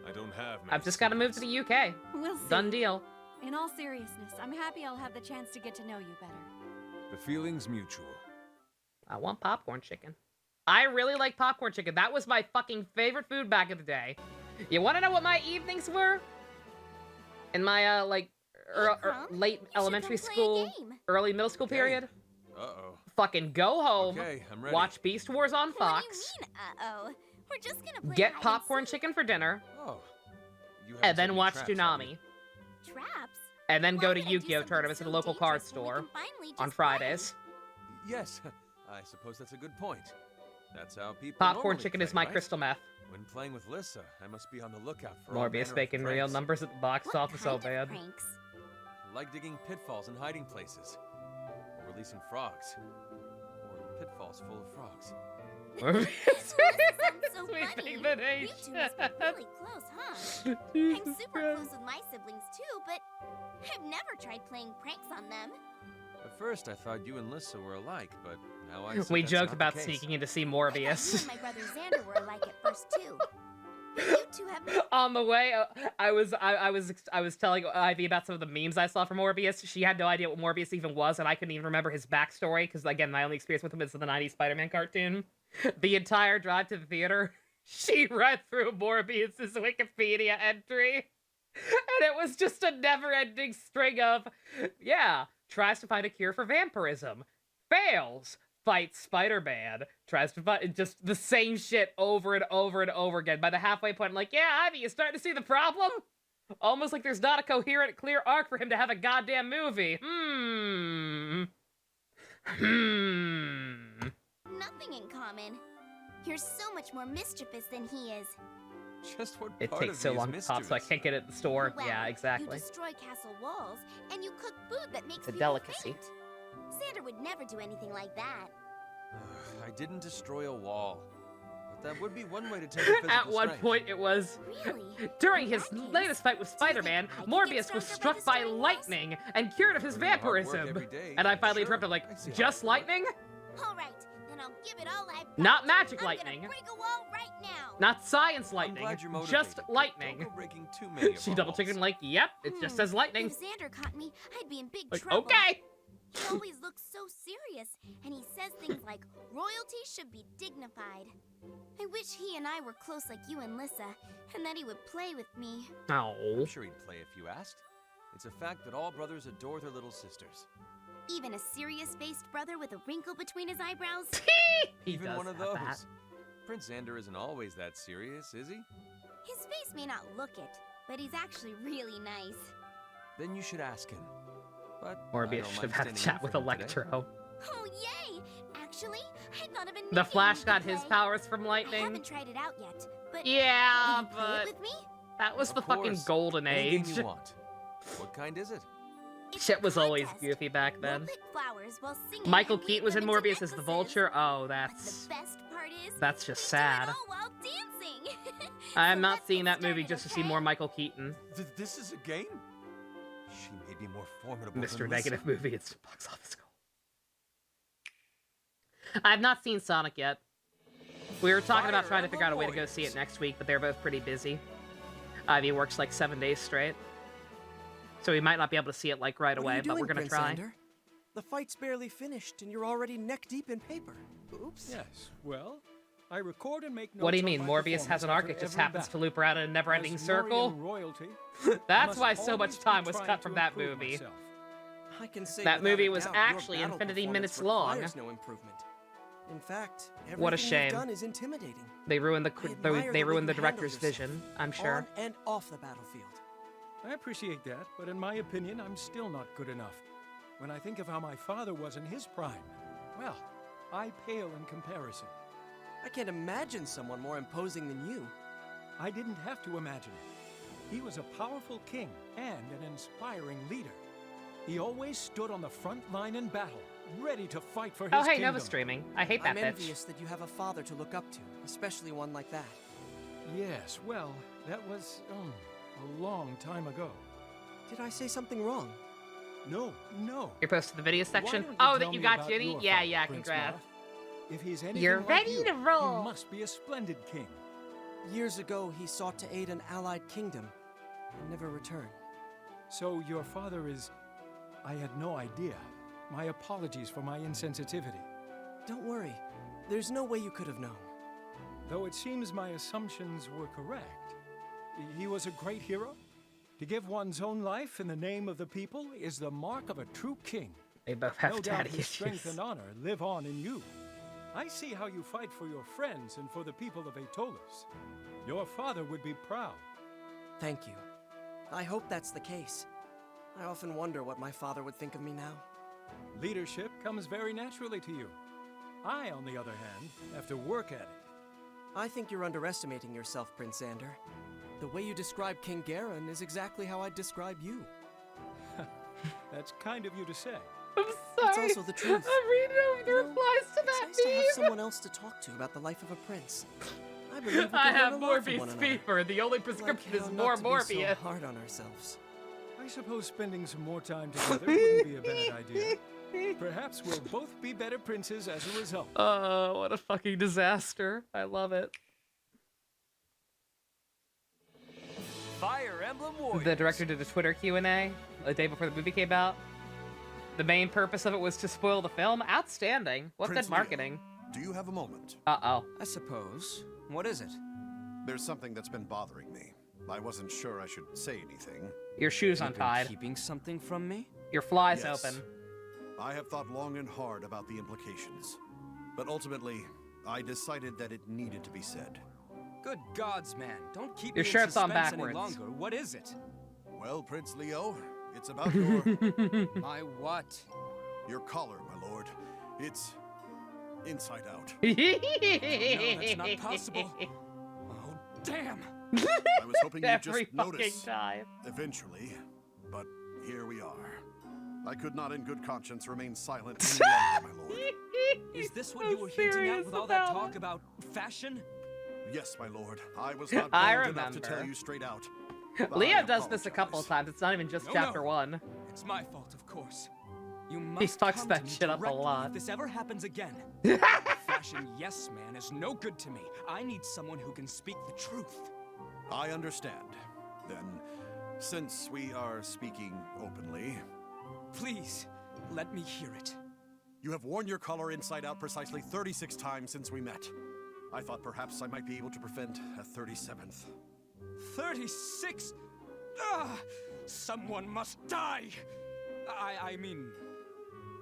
I don't have many I've just got to move to secrets. the UK. We'll see. Done deal. In all seriousness, I'm happy I'll have the chance to get to know you better. The feeling's mutual. I want popcorn chicken. I really like popcorn chicken. That was my fucking favorite food back in the day. You want to know what my evenings were? In my, like, late elementary come play a school, game. early middle school period? Uh-oh. Fucking go home, Okay, I'm ready. watch Beast Wars on Fox, Uh-oh. We're just gonna play get hide and popcorn seek. chicken for dinner, Oh. You haven't and set then any watch traps, have you? Toonami, Traps? and then go Why to would I do Yu-Gi-Oh! something tournaments at so a local card dangerous when we store can finally on just Fridays. Yes, I suppose that's a good point. That's how people Popcorn normally chicken play, is my right? crystal meth. When playing with Lissa, I must be on the lookout for all Morbius manner making of real pranks. numbers at the box What office so kind of bad. pranks? Like digging pitfalls and hiding places. Or releasing frogs. Or pitfalls full of frogs. Sounds so Sweet funny. thing that You two must be really close, huh? I'm super close with my siblings too, but I've never tried playing pranks on them. At first, I thought you and Lissa were alike, but now I see We that's joked not about the case. sneaking in to see I thought you Morbius. and my brother Xander were alike at first too. But you two have On the way, I was telling Ivy about some of the memes I saw from Morbius. She had no idea what Morbius even was, and I couldn't even remember his backstory because, again, my only experience with him is the '90s Spider-Man cartoon. The entire drive to the theater, she read through Morbius's Wikipedia entry, and it was just a never-ending string of, yeah, tries to find a cure for vampirism, fails. Fights Spider-Man, tries to fight, just the same shit over and over and over again. By the halfway point, I'm like, yeah, Ivy, you starting to see the problem? Almost like there's not a coherent, clear arc for him to have a goddamn movie. nothing in common. You're so much more mischievous than he is. Just what It part takes of so me is long to pop, so I mischievous? can't get it at the store. Well, Yeah, exactly. You destroy castle walls, and you cook food that makes It's a people delicacy. faint. Xander would never do anything like that. I didn't destroy a wall. But that would be one way to test your physical At one strength. point, it was... Really? During his latest fight with Spider-Man, Morbius was struck by lightning and cured of his Putting in hard work vampirism. every day, And I finally sure, interrupted, like, I see how just it works. lightning? All right, then I'll give it all I've got. Not magic I'm lightning. Gonna break a wall right now. Not science I'm lightning, glad you're just motivated, but lightning. Don't go breaking too many of She our double walls. checked like, yep, it just says lightning. If Xander caught me, I'd be in big Like, trouble. okay. He always looks so serious, and he says things like, royalty should be dignified. I wish he and I were close like you and Lissa, and that he would play with me. Oh. I'm sure he'd play if you asked. It's a fact that all brothers adore their little sisters. Even a serious-faced brother with a wrinkle between his eyebrows? He Even does one of have those. that. Prince Xander isn't always that serious, is he? His face may not look it, but he's actually really nice. Then you should ask him. But I Morbius don't should mind have had a standing chat in with for him today. Electro. Oh, yay! Actually, I thought of a The nickname Flash we got could his play. powers from I lightning. haven't tried it out yet, but Yeah, will you play but it with me? that was Of the fucking course. golden Any game age. you want. What kind is it? Shit was always goofy back then. Michael Keaton was in Morbius as the Vulture. Oh, that's just sad. I am not seeing that movie just to see more Michael Keaton. This is a game? She may be more formidable Mr. than Negative Lisa. movie, it's box office goal. I have not seen Sonic yet. We were talking about trying to figure out a way to go see it next week, but they're both pretty busy. Ivy works like 7 days straight. So we might not be able to see it like right away, but we're gonna try. Xander? The fight's barely finished, and you're already neck deep in paper. Oops. Yes, well, I record and make notes. What do you on mean? my Morbius has an performance arc, after it just every happens to battle. loop around in a never-ending As circle? Norian royalty, That's I why must so much always be time was trying cut to from that improve movie. myself. I can say That without movie a was doubt, your actually battle infinity performance minutes long. requires no improvement. In fact, everything What a you've shame. done is intimidating. They ruined the I admire they way ruined the you handle director's yourself, vision, I'm sure. On and off the battlefield. I appreciate that, but in my opinion, I'm still not good enough. When I think of how my father was in his prime, well, I pale in comparison. I can't imagine someone more imposing than you. I didn't have to imagine it. He was a powerful king and an inspiring leader. He always stood on the front line in battle, ready to fight for his Oh, hey, kingdom. Nova streaming. I hate that I'm bitch. envious that you have a father to look up to, especially one like that. Yes, well, that was a long time ago. Did I say something wrong? No, no. You're posted to the video section? Why don't Oh, tell that you me got about Ginny? your Yeah, father, yeah, Prince congrats. Marth? If he's anything You're like ready you, to roll. He must be a splendid king. Years ago, he sought to aid an allied kingdom and never returned. So your father is... I had no idea. My apologies for my insensitivity. Don't worry. There's no way you could have known. Though it seems my assumptions were correct. He was a great hero. To give one's own life in the name of the people is the mark of a true king. They both have no doubt daddy his issues. strength and honor live on in you. I see how you fight for your friends and for the people of Aetolis. Your father would be proud. Thank you. I hope that's the case. I often wonder what my father would think of me now. Leadership comes very naturally to you. I, on the other hand, have to work at it. I think you're underestimating yourself, Prince Xander. The way you describe King Garin is exactly how I'd describe you. That's kind of you to say. I'm sorry. It's also the truth. I'm reading over the replies to that It's nice to have meme. someone else to talk to about the life of a prince. I believe we can I learn have a lot from one Morbius another. fever. The only prescription Like is how more not to be Morbius. so hard on ourselves. I suppose spending some more time together wouldn't be a bad idea. Perhaps we'll both be better princes as a result. Oh, what a fucking disaster. I love it. Fire Emblem Warriors. The director did a Twitter Q&A a day before the movie came out. The main purpose of it was to spoil the film. Outstanding. What Prince good marketing. Do you have a moment? Uh-oh. I suppose. What is it? There's something that's been bothering me. I wasn't sure I should say anything. Your shoes You've been untied. keeping something from me? Your fly's Yes. open. I have thought long and hard about the implications. But ultimately, I decided that it needed to be said. Good gods, man. Don't keep Your me in shirt's on suspense any backwards. longer. What is it? Well, Prince Leo, it's about your... My what? Your collar, my lord. It's... inside out. No, that's not possible. Oh, damn! I was hoping you'd Every just fucking notice. time. Eventually. But here we are. I could not in good conscience remain silent any longer, my lord. Is this what you were hinting at with all that talk about fashion? Yes, my lord. I was not I bold enough to remember. tell you straight out. Leo does this a couple of times. It's not even just No, chapter no. 1. It's my fault, of course. You He must fucks come that to me shit up a directly lot. If this ever happens again. Fashion yes man is no good to me. I need someone who can speak the truth. I understand. Then, since we are speaking openly... Please, let me hear it. You have worn your collar inside out precisely 36 times since we met. I thought perhaps I might be able to prevent a 37th. 36? Ah! Someone must die! I mean...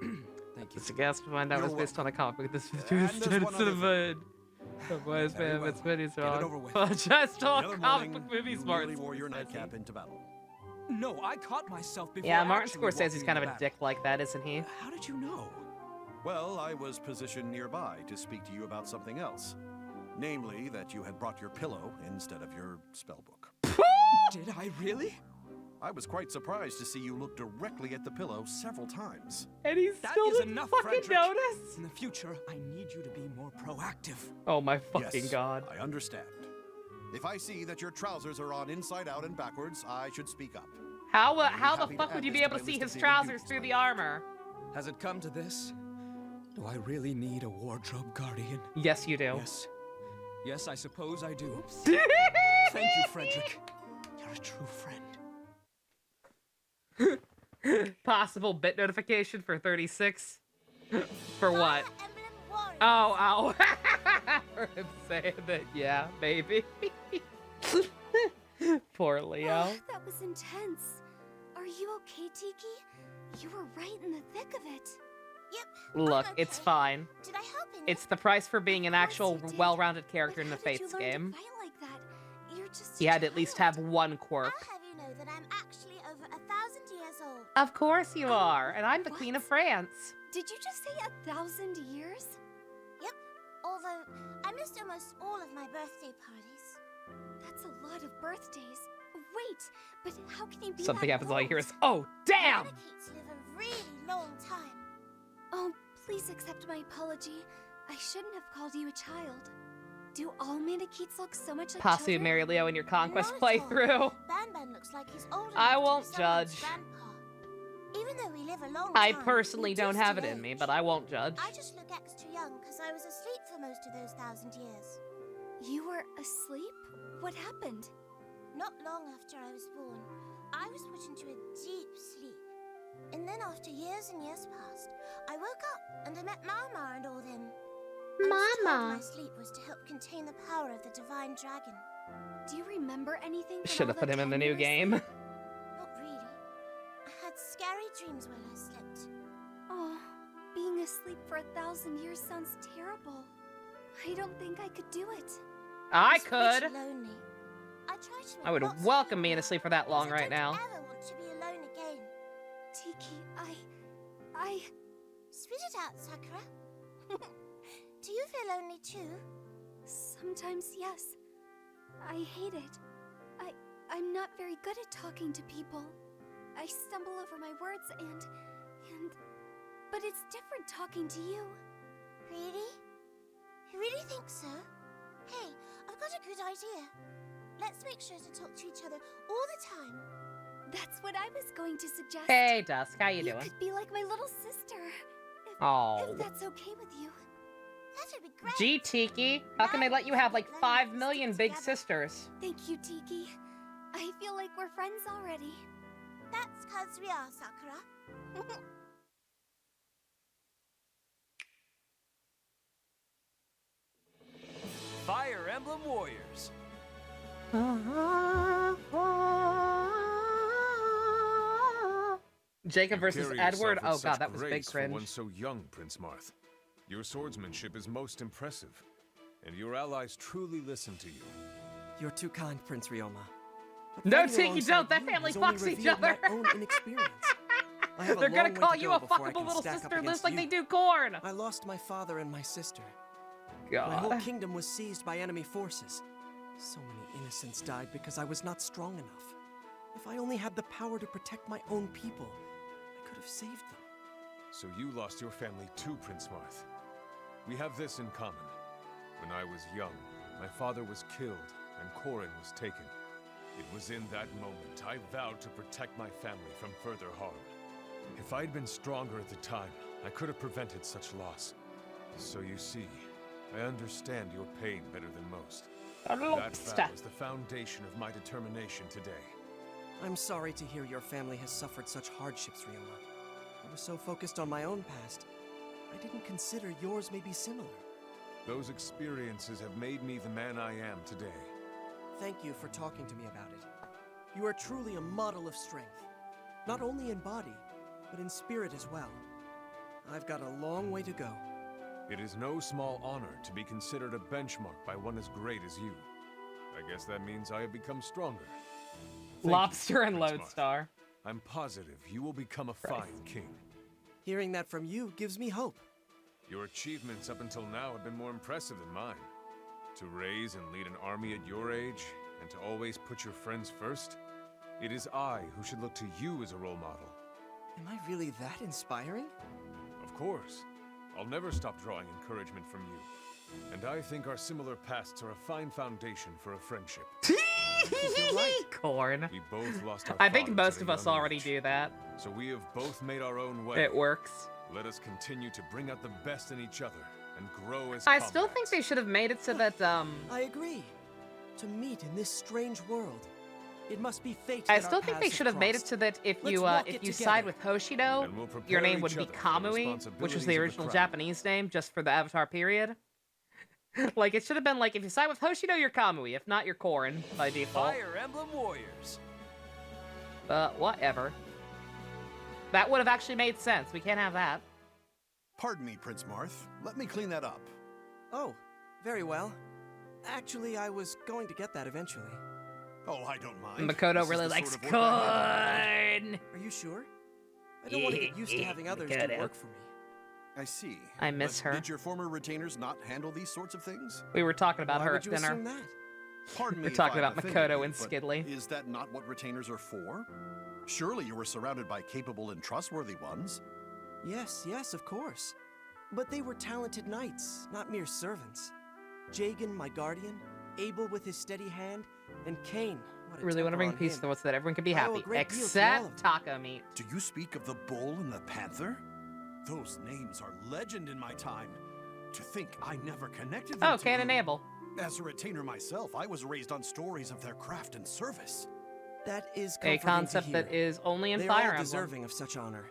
Thank you. It's a gas to find out was You're based on a comic book. This is And too there's started one to the other void. Otherwise, Very man, well. it's many Get it over with. Just The all other comic morning, book movies, you Martin merely wore your Scorsese. nightcap into battle. No, I caught myself before Yeah, Martin actually Scorsese's walking kind of into a dick like that, isn't he? How did you know? Well, I was positioned nearby to speak to you about something else. Namely, that you had brought your pillow instead of your spellbook. Did I really? I was quite surprised to see you look directly at the pillow several times. And he's That still is didn't enough, fucking Frederick. notice. In the future, I need you to be more proactive. Oh my fucking Yes, god. I understand. If I see that your trousers are on inside out and backwards, I should speak up. How the happy to fuck add would you this be to able to my see list of his daily trousers duties, through my the armor? Has it come to this? Do I really need a wardrobe guardian? Yes, you do. Yes. Yes, I suppose I do. Thank you, Frederick. You're a true friend. Possible bit notification for 36. For what? Oh. For him saying that, yeah, maybe. Poor Leo. That was intense. Are you okay, Tiki? You were right in the thick of it. Yep. Look, I'm okay. it's fine. Did I help in It's the price for being an actual well-rounded character in the Fates game. Like that? You're just He had to at least have one quirk. I'll have you know that I'm actually over 1,000 years old. Of course you are, and I'm the Queen of France. Did you just say 1,000 years? Yep. Although, I missed almost all of my birthday parties. That's a lot of birthdays. Wait, but how can you be Something that happens all I hear old? is, oh, damn! Mannequins live a really long time. Oh, please accept my apology. I shouldn't have called you a child. Do all Mannequins look so much like Pasu, children? marry Leo in your conquest Not at all. playthrough. Ban looks like he's older. I won't judge. Even though we live a long I time, personally we don't drift have in it in me, age. but I won't judge. I just look extra young because I was asleep for most of those 1,000 years. You were asleep? What happened? Not long after I was born, I was put into a deep sleep. And then after years and years passed, I woke up and I met Mama and all them. I was told my sleep was to help contain the power of the divine dragon. Do you remember anything? from Should have all put the him in the time you new were game. Not really. I had scary dreams while I slept. Oh, being asleep for 1,000 years sounds terrible. I don't think I could do it. I was could. pretty lonely. I tried to make I would lots of welcome new being asleep for that long right now. I don't ever want to be alone again. Tiki, I... Spit it out, Sakura. Do you feel lonely too? Sometimes, yes. I hate it. I'm not very good at talking to people. I stumble over my words but it's different talking to you. Really? You really think so? Hey, I've got a good idea. Let's make sure to talk to each other all the time. That's what I was going to suggest. Hey, Dusk, how you You doing? could be like my little sister. Oh. If that's okay with you. That'd be great. Gee, Tiki, how can they let you have like 5 million big sisters? Thank you, Tiki. I feel like we're friends already. That's 'cause we are, Sakura. Fire Emblem Warriors. Jacob versus Carry Edward? yourself with Oh god, such that was big grace for cringe. one so young, Prince Marth. Your swordsmanship is most impressive, and your allies truly listen to you. You're too kind, Prince Ryoma. But No, fighting Tiki, don't. alongside That you family has only fucks each revealed other. my own inexperience. I have They're a gonna long way call to you go a before I fuckable can little stack up sister against list like you. they do Corn. I lost my father and my sister. God. My whole kingdom was seized by enemy forces. So many innocents died because I was not strong enough. If I only had the power to protect my own people, I could have saved them. So you lost your family too, Prince Marth. We have this in common. When I was young, my father was killed and Corrin was taken. It was in that moment I vowed to protect my family from further harm. If I'd been stronger at the time, I could have prevented such loss. So you see, I understand your pain better than most. That vow is the foundation of my determination today. I'm sorry to hear your family has suffered such hardships, Ryoma. I was so focused on my own past, I didn't consider yours may be similar. Those experiences have made me the man I am today. Thank you for talking to me about it. You are truly a model of strength. Not only in body, but in spirit as well. I've got a long way to go. It is no small honor to be considered a benchmark by one as great as you. I guess that means I have become stronger. Thank Lobster you, and Prince Lodestar. Marth. I'm positive you will become a fine king. Hearing that from you gives me hope. Your achievements up until now have been more impressive than mine. To raise and lead an army at your age, and to always put your friends first, It is I who should look to you as a role model. Am I really that inspiring? Of course. I'll never stop drawing encouragement from you. And I think our similar pasts are a fine foundation for a friendship. Corn. We both lost our I think fathers most at of a us young already age. do that. So we have both made our own way. It works. Let us continue to bring out the best in each other and grow as I still think they should have made it so that, I agree. To meet in this strange world. It must be fate. I still think they should have made it so that if you side with Hoshido, And we'll your prepare name would each be other for the Kamui, which was the responsibilities of the original crown. Japanese name just for the Avatar period. Like, it should have been like, if you side with Hoshido, you're Kamui. If not, you're Corrin by default. Fire Emblem Warriors. Whatever. That would have actually made sense. We can't have that. Pardon me, Prince Marth. Let me clean that up. Oh, very well. Actually, I was going to get that eventually. Oh, I don't mind. Makoto This is really the likes sort of work I Corn. Are you sure? I don't want to get used to having others do Makoto. work for me. I see. I miss But her. Did your former retainers not handle these sorts of things? We were talking about Why her would at you dinner. assume that? Pardon me We're if talking I've about offended Makoto you, and but Skidley. Is that not what retainers are for? Surely you were surrounded by capable and trustworthy ones. Yes, yes, of course. But they were talented knights, not mere servants. Jagan, my guardian, Abel with his steady hand, and Cain. What a Really want to temper bring on peace him. to us so that everyone can be I owe a happy. great deal to all of Except Takumi. Do you speak of the bull and the panther? Those names are legend in my time. To think I never connected them Oh, to Cain and you. Abel. As a retainer myself, I was raised on stories of their craft and service. That is A comforting to concept hear. that is only in They're Fire all Emblem. deserving of such honor.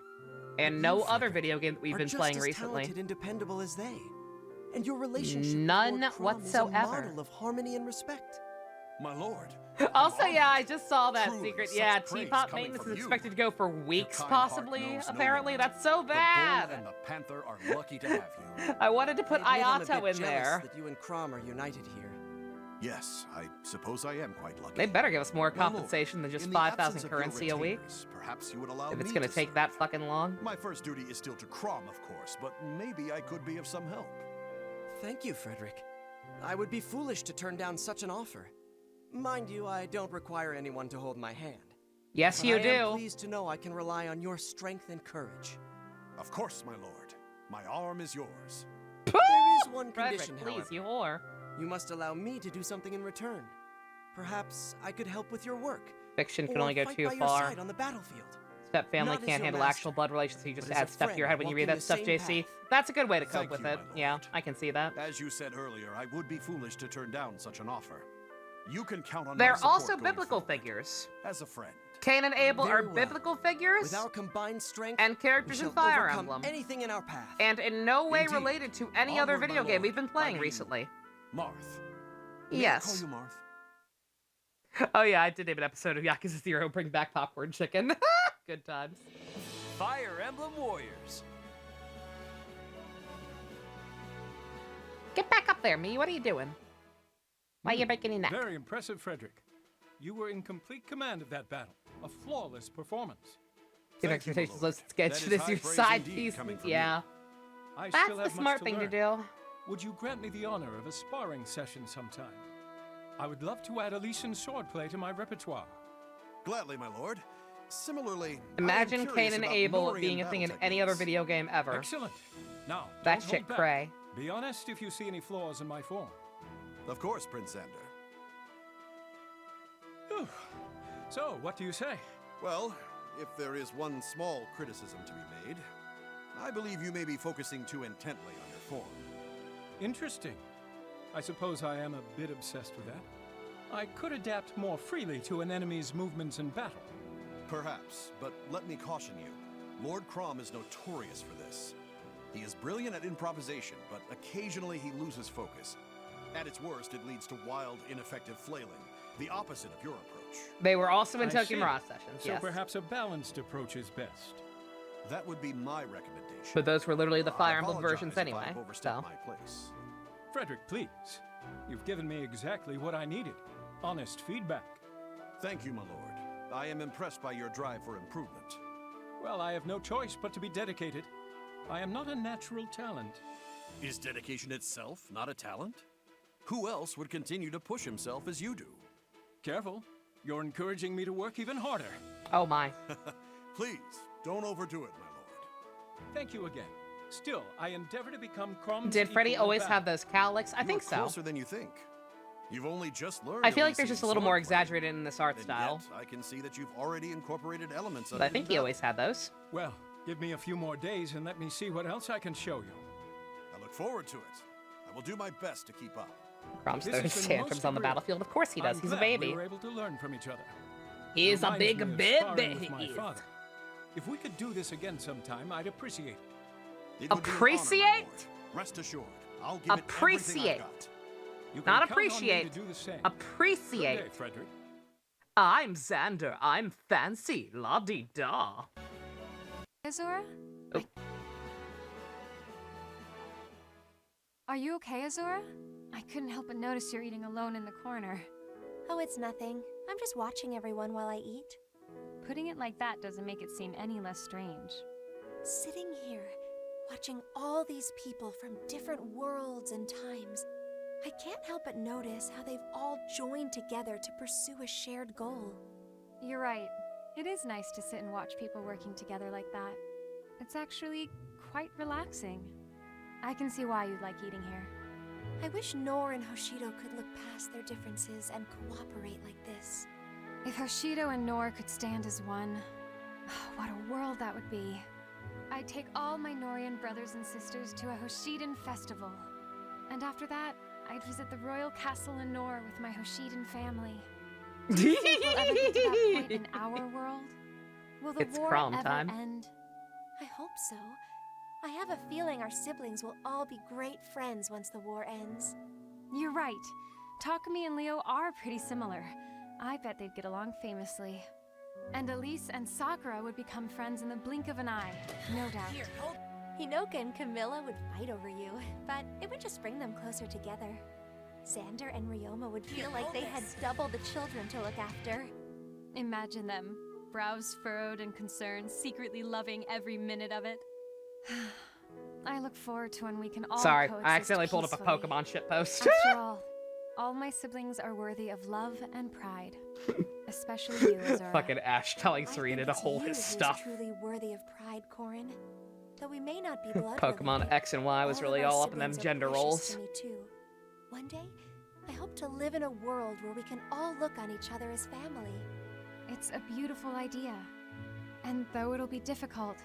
And no other video game that we've Are been just playing as recently. talented and dependable as they. And your relationship None with Lord Crom whatsoever. is a model of harmony and respect. My lord. Also, yeah, I just saw that Truly, secret. such Yeah, praise Teapot coming maintenance from is you. expected to go for weeks, kind heart possibly. knows no Apparently, limit. that's so The bull bad. and the panther are lucky to have you. I wanted to put I admit I'm a Ayato bit in jealous there. that you and Crom are united here. Yes, I suppose I am quite lucky. They better give us more My lord, compensation than just in the 5,000 absence of your currency a week. retainers, perhaps you would allow If it's me gonna to take serve. that fucking long. My first duty is still to Crom, of course, but maybe I could be of some help. Thank you, Frederick. I would be foolish to turn down such an offer. Mind you, I don't require anyone to hold my hand. Yes, But you I am do. pleased to know I can rely on your strength and courage. Of course, my lord. My arm is yours. There is one Frederick, condition, please, however. you whore. You must allow me to do something in return. Perhaps I could help with your work. Fiction can or only go fight too by your far. side on the battlefield. Step family Not as can't your handle master, actual blood relations, so you just but as add a stuff to your friend head when you read walking that the stuff, same JC. path. That's a good way to cope Thank with you, it. my lord. Yeah, I can see that. As you said earlier, I would be foolish to turn down such an offer. You can count on my They're support also going biblical forward. figures. As a friend. Cain and Abel Very are well. biblical figures With our combined strength, and characters we in shall Fire overcome Emblem. anything in our path. And in no way Indeed. related to any other Onward, my video game lord. we've been playing I mean, recently. Marth. May I Yes. call you Marth? Oh yeah, I did name an episode of Yakuza 0 Bring Back Popcorn Chicken. Good times. Fire Emblem Warriors. Get back up there, me. What are you doing? Why are you breaking your neck? Very impressive, Frederick. You were in complete command of that battle. A flawless performance. Give Thank you, my expectations lord. low sketch. That is This high your praise side indeed piece. coming from Yeah. I That's still the have smart much thing to learn. do. Would you grant me the honor of a sparring session sometime? I would love to add Elysian swordplay to my repertoire. Gladly, my lord. Similarly, Imagine I am Cain curious and about Abel Norian being a thing in battle any other techniques. video game ever. Excellent. Now, That don't shit hold back. cray. Be honest if you see any flaws in my form. Of course, Prince Xander. Whew. So, what do you say? Well, if there is one small criticism to be made, I believe you may be focusing too intently on your form. Interesting. I suppose I am a bit obsessed with that. I could adapt more freely to an enemy's movements in battle. Perhaps, but let me caution you. Lord Crom is notorious for this. He is brilliant at improvisation, but occasionally he loses focus. At its worst, it leads to wild, ineffective flailing, the opposite of your approach. They were also in I Tokyo see. Mirage sessions, So yes. perhaps a balanced approach is best. That would be my recommendation. But those were literally the I Fire Emblem apologize versions if anyway. I've overstepped So my place. Frederick, please. You've given me exactly what I needed. Honest feedback. Thank you, my lord. I am impressed by your drive for improvement. Well, I have no choice but to be dedicated. I am not a natural talent. Is dedication itself not a talent? Who else would continue to push himself as you do? Careful. You're encouraging me to work even harder. Oh my. Please, don't overdo it, my lord. Thank you again. Still, I endeavor to become Crom's Did Freddy equal in always battle. have those cowlicks? I think so. Closer than you think. You've only just learned. I feel like there's just a little more exaggerated in this art and style. Yet, I can see that you've already incorporated elements of But I it think in he battle. always had those. Well, give me a few more days and let me see what else I can show you. I look forward to it. I will do my best to keep up. Crom's This throws has been tantrums most on the agreeable. battlefield. Of course he does. I'm He's a glad baby. We were able to learn from each other. He is a Reminds big me of baby. sparring with my He is. father. If we could do this again sometime, I'd appreciate it. It would be an honor, my Appreciate? lord. Rest assured, I'll give it everything Appreciate. I've got. You can Not count on me to appreciate. do the same. Appreciate. Good day, Frederick. I'm Xander. I'm fancy. La-di-da. Azura? Oh. Are you okay, Azura? I couldn't help but notice you're eating alone in the corner. Oh, it's nothing. I'm just watching everyone while I eat. Putting it like that doesn't make it seem any less strange. Sitting here, watching all these people from different worlds and times, I can't help but notice how they've all joined together to pursue a shared goal. You're right. It is nice to sit and watch people working together like that. It's actually quite relaxing. I can see why you'd like eating here. I wish Nor and Hoshido could look past their differences and cooperate like this. If Hoshido and Nor could stand as one, what a world that would be. I'd take all my Norian brothers and sisters to a Hoshidan festival. And after that, I'd visit the royal castle in Nor with my Hoshidan family. Do you think we'll ever get to that point in our world? Will the It's war prom ever time. end? I hope so. I have a feeling our siblings will all be great friends once the war ends. You're right. Takumi and Leo are pretty similar. I bet they'd get along famously. And Elise and Sakura would become friends in the blink of an eye, no doubt. Hinoka and Camilla would fight over you, but it would just bring them closer together. Xander and Ryoma would feel like they had double the children to look after. Imagine them, brows furrowed and concerned, secretly loving every minute of it. I look forward to when we can all Sorry, coexist I accidentally pulled up a peacefully. Pokemon shitpost. After all my siblings are worthy of love and pride. Especially you, Azura. Fucking Ash telling I Serena think to it's hold you his who's stuff. truly worthy of pride, Corrin. Though we may not be blood Pokemon related, X and Y was all really of our all up in them siblings are gender precious roles. to me too. One day, I hope to live in a world where we can all look on each other as family. It's a beautiful idea. And though it'll be difficult,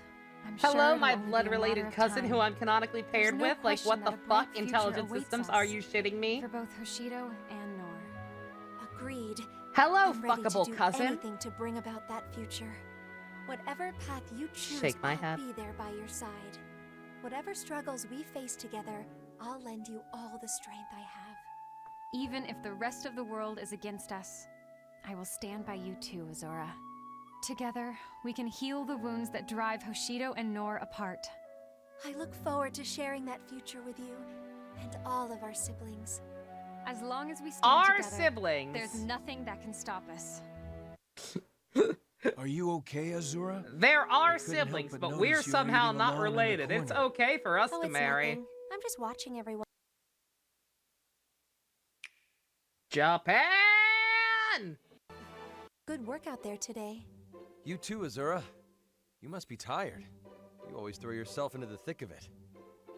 I'm Hello, sure my it'll only be a blood-related matter of cousin time. who I'm canonically There's paired no with. Like, what question the that a bright fuck? future Intelligent awaits systems? us. Are you shitting me? For both Hoshido and Nor. Agreed. Hello, I'm ready fuckable to do cousin. anything to bring about that future. Whatever path you choose, Shake my I'll head. be there by your side. Whatever struggles we face together, I'll lend you all the strength I have. Even if the rest of the world is against us, I will stand by you too, Azura. Together, we can heal the wounds that drive Hoshido and Nor apart. I look forward to sharing that future with you and all of our siblings. As long as we stand Our together, siblings. there's nothing that can stop us. Are you okay, Azura? There are I couldn't help siblings, but but notice we're you were somehow eating not alone in the related. It's corner. okay for us Oh, to it's marry. nothing. I'm just watching everyone. Japan! Good work out there today. You too, Azura. You must be tired. You always throw yourself into the thick of it.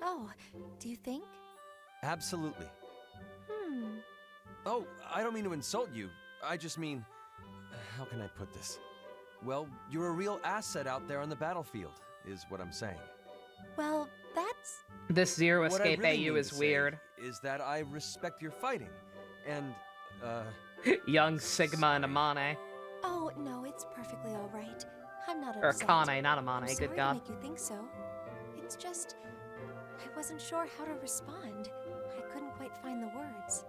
Oh, do you think? Absolutely. Hmm. Oh, I don't mean to insult you. I just mean, how can I put this? Well, you're a real asset out there on the battlefield, is what I'm saying. Well, that's... This Zero What I Escape really AU mean is to say weird. Is that I respect your fighting, and, Young Sigma and Amane. Oh, no, it's perfectly all right. I'm not Or upset. Kane, not I'm Amane, sorry good god. to make you think so. It's just... I wasn't sure how to respond. I couldn't quite find the words.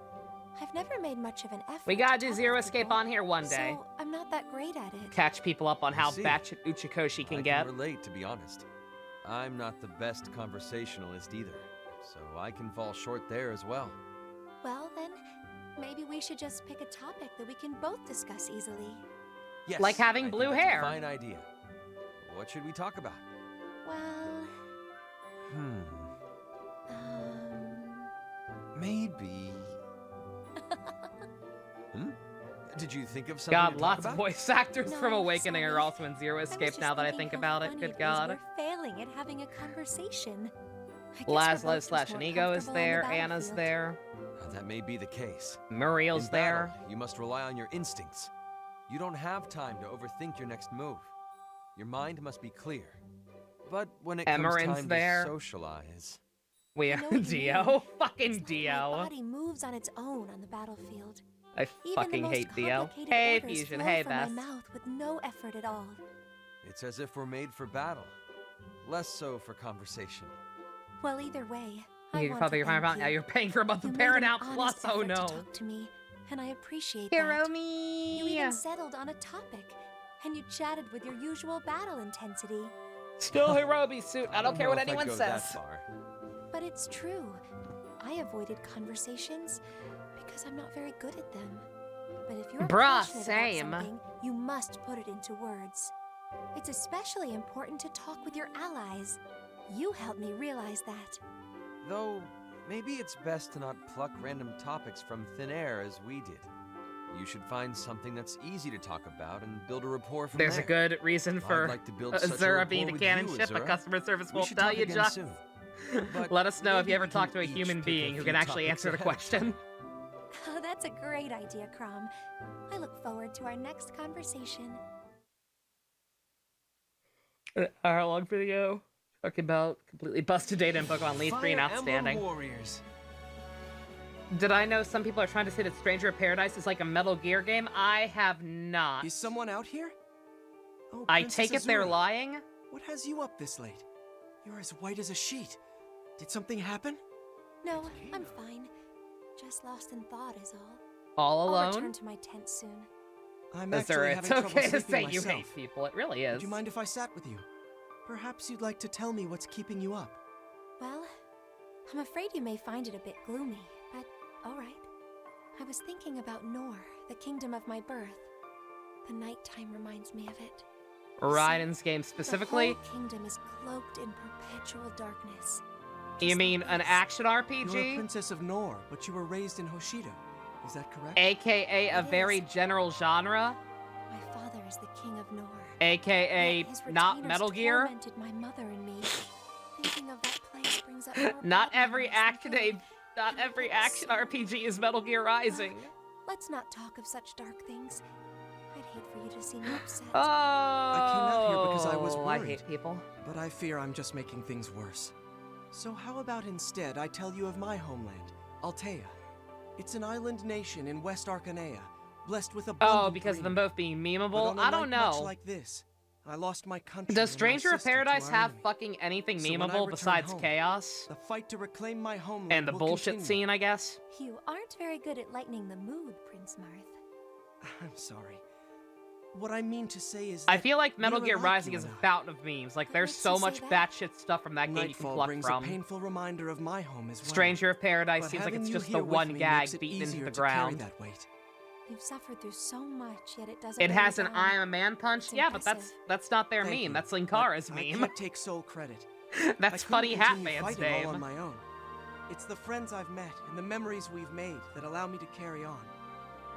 I've never made much of an effort. We gotta to do talk Zero with Escape people, on here one day. So I'm not that great at it. Catch people up on how see. batshit Uchikoshi can I get. can relate, to be honest. I'm not the best conversationalist either, so I can fall short there as well. Well, then, maybe we should just pick a topic that we can both discuss easily. Yes, Like having I think blue that's hair. A fine idea. What should we talk about? Well, Maybe. Did you think of something God, to talk lots about? of voice actors No, from Awakening sorry. are also in Zero Escape now that I think about it. Good God. We're failing at having a conversation. I guess we're Laszlo both slash just more Inigo is comfortable on the there. Anna's battlefield. there. That may be the case. Muriel's In battle, there. you must rely on your instincts. You don't have time to overthink your next move. Your mind must be clear. But when it comes Emeren's time there. to socialize... We I are know what you Dio. mean. Fucking My Dio. body moves on its own on the battlefield. I Even the fucking most hate Dio. complicated Hey, orders Fusion. flow Hey, from Beth. my mouth with no effort at all. It's as if we're made for battle. Less so for conversation. Well, either way, I You're want probably to finding thank out now you. you're paying for a month You of made Parent an Out honest Plus. Oh effort no. to talk to me, and I appreciate Hero that. me. You even settled on a topic, and you chatted with your usual battle intensity. Still Hirobi suit. I don't care what know if I'd anyone go says. that far. But it's true. I avoided conversations because I'm not very good at them. But if you're Bruh, passionate same. about something, you must put it into words. It's especially important to talk with your allies. You helped me realize that. Though, maybe it's best to not pluck random topics from thin air as we did. You should find something that's easy to talk about and build a rapport from There's there. a good reason for I'd like to build such a Azura being rapport the with canon you, ship, but Azura. customer service We won't should tell talk you again just. soon. But Let us know if maybe you ever we talk to can a each human pick being a who few can actually topics answer the ahead of question. time. Oh, that's a great idea, Crom. I look forward to our next conversation. An hour-long video talking about completely busted data in Pokemon Leaf Green. Fire Outstanding. Emblem Warriors. Did I know some people are trying to say that Stranger of Paradise is like a Metal Gear game? I have not. Is someone out here? Oh, I Princess take it they're Azura. lying? What has you up this late? You're as white as a sheet. Did something happen? No, I'm fine. Just lost in thought is all. All I'll alone? return to my tent soon. I'm Azura, actually it's having trouble okay to sleeping say you myself. hate people. It really is. Would you mind if I sat with you? Perhaps you'd like to tell me what's keeping you up. Well, I'm afraid you may find it a bit gloomy, but all right. I was thinking about Nor, the kingdom of my birth. The nighttime reminds me of it. Raiden's game specifically? The whole kingdom is cloaked in perpetual darkness. You mean an action You're a RPG? princess of Nor, but you were raised in Hoshida. Is that correct? AKA a It very is. general genre? My father is the king of Nor. AKA Yet his not retainers Metal Gear? tormented my mother and me. Thinking of that place brings up more Not bad every memories than action good. not every action RPG is Metal Gear Rising. Let's not talk of such dark things. I'd hate for you to see me upset. Oh, I came out here because I was I worried. hate people. But I fear I'm just making things worse. So how about instead I tell you of my homeland, Altea? It's an island nation in West Arcanea, blessed with abundant Oh, because of them greenery. both being But memeable? on a I don't night much know. like this, I lost my country. Does and my Stranger of sister to Paradise our have enemy. fucking anything So when I memeable return besides home, chaos? The fight to reclaim my homeland And the will bullshit continue. scene, I guess? You aren't very good at lightening the mood, Prince Marth. I'm sorry. What I mean to say is I that feel like Metal we're Gear alike, Rising you is a and I. fountain of memes. Like, there's makes so you say much that? batshit stuff from that game you can Nightfall pluck brings from. a painful reminder of my home as well. Stranger of Paradise But seems like having it's you just here the with one me gag makes it beaten into easier the to carry ground. that weight. You've suffered through so much, yet it doesn't. It weigh has you an down. I'm a man punch? It's Yeah, but impressive. that's not their Thank meme. you, That's but Linkara's I meme. can't take sole credit. That's I Funny couldn't Hat continue Man's fighting all name. on my own. It's the friends I've met and the memories we've made that allow me to carry on.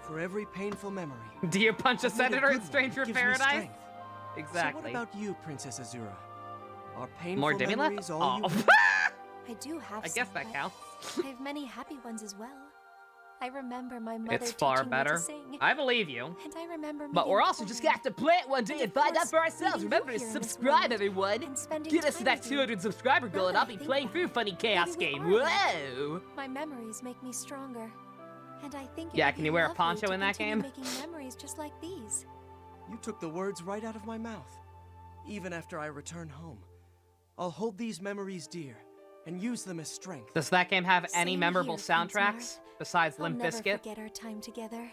For every painful memory, Do you punch a I've made senator good in one Stranger that of gives me Paradise? strength. Exactly. So what about you, Princess Azura? Are painful More Demi memories left? all Oh. you have? I do have. I guess some, that but counts. I have many happy ones as well. I remember my mother It's far teaching me better. to sing. I believe you. And I remember But meeting we're also just gonna have to play it one day And and of find out course, for ourselves. meeting Remember you to here in this subscribe, world everyone. and spending Get us to time that with you. 200 subscriber goal, Now and that I'll I be think playing back, through Funny Chaos maybe we Game. are alike. Whoa! My memories make me stronger. And I think it Yeah, would can be you wear a lovely poncho to in that continue game? making memories just like these. You took the words right out of my mouth. Even after I return home, I'll hold these memories dear and use them as strength. Does that game have any Same memorable here, Prince soundtracks Marth. besides I'll Limp never Bizkit? forget our time together.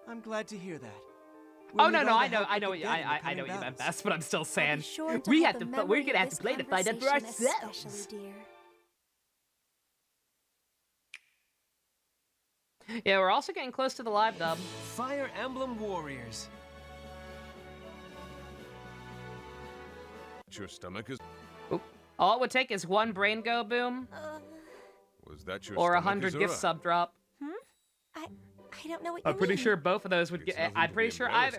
I'm glad to hear that. Oh We'll no, need no, all I the know, help I we know, can get in the I know coming what you meant battles. best, but I'm still saying Sure to we hold have the to, memory we're of gonna have to this play to find out for conversation ourselves. especially dear. Yeah, we're also getting close to the live dub. Fire Emblem Warriors. Your stomach is... All it would take is one brain go boom, Was that your or stomach, 100 gift Azura? sub drop. I I don't know what you I'm pretty mean. sure both of those would get. I'm pretty sure either.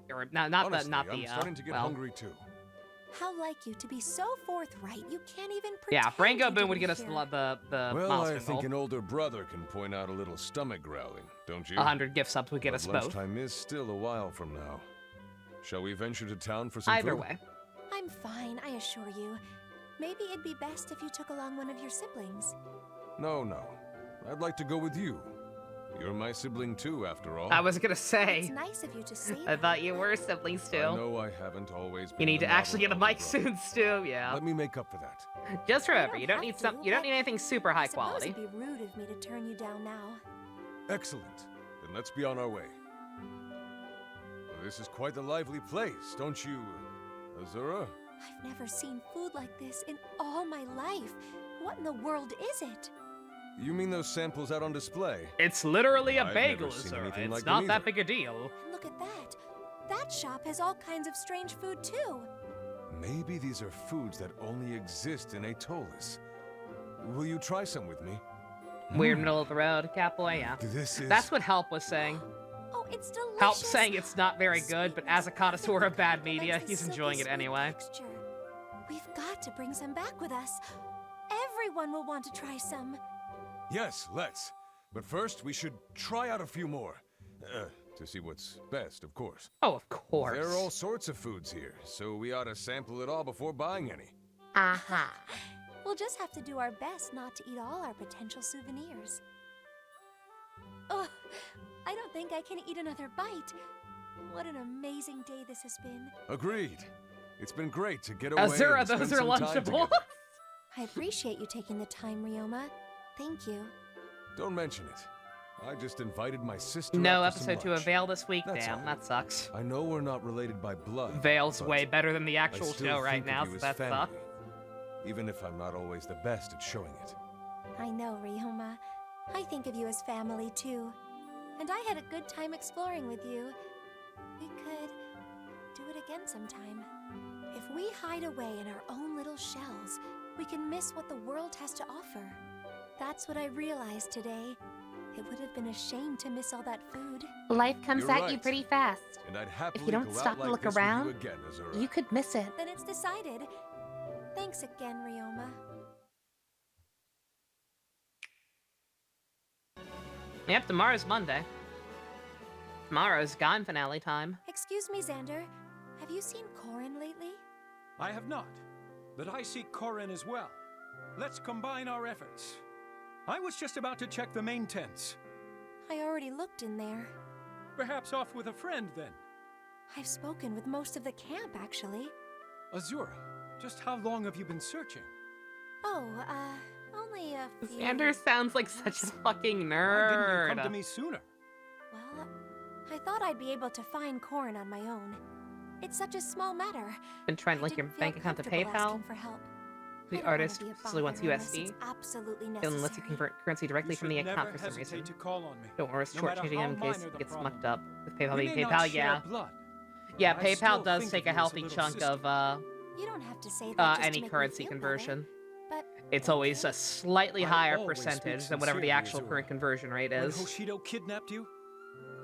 Or not Honestly, the. I'm starting to get hungry too. How like you to be so forthright, you can't even pretend. Yeah, Brango you Boom would didn't get us hear. the Well, milestone I think goal. an older brother can point out a little stomach growling, don't you? 100 gift subs would get But us both. lunchtime is still a while from now. Shall we venture to town for some Either food? way. I'm fine, I assure you. Maybe it'd be best if you took along one of your siblings. No, no. I'd like to go with you. You're my sibling too, after all. I was gonna say. It's nice of you to say I thought you were siblings I too. know I haven't always been You need the to actually get a model mic older brother. soon, Stu. Yeah. Let me make up for that. Just remember, you don't need You don't need anything super high I suppose quality. it'd be rude of me to turn you down now. Excellent. Then let's be on our way. This is quite a lively place, don't you, Azura? I've never seen food like this in all my life. What in the world is it? You mean those samples out on display? It's literally a I've bagel, never seen Azura. anything It's like not them that either. big a deal. And look at that. That shop has all kinds of strange food too. Maybe these are foods that only exist in Atolis. Will you try some with me? Weird middle of the road, Catboy, yeah. This is... That's what Help was saying. Oh, it's delicious. Help saying it's not very good, but as a connoisseur of bad media, he's enjoying it anyway. Texture. We've got to bring some back with us. Everyone will want to try some. Yes, let's. But first, we should try out a few more. To see what's best, of course. Oh, of course. There are all sorts of foods here, so we ought to sample it all before buying any. Aha. We'll just have to do our best not to eat all our potential souvenirs. Oh, I don't think I can eat another bite. What an amazing day this has been. Agreed. It's been great to get away Azura, and spend those are some time Lunchables. together. I appreciate you taking the time, Ryoma. Thank you. Don't mention it. I just invited my sister No out for some episode 2 of lunch. Veil this week. That's Damn, all. that sucks. I know we're not related by blood. Veil's but way better than the I actual still show right think now, of you so as that family, sucks. even if I'm not always the best at showing it. I know, Ryoma. I think of you as family, too. And I had a good time exploring with you. We could do it again sometime. If we hide away in our own little shells, we can miss what the world has to offer. That's what I realized today. It would have been a shame to miss all that food. Life comes You're at you right. pretty fast. And I'd happily If you don't go stop out to like look this with around, you again, Azura. you could miss it. Then it's decided. Thanks again, Ryoma. Yep, tomorrow's Monday. Tomorrow's Gone finale time. Excuse me, Xander. Have you seen Corrin lately? I have not, but I seek Corrin as well. Let's combine our efforts. I was just about to check the main tents. I already looked in there. Perhaps off with a friend, then. I've spoken with most of the camp, actually. Azura, just how long have you been searching? Oh, only a few... Xander sounds like such a fucking Why didn't you come nerd. to me sooner? Well, I thought I'd be able to find Corrin on my own. It's such a small matter. Been trying to link your Didn't feel bank account to comfortable PayPal. asking for help. I The don't wanna artist be a usually wants bother unless USD. it's absolutely It necessary. only lets you convert currency directly You from the should account never for some reason. hesitate to call on me, Don't worry, it's no matter shortchanging how him in case minor it the gets problem. mucked up. With PayPal We being may not PayPal, share yeah. blood, Yeah, but I PayPal still does think take of a you as a healthy little chunk sister. of You don't have to say that just any to make me currency feel conversion. better, It's always a slightly I higher always percentage speak than whatever the sincerely, actual Azura. current conversion rate When is. Hoshido kidnapped you,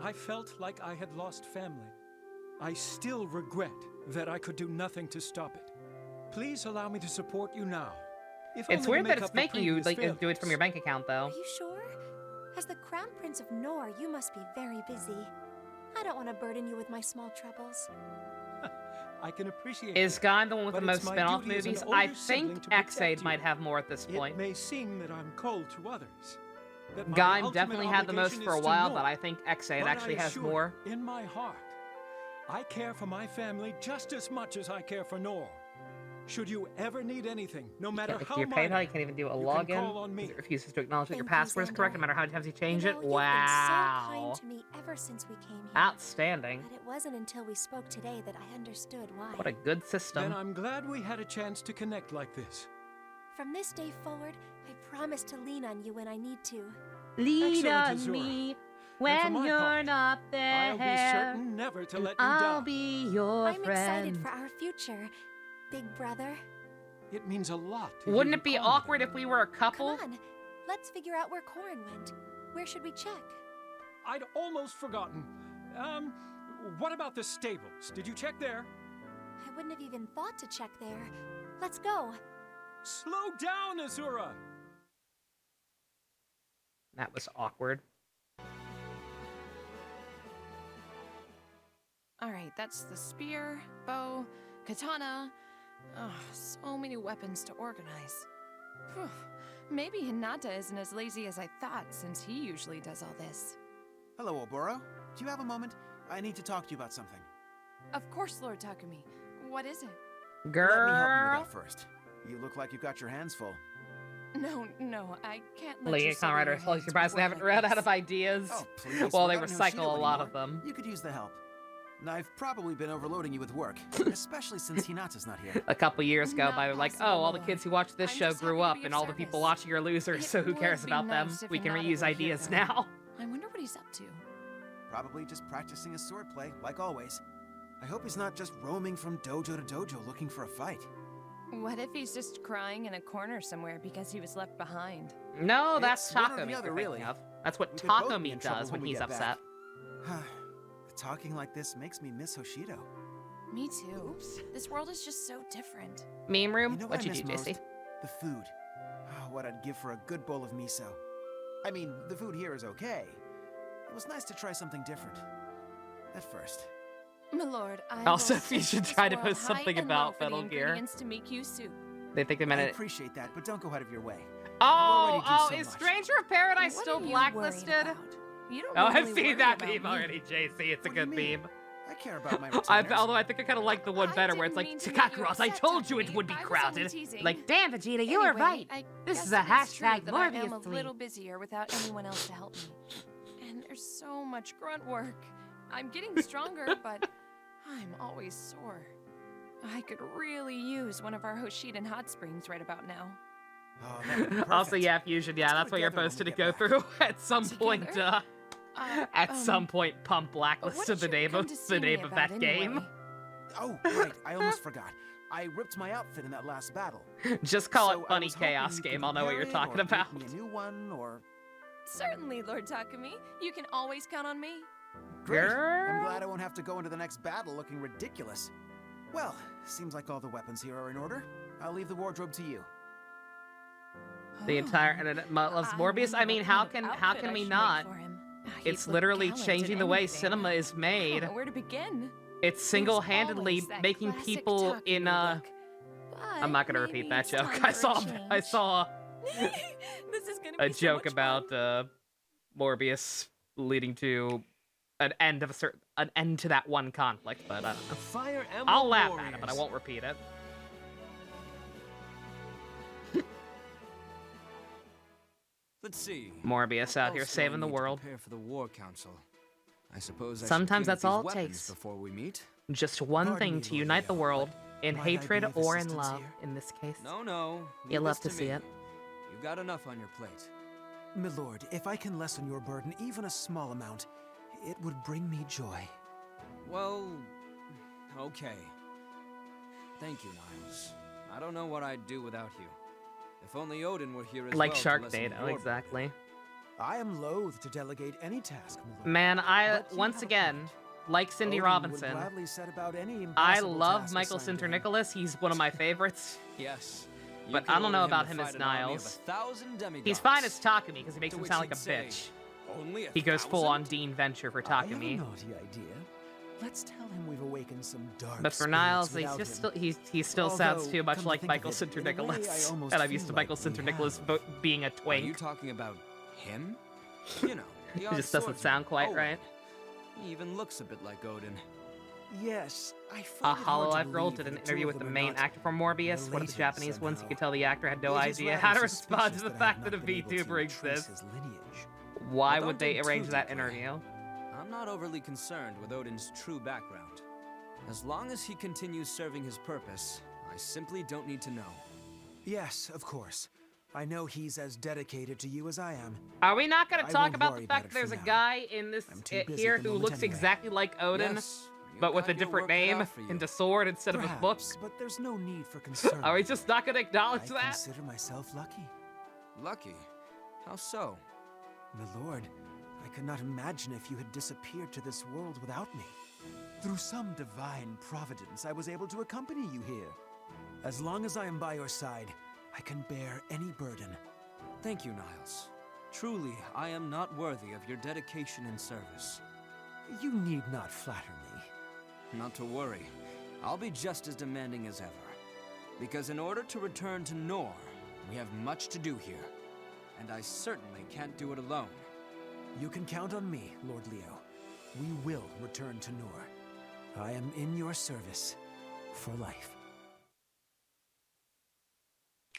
I felt like I had lost family. I still regret that I could do nothing to stop it. Please allow me to support you now. If It's only to weird make that it's up the making you previous like do it from your failures. bank account though. Are you sure? As the Crown Prince of Nor, you must be very busy. I don't want to burden you with my small troubles. I can appreciate Is that, Gone the one with but the it's most my spin-off duty as an movies? older I sibling think to protect X-Aid you. might have more at this point. It may seem that I'm cold to others. That my Gone ultimate definitely had the most obligation for a is to while, Nor. but I think X-Aid But actually I has assure more. you, in my heart, I care for my family just as much as I care for Nor. Should you ever need anything, no matter Can't link how to your minor, PayPal, you can't even do a you login. can call on me. It refuses to acknowledge that your Thank you, password is correct, no Xander. matter how many times you change You it. know, you've been so Wow. kind to me ever since we came here. Outstanding. But it wasn't until we spoke today that I understood why. What a good system. Then I'm glad we had a chance to connect like this. From this day forward, I promise to lean on you when I need to. Lean Excellent, on Azura. me And for when my you're part, not there. I'll be certain never to let you I'll down. be your I'm friend. excited for our future, big brother. It means a lot to Wouldn't hear it be you call me awkward if we were a couple? Come on, let's figure out where Corrin went. Where should we check? I'd almost forgotten. What about the stables? Did you check there? I wouldn't have even thought to check there. Let's go. Slow down, Azura! That was awkward. Alright, that's the spear, bow, katana. Oh, so many weapons to organize. Whew. Maybe Hinata isn't as lazy as I thought, since he usually does all this. Hello, Oboro. Do you have a moment? I need to talk to you about something. Of course, Lord Takumi. What is it? Girl. Let me help you with that first. You look like you've got your hands full. No, I can't let you League Conrad are surprised they haven't run out of ideas. Oh, please. Well, they we're not in recycle Hoshino a lot anymore. of them. You could use the help. I've probably been overloading you with work, especially since Hinata's not here. A couple years go Not by, they're like, oh, possible, all the Lord. kids who watch this I'm show just grew happy up, to be and of all the people service. watching are losers, It so who would cares be about nice them? if We can Hinata reuse were here, ideas though. now. I wonder what he's up to. Probably just practicing his swordplay, like always. I hope he's not just roaming from dojo to dojo looking for a fight. What if he's just crying in a corner somewhere because he was left behind? No, that's It's one or the Takumi other, you're really. thinking of. That's what We could both be Takumi in trouble does when we he's get upset. back. Talking like this makes me miss Hoshido. Me too. Oops. This world is just so different. Meme room? You know What'd what you I do, miss JC? most? The food. Oh, what I'd give for a good bowl of miso. I mean, the food here is okay. It was nice to try something different. At first. My lord, I Also, will you search should this try to world post high something and about low for the Metal Gear. ingredients to make you soup. They think they I meant it. appreciate that, but don't go out of your way. Oh, already do so is much. Stranger of Paradise What still are you blacklisted? worried about? You don't Oh, I've normally worry seen that about meme me. already, JC. It's a What do you good mean? meme. I care about my retainers. Although I think I kind of like the one better, where it's like, didn't mean to make you Takakros, I upset, told you it Takumi. would be I was crowded. only teasing. Like, damn, Vegeta, you were Anyway, right. I This guess is a it is true hashtag that I am a Morbius little tweet. busier without anyone else to help me. And there's so much grunt work. I'm getting stronger, but I'm always sore. I could really use one of our Hoshiden hot springs right about now. Oh, that would be Also, perfect. yeah, Fusion, yeah, Let's go that's what you're together when supposed we to get go back. through at some point. Together? At some point, pump blacklist what of the did you name come of to see the me name of about that game. anyway? Oh, right. I almost forgot. I ripped my outfit in that last battle. Just call So it I Funny was hoping Chaos you could Game. I'll know what you're repair it talking or about. make me a new one, or... Certainly, Lord Takumi. You can always count on me. Great. I'm Girl. glad I won't have to go into the next battle looking ridiculous. Well, seems like all the weapons here are in order. I'll leave the wardrobe to you. The entire internet loves Morbius. I mean, how can we not? It's literally changing the way cinema is I made. don't know where to begin. It's single-handedly always that making classic people Takumi in look. I'm not gonna But repeat maybe that it's joke. time I for saw a this is gonna a be so joke much about Morbius leading to an end to that one conflict, but I don't know. Fire Emblem I'll laugh Warriors. at it, but I won't repeat it. Let's see. Morbius What out here else do I saving the need to world. Prepare for the War Council. I suppose I should Sometimes clean up that's all these it weapons takes. before we meet. Just one Pardon thing me, to Lord unite the Leo, world, in might I be hatred of or in assistance love, here? in this case. No. You leave love this to see me. it. You've got enough on your plate. Milord, if I can lessen your burden even a small amount, it would bring me joy. Well, okay. Thank you, Niles. I don't know what I'd do without you. If only Odin were here as Like well to Shark lessen Data, your exactly. I am loath to delegate any task, Milord. Man, But you once have a again, point. like Cindy Odin Robinson, would gladly set about any I impossible love task Michael assigned to him. Sinter-Nicholas. He's one of my favorites. Yes. You But can I don't know order about to him fight as an army of Niles. 1,000 demigods. He's fine as Takumi because he makes To him which sound like he'd a say, bitch. Only He goes full on 1,000? Dean Venture for I have a Takumi. naughty idea. Let's tell him we've awakened some dark But for spirits Niles, he's without just him. he still sounds Although, too much come to like think Michael of it, in a way, Sinter-Nicholas. I almost And I'm used to feel Michael like we Sinter-Nicholas being a Are you twink. talking about him? You know, the He odd just doesn't swordsman. sound quite Odin. right. He even looks a bit like Odin. Yes, I A find it Hollow hard to Life Girl believe did that an the two interview of with the them are main not actor for Morbius, one of the related Japanese ones. You somehow. could tell the actor had no It is idea rather how to respond to suspicious the that I fact have that a not been able to VTuber trace exists. his lineage. Why But would don't they dig arrange too that deeply. interview? I'm not overly concerned with Odin's true background. As long as he continues serving his purpose, I simply don't need to know. Yes, of course. I know he's as dedicated to you as I am. Are we not going I to talk won't about worry the about fact it that there's for a now. guy in this I'm too busy here at the who moment looks anyway. exactly like Odin, Yes, you've but with got a your different work cut name out for you. and a sword instead of a book? Perhaps, but there's no need for concern. Are we just not going to acknowledge I that? consider myself lucky. Lucky? How so? My lord, I cannot imagine if you had disappeared to this world without me. Through some divine providence, I was able to accompany you here. As long as I am by your side, I can bear any burden. Thank you, Niles. Truly, I am not worthy of your dedication and service. You need not flatter me. Not to worry. I'll be just as demanding as ever. Because in order to return to Nor, we have much to do here. And I certainly can't do it alone. You can count on me, Lord Leo. We will return to Nor. I am in your service for life.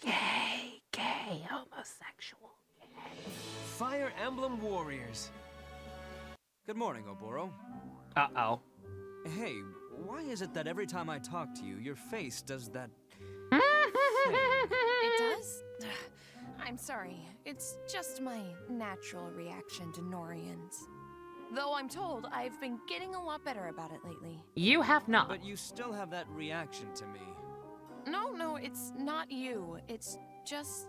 Gay, homosexual, gay. Fire Emblem Warriors. Good morning, Oboro. Uh-oh. Hey, why is it that every time I talk to you, your face does that... It does? I'm sorry. It's just my natural reaction to Norians. Though I'm told I've been getting a lot better about it lately. You have not. But you still have that reaction to me. No, it's not you. It's just...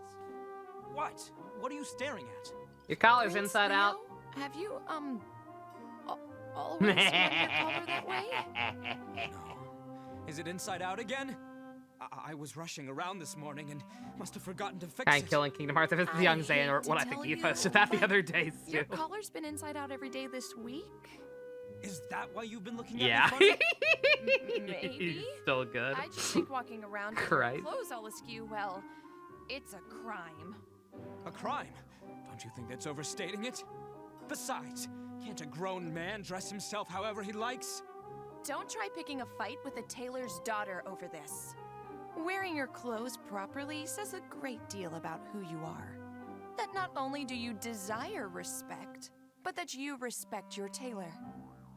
What? What are you staring at? Your collar's Prince inside Leo? out. Have you, always worn your collar that way? No. Is it inside out again? I was rushing around this morning and must have forgotten to fix Kind it. of killing Kingdom Hearts if it's the young Zane or what I think you posted that the other day, too. Your collar's been inside out every day this week? Is that why you've been looking Yeah. at me Maybe. He's still good. I just think walking around with Christ. your clothes all askew, well, it's a crime. A crime? Don't you think that's overstating it? Besides, can't a grown man dress himself however he likes? Don't try picking a fight with a tailor's daughter over this. Wearing your clothes properly says a great deal about who you are. That not only do you desire respect, but that you respect your tailor.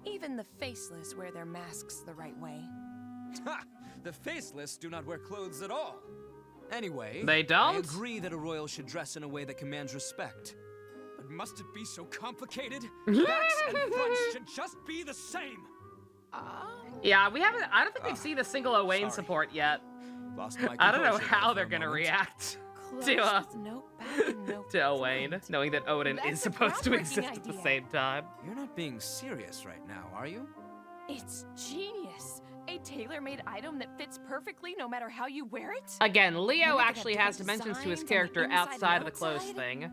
Even the faceless wear their masks the right way. Ha! The faceless do not wear clothes at all. Anyway, They don't? I agree that a royal should dress in a way that commands respect. But must it be so complicated? Backs and fronts should just be the same. Yeah, we haven't. I don't think we've seen a single Owain sorry. support yet. Lost my I don't know composure how there they're for a gonna moment. react Close to with no back and no to Owain, front. knowing that Odin That's is a supposed to groundbreaking exist at the idea. same time. You're not being serious right now, are you? It's genius. A tailor-made item that fits perfectly no matter how you wear it. Again, Leo You look at actually different has dimensions to his designs on the character inside and outside of the clothes outside. thing.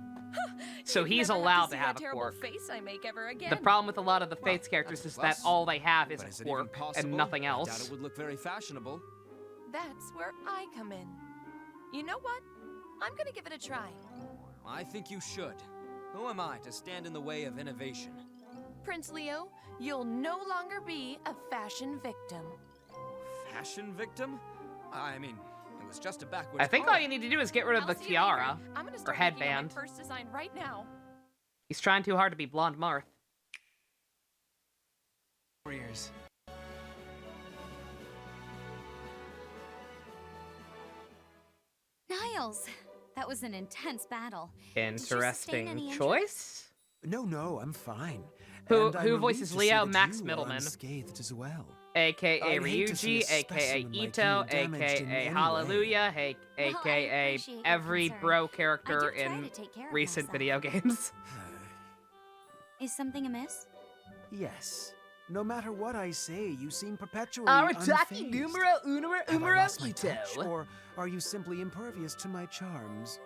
So You'd he's never allowed to to see have that a terrible quirk. face I make ever again. The problem with a lot of the Well, Fates characters that's is a that plus. all they have is But a is it even quirk possible? and nothing I doubt else. it would look very fashionable. That's where I come in. You know what? I'm gonna give it a try. I think you should. Who am I to stand in the way of innovation? Prince Leo, you'll no longer be a fashion victim. Fashion victim? I mean, it was just a backwards I think all you need to do is get rid of I'll the see you later. tiara I'm gonna or start working on my headband. first design right now. He's trying too hard to be Blonde Marth. Warriors. Niles, that was an intense battle. Did you sustain Interesting any injuries? choice. No, I'm fine. Who And I'm voices relieved to see Leo? that Max you are Middleman. unscathed as well. AKA I'd hate to see a Ryuji, AKA specimen like Ito, you damaged in AKA any Hallelujah, Well, I AKA appreciate your every concern. bro I character do try in to take care of recent myself. video games. Is something amiss? Yes. No matter what I say, you seem perpetually Arataki unfazed. numero uno Have I lost my Ito. touch, or are you simply impervious to my charms?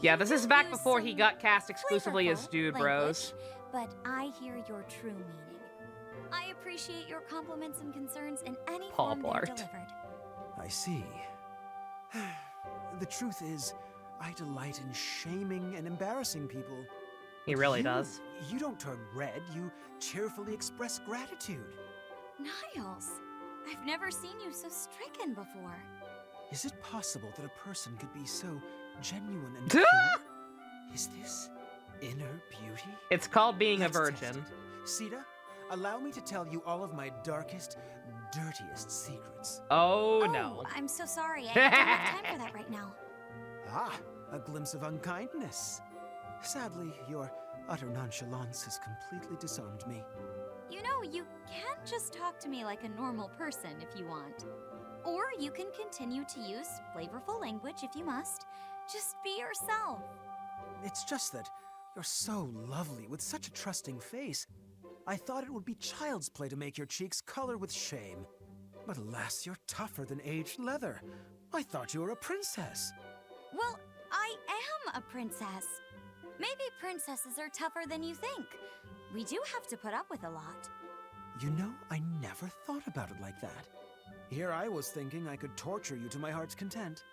Yeah, this is back Use before he some got cast exclusively as flavorful Dude Bros. language, but I hear your true meaning. I appreciate your compliments and concerns in any Paul form they're Blart. delivered. I see. The truth is, I delight in shaming and embarrassing people. He really You- does. You don't turn red, you cheerfully express gratitude. Niles, I've never seen you so stricken before. Is it possible that a person could be so genuine and Duh! pure? Is this inner beauty? It's called being a Let's test virgin. it. Sita, allow me to tell you all of my darkest, dirtiest secrets. Oh no. I'm so sorry. I don't have time for that right now. Ah, a glimpse of unkindness. Sadly, your utter nonchalance has completely disarmed me. You know, you can just talk to me like a normal person if you want. Or you can continue to use flavorful language if you must. Just be yourself. It's just that You're so lovely, with such a trusting face. I thought it would be child's play to make your cheeks color with shame. But alas, you're tougher than aged leather. I thought you were a princess. Well, I am a princess. Maybe princesses are tougher than you think. We do have to put up with a lot. You know, I never thought about it like that. Here I was thinking I could torture you to my heart's content.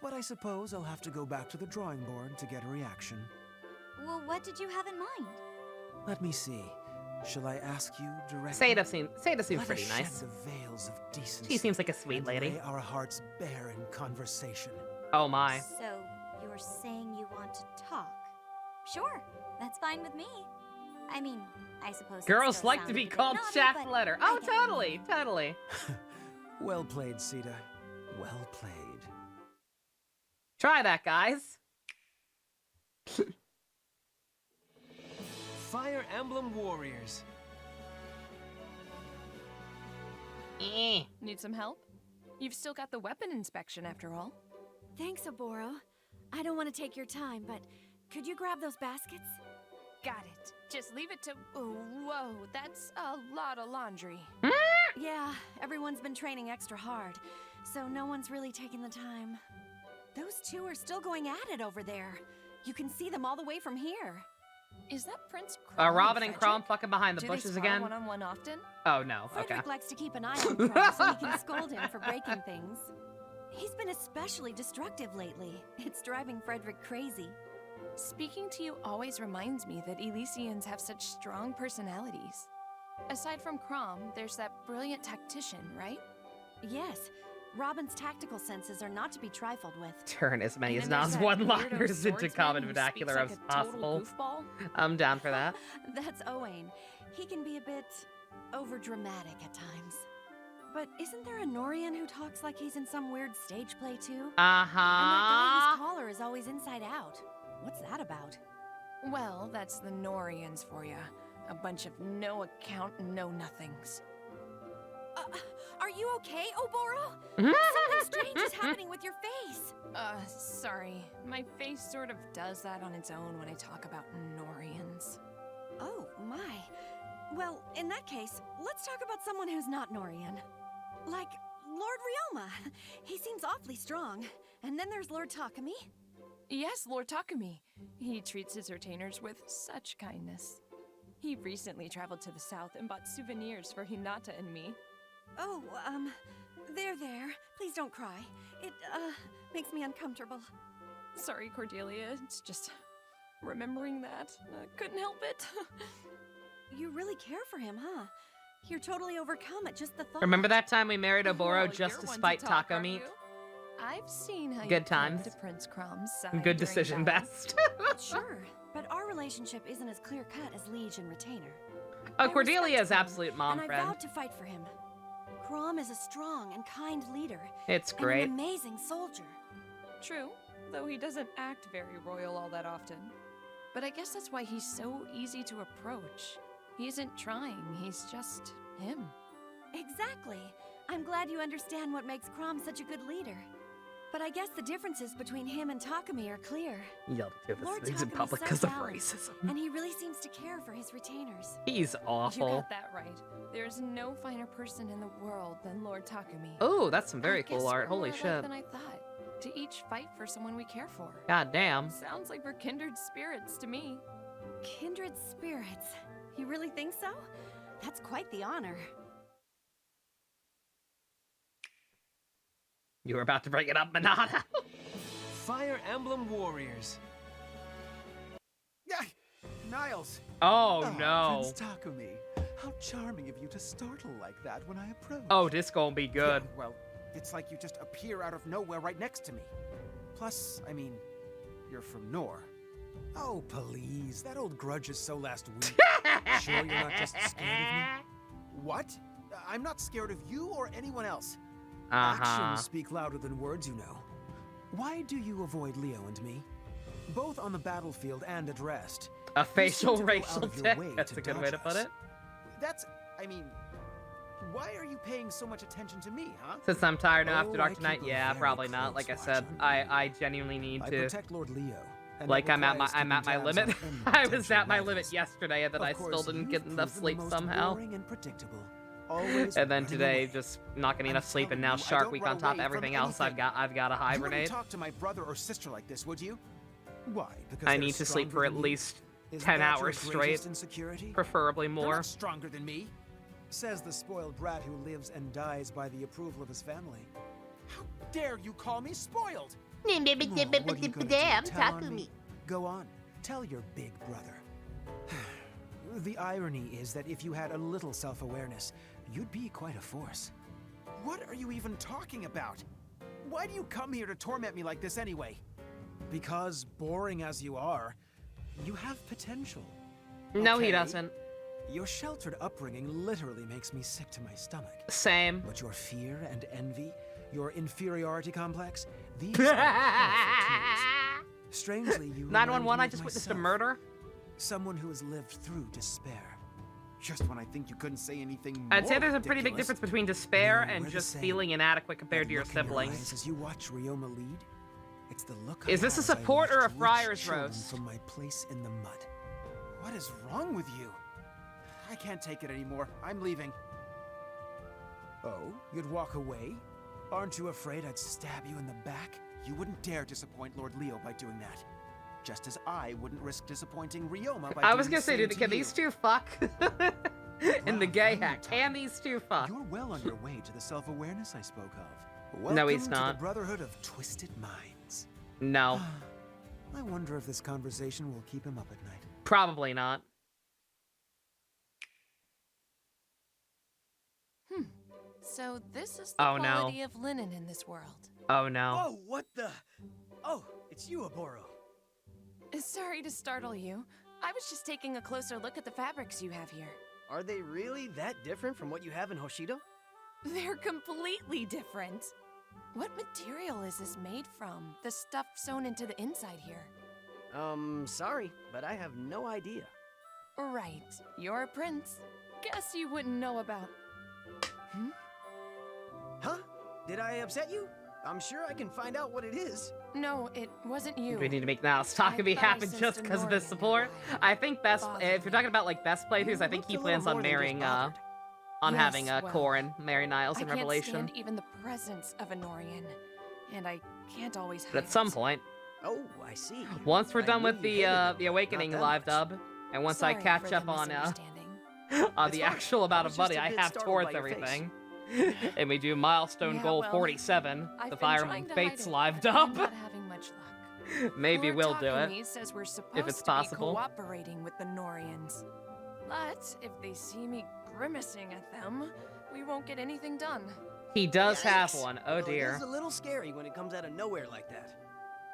But I suppose I'll have to go back to the drawing board to get a reaction. Well, what did you have in mind? Let me see. Shall I ask you directly? Seda seems pretty Let us nice. shed the veils of decency. She seems like a sweet and lady. lay our hearts bare in conversation. Oh my. So, you're saying you want to talk? Sure, that's fine with me. I mean, I suppose... Girls like to be called shaft letter. Oh, totally, totally. Well played, Sita. Well played. Try that, guys. Fire Emblem Warriors. Need some help? You've still got the weapon inspection after all. Thanks, Oboro. I don't want to take your time, but could you grab those baskets? Got it. Just leave it to... Oh, whoa, that's a lot of laundry. Yeah, everyone's been training extra hard, so no one's really taken the time. Those two are still going at it over there. You can see them all the way from here. Is that Prince Crom? Robin and Crom fucking behind the Do bushes they again? spar one-on-one often? Oh no, okay. Frederick likes to keep an eye on Crom so he can scold him for breaking things. He's been especially destructive lately. It's driving Frederick crazy. Speaking to you always reminds me that Elysians have such strong personalities. Aside from Crom, there's that brilliant tactician, right? Yes. Robin's tactical senses are not to be trifled with. Turn as many And as then there's Nas that one-liners weirdo into swordsman common who vernacular speaks as like a total possible. goofball. I'm down for that. That's Owain. He can be a bit overdramatic at times. But isn't there a Norian who talks like he's in some weird stage play too? And that guy whose collar is always inside out. What's that about? Well, that's the Norians for ya. A bunch of no-account know-nothings. Are you okay, Oboro? Something strange is happening with your face. Sorry. My face sort of does that on its own when I talk about Norians. Oh, my. Well, in that case, let's talk about someone who's not Norian. Like Lord Ryoma. He seems awfully strong. And then there's Lord Takumi. Yes, Lord Takumi. He treats his retainers with such kindness. He recently traveled to the south and bought souvenirs for Hinata and me. Oh, there. Please don't cry. It, makes me uncomfortable. Sorry, Cordelia. It's just remembering that. Couldn't help it. You really care for him, huh? You're totally overcome at just the thought. Remember that time we married Oboro just you're to one spite to talk, taco aren't meat? you? I've seen how Good you times. To Prince Crom's side Good during decision, battle. best. Sure, but our relationship isn't as clear-cut as liege and retainer. Oh, I Cordelia is respect Crom, absolute mom and friend. I vowed to fight for him. Crom is a strong and kind leader. It's and great. an amazing soldier. True, though he doesn't act very royal all that often. But I guess that's why he's so easy to approach. He isn't trying, he's just him. Exactly. I'm glad you understand what makes Crom such a good leader. But I guess the differences between him and Takumi are clear. Yelled at two Lord of things in Takumi's public so because of balanced, racism. and he really seems to care for his retainers. He's You awful. got that right. There's no finer person in the world than Lord Takumi. Oh, that's some very I guess cool art. we're Holy more alike shit. than I thought. To each fight for someone we care for. God damn. Sounds like we're kindred spirits to me. Kindred spirits. You really think so? That's quite the honor. You were about to bring it up, Manada. Fire Emblem Warriors. Yeah, Niles. Oh, Ah, no. Prince Takumi. How charming of you to startle like that when I approach. Oh, this gonna be good. Yeah, well, it's like you just appear out of nowhere right next to me. Plus, I mean, you're from Nor. Oh, please. That old grudge is so last week. Sure you're not just scared of me? What? I'm not scared of you or anyone else. Actions speak louder than words, you know. Why do you avoid Leo and me? Both on the battlefield and at rest. A You seem facial to go racial out of your tick. way That's to a good way dodge to put us. it. That's, I mean, why are you paying so much attention to me, huh? Since I'm tired now Oh, after Dark I Tonight, keep a yeah, very probably not. close Like I watch said, on you. I genuinely need I to. protect Lord Leo, and Like it I'm at my requires keeping limit. tabs on any I was potential at my rivals. limit yesterday, and then Of I still course, didn't you've get enough proven sleep the most somehow. boring and predictable. Always And then running today, away. just not getting enough sleep, and telling now you, I Shark don't Week run on top of away from everything else. I've anything. got to You hibernate. wouldn't talk to my brother or sister like this, would you? Why? Because I they're need to sleep stronger for at than you? least Isn't 10 that your hours straight, greatest insecurity? preferably They're more. not stronger than me. Says the spoiled brat who lives and dies by the approval of his family. How dare you call me spoiled? Well, what are you gonna do, Damn, tell on Takumi. me? Go on, tell your big brother. The irony is that if you had a little self-awareness, you'd be quite a force. What are you even talking about? Why do you come here to torment me like this anyway? Because, boring as you are, you have potential. No, he Okay? doesn't. Your sheltered upbringing literally makes me sick to my stomach. Same. But your fear and envy, your inferiority complex, these are powerful tools. Strangely, you 911, I remind me just of witnessed a myself. murder. Someone who has lived through despair. Just when I think you couldn't say anything I'd more say there's a pretty big ridiculous. difference between despair No, and we're the just same. feeling inadequate compared That to your look in your eyes siblings. as you watch Ryoma lead, it's the look I Is this had a as I support or a watched rich friar's children roast? From my place in the mud. What is wrong with you? I can't take it anymore. I'm leaving. Oh, you'd walk away? Aren't you afraid I'd stab you in the back? You wouldn't dare disappoint Lord Leo by doing that. Just as I wouldn't risk disappointing Ryoma by I was doing gonna the say, same dude, to can you. these two fuck? In the gay hack, can these two fuck? You're well on your way to the self-awareness I spoke of. No, he's Welcome to not. the Brotherhood of Twisted Minds. No, I wonder if this conversation will keep him up at night. probably not. So this is the Oh, no. quality of linen in this world. Oh no. Oh, what the? Oh, it's you, Aboro. Sorry to startle you. I was just taking a closer look at the fabrics you have here. Are they really that different from what you have in Hoshido? They're completely different. What material is this made from? The stuff sewn into the inside here. Sorry, but I have no idea. Right. You're a prince. Guess you wouldn't know about... Huh? Did I upset you? I'm sure I can find out what it is. No, it wasn't you. We need to make Niles Takumi thought I happen sensed just a because of this Norian support. I think best, bothering if you're talking about like best playthroughs, I think he plans on marrying, on having Yes, Corrin marry Niles in I can't Revelation. stand even the presence of a Norian, and I can't always hide But at some it. point, Oh, I see. once we're I done knew with you the hated them, the Awakening not that live much. dub, and once I Sorry catch for up the on misunderstanding. the It's fine. actual amount I of was money just a I bit have startled towards by your face. everything, and we do milestone Yeah, goal well, 47, I've the been Fire trying Emblem to hide Fates it, live but I'm dub. not having much luck. Maybe Lord we'll do it Takumi says we're supposed if it's to be possible. cooperating with the Norians. But if they see me grimacing at them, we won't get anything done. He does have Yikes. one. Oh Well, dear. It is a little scary when it comes out of nowhere like that.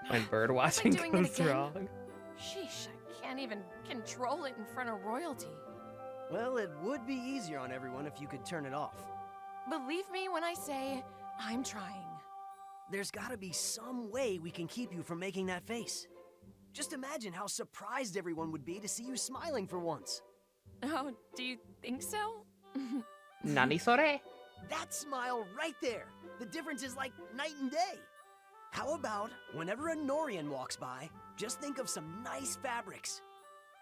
When bird watching doing it goes again? wrong. Sheesh, I can't even control it in front of royalty. Well, it would be easier on everyone if you could turn it off. Believe me when I say I'm trying. There's gotta be some way we can keep you from making that face. Just imagine how surprised everyone would be to see you smiling for once. Oh, do you think so? Nani sore? That smile right there. The difference is like night and day. How about whenever a Norian walks by, just think of some nice fabrics.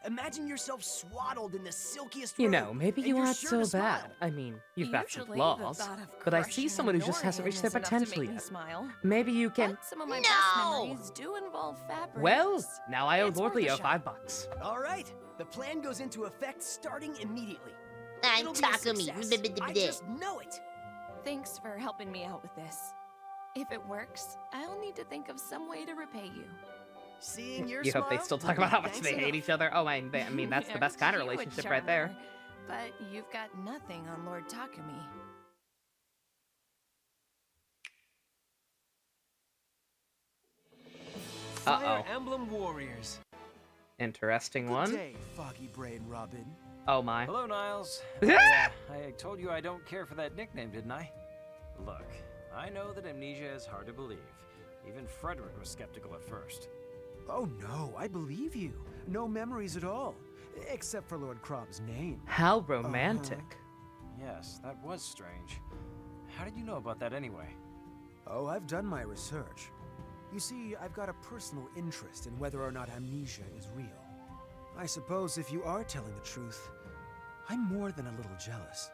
Imagine yourself swaddled in the silkiest You robe, know, maybe and you you're aren't sure so to smile. bad. I mean, you've got some Usually, flaws, the thought of but I see crushing someone a who just hasn't reached their Norian is enough potential to make me yet. smile. Maybe you can. But some of my No! best memories do involve fabrics. Well, now I owe It's Lord worth a Leo shot. $5. All right, the plan goes into effect starting immediately. I'm It'll be a Takumi. success. I just know it. Thanks for helping me out with this. If it works, I'll need to think of some way to repay you. Seeing your You hope they smile, still talk about how much thanks they hate enough. each other? Oh, I mean that's the best kind of You would relationship charm right there. her, But you've got nothing on Lord Takumi. Fire Emblem Warriors. Interesting one. Good day, Foggy Brain Robin. Oh my. Hello, Niles. I told you I don't care for that nickname, didn't I? Look, I know that amnesia is hard to believe. Even Frederick was skeptical at first. Oh no, I believe you. No memories at all. Except for Lord Crom's name. How romantic. Yes, that was strange. How did you know about that anyway? Oh, I've done my research. You see, I've got a personal interest in whether or not amnesia is real. I suppose if you are telling the truth, I'm more than a little jealous.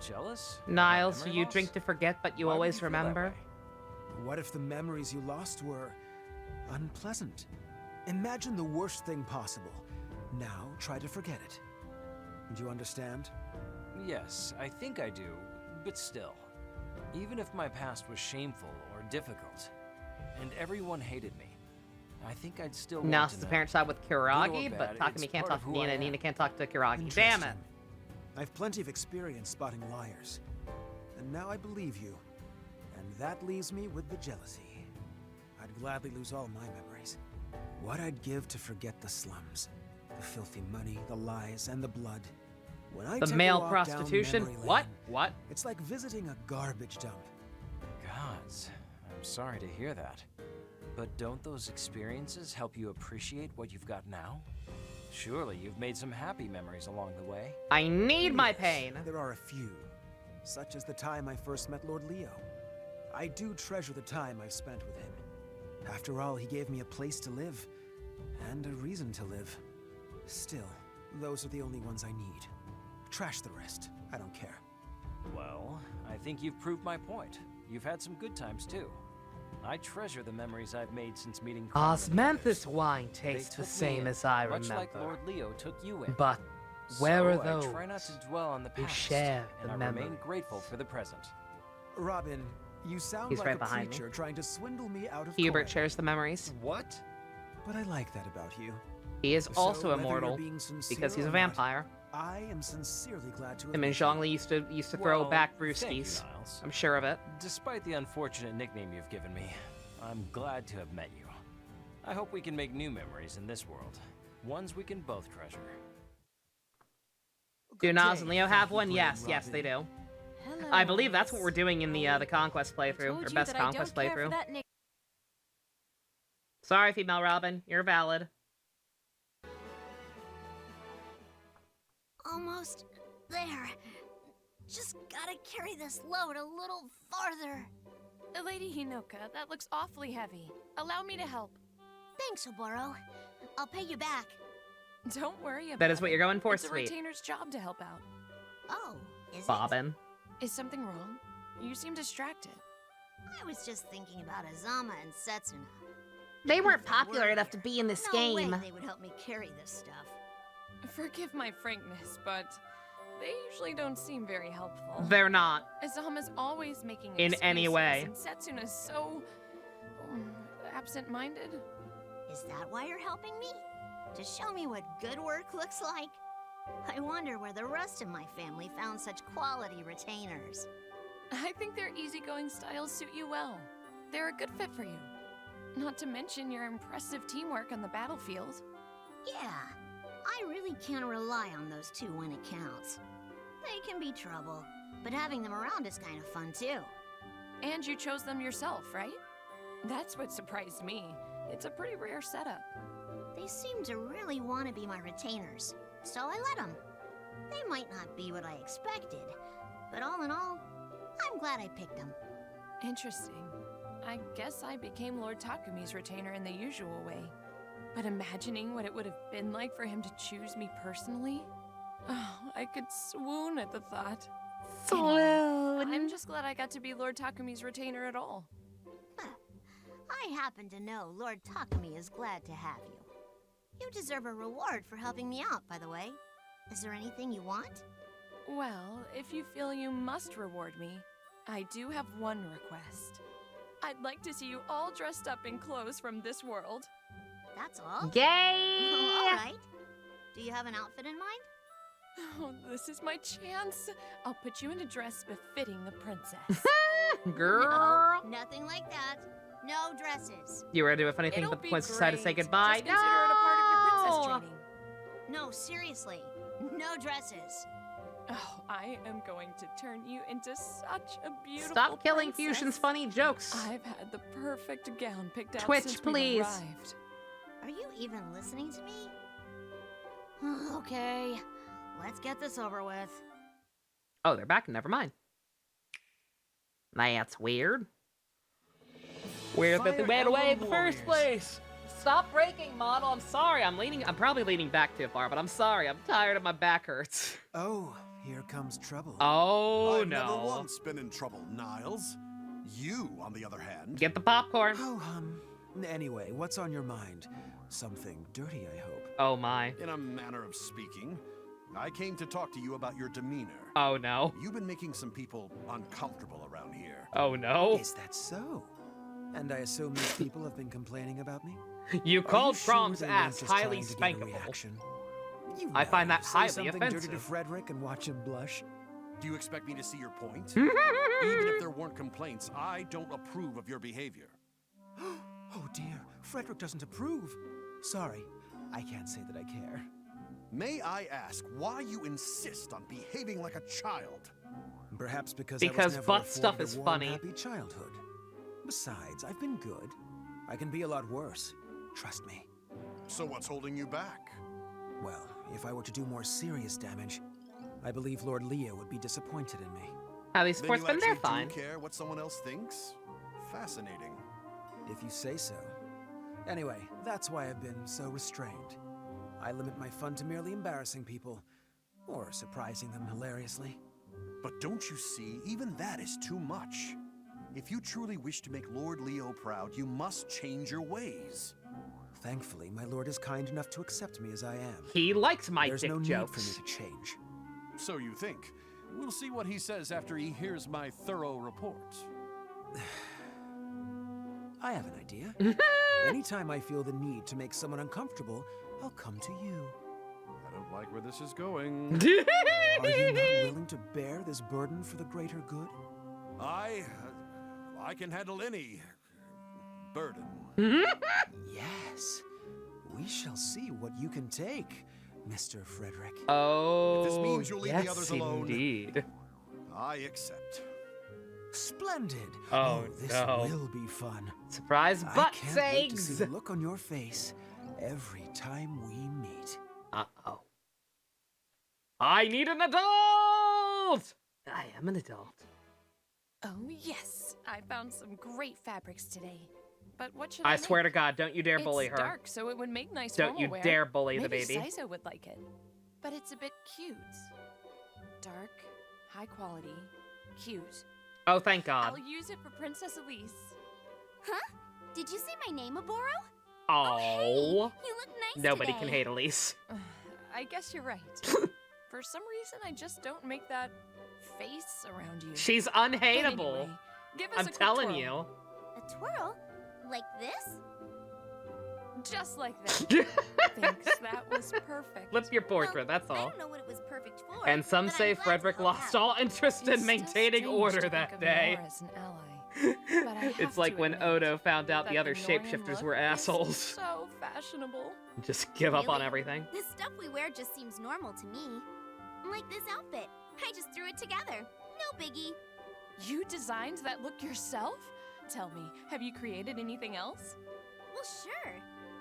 Jealous? Niles, Memory you loss? drink to forget, but you Why would always you feel that remember. way? What if the memories you lost were unpleasant? Imagine the worst thing possible. Now try to forget it. Do you understand? Yes, I think I do, but still. Even if my past was shameful or difficult, and everyone hated me, I think I'd still Now want it's to the know. parent side with Good or Kuragi, bad, but it's Takumi can't part talk of to who I Nina, am. Nina can't talk to Kuragi. Damn it! Interesting. I've plenty of experience spotting liars. And now I believe you. And that leaves me with the jealousy. I'd gladly lose all my memories. What I'd give to forget the slums. The filthy money, the lies, and the blood. When I The take a male walk prostitution? down memory What? lane, What? It's like visiting a garbage dump. Gods, I'm sorry to hear that. But don't those experiences help you appreciate what you've got now? Surely you've made some happy memories along the way. I need my Yes, pain. There are a few. Such as the time I first met Lord Leo. I do treasure the time I've spent with him. After all, he gave me a place to live. And a reason to live. Still, those are the only ones I need. Trash the rest. I don't care. Well, I think you've proved my point. You've had some good times too. I treasure the memories I've made since meeting Corrin and Osmanthus wine They tastes the took me same in, as I much remember. like Lord Leo took you in. But where So are those I try not to dwell on the who past, share and the I memories? remain grateful for the present. Robin, you sound He's like right a behind me. preacher trying to swindle me out of Hubert Corrin. shares the memories. What? But I like that about you. He is So, also whether you're immortal being sincere because he's or a not, vampire. I am sincerely glad to have Him and met you. Zhongli used to throw Well, back thank you, brewskis. Niles. I'm sure of it. Despite the unfortunate nickname you've given me, I'm glad to have met you. I hope we can make new memories in this world. Ones we can both treasure. Do Niles day, and Leo have Fatty one? Brain Yes, yes, Robin. they do. Hello, I believe that's what Alice. we're doing in the Conquest playthrough, Told or you Best that I Conquest don't care for playthrough. that nick- Sorry, female Robin, you're valid. Almost there. Just gotta carry this load a little farther. Lady Hinoka, that looks awfully heavy. Allow me to help. Thanks, Oboro. I'll pay you back. Don't worry about it. That is what you're going for, It's a sweet. retainer's job to help out. Oh, is it? Bobbin. Is something wrong? You seem distracted. I was just thinking about Azama and Setsuna. They weren't If they popular were enough to here, be in this no game. way they would help me carry this stuff. Forgive my frankness, but they usually don't seem very helpful. They're not. Azama's always making In any excuses, way. And Setsuna's so absent-minded. Is that why you're helping me? To show me what good work looks like? I wonder where the rest of my family found such quality retainers. I think their easygoing styles suit you well. They're a good fit for you. Not to mention your impressive teamwork on the battlefield. Yeah, I really can't rely on those two when it counts. They can be trouble, but having them around is kind of fun too. And you chose them yourself, right? That's what surprised me. It's a pretty rare setup. They seem to really want to be my retainers, so I let them. They might not be what I expected, but all in all, I'm glad I picked them. Interesting. I guess I became Lord Takumi's retainer in the usual way. But imagining what it would have been like for him to choose me personally? Oh, I could swoon at the thought. Swoon. I'm just glad I got to be Lord Takumi's retainer at all. I happen to know Lord Takumi is glad to have you. You deserve a reward for helping me out, by the way. Is there anything you want? Well, if you feel you must reward me, I do have one request. I'd like to see you all dressed up in clothes from this world. That's all? Yay! Oh, all right. Do you have an outfit in mind? Oh, this is my chance. I'll put you in a dress befitting the princess. Girl. No, nothing like that. No dresses. You were to do a funny thing, It'll but the be princess decided to say great. goodbye. Just consider it a part of your princess No! training. No, seriously. No dresses. Oh, I am going to turn you into such a beautiful Stop killing princess. Fusion's funny jokes. I've had the perfect gown picked out Twitch, since please. we arrived. Are you even listening to me? Okay, let's get this over with. Oh, they're back. Never mind. That's weird. Weird that they Fire ran away in the Emblem first warriors. place. Stop breaking, model. I'm sorry. I'm probably leaning back too far, but I'm sorry. I'm tired and my back hurts. Oh, here comes trouble. Oh, I've never no. once been in trouble, Niles. You, on the other hand. Get the popcorn. Oh, anyway, what's on your mind? Something dirty, I hope. Oh, my. In a manner of speaking, I came to talk to you about your demeanor. Oh, no. You've been making some people uncomfortable around here. Oh, no. Is that so? And I assume these people have been complaining about me? You called sure Crom's they weren't ass just highly trying to get a spankable. reaction? I find that Say highly something offensive. dirty to Frederick and watch him blush. Do you expect me to see your point? Even if there weren't complaints, I don't approve of your behavior. Oh dear, Frederick doesn't approve. Sorry, I can't say that I care. May I ask why you insist on behaving like a child? Perhaps because I was Because never butt stuff afforded is a warm, funny. happy childhood. Besides, I've been good. I can be a lot worse. Trust me. So what's holding you back? Well, if I were to do more serious damage, I believe Lord Leo would be disappointed in me. How these Then sports you been there actually fine. do care what someone else thinks? Fascinating. If you say so. Anyway, that's why I've been so restrained. I limit my fun to merely embarrassing people, or surprising them hilariously. But don't you see, even that is too much. If you truly wish to make Lord Leo proud, you must change your ways. Thankfully, my lord is kind enough to accept me as I am. He likes my There's dick no jokes. need for me to change. So you think. We'll see what he says after he hears my thorough report. I have an idea. Anytime I feel the need to make someone uncomfortable, I'll come to you. I don't like where this is going. Are you not willing to bear this burden for the greater good? I can handle any burden. Yes. We shall see what you can take, Mr. Frederick. Oh, If this means you'll leave yes, the others alone, indeed. I accept. Splendid. Oh, this no. will be fun. Surprise I butt can't wait to see segs. the look on your face every time we meet. Uh-oh. I need an adult! I am an adult. Oh, yes. I found some great fabrics today. But what should I I swear to God, don't you dare It's bully her. dark, so it would make nice Don't formal you wear. dare bully the Maybe baby. Saizo would like it. But it's a bit cute. Dark, high quality, cute. Oh, thank God. I'll use it for Princess Elise. Huh? Did you say my name, Aboro? Oh. You look nice Nobody today. can hate Elise. I guess you're right. For some reason, I just don't make that face around you. She's But unhateable. anyway, give us I'm a quick telling twirl. you. A twirl? Like this? Just like that. Thanks, that was perfect. Flip your portrait, that's I all. don't know what it was perfect for. And some but say I'm glad to Frederick help lost out. all interest in maintaining Strange order to that think of day. Nora as an ally, but I have It's like to when admit Odo found out that the other Norian shapeshifters look were is assholes. So fashionable. Just give up on Really? everything. The stuff we wear just seems normal to me. Like this outfit. I just threw it together. No biggie. You designed that look yourself? Tell me, have you created anything else? Well, sure.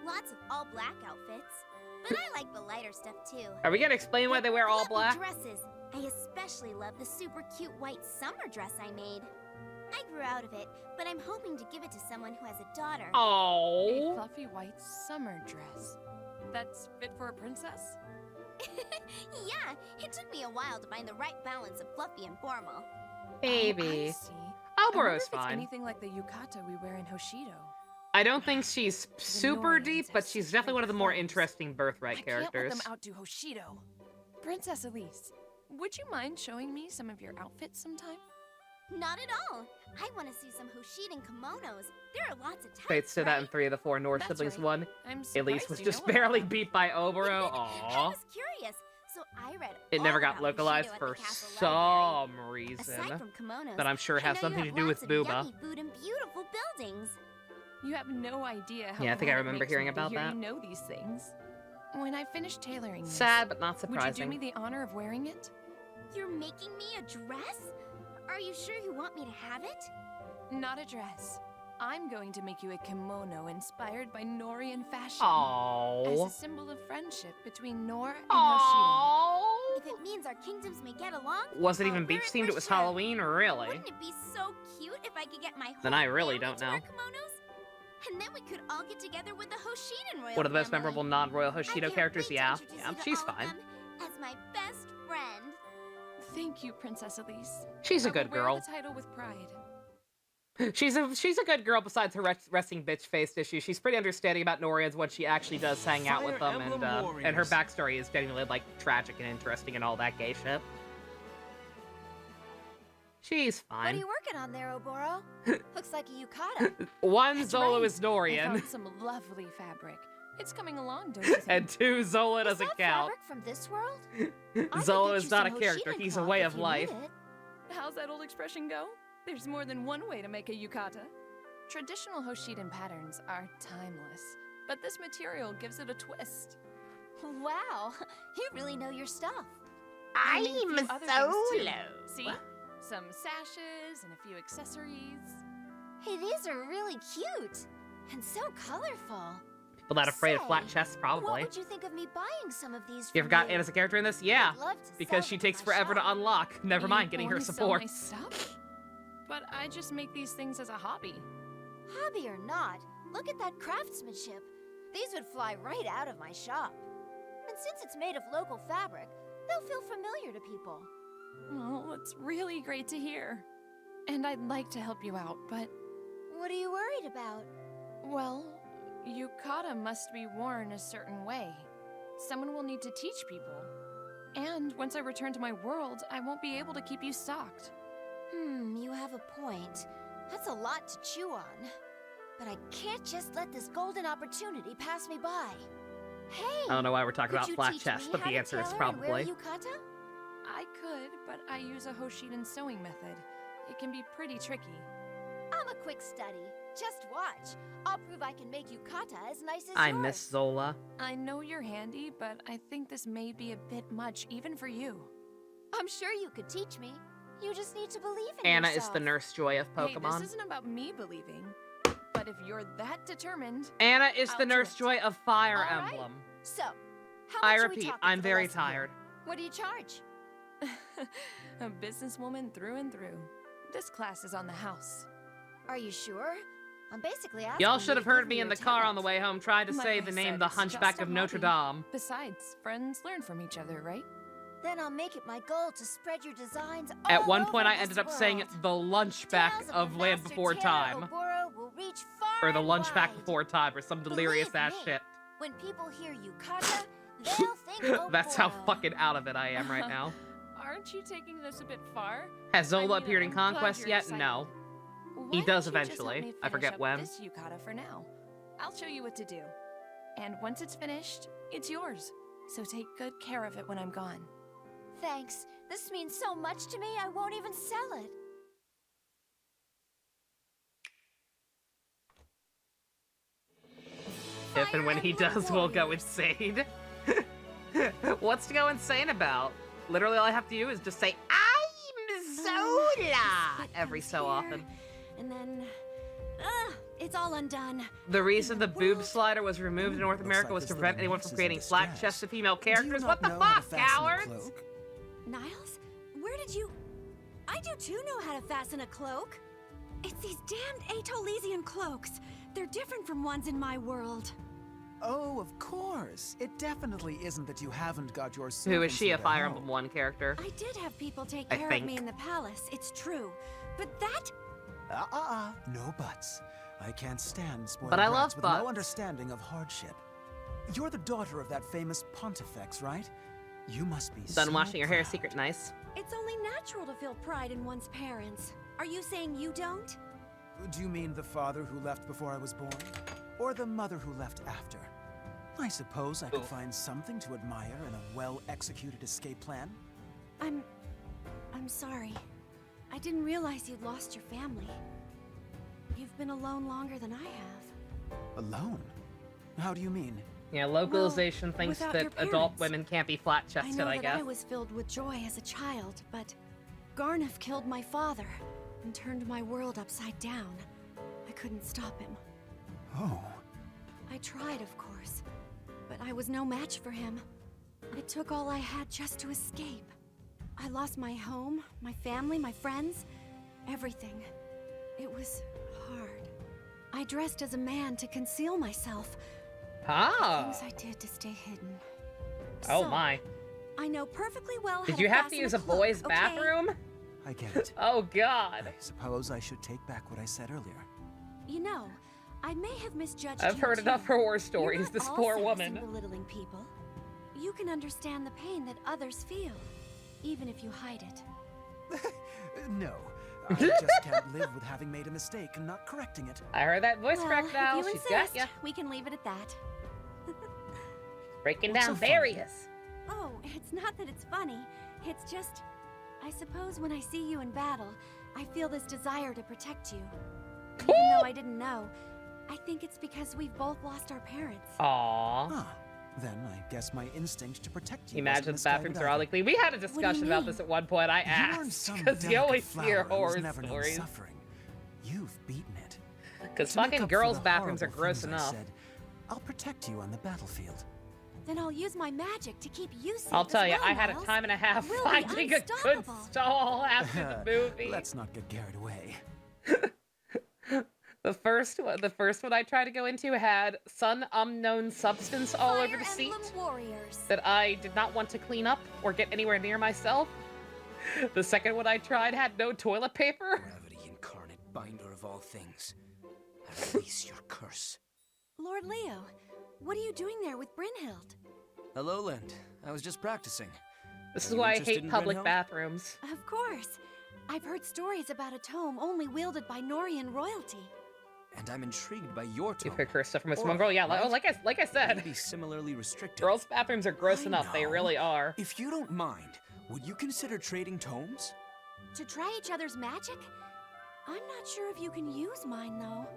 Lots of all black outfits. But I like the lighter stuff too. Are we gonna explain why they wear all black? Dresses. I especially love the super cute white summer dress I made. I grew out of it, but I'm hoping to give it to someone who has a daughter. A Oh. fluffy white summer dress. That's fit for a princess? Yeah, it took me a while to find the right balance of fluffy and formal. Baby. I see. Albero's I wonder if it's fine. anything like the yukata we wear in Hoshido. I don't think she's super Norians deep, have but she's such definitely great one of the more clothes. interesting birthright I can't let characters. them outdo Hoshido. Princess Elise, would you mind showing me some of your outfits sometime? Not at all. I want to see some Hoshidan kimonos. There are lots of types, Fates to that right? in 3 of the 4 Norse That's siblings right. won. I'm Elise surprised was you just know barely about beat by Oboro. I Aww. was curious, so I read It never all got about localized Hoshido at for the castle library. some reason. Aside from kimonos, That I'm sure I has know something you to have do lots with of Booba. yummy food and beautiful buildings. You have no idea how Yeah, I think I glad it remember makes hearing me to about hear that. You know these things. When I finish tailoring this, Sad, but not would you do surprising. me the honor of wearing it? You're making me a dress? Are you sure you want me to have it? Not a dress. I'm going to make you a kimono inspired by Norian fashion. Aww. As a symbol of friendship between Nor and Hoshido. If it means our kingdoms may get along, Was it I'll even wear beach themed? for It was sure. Halloween, really? Wouldn't it be so cute if I could get my whole Then I really family don't to wear know. kimonos? And then we could all get together with the Hoshidan royal One of the most family. memorable non-royal Hoshido characters, yeah. Introduce Yeah, you to she's all of fine. them as my best friend. Thank you, Princess Elise. She's a I good would wear girl. the title with pride. She's a good girl besides her resting bitch-faced issue. She's pretty understanding about Norians when she actually does hang out with them, and her Warriors. backstory is genuinely, like, tragic and interesting and all that gay shit. She's What are fine. you working on there, Oboro? Looks like a yukata. One, That's Zola right. is I Norian, found some lovely fabric. It's coming along, don't you think? and two, Zola doesn't count. Fabric from this world? I could Zola get is you not a some character, Hoshidan he's a cloth way if of you life. need it. How's that old expression go? There's more than one way to make a yukata. Traditional Hoshidan patterns are timeless, but this material gives it a twist. Wow, you really know your stuff. I mean, a few I'm other things, too. solo. See? Some sashes and a few accessories. Hey, these are really cute and so colorful. People not afraid of flat Say, chests, What probably. would you think of me buying some of these? You from forgot Anna's a character in this? Yeah, I'd love to because sell she them in takes my forever shop. to unlock. Never You mind getting her wanna sell support. my stuff? But I just make these things as a hobby. Hobby or not, look at that craftsmanship. These would fly right out of my shop. And since it's made of local fabric, they'll feel familiar to people. Well, it's really great to hear. And I'd like to help you out, but, What are you worried about? well, yukata must be worn a certain way. Someone will need to teach people. And once I return to my world, I won't be able to keep you stocked. You have a point. That's a lot to chew on. But I can't just let this golden opportunity pass me by. Hey! I don't know why we're talking could about you flat teach chests, me but how the to answer is tailor and wear a probably. yukata? I could, but I use a Hoshidan sewing method. It can be pretty tricky. I'm a quick study. Just watch. I'll prove I can make yukata as nice as I yours. miss Zola. I know you're handy, but I think this may be a bit much, even for you. I'm sure you could teach me. You just need to believe in Anna yourself. is the nurse joy of Hey, Pokemon. this isn't about me believing. But if you're that determined, Anna is I'll the do nurse it. joy of Fire All right. Emblem. So, how I much are we repeat, talking I'm for the very lesson here? tired. What do you charge? a businesswoman through and through. This class is on the house. Are you sure? I'm basically asking Y'all you should to have heard give me in your the car on talent. the way home trying to Like say I the name said, The it's Hunchback just a of Notre hobby. Dame. Besides, friends learn from each other, right? Then I'll make it my goal to spread your designs At all one point, over I ended this up saying world. the Lunchback Tales of the Land master Before tailor Time. Oboro will reach far Or the and Lunchback wide. Before Time, or some delirious ass Believe me, shit. When people hear yukata, they'll think That's how Oboro. fucking out of it I am right now. Aren't you taking this a bit far? Has Zola I mean, appeared in I'm glad Conquest you're yet? excited. No. Why He does don't you just help eventually. me I finish forget up when. This yukata for now. I'll show you what to do. And once it's finished, it's yours. So take good care of it when I'm gone. Thanks. This means so much to me, I won't even sell it. If and when he does, we'll go insane. What's to go insane about? Literally all I have to do is just say, I'm Zola! Every so often. And then, it's all undone. The reason the boob slider was removed in North America was like to this prevent little anyone niece from is creating in distress. flat-chested female Do you characters. not What the know how to fuck, fasten a cowards? cloak? Niles, where did you... I do too know how to fasten a cloak. It's these damned Atolesian cloaks. They're different from ones in my world. Oh, of course. It definitely isn't that you haven't got your Who is she, a servants Fire at Emblem home. 1 character? I did have people take I care of think. me in the palace, it's true. But that... No buts. I can't stand spoiled But I brats love with butts. no understanding of hardship. You're the daughter of that famous pontifex, right? You must be Done so washing your hair, proud. secret nice. It's only natural to feel pride in one's parents. Are you saying you don't? Do you mean the father who left before I was born? Or the mother who left after? I suppose I could find something to admire in a well-executed escape plan. I'm sorry. I didn't realize you'd lost your family. You've been alone longer than I have. Alone? How do you mean? Yeah, localization thinks without that your adult parents. women can't be flat-chested, I know I that guess. I was filled with joy as a child, but Garneth killed my father and turned my world upside down. I couldn't stop him. Oh. I tried, of course, but I was no match for him. It took all I had just to escape. I lost my home, my family, my friends, everything. It was hard. I dressed as a man to conceal myself. Ah. Things I did to stay hidden. Oh So, my. I know perfectly well how Did to you have to fasten use a cloak, boys' okay? bathroom? I get it. Oh god. I suppose I should take back what I said earlier. You know, I may have misjudged I've you heard too. enough horror You're stories. not This all poor sass woman. and belittling people. You can understand the pain that others feel, even if you hide it. No. I just can't live with having made a mistake and not correcting it. I heard that voice Well, crack now. if you She's got insist, ya. we can leave it at that. Breaking What's down so funny? barriers. Oh, it's not that it's funny. It's just, I suppose when I see you in battle, I feel this desire to protect you. Even though I didn't know, I think it's because we've both lost our parents. Aww. Huh. Then I guess my instinct to protect you. Imagine the wasn't misguided bathrooms are either. all like clean. We had a discussion about mean? this at one point. I You aren't asked some because you delicate always hear flower who's horror never known stories. suffering. You've beaten it. Because To make fucking up for girls' the bathrooms are horrible gross things I enough. said, I'll protect you on the battlefield. Then I'll use my magic to keep you safe. I'll as tell you, well, I had a Miles. time and a half We'll be finding a good unstoppable. stall after the movie. Let's not get carried away. The first one I tried to go into had some unknown substance all over the seat Warriors. that I did not want to clean up or get anywhere near myself. The second one I tried had no toilet paper. Gravity incarnate, binder of all things. I release your curse. Lord Leo, what are you doing there with Brynhild? Hello, Lind. I was just practicing. This Are is you why I interested hate in public Brynhild? bathrooms. Of course. I've heard stories about a tome only wielded by Norian royalty. And I'm intrigued by your tone. You've heard cursed stuff from a Or, small girl. Yeah, right? like I said, Maybe similarly restricted. girls' bathrooms are gross I enough. They know. really are. If you don't mind, would you consider trading tomes? To try each other's magic? I'm not sure if you can use mine, though.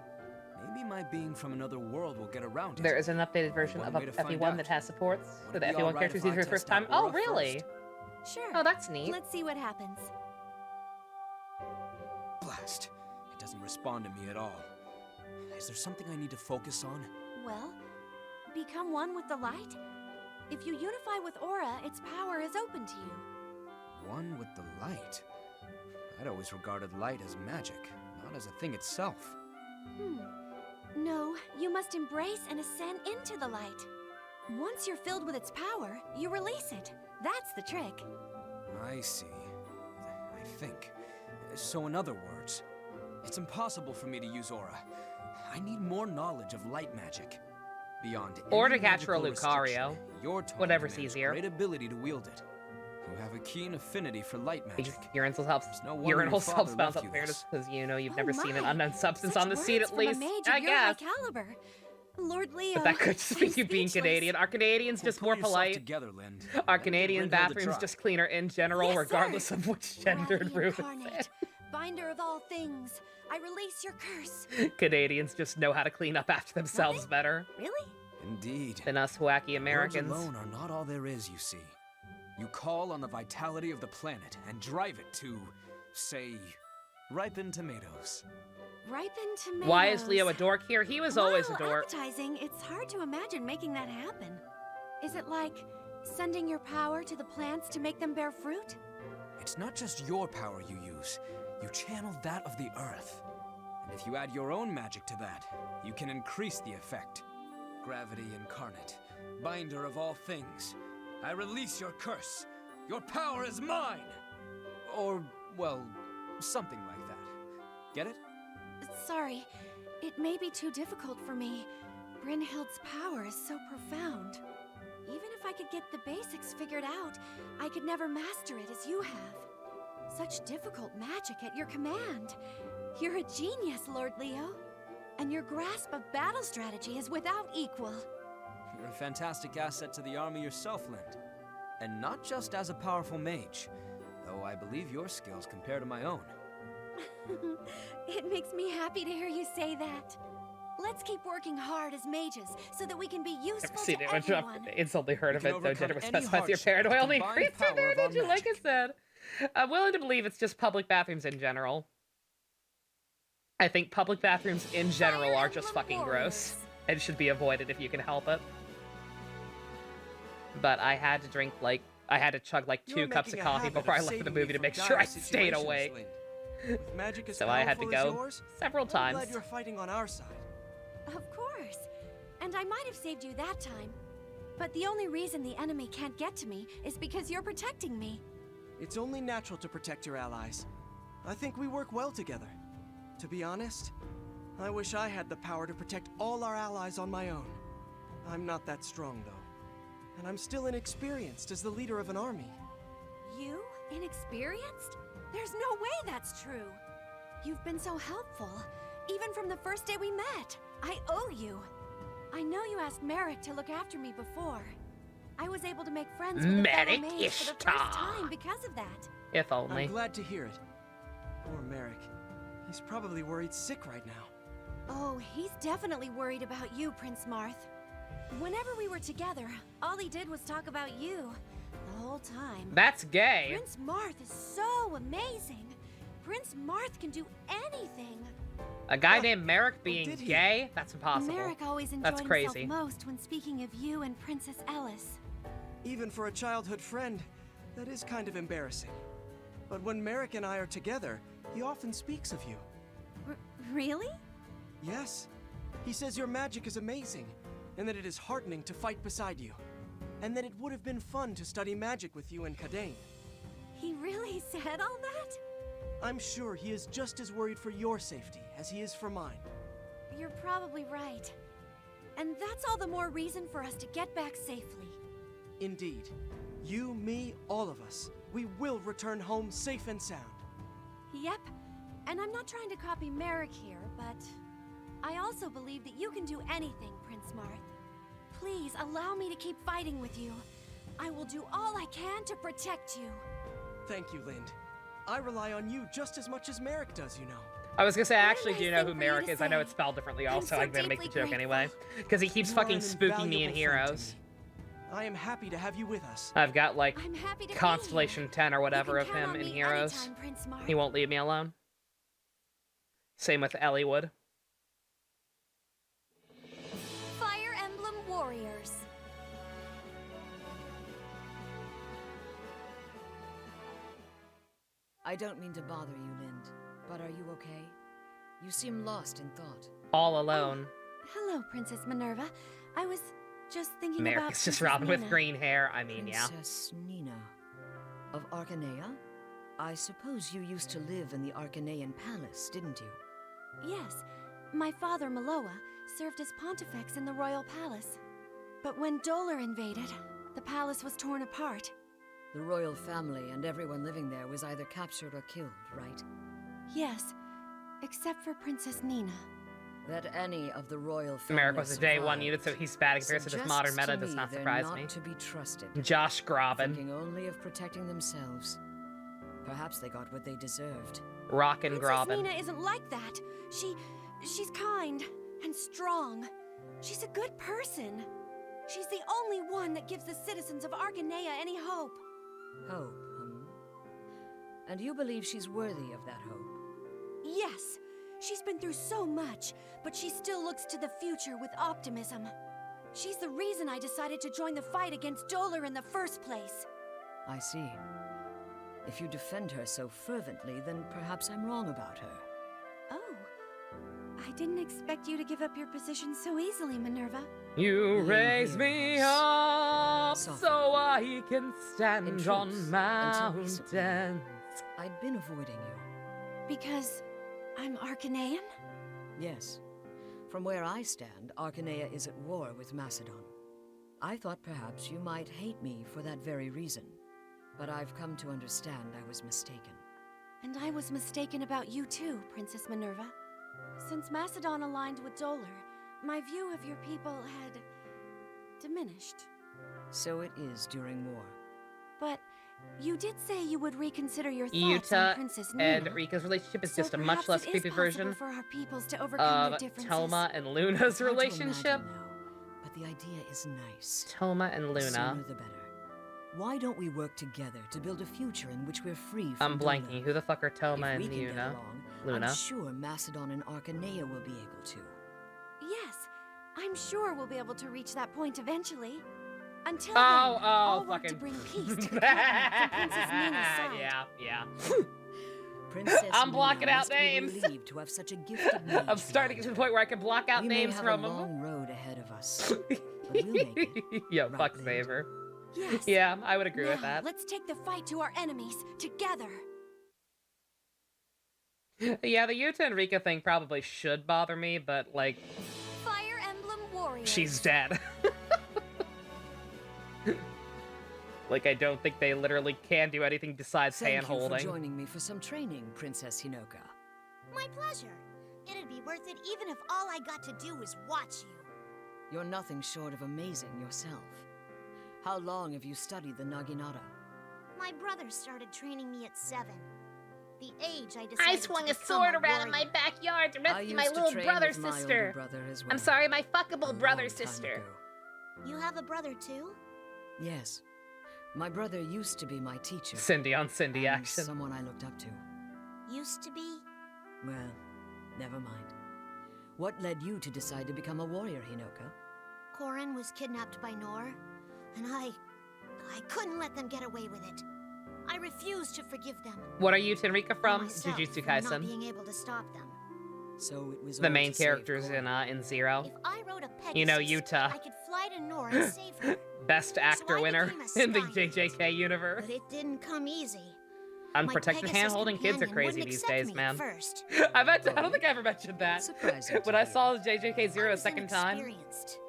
Maybe my being from another world will get around it. There is an updated version One of way to find FE1 out. that has supports Would for it the be FE1 alright characters if I used for the test first time. out Oh, Aura really? first? Sure. Oh, that's neat. Let's see what happens. Blast. It doesn't respond to me at all. Is there something I need to focus on? Well, become one with the light? If you unify with Aura, its power is open to you. One with the light. I'd always regarded light as magic, not as a thing itself. No, you must embrace and ascend into the light. Once you're filled with its power, you release it. That's the trick. I see. I think. So in other words, it's impossible for me to use Aura. I need more knowledge of light magic. Beyond Or any to catch her a magical Lucario. restriction, your tome Whatever's commands easier. Great ability to wield it. You have a keen affinity for light magic. Urinals helps. There's no wonder your Urinals father helps bounce left up you fairness this. because you know you've Oh never seen an my. unknown substance Such on the seat words at from least. a mage I of your high guess. caliber. Lord Leo. But that could just be I'm you being speechless. Canadian. Are Canadians Well, just pull more yourself polite? together, Lind. Are Let me give Canadian Brynhild a bathrooms try. just cleaner in general, Yes, sir. regardless of which gendered Gravity room it's incarnate, binder of all things, I release your curse. in? Canadians just know how to clean up after themselves better Really? Indeed. than us wacky Americans. Words alone are not all there is, you see. You call on the vitality of the planet and drive it to, say, ripen tomatoes. Ripen tomatoes. Why is Leo a dork here? He was always a While dork. appetizing, it's hard to imagine making that happen. Is it like sending your power to the plants to make them bear fruit? It's not just your power you use. You channel that of the earth. And if you add your own magic to that, you can increase the effect. Gravity incarnate, binder of all things. I release your curse. Your power is mine! Or, well, something like that. Get it? Sorry, it may be too difficult for me. Brynhild's power is so profound. Even if I could get the basics figured out, I could never master it as you have. Such difficult magic at your command. You're a genius, Lord Leo. And your grasp of battle strategy is without equal. You're a fantastic asset to the army yourself, Lind. And not just as a powerful mage, though I believe your skills compare to my own. It makes me happy to hear you say that. Let's keep working hard as mages so that we can be useful Never seen to it. I've everyone. instantly heard of We it, can though overcome Jennifer any specifies your hardship paranoia with only combined increases their power of our energy, like I magic. said. I'm willing to believe it's just public bathrooms in general. I think public bathrooms in general are just fucking gross and should be avoided if you can help it. But I had to drink I had to chug like 2 cups of coffee before I left the movie to make sure I stayed awake. With magic as So I had to powerful as go yours, several I'm times. glad you're fighting on our side. Of course. And I might have saved you that time. But the only reason the enemy can't get to me is because you're protecting me. It's only natural to protect your allies. I think we work well together. To be honest, I wish I had the power to protect all our allies on my own. I'm not that strong, though. And I'm still inexperienced as the leader of an army. You? Inexperienced? There's no way that's true. You've been so helpful, even from the first day we met. I owe you. I know you asked Merrick to look after me before. I was able to make friends with a fellow mage for the first time because of that. If only. I'm glad to hear it. Poor Merrick. He's probably worried sick right now. Oh, he's definitely worried about you, Prince Marth. Whenever we were together, all he did was talk about you. The whole time. That's gay. Prince Marth is so amazing. Prince Marth can do anything. A guy named Merrick being gay? That's impossible. Merrick always enjoyed That's crazy. himself most when speaking of you and Princess Ellis. Even for a childhood friend, that is kind of embarrassing. But when Merrick and I are together, he often speaks of you. Really? Yes. He says your magic is amazing, and that it is heartening to fight beside you. And that it would have been fun to study magic with you in Kadain. He really said all that? I'm sure he is just as worried for your safety as he is for mine. You're probably right. And that's all the more reason for us to get back safely. Indeed. You, me, all of us. We will return home safe and sound. Yep. And I'm not trying to copy Merrick here, but I also believe that you can do anything, Prince Marth. Please allow me to keep fighting with you. I will do all I can to protect you. Thank you, Lind. I rely on you just as much as Merrick does, you know. I was gonna say, I actually do know who Merrick is. I know it's spelled differently also. I'm gonna make the joke anyway. Because he keeps fucking spooking me in Heroes. I am happy to have you with us. I've got like Constellation 10 or whatever of him in Heroes. He won't leave me alone. Same with Ellie Wood. Fire Emblem Warriors. I don't mean to bother you, Lind, but are you okay? You seem lost in thought. All alone. Hello, Princess Minerva. I was just thinking Merrick about is just Princess Robin with Nina. green hair. I mean, yeah. Princess Nina. Of Arcanea? I suppose you used to live in the Arcanean Palace, didn't you? Yes. My father, Maloa, served as Pontifex in the royal palace. But when Dolar invaded, the palace was torn apart. The royal family and everyone living there was either captured or killed, right? Yes, except for Princess Nina. That any of the royal family Merrick was a day one unit, so he's bad in comparison to this modern meta. Does not surprise me. To be trusted. Josh Groban. Thinking only of protecting themselves. Perhaps they got what they deserved. Rockin' Princess Groban. Nina isn't like that. She's kind and strong. She's a good person. She's the only one that gives the citizens of Arcanea any hope. Hope, And you believe she's worthy of that hope? Yes. She's been through so much, but she still looks to the future with optimism. She's the reason I decided to join the fight against Dolar in the first place. I see. If you defend her so fervently, then perhaps I'm wrong about her. Oh. I didn't expect you to give up your position so easily, Minerva. You raise me up so I can stand on mountains. I'd been avoiding you. Because I'm Arcanean? Yes. From where I stand, Arcanea is at war with Macedon. I thought perhaps you might hate me for that very reason. But I've come to understand I was mistaken. And I was mistaken about you too, Princess Minerva. Since Macedon aligned with Dolar, my view of your people had diminished. So it is during war. But you did say you would reconsider your thoughts Yuta on Princess Nina. and Rika's relationship is just a much less creepy version for our peoples to overcome their differences. Telma and Luna's relationship. But the idea is nice. Telma and Luna. Sooner the better. Why don't we work together to build a future in which we're free from I'm blanking. Who the fuck are Telma and Luna? I'm sure Macedon and Arcanea will be able to. Yes, I'm sure we'll be able to reach that point eventually. Until then, I'll work fucking to bring peace to the continent from Princess Nina's side. Yeah. Princess I'm blocking Mia out must be names. relieved to have such a gifted mage I'm starting to get to the point where I can block out we names may have from a them. long road ahead of us, but we'll make it. Yo, fuck Saver. Yes. Yeah, I would agree Now, with that. let's take the fight to our enemies together. Yeah, the Yuta and Rika thing probably should bother me, but like, Fire Emblem Warriors. she's dead. Like, I don't think they literally can do anything besides Thank you hand-holding. for joining me for some training, Princess Hinoka. My pleasure. It'd be worth it even if all I got to do was watch you. You're nothing short of amazing yourself. How long have you studied the Naginata? My brother started training me at 7. The age I decided I swung to a become sword around in warrior. my backyard to I rescue used my to little train brother with my older sister. brother as I'm well. sorry, my fuckable brother Long time sister. ago. You have a brother too? Yes. My brother used to be my teacher. Cindy on Cindy and action. Someone I looked up to. Used to be? Well, never mind. What led you to decide to become a warrior, Hinoka? Corrin was kidnapped by Nor, and I couldn't let them get away with it. I refused to forgive them. What are you, Tenrika, from? Myself Jujutsu for not Kaisen. being able to stop them. So it was The all main to save characters Corrin. in Zero. If I rode a Pegasus, You know, Yuta. I could fly to Nor and save her. Best actor I winner became a in the spy. JJK universe. But it didn't come easy. Unprotected Pegasus hand-holding kids are companion crazy wouldn't these accept days, me man. at first. I don't think I ever mentioned that. Surprising When I saw JJK Zero a second time, Inexperienced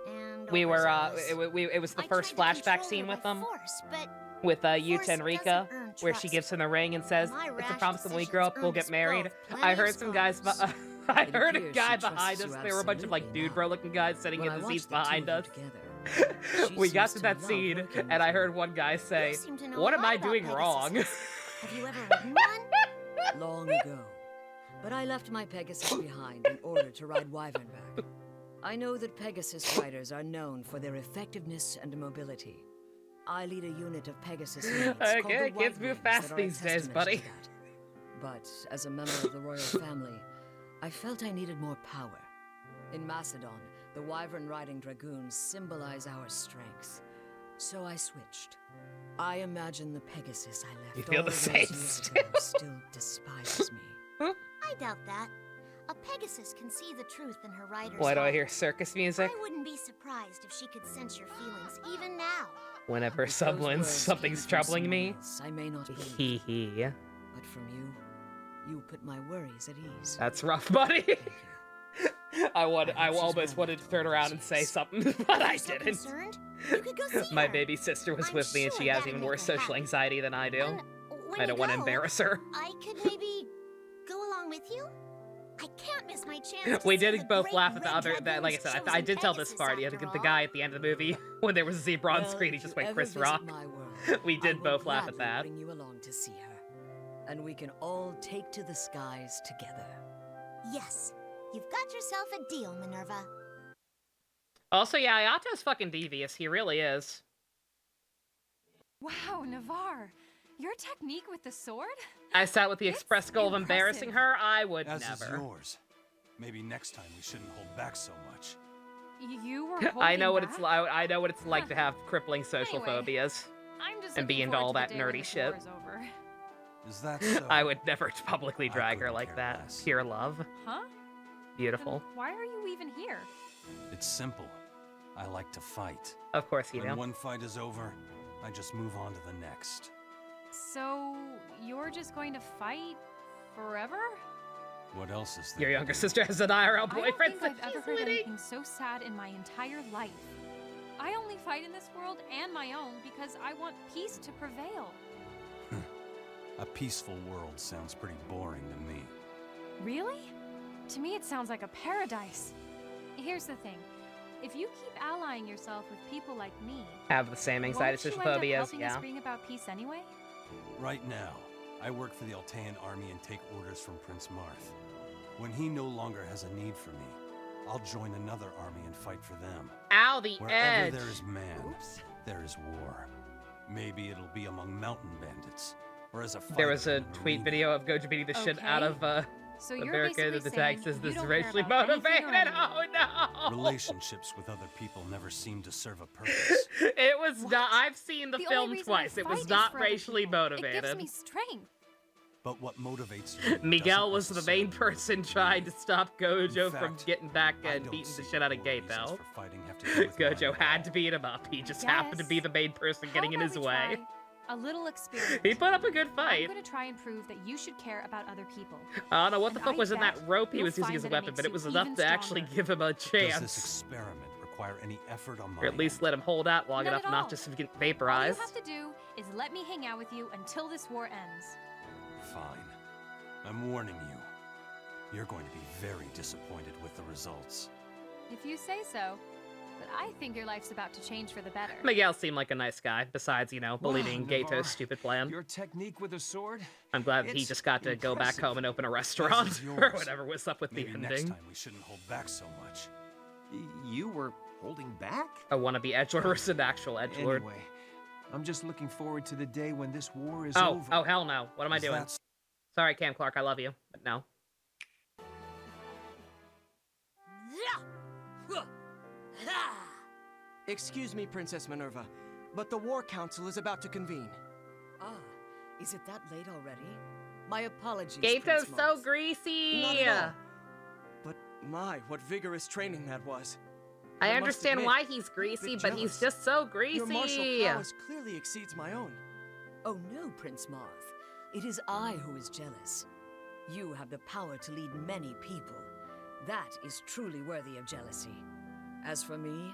and we were overzealous. it was the I first tried to flashback control scene her with by them. force, but With force Yuta and Rika, doesn't earn where she trust. gives him the ring and says, My "It's a rash promise that when we grow up, decisions we'll earned get us married." both I plenty heard of some guys. scars. I It heard a appears guy she behind trusts us. you There were a bunch of like absolutely dude now. bro looking guys sitting When in I the seats watched the two behind of us. you together, We she got seems to that love scene, working and I with heard one guy say, You seem to know "What a am lot I about doing wrong?" Pegasuses. Have you ever ridden one? Long ago. But I left my Pegasus behind in order to ride Wyvernback. I know that Pegasus riders are known for their effectiveness and mobility. I lead a unit of Pegasus knights called Okay, the kids White move Wings fast that are a these days, testament buddy. to that. But as a member of the royal family, I felt I needed more power. In Macedon, the Wyvern riding dragoons symbolize our strength. So I switched. I imagine the Pegasus I left You feel all the those same years ago still despises me. I doubt that. A Pegasus can see the truth in her rider's Why do I heart. hear circus music? I wouldn't be surprised if she could sense your feelings even now. Whenever If those something's words came from troubling someone me. else, I may not believe. Hee hee. But from you put my worries at ease. That's rough, buddy. I almost wanted to turn around and say something, but I So didn't. concerned? You could go see My her. baby sister was I'm with me, and sure she has that'd even make more her social happy. anxiety than I do. When I you don't want to go, embarrass her. I could maybe go along with you. I can't miss my chance. We to see did the both great laugh at the red other. That, like I dragoon's said, I chosen did tell this Pegasus part. Yeah, after the all. guy at the end of the movie when there was a zebra on Well, screen, he if just you went ever Chris visit Rock. my world, We did I will both laugh at gladly that. Bring you along to see her, and we can all take to the skies together. Yes, you've got yourself a deal, Minerva. Also, yeah, Ayato's fucking devious. He really is. Wow, Navarre, your technique with the sword? I sat with the express goal of embarrassing her. I would As never. is yours. Maybe next time we shouldn't hold back so much. You were holding I know what back? it's like. I know what it's like to have crippling social Anyway, phobias I'm just and be looking into all forward that to the day when nerdy this shit. war is over. Is that so? I would never publicly drag her like that. Pure love. Huh? Beautiful. Why are you even here? It's simple. I like to fight. Of course you When do. one fight is over, I just move on to the next. So, you're just going to fight forever? What else is there? Your younger sister has an IRL boyfriend. I don't think I've ever heard winning. anything so sad in my entire life. I only fight in this world and my own because I want peace to prevail. A peaceful world sounds pretty boring to me. Really? To me, it sounds like a paradise. Here's the thing. If you keep allying yourself with people like me, Have the same anxiety, won't you social end up phobias, helping us yeah. bring about peace anyway? Right now, I work for the Altean army and take orders from Prince Marth. When he no longer has a need for me, I'll join another army and fight for them. Ow, the Wherever edge. there is man, there is war. Maybe it'll be among mountain bandits, or as a fighter There was a in an tweet arena. video of Gojo beating the shit out of So you're America. basically The tag saying says you this is don't care racially about anything or motivated. anyone. Oh no! Relationships with other people never seem to serve a purpose. It was not. I've seen the The film only reason I twice. It fight was is not for other racially people. motivated. It gives me strength. But what motivates you? Miguel was the main person trying to stop Gojo from fact, getting back I and don't beating the see shit out of what reasons Gato. for fighting have to do with Gojo had to beat him up. He just happened to be the main person getting in his way. A little experience. He put up a good I'm fight. going to try and prove that you should care about other people. I don't know what the And fuck I was in that bet rope he you'll was using find as a that it weapon, makes but it you was enough even to actually stronger. give him a Does this chance. experiment require any effort on my Or at least let him hold out long None enough at not all. just to get All you vaporized. have to do is let me hang out with you until this war ends. Fine. I'm warning you. You're going to be very disappointed with the results. If you say so. But I think your life's about to change for the better. Miguel seemed like a nice guy, besides, you know, believing Wow, Gato's Navarre, stupid plan. Your technique with a sword? I'm glad that he It's just got to go back impressive. home and open a As restaurant is or yours. whatever was up with Maybe the next ending. time we shouldn't hold back so much. You were holding back? A wannabe edgelord versus an actual edgelord. Anyway, I'm just looking forward to the day when this war is Oh, over. oh hell no. What am I doing? That's- Sorry, Cam Clark, I love you, but no. Excuse me, Princess Minerva, but the War Council is about to convene. Ah, is it that late already? My apologies, Gato's Prince so Moth. greasy! Not at all. But my, what vigorous training that was. I must understand admit, why he's I'm a greasy, bit but he's jealous. just so Your martial greasy! prowess clearly exceeds my own. Oh no, Prince Moth. It is I who is jealous. You have the power to lead many people. That is truly worthy of jealousy. As for me,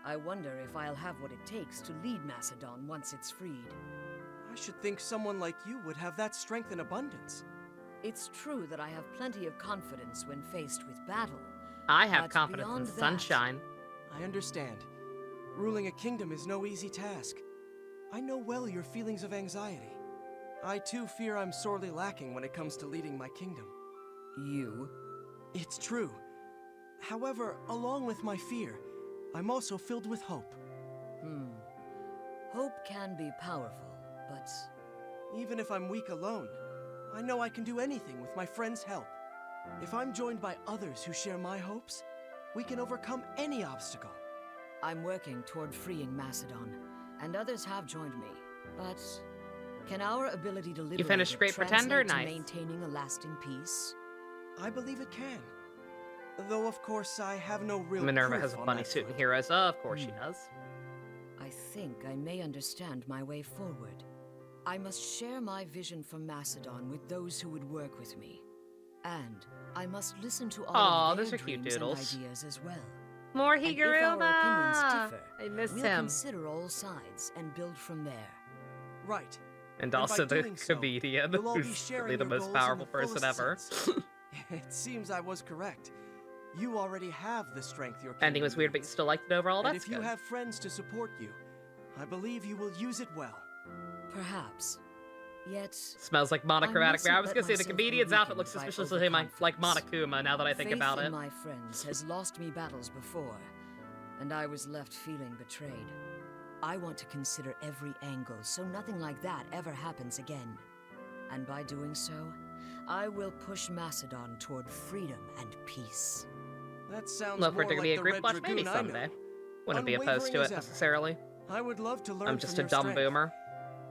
I wonder if I'll have what it takes to lead Macedon once it's freed. I should think someone like you would have that strength in abundance. It's true that I have plenty of confidence when faced with battle. I have but confidence in beyond that, sunshine. I understand. Ruling a kingdom is no easy task. I know well your feelings of anxiety. I too fear I'm sorely lacking when it comes to leading my kingdom. You? It's true. However, along with my fear, I'm also filled with hope. Hope can be powerful, but... Even if I'm weak alone, I know I can do anything with my friends' help. If I'm joined by others who share my hopes, we can overcome any obstacle. I'm working toward freeing Macedon, and others have joined me. But can our ability to liberate finished it Great Pretender? translate to Nice. maintaining a lasting peace? I believe it can. Though, of course, I have no real Minerva proof has a on funny that suit in front. Heroes. Of course she does. I think I may understand my way forward. I must share my vision for Macedon with those who would work with me. And I must listen to all Aw, of their those are cute dreams and doodles. ideas as well. More And if our opinions Higuruma! differ, I miss we'll him. consider all sides and build from there. Right. And by also the doing so, comedian, we'll all be who's sharing really the your most goals in powerful the person fullest ever. sense. It seems I was correct. You already have the strength your Ending kingdom was weird, but you needs. still liked it overall. And That's if you good. have friends to support you, I believe you will use it well. Perhaps. Yet... Smells like monochromatic. mustn't I was let gonna say the myself be comedian's outfit weakened looks by suspiciously like Monokuma now that I think Faith about in it. my friends has lost me battles before, and I was left feeling betrayed. I want to consider every angle so nothing like that ever happens again. And by doing so, I will push Macedon toward freedom and peace. That sounds Love for more it to like be a the group Red watch maybe Dragoon I know. someday. Wouldn't be opposed Unwavering to as it ever. necessarily. I would love to learn I'm just from a your dumb strength. boomer.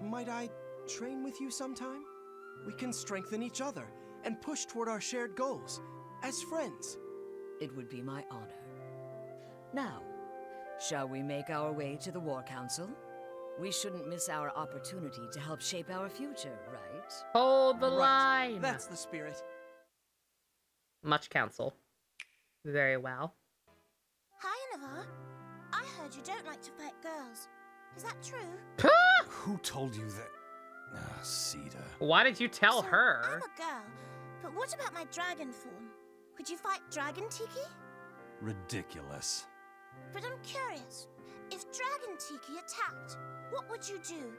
Might I train with you sometime? We can strengthen each other and push toward our shared goals as friends. It would be my honor. Now, shall we make our way to the War Council? We shouldn't miss our opportunity to help shape our future, right? Hold the Right. line. That's the spirit. Much counsel. Very well. Hi, Navarre. I heard you don't like to fight girls. Is that true? Who told you that? Sita. Why did you tell So, her? I'm a girl, but what about my dragon form? Could you fight Dragon Tiki? Ridiculous. But I'm curious. If Dragon Tiki attacked, what would you do?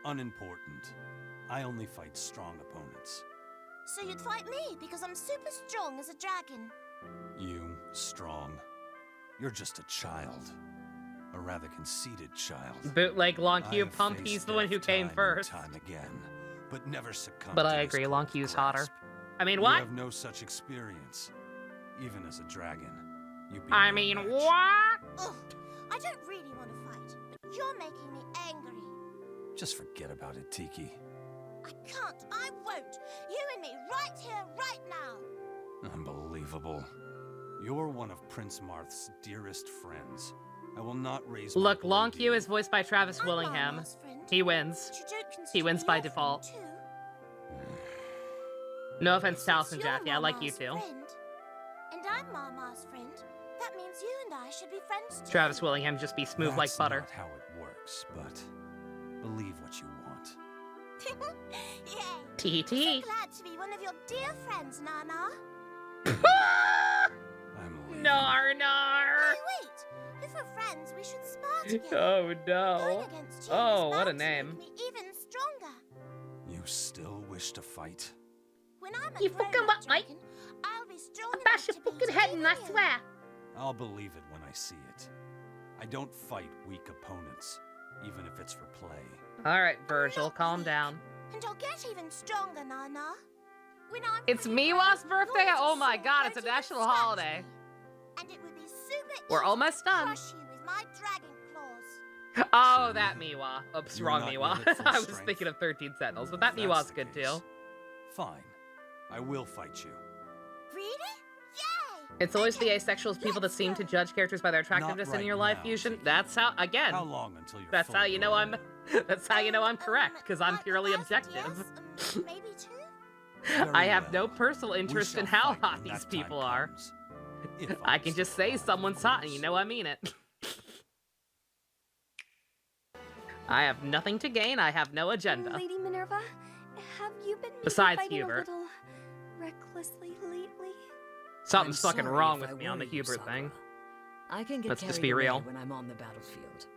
Unimportant. I only fight strong opponents. So you'd fight me because I'm super strong as a dragon. You, strong. You're just a child. A rather conceited child. Bootleg Long I Q have Pump, faced he's the one who death came time first. and time again, but never succumbed But to I this agree, Long Q's hotter. grasp. I mean, You what? have no such experience. Even as a dragon, you'd be I no mean, match. what? Ugh, I don't really want to fight, but you're making me angry. Just forget about it, Tiki. I can't. I won't. You and me, right here, right now. Unbelievable. You're one of Prince Marth's dearest friends. I will not raise Look, my Long Q is voiced by Travis Willingham. He wins. He wins by default. No offense to Allison Jack. Yeah, I like you too. And I'm Mama's friend. That means you and I should be friends too. Travis Willingham just be smooth like butter. That's not how it works, but believe what you want. Yay! T. So glad to be one of your dear friends, Nana. I'm leaving. Nar. Hey, wait! If we're friends, we should spar together. Oh no. Going against you Oh, is what a bound to name. make me even stronger. You still wish to fight? When I'm You fucking what, mate? I'll be strong I'll bash your enough to fucking beat head in, I even you. swear. I'll believe it when I see it. I don't fight weak opponents, even if it's for play. Alright, Virgil, calm down. And I'll get even stronger, Nana. When I'm It's pretty Miwa's well, birthday? Lord Oh my Sword god, won't it's a even national scratch holiday. me. And it would be super We're easy almost to done. crush you with my dragon claws. Oh, that Miwa. Oops, You're wrong not Miwa. yet at full I was strength. thinking of 13 Sentinels, but that If that's Miwa's the good case, too. Fine. I will fight you. Really? Yay! It's always the asexual people that seem to judge characters by their attractiveness in right your life now, fusion. Tiki. That's how, again, How long until you're that's how fully you know grown? that's how you know I'm correct, because I'm purely Years, objective. maybe two? I Very have no well. personal We interest in shall how fight hot when these that time people are. comes. If I can just say someone's hot and you know I mean it. I have nothing to gain, I have no agenda. Lady Minerva, have you been maybe Besides fighting Hubert. a little recklessly lately? Something's I'm fucking sorry wrong if I with me on the worry you, Hubert Sakura. thing. I can get Let's just carried be away real. when I'm on the battlefield.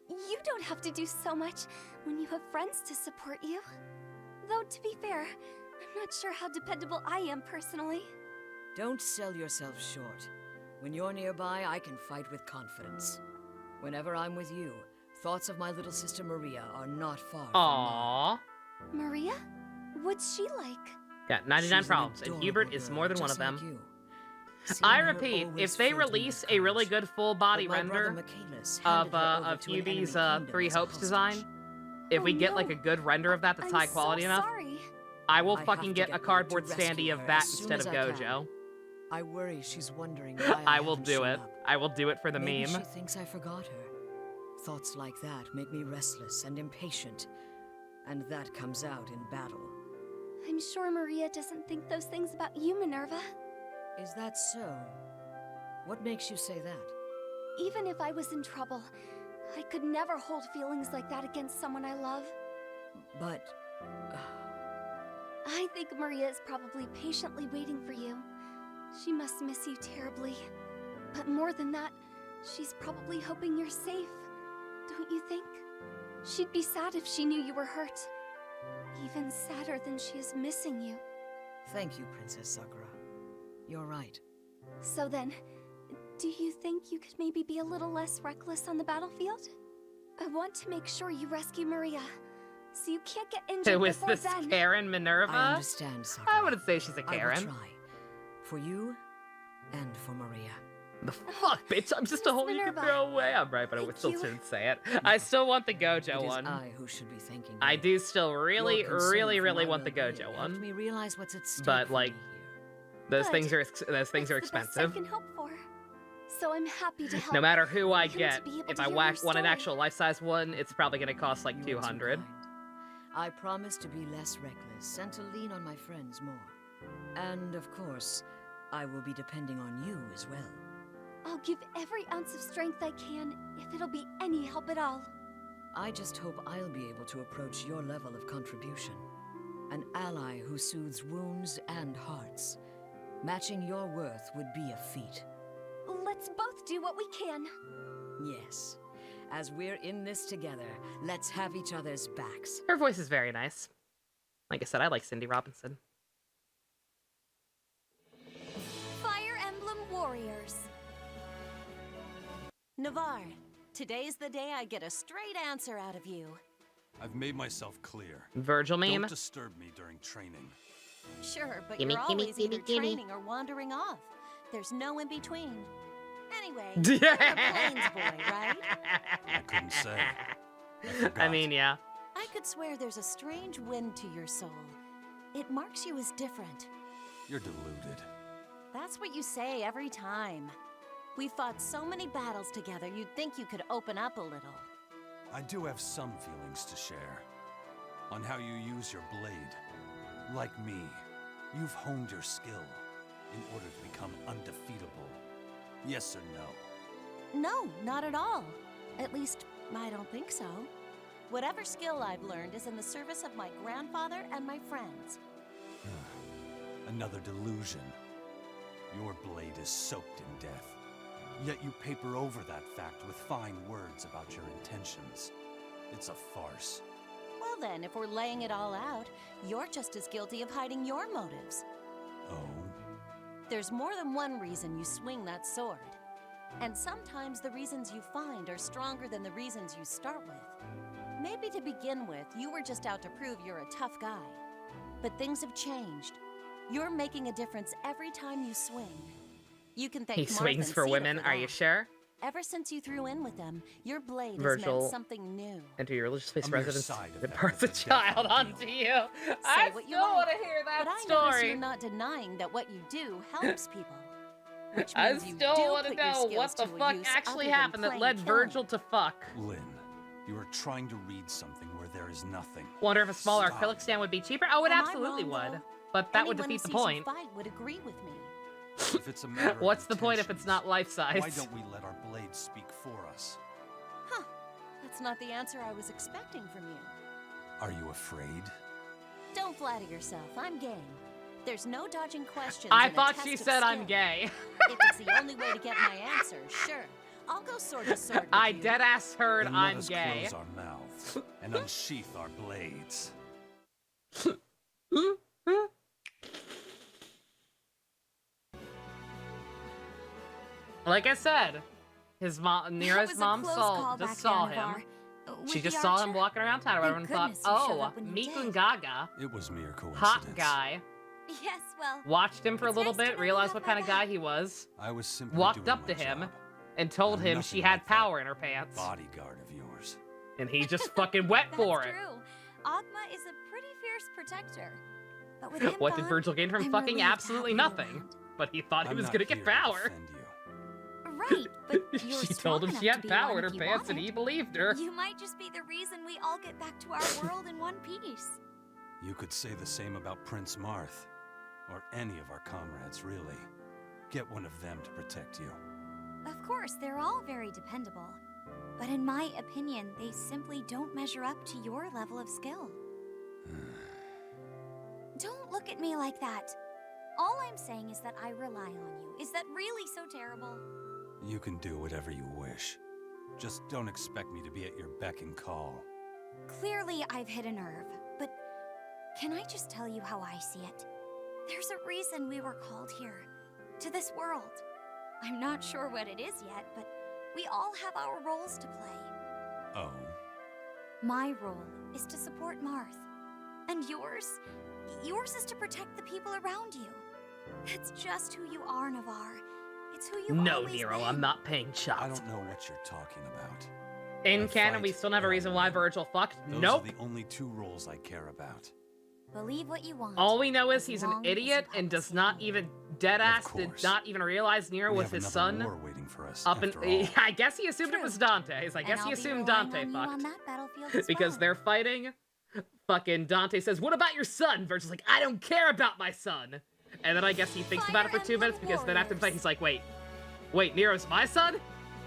You don't have to do so much when you have friends to support you. Though, to be fair, I'm not sure how dependable I am personally. Don't sell yourself short. When you're nearby, I can fight with confidence. Whenever I'm with you, thoughts of my little sister Maria are not far Aww. Maria? What's she like? Got 99 She's an problems, and adorable Hubert is girl, more than one just of them. like you. I Seeing her repeat, always if they filled me with release a really courage. good full body But my brother render Michaelis handed her over of to an enemy Hubie's kingdom Three as a Hopes hostage. design, if we get like a good render of that that's I'm high quality so enough, sorry. I will I have fucking to get get a word cardboard to rescue standee of her that as soon instead as of I can. Gojo. I worry she's wondering why I will haven't do shown it. up. I will do it for the Maybe meme. she thinks I forgot her. Thoughts like that make me restless and impatient, and that comes out in battle. I'm sure Maria doesn't think those things about you, Minerva. Is that so? What makes you say that? Even if I was in trouble, I could never hold feelings like that against someone I love. But I think Maria is probably patiently waiting for you. She must miss you terribly. But more than that, she's probably hoping you're safe. Don't you think? She'd be sad if she knew you were hurt. Even sadder than she is missing you. thank you, Princess Sakura. You're right. So then, do you think you could maybe be a little less reckless on the battlefield? I want to make sure you rescue Maria, so you can't get injured Who is before this then. Karen Minerva? I understand, Sakura. I wouldn't say she's a I will Karen. try. For you, and for Maria. The fuck, bitch? I'm just a hole you can Minerva, throw away. I'm right, but I thank still you. shouldn't say it. I still want the Gojo It is one. I who should be thanking you. I do still really, Your concern really, for really my want the well-being Gojo helped one. me realize what's at stake But for like, me here. those Good. things are That's the best I expensive. can hope for. So I'm happy to help. No matter who I him to get, be able if to I hear want your an story. actual life-size one, it's probably gonna cost like You are too 200. kind. I promise to be less reckless and to lean on my friends more. And of course, I will be depending on you as well. I'll give every ounce of strength I can, if it'll be any help at all. I just hope I'll be able to approach your level of contribution. An ally who soothes wounds and hearts. Matching your worth would be a feat. Let's both do what we can. Yes. As we're in this together, let's have each other's backs. Her voice is very nice. Like I said, I like Cindy Robinson. Fire Emblem Warriors. Navarre, today's the day I get a straight answer out of you. I've made myself clear. Virgil meme. Don't disturb me during training. Sure, but Gimme, you're gimme, always gimme, either gimme. training or wandering off. There's no in between. Anyway, you're a plains boy, right? I couldn't say. I mean, yeah. I could swear there's a strange wind to your soul. It marks you as different. You're deluded. That's what you say every time. We fought so many battles together, you'd think you could open up a little. I do have some feelings to share. On how you use your blade. Like me, you've honed your skill in order to become undefeatable. Yes or no? No, not at all. At least, I don't think so. Whatever skill I've learned is in the service of my grandfather and my friends. Another delusion. Your blade is soaked in death. Yet you paper over that fact with fine words about your intentions. It's a farce. Well then, if we're laying it all out, you're just as guilty of hiding your motives. Oh? There's more than one reason you swing that sword. And sometimes the reasons you find are stronger than the reasons you start with. Maybe to begin with, you were just out to prove you're a tough guy. But things have changed. You're making a difference every time you swing. You can thank He swings for women, are you sure? Ever since you threw in with them, your blade has Virgil, meant something new. enter your religious place I'm of your residence. side of It that parts a child onto you. I what you still like, want to hear that but I notice story. you're not denying that what you do helps people. Which I means you still do want to put your know skills what the to a fuck use actually other than happened that plain led killing. Virgil to fuck. Lynn, you are trying to read something where there is nothing. Wonder if a smaller Stop. acrylic stand would be cheaper? Oh, it Am I absolutely wrong, would. though? But that would Anyone defeat the who sees point. you fight would agree with me. If it's a matter of What's the point if it's not life size? why don't we let our blades speak for us? Huh. That's not the answer I was expecting from you. Are you afraid? Don't flatter yourself. I'm game. There's no dodging questions. I in a thought test she of said I'm skill. gay. If it's the only way to get my answer, sure. I'll go sword to sword with I you. deadass heard Then I'm let us gay. close our mouths and unsheath our blades. Like I said, his mom, Nira's mom just saw him. She just saw him walking around town. Everyone thought, oh, Miku Gaga, It was mere coincidence. hot guy. Yes, well, Watched him for a little bit, realized what kind of guy he was, I was simply walked doing up to my him, job. and told I'm him nothing she like had that power in her pants. bodyguard of yours. And he just fucking went for it. true. Agma is a pretty fierce protector. But with him What did gone, Virgil gain from I'm fucking relieved to have absolutely you nothing? around. But he thought he I'm was not gonna get here to power. defend you. Right, but you're She strong told him enough she to had be power one in her if you pants and wanted. he believed her. You might just be the reason we all get back to our world in one piece. You could say the same about Prince Marth. Or any of our comrades, really. Get one of them to protect you. Of course, they're all very dependable. But in my opinion, they simply don't measure up to your level of skill. Don't look at me like that. All I'm saying is that I rely on you. Is that really so terrible? You can do whatever you wish. Just don't expect me to be at your beck and call. Clearly, I've hit a nerve, but can I just tell you how I see it? There's a reason we were called here, to this world. I'm not sure what it is yet, but we all have our roles to play. Oh? My role is to support Marth. And yours? Yours is to protect the people around you. That's just who you are, Navarre. It's who you No, always Nero, been. I'm not paying shots. I don't know what you're talking about. In I canon, fight we still don't have a reason why Virgil fucked. Those Nope. are the only two roles I care about. Believe what you want. All we know is as he's an long as idiot you and help does not even deadass did course. not even realize Nero We was have his another son. war waiting for us, Up in, after all. I guess he assumed it was Dante's. I guess And he I'll be assumed relying Dante on you on fucked. that battlefield as Because well. they're fighting. Fucking Dante says, "What about your son?" Virgil's like, "I don't care about my son." And then I guess he thinks about it for 2 minutes because then after the fight he's like, "Wait, Nero's my son?"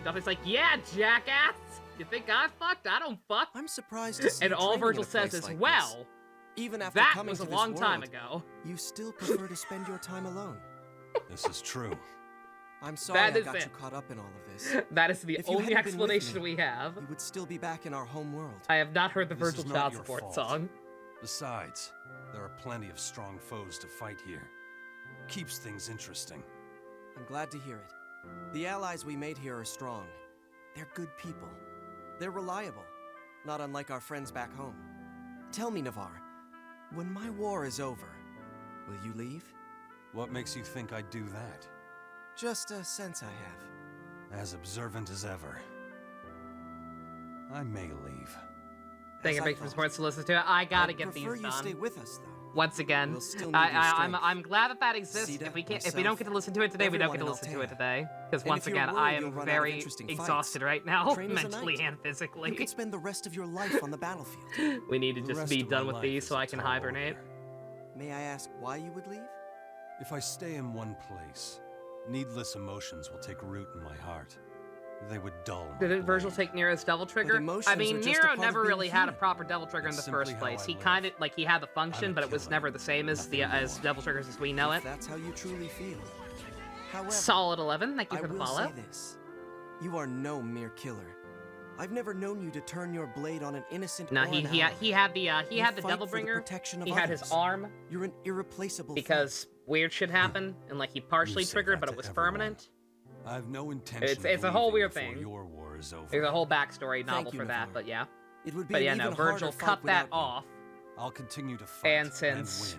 Dante's like, "Yeah, jackass. You think I fucked? I don't fuck." I'm surprised to see And you all training in Virgil a says place is, like "Well, this. Even after that coming was a to this long time world, ago." You still prefer to spend your time alone. This is true. I'm sorry That I is got it. you caught up in all of this. That is the If you only hadn't been with explanation me, we have. You would still be back in our home world. I have not heard the This Virgil is child not your support fault. song. Besides, there are plenty of strong foes to fight here. Keeps things interesting. I'm glad to hear it. The allies we made here are strong. They're good people. They're reliable, not unlike our friends back home. Tell me, Navarre, when my war is over, will you leave? What makes you think I'd do that? Just a sense I have. As observant as ever. I may leave. Thank you for support to listen to it. I gotta get these done. You stay with us, though. Once again, We'll still need your I'm glad that exists. Sita, If we don't get to listen to it today, we don't get to listen to it today. Because once again, I am very exhausted right now, mentally and physically. You could spend the rest of your life on the battlefield. We need to just be done with these so I can hibernate. May I ask why you would leave? If I stay in one place, needless emotions will take root in my heart. They would dull my Did Virgil take Nero's devil trigger? I mean, Nero never really had a proper devil trigger in the first place. He kind of, like, he had the function, but it was never the same as devil triggers as we know it. That's how you truly feel. However, Solid 11, thank you for the follow. I will say this. You are no mere killer. I've never known you to turn your blade on an innocent. No, he had the devil bringer. He had his arm. You're an irreplaceable. Because weird shit happened, and like he partially triggered, but it was permanent. I've no intention. It's a whole weird thing. Your war is over. There's a whole backstory novel for that, but yeah. It would be but yeah, no, Virgil cut that off. I'll continue to fight and since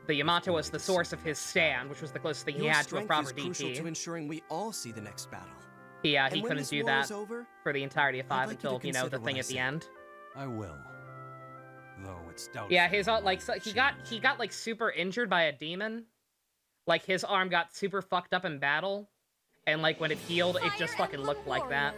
the Yamato was the source of his stand, which was the closest thing he had to a proper DT. Crucial to ensuring we all see the next battle. He couldn't do that for the entirety of 5 until, you know, the thing at the end. I will. Though it's doubtful. Yeah, his like so he got like super injured by a demon. Like his arm got super fucked up in battle. And like when it healed, it just fucking looked like that.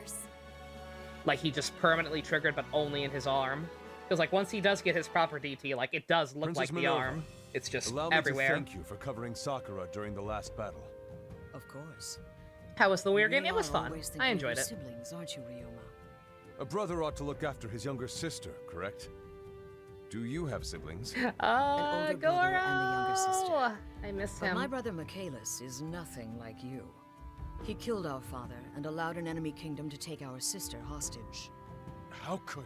Like he just permanently triggered, but only in his arm. Because like once he does get his proper DT, like it does look Princess like Minerva, the arm. It's just allow me everywhere. To thank you for covering Sakura during the last battle. Of course. How was the weird game? It was fun. I enjoyed it. Siblings, aren't you, Ryoma? A brother ought to look after his younger sister, correct? Do you have siblings? An older brother and a younger sister. I miss but him. My brother Michaelis is nothing like you. He killed our father and allowed an enemy kingdom to take our sister hostage. How could...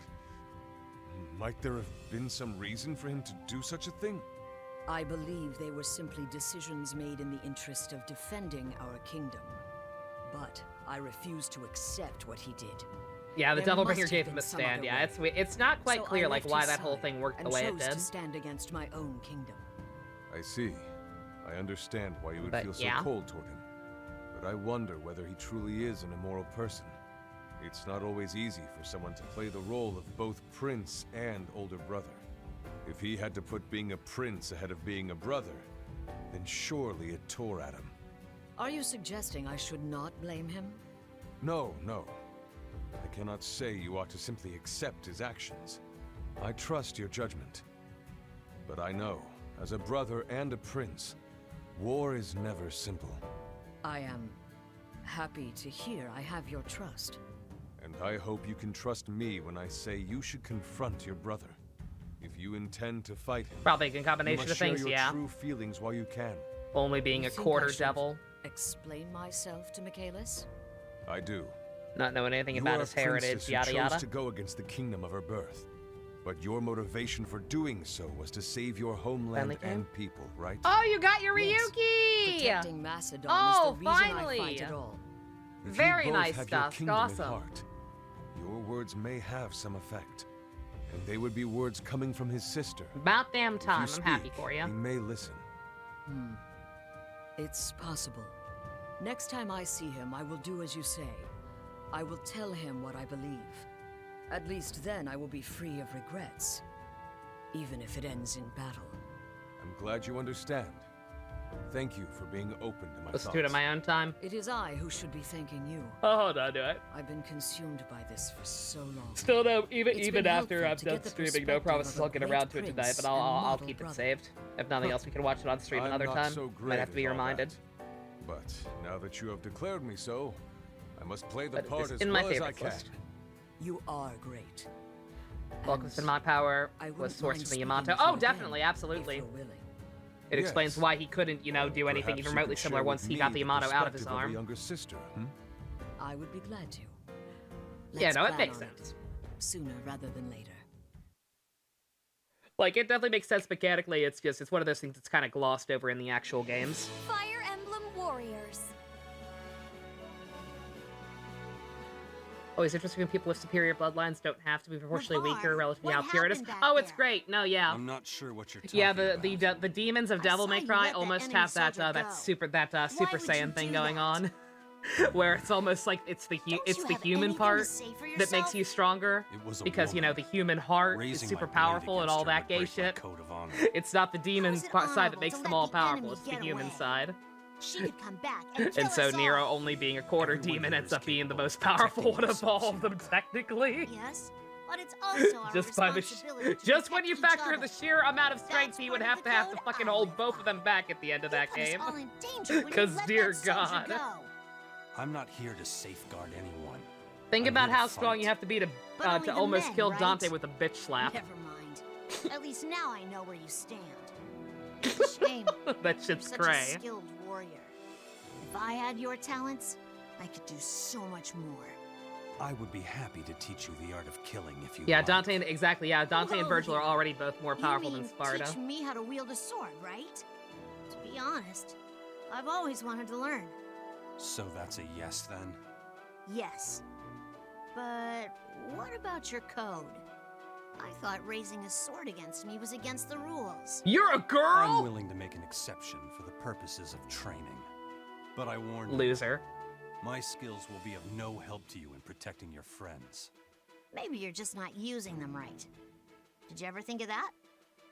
Might there have been some reason for him to do such a thing? I believe they were simply decisions made in the interest of defending our kingdom. But I refuse to accept what he did. Yeah, the Devil Bringer gave him a stand. Yeah, it's not quite clear like why that whole thing worked the way it did. To stand against my own kingdom. I see. I understand why you would feel so cold toward him. But I wonder whether he truly is an immoral person. It's not always easy for someone to play the role of both prince and older brother. If he had to put being a prince ahead of being a brother, then surely it tore at him. Are you suggesting I should not blame him? No, no. I cannot say you ought to simply accept his actions. I trust your judgment. But I know, as a brother and a prince, war is never simple. I am happy to hear I have your trust. And I hope you can trust me when I say you should confront your brother. If you intend to fight him, probably a combination of things, share your true feelings while you can. Only being a quarter devil. Explain myself to Michaelis? I do. Not knowing anything about his heritage, yada chose yada. To go against the kingdom of her birth. But your motivation for doing so was to save your homeland and people, right? Oh, you got your Ryuki! Protecting Macedon oh, is the reason finally! I fight at all. Very nice stuff. Awesome. Heart, your words may have some effect. And they would be words coming from his sister. About damn time. I'm happy for you. He may listen. It's possible. Next time I see him, I will do as you say. I will tell him what I believe. At least then I will be free of regrets. Even if it ends in battle. I'm glad you understand. Thank you for being open to my Let's thoughts. do it at my own time. It is I who should be thanking you. Oh, hold on, do it. I've been consumed by this for so long. Still no, even after I'm done streaming, no promises I'll get around to it today, but I'll keep it saved. If nothing else, we can watch it on stream another time. So might have to be reminded. But now that you have declared me so, I must play the part as in well my as I favorites can. list. You are great. Focus in my power was sourced from the Yamato. Oh, definitely, absolutely. It explains why he couldn't, you know, do anything even remotely similar once he got the Yamato out of his arm. Younger sister, I would be glad to. Yeah, no, it makes sense. Sooner rather than later. Like, it definitely makes sense mechanically. It's one of those things that's kind of glossed over in the actual games. Fire Emblem Warriors. Always interesting when people with superior bloodlines don't have to be proportionally weaker relative to how pure it is. Oh, it's great. No, yeah. I'm not sure what you're talking about. The demons of Devil May Cry almost have that Super Saiyan thing going on. where it's almost like it's the human part that makes you stronger, because you know the human heart is super powerful and all that gay shit. It's not the demon side that makes them all powerful; it's the human side. She could come back And so Nero, only being a quarter demon, ends up being the most powerful one of all of them, technically. Yes, but it's also our responsibility to just when you protect each factor other. the sheer amount of strength he would have to fucking hold both of them back at the end of that game. Because dear God. I'm not here to safeguard anyone. Think I'm about here to how strong you have to be to only the almost men, kill right? Dante with a bitch slap. Never mind. At least now I know where you stand. It's a shame. That shit's You're such cray. a skilled warrior. If I had your talents, I could do so much more. I would be happy to teach you the art of killing if you Yeah, like. Dante and Dante and Whoa, Virgil are already both more powerful you than mean Sparta. teach me how to wield a sword, right? To be honest, I've always wanted to learn. So that's a yes then? Yes. But what about your code? I thought raising a sword against me was against the rules. You're a girl? I'm willing to make an exception for the purposes of training. But I warn you. Loser. My skills will be of no help to you in protecting your friends. Maybe you're just not using them right. Did you ever think of that?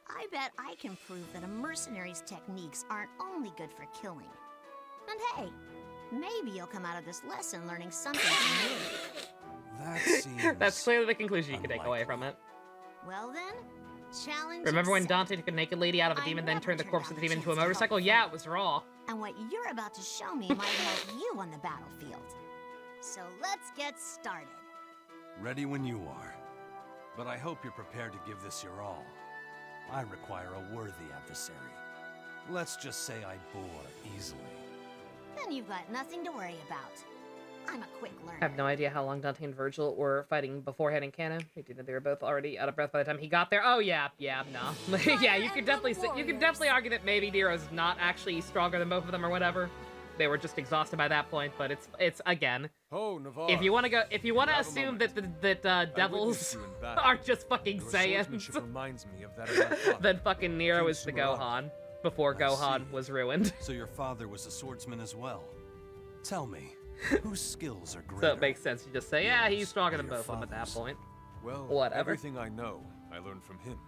I bet I can prove that a mercenary's techniques aren't only good for killing. And hey, maybe you'll come out of this lesson learning something from me. That seems... That's clearly the conclusion you can take away from it. Well then, challenge Remember when accepted. Dante took a naked lady out of a demon, then turned the corpse of the demon into a motorcycle? Yeah, it was raw. And what you're about to show me might help you on the battlefield. So let's get started. Ready when you are. But I hope you're prepared to give this your all. I require a worthy adversary. Let's just say I bore easily. Then you've got nothing to worry about. I'm a quick learner. I have no idea how long Dante and Virgil were fighting beforehand in canon. We do know they were both already out of breath by the time he got there. Oh yeah, no. Yeah, you could definitely argue that maybe Nero's not actually stronger than both of them or whatever. They were just exhausted by that point, but it's again. Oh, Navarre. If you want to assume that devils are just fucking Your Saiyans, swordsmanship reminds me of that of my father. then fucking Nero King is the Sumerab. Gohan before Gohan was ruined. So your father was a swordsman as well. Tell me, whose skills are greater? So it makes sense. You just say, yeah, he's stronger than your both of them at that point. Well, Whatever. everything I know, I learned from him.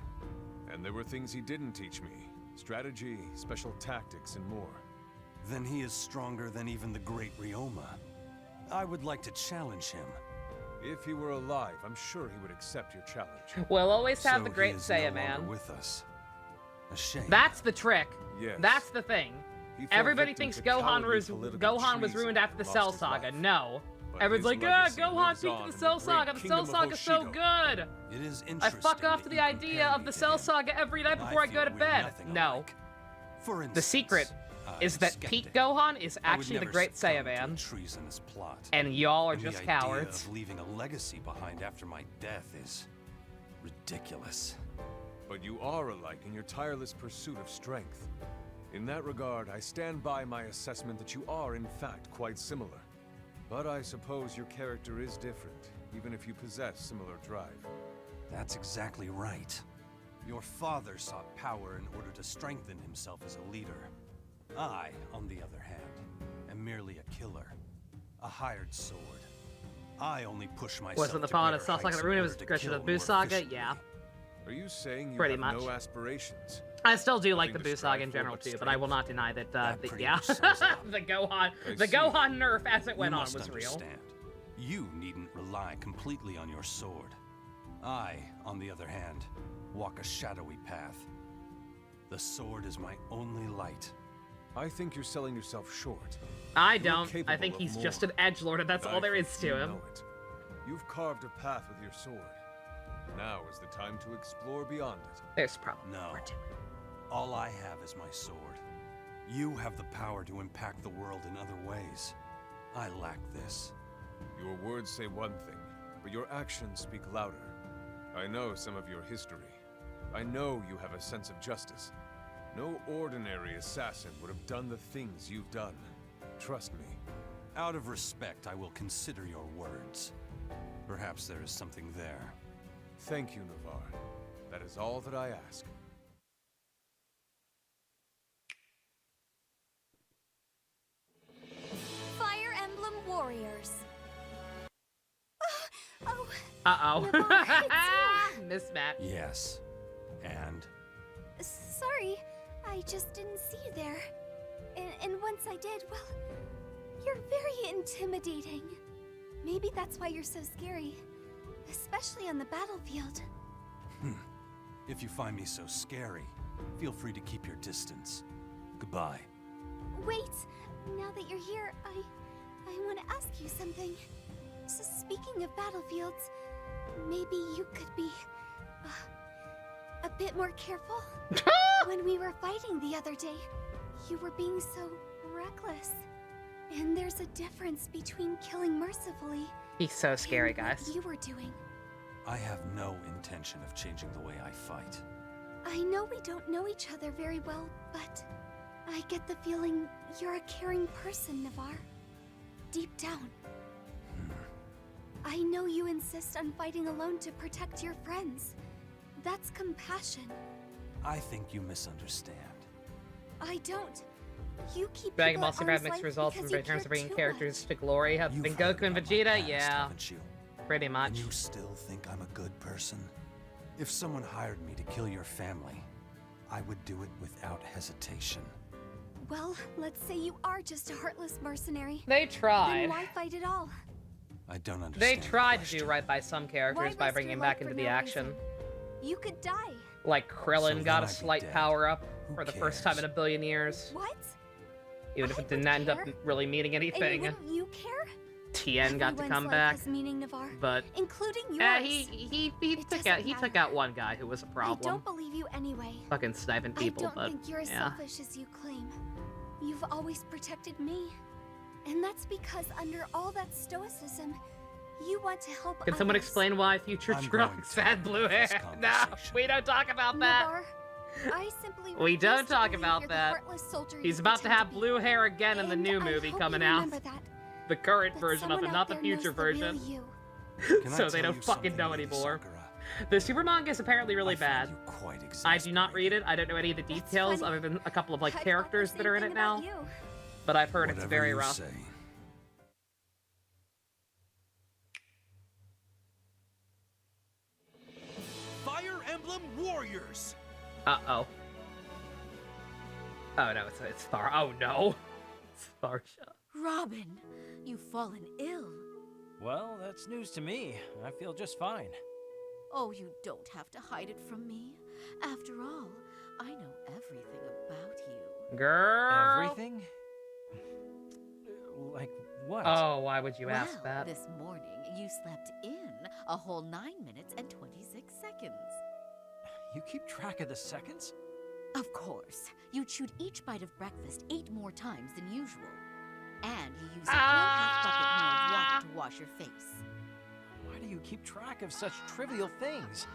And there were things he didn't teach me. Strategy, special tactics, and more. Then he is stronger than even the great Ryoma. I would like to challenge him. If he were alive, I'm sure he would accept your challenge. We'll always have So the great he is no Saiyan longer man. with us. A shame. That's the trick. Yes. That's the thing. He fell Everybody victim thinks to Gohan cowardly was political ruined treason after the and Cell lost his Saga. life. No. But Everyone's his like, yeah, legacy Gohan lives beat on the in the Cell great Saga. The Cell kingdom of Saga's so Hoshido. good. It is I interesting fuck off that to the you idea compare of me the to Cell him. Saga every night before I go to feel we're bed. nothing No. alike. For The instance, secret is I'm that skeptic. Pete Gohan is I would actually the never great succumb Saiyan to a man. treasonous plot. And y'all are And just the idea cowards. of leaving a legacy behind after my death is ridiculous. But you are alike in your tireless pursuit of strength. In that regard, I stand by my assessment that you are, in fact, quite similar. But I suppose your character is different, even if you possess similar drive. That's exactly right. Your father sought power in order to strengthen himself as a leader. I, on the other hand, am merely a killer. A hired sword. I only push myself Wasn't the to part of greater Cell Saga heights the Ruin, it in was order to Gretchen kill of the Buu more Saga? efficiently. Yeah. Are you saying you Pretty have much. no aspirations? I still do like Nothing the to Buu Saga in strive for general but too, but I will not deny that, pretty yeah, much sums it up. the I Gohan see. nerf as it went You on must was real. understand. You needn't rely completely on your sword. I, on the other hand, walk a shadowy path. The sword is my only light. I think you're selling yourself short. I You're don't. I capable think of he's more. just an edgelord, and that's I all there think is to you him. know it. You've carved a path with your sword. Now is the time to explore beyond it. There's probably No. more to it. All I have is my sword. You have the power to impact the world in other ways. I lack this. Your words say one thing, but your actions speak louder. I know some of your history. I know you have a sense of justice. No ordinary assassin would have done the things you've done. Trust me. Out of respect, I will consider your words. Perhaps there is something there. Thank you, Navarre. That is all that I ask. Fire Emblem Uh-oh. Navarre, Mismatch. Yes. And? Sorry, I just didn't see you there. And once I did, well, you're very intimidating. Maybe that's why you're so scary, especially on the battlefield. If you find me so scary, feel free to keep your distance. Goodbye. Wait, now that you're here, I want to ask you something. So speaking of battlefields, maybe you could be a bit more careful. When we were fighting the other day, you were being so reckless. And there's a difference between killing mercifully. He's so scary, and guys. what you were doing. I have no intention of changing the way I fight. I know we don't know each other very well, but I get the feeling you're a caring person, Navarre. Deep down. I know you insist on fighting alone to protect your friends. That's compassion. I think you misunderstand. I don't. You keep Dragon people Ball at Super arm's mixed length results in because you terms of care bringing too characters much. to glory have been Goku and Vegeta. Yeah, Haven't you? pretty much. And you still think I'm a good person? If someone hired me to kill your family, I would do it without hesitation. Well, let's say you are just a heartless mercenary. They tried. Then why fight at all? I don't understand. They tried to do right by some characters Why by risk bringing your them back life into for the no action. reason? You could die. Like Krillin So got then a I'd be slight dead. power up Who for the first time in a billion years. What? Even if it didn't end up really meaning And anything. wouldn't you care? Tien got to Everyone's come life back, has meaning, Navarre, but including yours. he took doesn't out matter. one guy who was a I problem. don't believe you anyway. Fucking sniping people, I don't but think you're as yeah. selfish as you claim. You've always protected me. And that's because under all that stoicism, you want to help Can someone others. explain why future I'm Trunks growing had blue hair? tired of this No, conversation. we don't talk about that. Navarre, I simply We refuse don't to talk believe about you're the that. heartless soldier He's you about to pretend have be. blue hair again in the And new I movie hope coming you out. remember that. The current That version of it, someone not out the there future knows the real version. you. Can I So they tell don't you fucking something, know Lady anymore. Sakura? The super manga is apparently really I find bad. you quite I do not read it. I don't know any of the That's details funny. other than a couple of like I thought characters the that same are in thing it now. about you. But I've heard it's Whatever very you rough. say. Fire Emblem Warriors! Uh-oh. Oh no, it's Thar. Oh no. It's Tharsha. Robin, you've fallen ill. Well, that's news to me. I feel just fine. Oh, you don't have to hide it from me. After all, I know everything about you. Girl. Everything? Like what? Oh, why would you ask Well, that? this morning you slept in a whole 9 minutes and 26 seconds. You keep track of the seconds? Of course. You chewed each bite of breakfast 8 more times than usual. And you used a whole half bucket more of water to wash your face. Why do you keep track of such trivial things?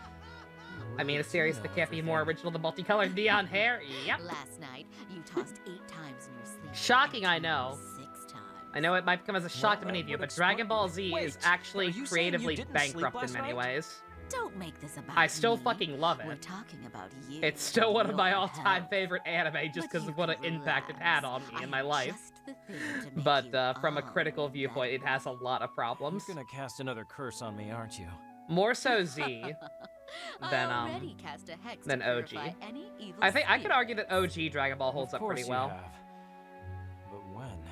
I mean, a series that can't be more original than multicolored neon hair. Yep. Last night, you tossed 8 times in your sleep. Shocking, I know. 6 times. I know it might come as a shock to many that of you, would but Dragon explain- Ball Z Wait, is actually are you saying you creatively didn't sleep bankrupt in last many night? ways. Don't make this about I still me. fucking love We're it. talking about you. It's still one of my your all-time health. favorite anime just But because you of what an can impact it relax. had on me I in my have life. just the thing to make But you from a all critical viewpoint, it better. has a lot of problems. You're gonna cast another curse on me, aren't you? More so Z than I already cast a hex than to OG. purify any evil I think I could spirit. argue that OG Dragon Ball holds Of up pretty course well. You have. But when?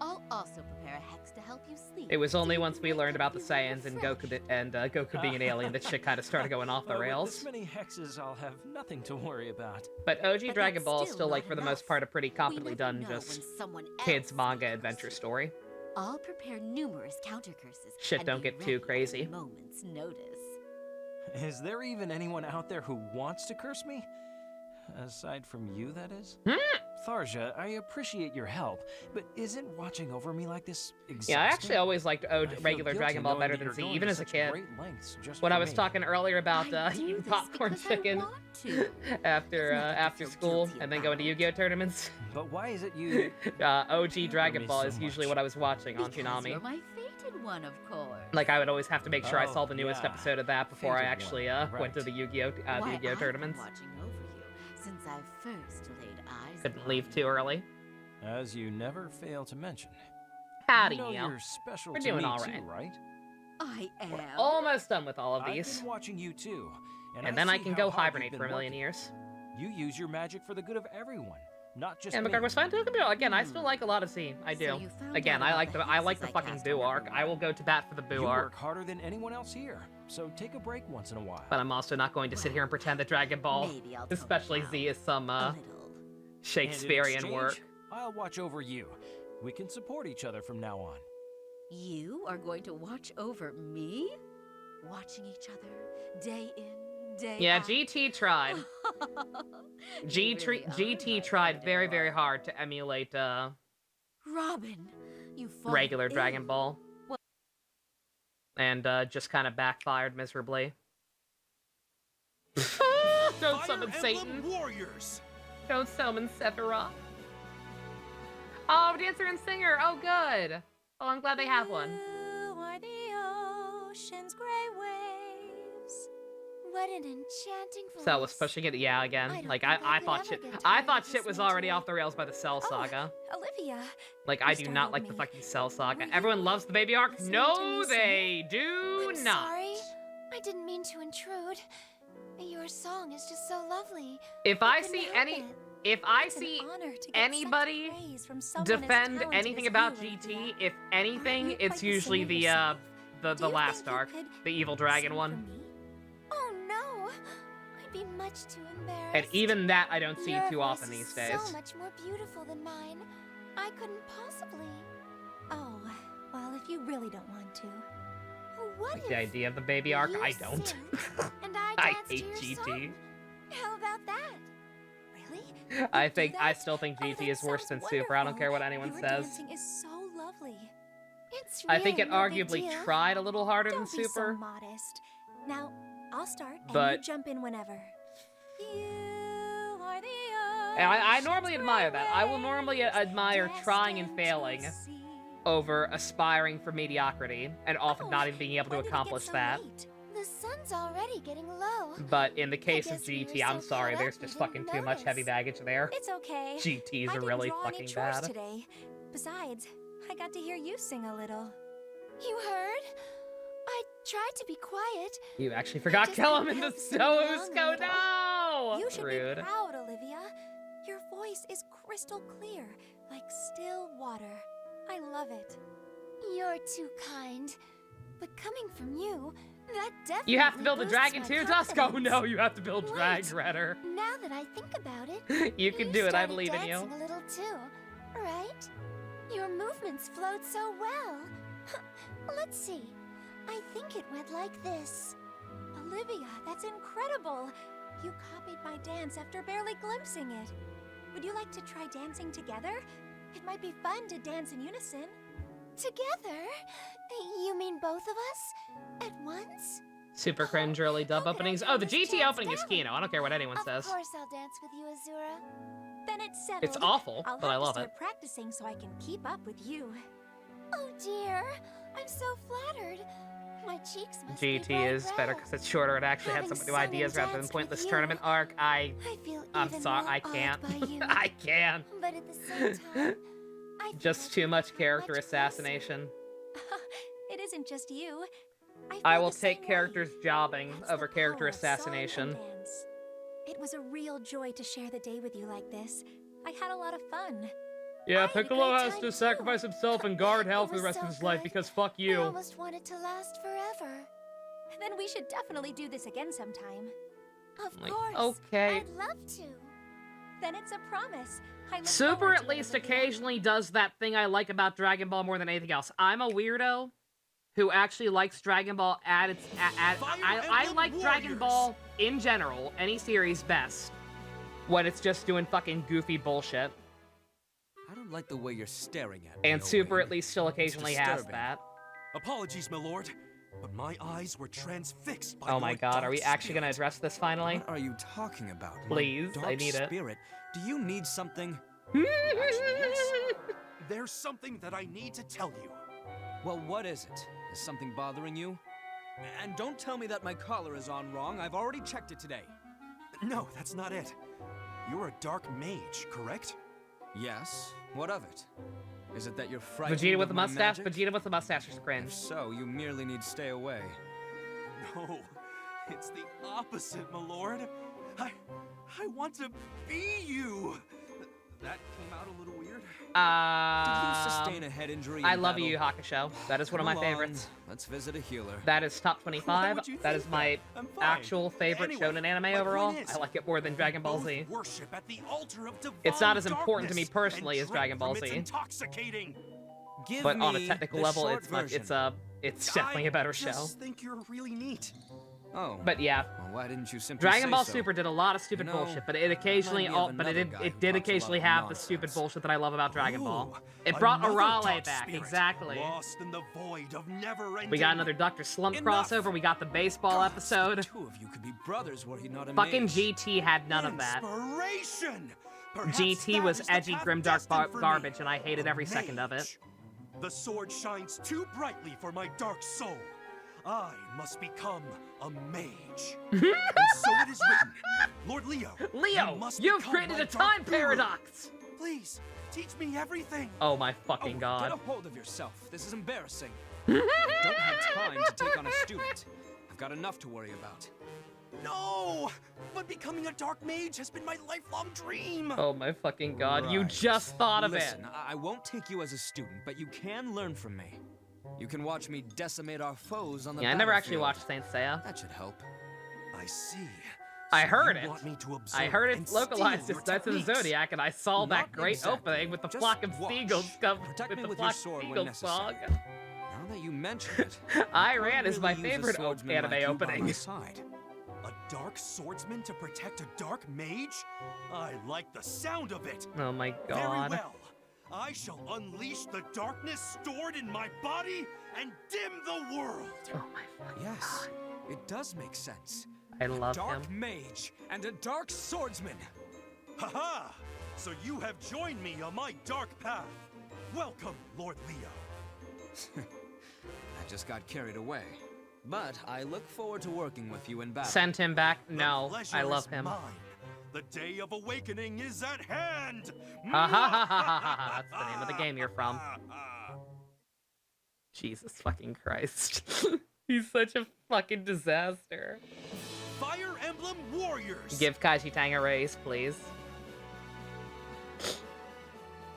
I'll also prepare a hex to help you sleep. It was so only you once can we wake learned up about the feeling Saiyans and refreshed. Goku being an alien that shit kind of started going off the With rails. this many hexes, I'll have nothing to worry about. But OG But Dragon that's Ball is still still like not for the enough. most part a pretty competently We done never know just when someone kids else manga may adventure curse you. story. I'll prepare numerous counter curses. Shit, and don't be get too ready at crazy. a moment's notice. Is there even anyone out there who wants to curse me? Aside from you, that is? Tharja, I appreciate your help, but isn't watching over me like this exhausting? Yeah, I actually always liked I feel regular guilty Dragon Ball knowing better that than you're Z, going even to as a such kid. great lengths just When for I was me. talking earlier about I do eating this popcorn because I chicken want to. after There's nothing to after feel school guilty and then going to about. Yu-Gi-Oh tournaments, But why is it you... OG Dragon me Ball so is usually much? what I was watching on Because Toonami. you're my fated one, of course. Like I would always have to make sure I Oh, saw the newest yeah. episode of that before I Fated actually one, went to right. the Yu-Gi-Oh Why, I've been tournaments. watching over you since I first laid eyes Couldn't upon leave you. too early. As you never fail to mention. Howdy, you know yo. you're special We're to doing me all too, right. right? I am. We're almost done with all of I've these. been watching you too, And then I see can how go hard hibernate you've for a been million working. years. You use your magic for the good of everyone, not just And me. McGregor's fine. Again, I still like a lot of Z. I do. you found Again, out I about like the I like hexes the I fucking cast Boo on arc. I will go to bat for the Boo You arc. work harder than anyone else here, so take a break once in a while. But I'm also not going to sit here and pretend that Dragon Ball, maybe I'll tone especially down Z, is some And in Shakespearean exchange, work. I'll watch over you. We can support each other from now on. You are going to watch over me? Watching each other day in, day Yeah, out. GT tried. GT tried very, very hard to emulate Robin, you fall regular ill. Dragon Ball. Well- And just kind of backfired miserably. Don't summon Satan. Warriors. Don't summon Sephiroth. Oh, dancer and singer. Oh, good. Oh, I'm glad they have one. You are the ocean's gray waves. What an enchanting voice. So was pushing it, yeah, again. don't Like think I I could thought ever shit. get I tired thought of shit was listening already to off the rails by the Cell Saga. Olivia. Like I do not like the fucking Cell Saga. Everyone loves the baby arc. Listening to No, me they do I'm not. sorry. I didn't mean to intrude. Your song is just so lovely. If I couldn't see help any, it. if I It's an see honor to get anybody such praise from someone as defend talented anything as about you, GT, if anything, you it's quite the usually singer the Do you last think you arc, could the Evil Dragon sing one. for me? Oh no, I'd be much too embarrassed. And even that I don't see Your too voice often is these days. So much more beautiful than mine. I couldn't possibly. Oh, well, if you really don't want to. What Like if the idea of the baby arc, you I don't. sing and I I dance hate to your GT. song? How about that? Really? I still think GT is worse than Super. I don't care what anyone Your says. dancing is so lovely. It's I think really it no big arguably deal. tried a little harder Don't than be Super. so modest. Now, I'll start and But- you jump in whenever. You are the And I normally admire that. I will normally admire trying and failing over aspiring for mediocrity and often not even being able to accomplish that. The sun's already getting low. But in the case of guess we GT, were I'm so sorry, caught there's up we just didn't fucking too much heavy notice. baggage there. It's okay. GTs I are didn't really draw any fucking chores bad. today. Besides, I got to hear you sing a little. You heard? I tried to be quiet. You actually forgot just Kellum couldn't in the help singing along a Go little. no! You should Rude. be proud, Olivia. Your voice is crystal clear, like still water. I love it. You're too kind. But coming from you, that definitely You have to build a boosts dragon my too, Dusk? Oh confidence. no, you have to build Wait, Drag Redder. Now that I think about it, You can do it, I started believe in you. dancing a little too, right? Your movements flowed so well. Let's see. I think it went like this. Olivia, that's incredible. You copied my dance after barely glimpsing it. Would you like to try dancing together? It might be fun to dance in unison. Together? You mean both of us? At once? Super cringe early dub openings. Oh, the GT opening is Kino. I don't care what anyone says. Of course I'll dance with you, Azura. Then it's settled. It's awful, I'll but have I love to it. start practicing so I can keep up with you. Oh dear, I'm so flattered. My cheeks must be GT bright is better red. because it's shorter. It actually had Having some new sung and ideas rather than danced pointless with you, tournament arc. I feel I'm even sorry, more I awed can't. by you. I can't. But at the same time, I Just too much character assassination. It isn't just you. I will take characters jobbing over character power of song and assassination. dance. It was a real joy to share the day with you like this. I had a lot of fun. Yeah, had a Piccolo great has time to sacrifice himself and guard hell for the was rest so of his life good. because fuck I you. almost want it to last forever. Then we should definitely do this again sometime. Of Like, course. okay. I'd love to. Then it's a promise. I look Super forward at to it, least Olivia. occasionally does that thing I like about Dragon Ball more than anything else. I'm a weirdo who actually likes Dragon Ball at its... I like Dragon Ball in general, any series, best when it's just doing fucking goofy bullshit. I don't like the way you're staring at me. And Super at least still occasionally has disturbing. that. Apologies, my lord, but my eyes were transfixed by Oh my your god, dark are we actually spirit. gonna address this finally? What are you talking about? My Please, I dark need it. spirit? Do you need something? Actually, yes. There's something that I need to tell you. Well, what is it? Is something bothering you? And don't tell me that my collar is on wrong. I've already checked it today. No, that's not it. You're a dark mage, correct? Yes. What of it? Is it that you're frightened Vegeta with of a my mustache? magic? Vegeta with a mustache is cringe. If so, you merely need stay away. No, it's the opposite, my lord. I want to be you. That came out a little weird. Did you sustain a head injury? I in love battle? Yu Yu Hakusho. That is one of my Come along, favorites. Let's visit a healer. That is top 25. would you That is think my that? I'm fine. actual favorite Anyway, shonen anime my point overall. is, I like it more than Dragon Ball both Z. worship at the altar of It's not as divine important to me darkness personally and as Dragon Ball drink from Z. its intoxicating. Give But on a me technical the level, short it's much, version. it's definitely a better show. I just think you're really neat. Oh. But yeah, Well, why didn't you simply Dragon say Ball so? Super did a lot of stupid You know, bullshit, but it occasionally, remind me of another guy it who did talks a occasionally lot of have the nonsense. stupid bullshit that I love about Dragon Ball. Ooh, It brought another Arale dark back, spirit, exactly. Lost in the void of never-ending. We got another Dr. Slump Enough. crossover. We got the baseball episode. Two of you could be brothers were he not a Fucking mage. GT had none of that. Inspiration. Perhaps GT that was is the edgy, path grimdark destined for me. garbage, and I hated every second of it. The sword shines too brightly for my dark soul. I must become a mage. And so it is written. Lord Leo, Leo, you must you've become created my a time dark guru. paradox! Please, teach me everything. Oh my fucking Get god. a hold of yourself. This is embarrassing. I don't have time to take on a student. I've got enough to worry about. No! But becoming a dark mage has been my lifelong dream. Oh my fucking god, you Right. just thought of Listen, it. I won't take you as a student, but you can learn from me. You can watch me decimate our foes on the Yeah, I never actually battlefield. watched Saint Seiya. That should help. I see. I So heard you it. want me to I observe heard and it's localized steal as your Knights of the techniques. Zodiac, and I saw that Not great exactly. opening with the Just flock of watch. seagulls come Protect with me the with flock your sword when seagulls song. necessary. Now that you mention it, I could Ran is my really use a favorite swordsman anime like you by opening. my side. A dark swordsman to protect a dark mage? I like the sound of it. Oh my Very god. well. I shall unleash the darkness stored in my body and dim the world. Oh my fucking Yes, it does make sense. I love Dark him. mage and a dark swordsman. Haha! So you have joined me on my dark path. Welcome, Lord Leo. I just got carried away. But I look forward to working with you in battle. Send him back? The No, pleasure I love is him. mine. The day of awakening is at hand. Ha ha ha ha ha ha. That's the name of the game you're from. Jesus fucking Christ. He's such a fucking disaster. Fire Emblem Warriors. Give Kaiji Tang a raise, please.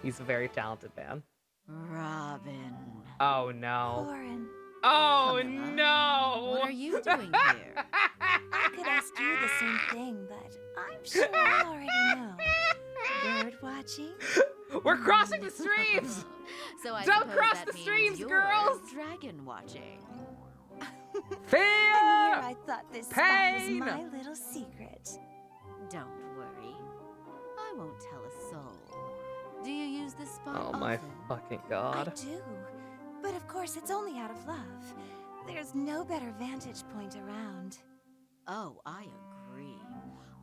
He's a very talented man. Robin. Oh no. Corrin, Oh Camilla, no! What are you doing here? I could ask you the same thing, but I'm sure I already know. Bird watching? We're crossing the streams! So I Don't suppose cross that the means streams, you're girls! dragon watching. Fear! And here I thought this spot was Pain! my little secret. Don't worry. I won't tell a soul. Do you use this spot Oh my often? fucking I god. do. But of course, it's only out of love. There's no better vantage point around. Oh, I agree.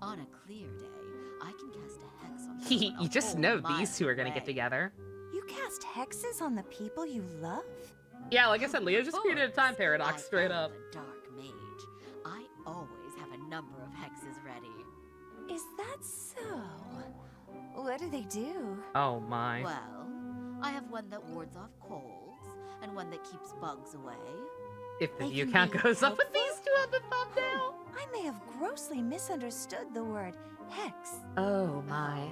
On a clear day, I can cast a hex on You someone a just whole know mile these two are gonna get away. together. You cast hexes on the people you love? Yeah, like I said, Leo just Of created a time course. paradox I straight am up. a dark mage. I always have a number of hexes ready. Is that so? What do they do? Oh my. Well, I have one that wards off colds, and one that keeps bugs away. If the They view can count be goes up with helpful? these two on the thumbnail. I may have grossly misunderstood the word hex. Oh my.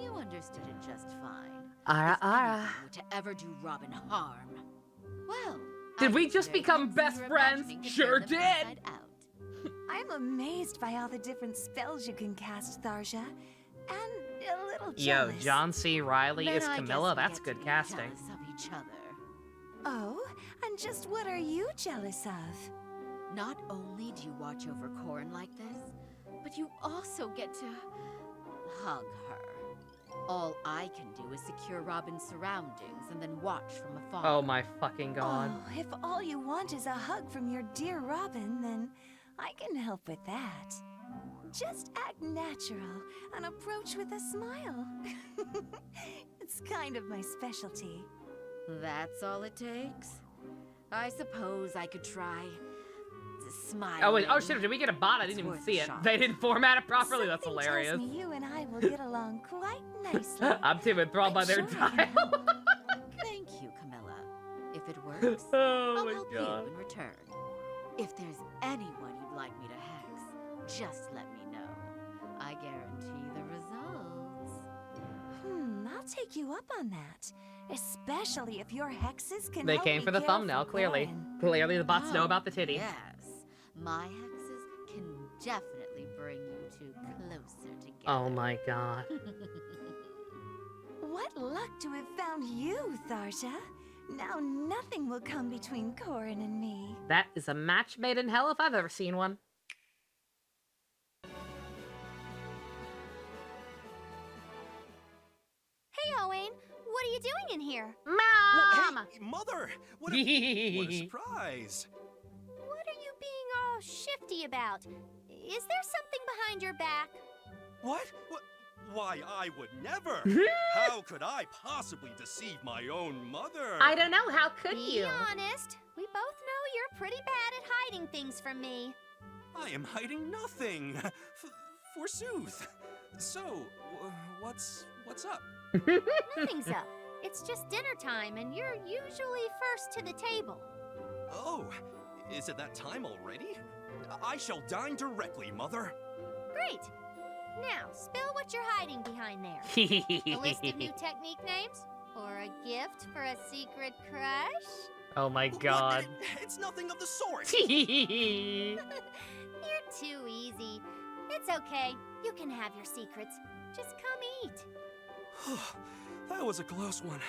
You understood it just fine. Ara If ara. anything were to ever do Robin harm, well, Did I we think just very become hexes best you're friends? imagining could Sure turn them did. inside out. I'm amazed by all the different spells you can cast, Tharja. And a little Yo, jealous. John C. Riley Then is I guess Camilla. we That's get to good be casting. jealous of each other. Oh, and just what are you jealous of? Not only do you watch over Corrin like this, but you also get to hug her. All I can do is secure Robin's surroundings and then watch from afar. Oh my fucking god. Oh, if all you want is a hug from your dear Robin, then I can help with that. Just act natural and approach with a smile. It's kind of my specialty. That's all it takes? I suppose I could try smiling. Oh, wait, oh shit, did we get a bot? I It's didn't even worth see a it. shot. They didn't format it properly. That's Something hilarious. tells me you and I will get along quite nicely. I'm too enthralled by their I'm sure I dial. If it works, Oh I'll my help God. you in return. If there's anyone you'd like me to hex, just let me know. I guarantee the results. I'll take you up on that. Especially if your hexes can They help came me for the care thumbnail, for clearly. Corrin. Clearly the bots know about the titty. Yes, my hexes can definitely bring you two closer together. Oh my God. What luck to have found you, Tharsha. Now nothing will come between Corrin and me. That is a match made in hell if I've ever seen one. Hey, Owen, what are you doing in here? Mom! Hey, Mother! What a surprise! What are you being all shifty about? Is there something behind your back? What? Why, I would never! How could I possibly deceive my own mother? I don't know, how could Be you? honest. We both know you're pretty bad at hiding things from me. I am hiding nothing. Forsooth. So, what's up? Nothing's up. It's just dinner time, and you're usually first to the table. Oh, is it that time already? I shall dine directly, Mother. Great. Now, spill what you're hiding behind there. A list of new technique names? Or a gift for a secret crush? Oh my God. It's nothing of the sort. You're too easy. It's okay. You can have your secrets. Just come eat. That was a close one.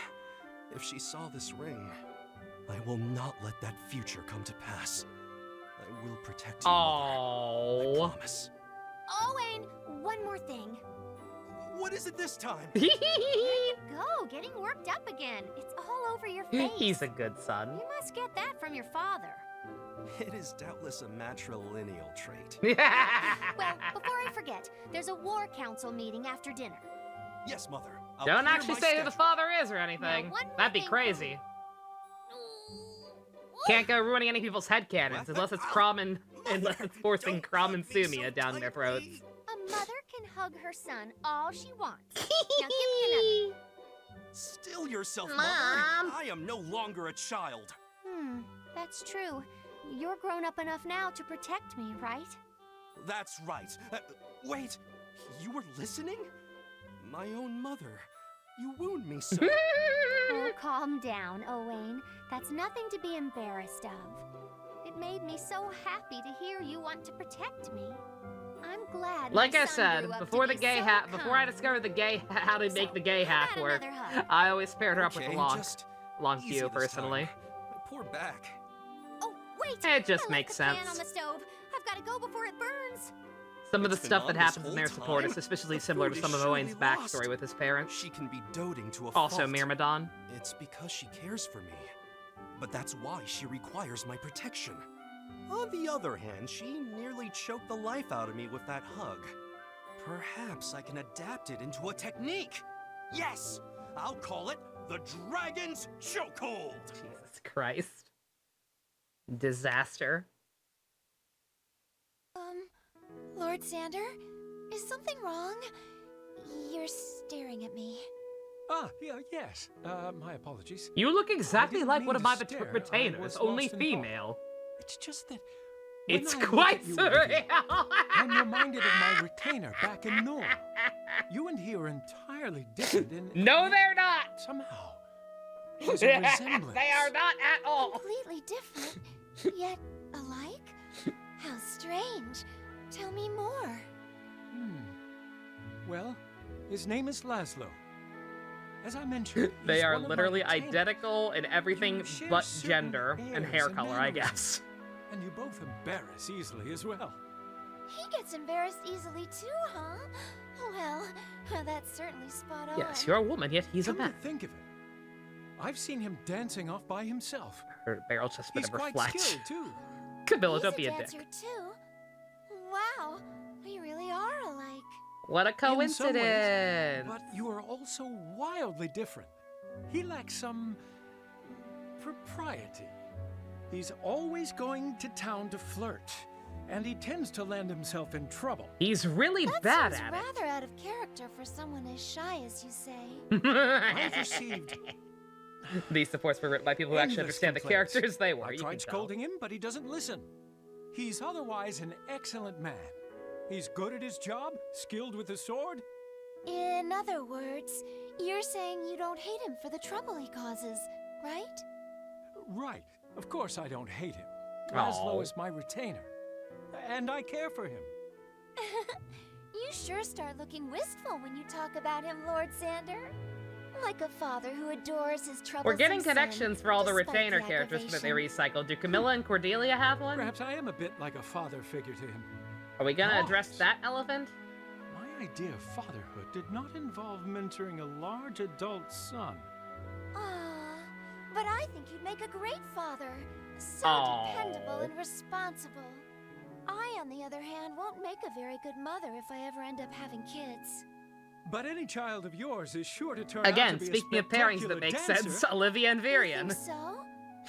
If she saw this ring, I will not let that future come to pass. I will protect you, Mother. I promise. Owen, one more thing. What is it this time? There you go, getting worked up again. It's all over your face. He's a good son. You must get that from your father. It is doubtless a matrilineal trait. Well, before I forget, there's a war council meeting after dinner. Yes, Mother. I'll Don't clear actually my say who schedule. the father is or anything. Now, one more That'd be thing crazy. Can't go ruining any people's headcanons unless it's unless it's forcing Crom and Sumia down their throats. A mother can hug her son all she wants. Now give me another. Still yourself, Mom. Mother. I am no longer a child. That's true. You're grown up enough now to protect me, right? That's right. Wait, you were listening? My own mother. You wound me so. Oh, calm down, Owain. That's nothing to be embarrassed of. It made me so happy to hear you want to protect me. I'm glad. Like my I son said, grew up before to the be gay so hat, before I kind. discovered the gay how to make the gay How hat about work, another hug? I always paired her up with Okay, a long just view easy this personally. time. My poor back. Oh, wait! It just I left makes the pan sense. on the stove. I've got to go before it burns. Some of the It's been stuff on that this happens in whole their support time. is suspiciously The similar to food some is of Owain's surely lost. backstory with his parents. She can be doting to a Also, fault. Myrmidon. It's because she cares for me. But that's why she requires my protection. On the other hand, she nearly choked the life out of me with that hug. Perhaps I can adapt it into a technique. Yes! I'll call it the Dragon's Chokehold! Jesus Christ. Disaster. Lord Sander, is something wrong? You're staring at me. Yes. My apologies. You look exactly didn't like mean one of to my stare. I retainers, was only lost in thought. female. It's just that when It's I look quite at you, Olivia, surreal. I'm reminded of my retainer back in Nor. You and he are entirely different in... No, they're not! Somehow. There's a resemblance. They are not at all. Completely different, yet alike? How strange. Tell me more. Well, his name is Laszlo. As I mentioned, They he's are one of my literally retainers. identical in everything You share but certain gender and hair airs and color, I mannerisms. guess. And you both embarrass easily as well. He gets embarrassed easily too, huh? Well, that's certainly spot on. Yes, you're a woman, yet he's a Come to man. think of it, I've seen him dancing off by himself. Her barrel's just a bit He's of a quite flat. skilled too. Camilla, He's don't be a dancer dick. too. Wow, we really are alike. What a In some ways, coincidence! but you are also wildly different. He lacks some propriety. He's always going to town to flirt, and he tends to land himself in trouble. He's really That bad seems at it. rather out of character for someone as shy as you say. I've received These supports were written by people who actually Endless understand the complaints. characters they were. I You tried can tell. scolding him, but he doesn't listen. He's otherwise an excellent man. He's good at his job, skilled with the sword. In other words, you're saying you don't hate him for the trouble he causes, right? Right. Of course I don't hate him. Aw. Laszlo is my retainer. And I care for him. You sure start looking wistful when you talk about him, Lord Xander. Like a father who adores his troublesome We're getting son, connections for all the despite retainer the characters that they aggravation. recycled. Do Camilla and Cordelia have one? Perhaps I am a bit like a father figure to him. Are we gonna Yes. address that elephant? My idea of fatherhood did not involve mentoring a large adult son. But I think you'd make a great father. So Aw. dependable and responsible. I, on the other hand, won't make a very good mother if I ever end up having kids. But any child of yours is sure to turn out Again, to be speaking a of pairings spectacular that make dancer. sense, Olivia and Virion. Think so?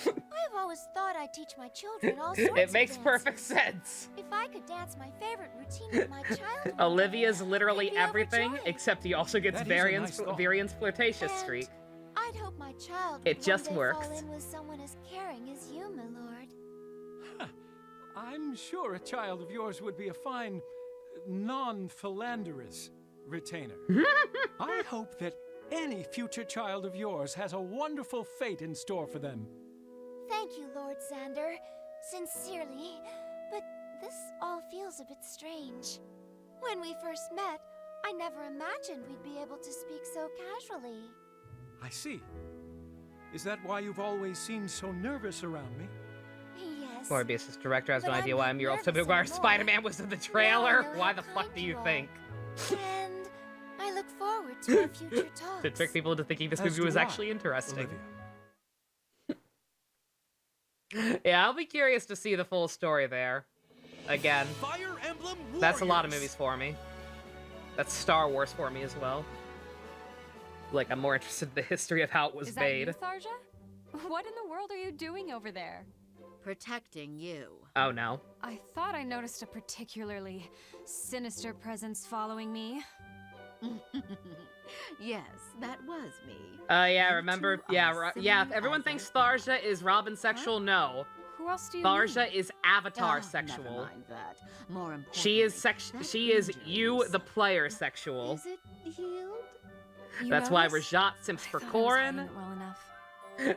I've always thought I'd teach my children all sorts It makes of perfect dances. sense. If I could dance my favorite routine with my child, Olivia's literally I'd be everything, overjoyed. except he also gets That is a Virian's, nice thought. Virian's flirtatious And streak. I'd hope my child It would just one day works. fall in with someone as caring as you, my lord. I'm sure a child of yours would be a fine, non-philanderous retainer. I hope that any future child of yours has a wonderful fate in store for them. Thank you, Lord Xander. Sincerely. But this all feels a bit strange. When we first met, I never imagined we'd be able to speak so casually. I see. Is that why you've always seemed so nervous around me? Yes. Morbius' director has no But I'm idea why not I'm your nervous Tobey Maguire anymore. Spider-Man was in the Now I trailer. know Why how the fuck kind do you are. think? And I look forward to our future talks. To trick people into thinking this As movie do was I, actually interesting. Olivia. Yeah, I'll be curious to see the full story there. Again, Fire Emblem Warriors. that's a lot of movies for me. That's Star Wars for me as well. Like, I'm more interested in the history of how it was Is that made. you, Tharja? What in the world are you doing over there? Protecting you. Oh no. I thought I noticed a particularly sinister presence following me. Yes, that was me. Yeah, remember? two Yeah, are yeah. If similar everyone as thinks I thought. Tharja is Robin sexual, no. Who else do you Tharja mean? is Avatar Never sexual. mind that. More importantly, She is that She is injury you, is- the player, sexual. Is it healed? You That's why noticed? Rajat simps I for thought I was hiding Corin. it well enough.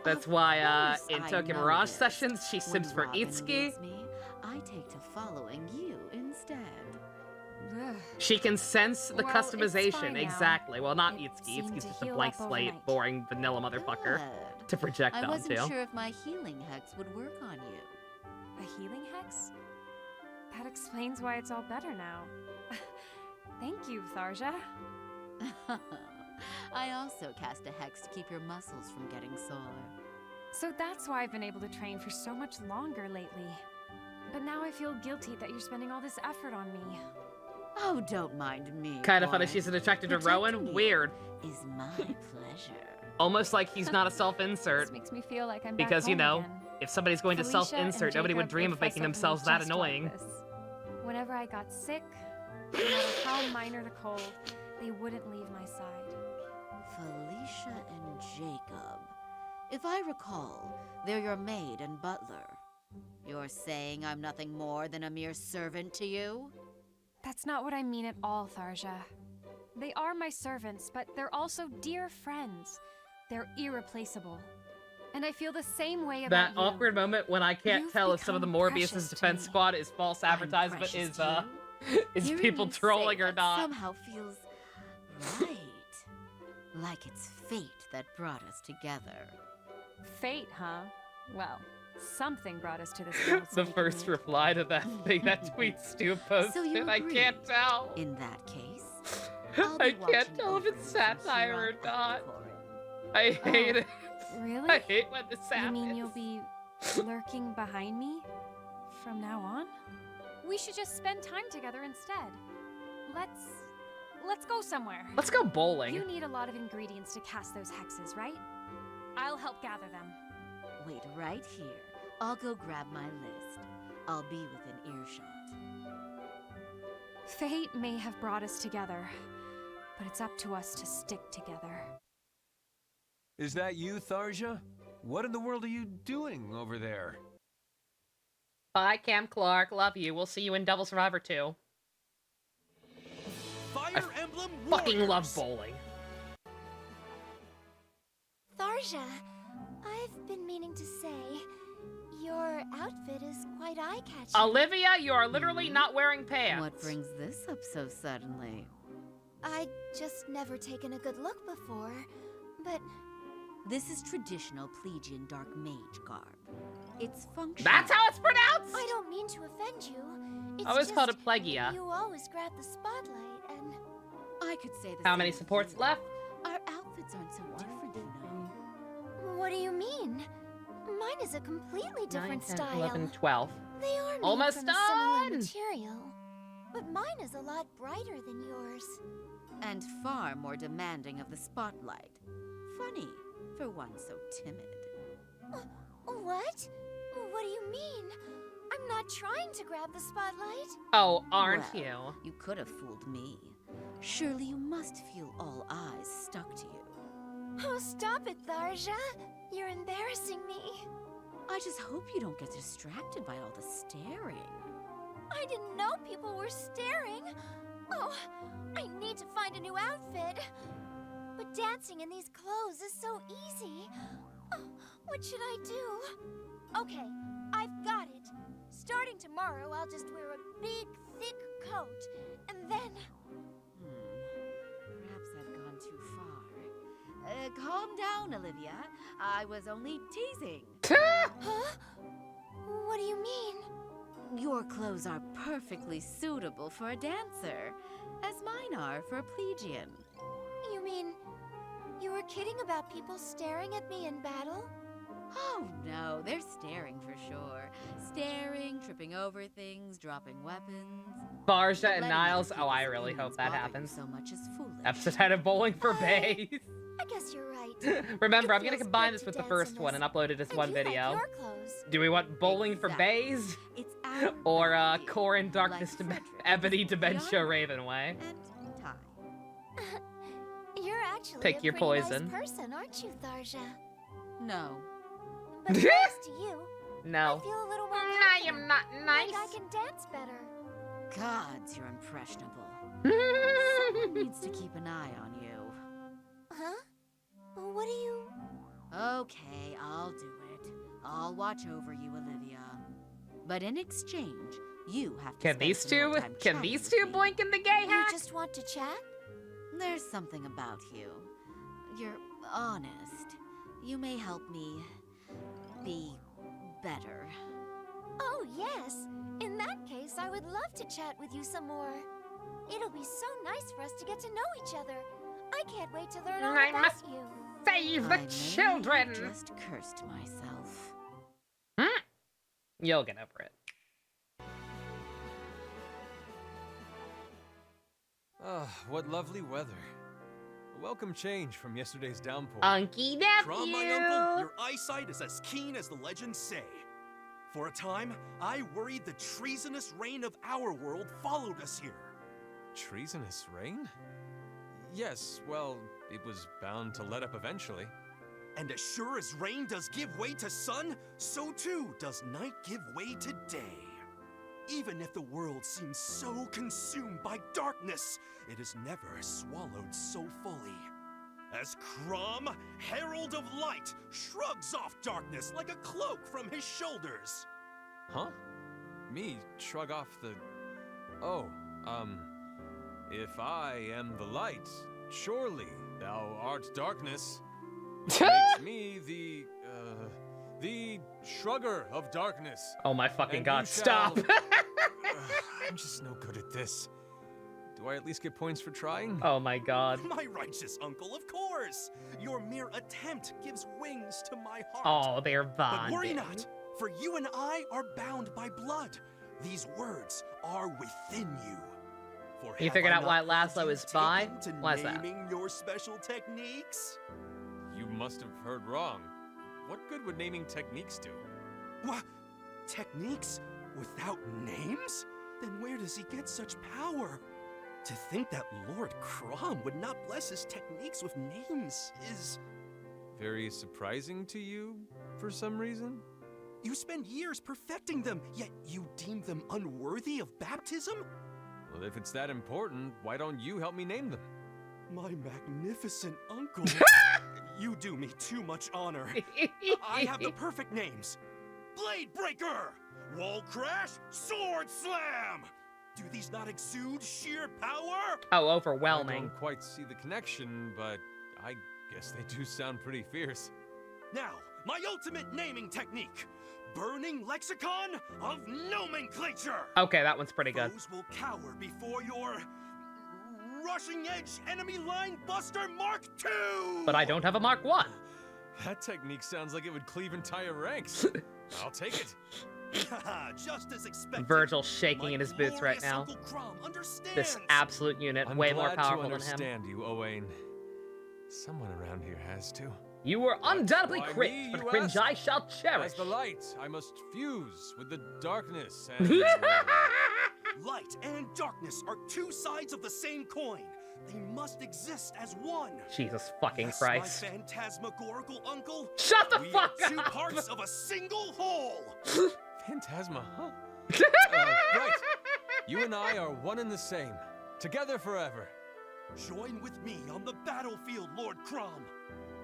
That's Of why course in I Tokyo know Mirage this. sessions she When simps for Robin Itsuki. leaves me, I take to following you instead. Ugh. She can sense the Well, it's customization, fine now. exactly. Well, not It Itsuki. seemed Itsuki's to just a heal blank up slate, overnight. boring vanilla motherfucker Good. to project I wasn't onto. sure if my healing hex would work on you. A healing hex? That explains why it's all better now. Thank you, Tharja. I also cast a hex to keep your muscles from getting sore. So that's why I've been able to train for so much longer lately. But now I feel guilty that you're spending all this effort on me. Oh, don't mind me. Kind of funny Corrin. she's attracted to Protecting Rowan. you Weird. Is my pleasure. Almost like he's not a self-insert. This makes me feel like I'm back Because, you home know, again. if somebody's going to Felicia self-insert, and nobody would Jacob dream would of making fuss over me themselves that just like annoying. this. Whenever I got sick, no matter how minor the cold, they wouldn't leave my side. Felicia and Jacob. If I recall, they're your maid and butler. You're saying I'm nothing more than a mere servant to you? That's not what I mean at all, Tharja. They are my servants, but they're also dear friends. They're irreplaceable. And I feel the same way about That you. awkward moment when I can't You've tell if some of the become Morbius's precious to defense me. squad is false advertisement, precious is to is Hearing people you say trolling or that not. Somehow feels right. Like it's fate that brought us together. Fate, huh? Well, something brought us to this world. so The we can first meet. reply to that thing that tweet Stu posted, So you I agree? can't tell. In that case, I'll be I can't watching tell if over it's you from satire or here on out, not. Corrin. I hate Oh, it. Really? I hate when this You happens. mean you'll be lurking behind me from now on? We should just spend time together instead. Let's go somewhere. Let's go bowling. You need a lot of ingredients to cast those hexes, right? I'll help gather them. Wait right here. I'll go grab my list. I'll be within earshot. Fate may have brought us together, but it's up to us to stick together. Is that you, Tharja? What in the world are you doing over there? Bye, Cam Clark. Love you. We'll see you in Devil Survivor 2. Fire Emblem Fucking Warriors. love bowling. Tharja, I've been meaning to say, your outfit is quite eye-catching. Olivia, you are literally not wearing pants. What brings this up so suddenly? I'd just never taken a good look before, but... This is traditional Plegian dark mage garb. It's functional. That's how it's pronounced? I don't mean to offend you. It's I always just called it Plegia. You always grab the spotlight, and... I could say the How same many of supports you. left? Our outfits aren't so different, you know. What do you mean? Mine is a completely different 9, 10, style. 11, 12. They are made Almost from a similar done! material, but mine is a lot brighter than yours. And far more demanding of the spotlight. Funny, for one so timid. What? What do you mean? I'm not trying to grab the spotlight. Oh, aren't Well, you? You could have fooled me. Surely you must feel all eyes stuck to you. Oh, stop it, Tharja. You're embarrassing me. I just hope you don't get distracted by all the staring. I didn't know people were staring. Oh, I need to find a new outfit. But dancing in these clothes is so easy. Oh, what should I do? Okay, I've got it. Starting tomorrow, I'll just wear a big, thick coat, and then... Perhaps I've gone too far. Calm down, Olivia. I was only teasing. Huh? What do you mean? Your clothes are perfectly suitable for a dancer, as mine are for a Plegian. You mean you were kidding about people staring at me in battle? Oh no, they're staring for sure. Staring, tripping over things, dropping weapons. Barsha and Letting Niles. other Oh, I people's really hope opinions that bother you happens. so much is foolish. Episode head of Bowling for Bays. I guess you're right. Remember, It I'm gonna feels combine good this to with the dance first in one this. and upload it as And one you like video. your clothes. Do we want Bowling for Bays? It's our Or idea. Corrin Darkness Like to Frederick. Ebony The Dementia honor Ravenway? and time. You're actually Pick a your pretty poison. nice person, aren't you, Tharja? No. But thanks to you, No. I feel a little more I am confident. not nice. Like I can dance better. Gods, you're impressionable. Someone needs to keep an eye on you. Huh? What do you... Okay, I'll do it. I'll watch over you, Olivia. But in exchange, you have to Can spend these some more two? time Can chatting these with two me. blink in the gay You hat? just want to chat? There's something about you. You're honest. You may help me be better. Oh, yes. In that case, I would love to chat with you some more. It'll be so nice for us to get to know each other. I can't wait to learn all I about must you. Save the I may children. have just cursed myself. You'll get over it. Ah, what lovely weather. A welcome change from yesterday's downpour. Unky nephew. From my uncle, your eyesight is as keen as the legends say. For a time, I worried the treasonous reign of our world followed us here. Treasonous rain? Yes, well, it was bound to let up eventually. And as sure as rain does give way to sun, so too does night give way to day. Even if the world seems so consumed by darkness, it is never swallowed so fully. As Crom, Herald of Light, shrugs off darkness like a cloak from his shoulders. Huh? Me shrug off the... Oh, if I am the light, surely thou art darkness. Which makes me the shrugger of darkness. Oh my fucking And god, you stop. shall- I'm just no good at this. Do I at least get points for trying? Oh my god. My righteous uncle, of course! Your mere attempt gives wings to my heart. Oh, they're But worry bonding. not, for you and I are bound by blood. These words are within you. For You have figured I out why not called Laszlo you is bi? taken to Why is that? naming your special techniques? You must have heard wrong. What good would naming techniques do? What? Techniques without names? Then where does he get such power? To think that Lord Crom would not bless his techniques with names is very surprising to you for some reason? You spend years perfecting them, yet you deem them unworthy of baptism? Well, if it's that important, why don't you help me name them? My magnificent uncle. You do me too much honor. I have the perfect names. Blade Breaker! Wall Crash! Sword Slam! Do these not exude sheer power? Oh, I overwhelming. don't quite see the connection, but I guess they do sound pretty fierce. Now, my ultimate naming technique. Burning Lexicon of Nomenclature! Okay, that one's pretty good. Foes will cower before your rushing edge enemy line buster Mark II! But I don't have a Mark 1. That technique sounds like it would cleave entire ranks. I'll take it. Just as expected. Virgil shaking in his boots right now. This absolute unit, I'm way glad more powerful to than him. understand you, Owain. Someone around here has to. You were undoubtedly Why cringe, me, but you cringe ask? I shall cherish. As the light, I must fuse with the darkness and... Light and darkness are two sides of the same coin. They must exist as one. Jesus fucking Yes, Christ. my phantasmagorical uncle. Shut the we fuck are two up! parts of a single whole. Phantasma, huh? Right. You and I are one and the same. Together forever. Join with me on the battlefield, Lord Crom.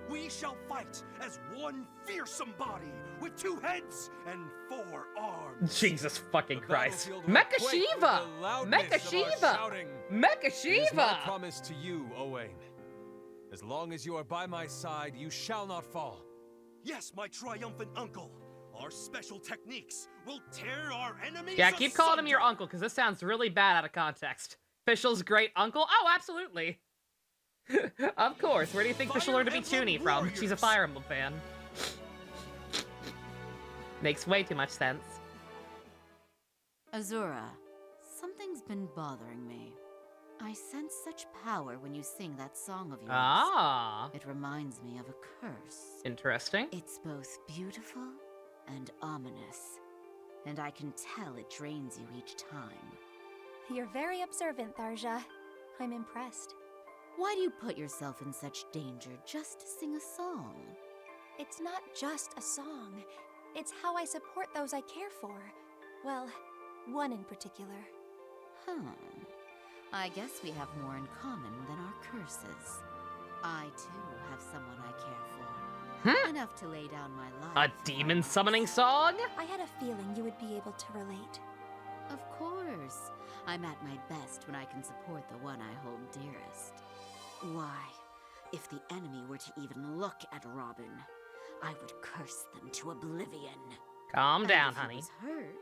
We shall fight as one fearsome body with 2 heads and 4 arms. Jesus fucking Christ. Battlefield will Mecha quake with Shiva! the loudness Mecha of our Shiva! shouting. Mecha It is my Shiva! promise to you, Owain. As long as you are by my side, you shall not fall. Yes, my triumphant uncle. Our special techniques will tear our enemies Yeah, keep calling him your asunder. uncle, because this sounds really bad out of context. Fischl's great uncle? Oh, absolutely. Of course. Where do you think Fischl learned to be Toonie from? She's a Fire Emblem fan. Makes way too much sense. Azura, something's been bothering me. I sense such power when you sing that song of yours. Ah. It reminds me of a curse. Interesting. It's both beautiful and ominous. And I can tell it drains you each time. You're very observant, Tharja. I'm impressed. Why do you put yourself in such danger just to sing a song? It's not just a song. It's how I support those I care for. Well, one in particular. I guess we have more in common than our curses. I, too, have someone I care for. Enough to lay down my life. A demon summoning song? I had a feeling you would be able to relate. Of course. I'm at my best when I can support the one I hold dearest. Why, if the enemy were to even look at Robin, I would curse them to oblivion. Calm down, if he honey. was hurt,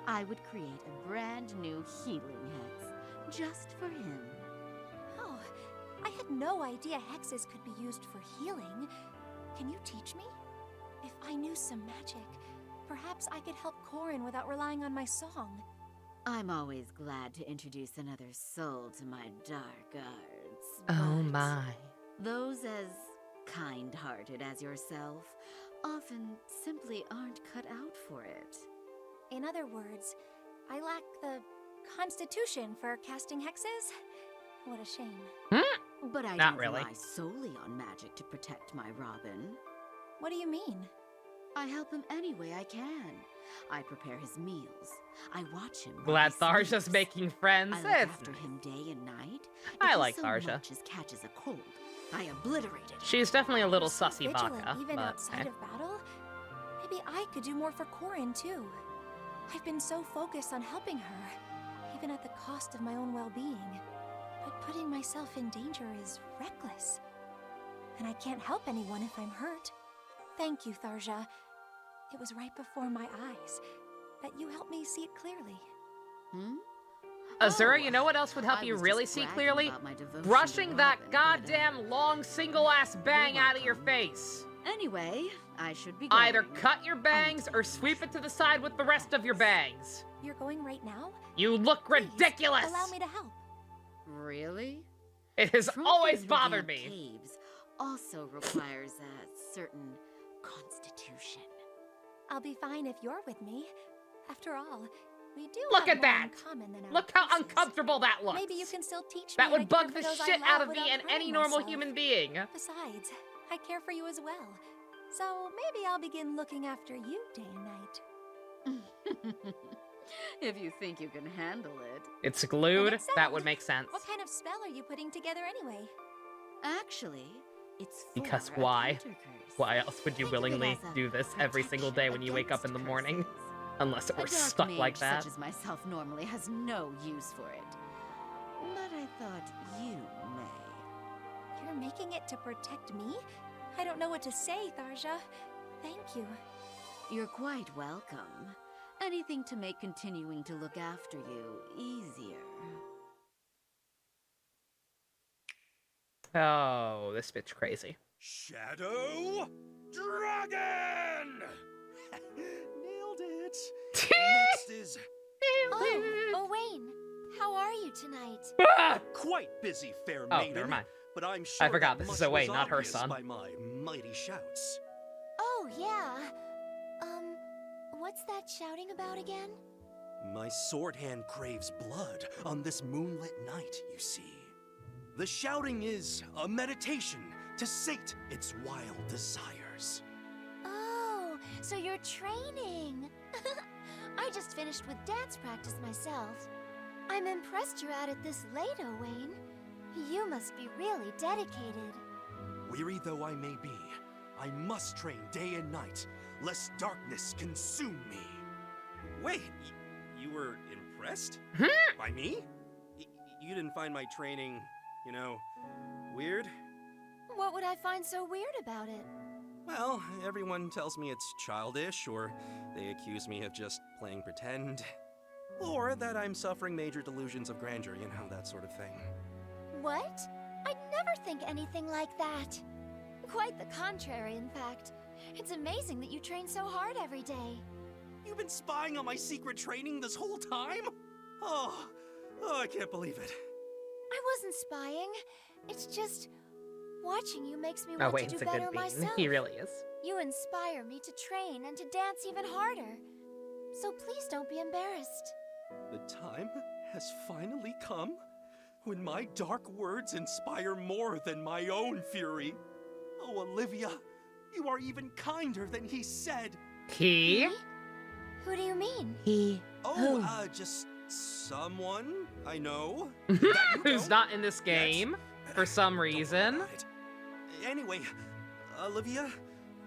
I would create a brand new healing hex just for him. Oh, I had no idea hexes could be used for healing. Can you teach me? If I knew some magic, perhaps I could help Corrin without relying on my song. I'm always glad to introduce another soul to my dark arts. Oh my. Those as kind-hearted as yourself often simply aren't cut out for it. In other words, I lack the constitution for casting hexes? What a shame. But I Not don't really. rely solely on magic to protect my Robin. What do you mean? I help him any way I can. I prepare his meals. I watch him. Glad Tharja's making friends. I look It's after him day and night. I If he like so Tharja. much as catches a cold, I obliterate it. She's definitely a little sussy Vigilant, baka, even but outside of battle? Maybe I could do more for Corrin, too. I've been so focused on helping her, even at the cost of my own well-being. But putting myself in danger is reckless. And I can't help anyone if I'm hurt. Thank you, Tharja. It was right before my eyes that you helped me see it clearly. Azura, you know what else would help you really see clearly? Brushing that goddamn long single-ass bang out of your face. Anyway, I should be Either going. cut your bangs or sweep it to the side with the rest of your bangs. You're going right now? You look ridiculous! Allow me to help. Really? It has Tramping always through bothered damp me. Caves also requires a certain constitution. I'll be fine if you're with me. After all, we do Look have at more that! in common than our Look how curses. uncomfortable that looks. Maybe you can still teach me That how to would bug care the for those I shit love out of me without and any hurting normal myself. human being. Besides, I care for you as well. So maybe I'll begin looking after you day and night. If you think you can handle it. It's glued? That would make sense. What kind of spell are you putting together anyway? Actually, it's Because for a why? counter curse. Why else would you Think of it willingly as a do this every single day when you wake up in the morning? Unless it A were dark stuck mage like that. such as myself normally has no use for it. But I thought you may. You're making it to protect me? I don't know what to say, Tharja. Thank you. You're quite welcome. Anything to make continuing to look after you easier. Oh, this bitch crazy. Shadow Dragon! Nailed it! Next is... Oh, Owain, how are you tonight? Ah! Quite busy, fair Oh, maiden. never mind. But I'm sure I forgot that this is much Owain, was not her obvious son. by my mighty shouts. Oh, yeah. What's that shouting about again? My sword hand craves blood on this moonlit night, you see. The shouting is a meditation to sate its wild desires. Oh, so you're training. I just finished with dance practice myself. I'm impressed you're at it this late, Owain. You must be really dedicated. Weary though I may be, I must train day and night, lest darkness consume me. Wait, you were impressed? By me? You didn't find my training, you know, weird? What would I find so weird about it? Well, everyone tells me it's childish, or they accuse me of just playing pretend. Or that I'm suffering major delusions of grandeur, you know, that sort of thing. What? I'd never think anything like that. Quite the contrary, in fact. It's amazing that you train so hard every day. You've been spying on my secret training this whole time? Oh, I can't believe it. I wasn't spying. It's just watching you makes me Oh, want Wayne's to a do good better bean. myself. He really is. You inspire me to train and to dance even harder. So please don't be embarrassed. The time has finally come when my dark words inspire more than my own fury. Oh, Olivia, you are even kinder than he said. He? Who do you mean? He. Oh, just someone I know. Who's not in this game for some reason. Anyway, Olivia,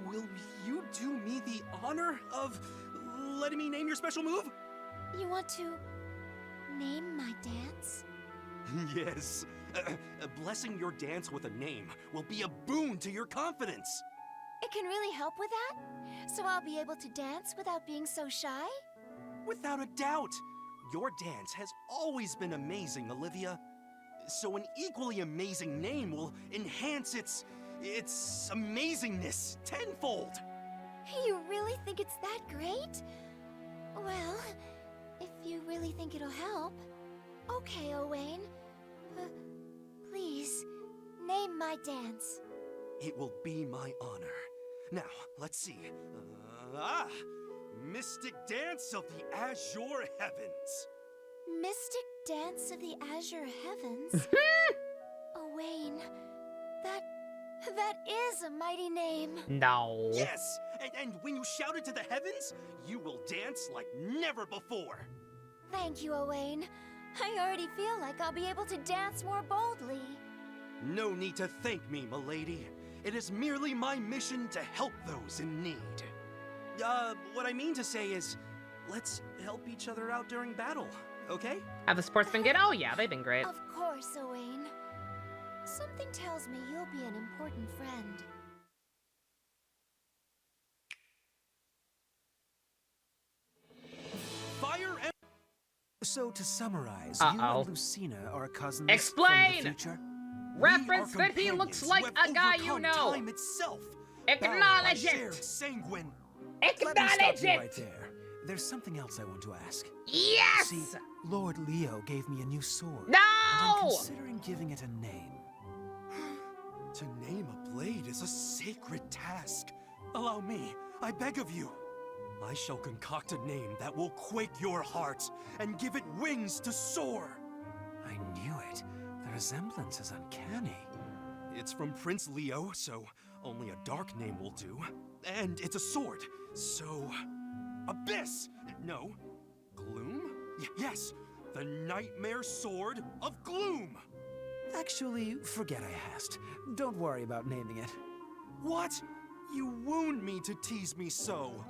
will you do me the honor of letting me name your special move? You want to name my dance? Yes. Blessing your dance with a name will be a boon to your confidence. It can really help with that? So I'll be able to dance without being so shy? Without a doubt. Your dance has always been amazing, Olivia. So an equally amazing name will enhance its amazingness tenfold. You really think it's that great? Well, if you really think it'll help. Okay, Owain. Please, name my dance. It will be my honor. Now, let's see. Mystic Dance of the Azure Heavens. Mystic Dance of the Azure Heavens? Owain, that is a mighty name. No. Yes, and when you shout into the heavens, you will dance like never before. Thank you, Owain. I already feel like I'll be able to dance more boldly. No need to thank me, milady. It is merely my mission to help those in need. What I mean to say is, let's help each other out during battle, okay? Have the sports been good? Oh yeah, they've been great. Of course, Owain. Something tells me you'll be an important friend. Fire and... So to summarize, you Uh-oh. and Lucina are cousins Explain! from the future? Reference that he looks like a guy you know. Time itself. Acknowledge Shared it. sanguine. Let me stop Acknowledge you it. right there. There's something else I want to ask. Yes. See, Lord Leo gave me a new sword. No! And I'm considering giving it a name. To name a blade is a sacred task. Allow me, I beg of you. I shall concoct a name that will quake your heart and give it wings to soar. I knew it. The resemblance is uncanny. It's from Prince Leo, so Only a dark name will do. And it's a sword. So... Abyss! No. Gloom? Yes! The Nightmare Sword of Gloom! Actually, forget I asked. Don't worry about naming it. What? You wound me to tease me so.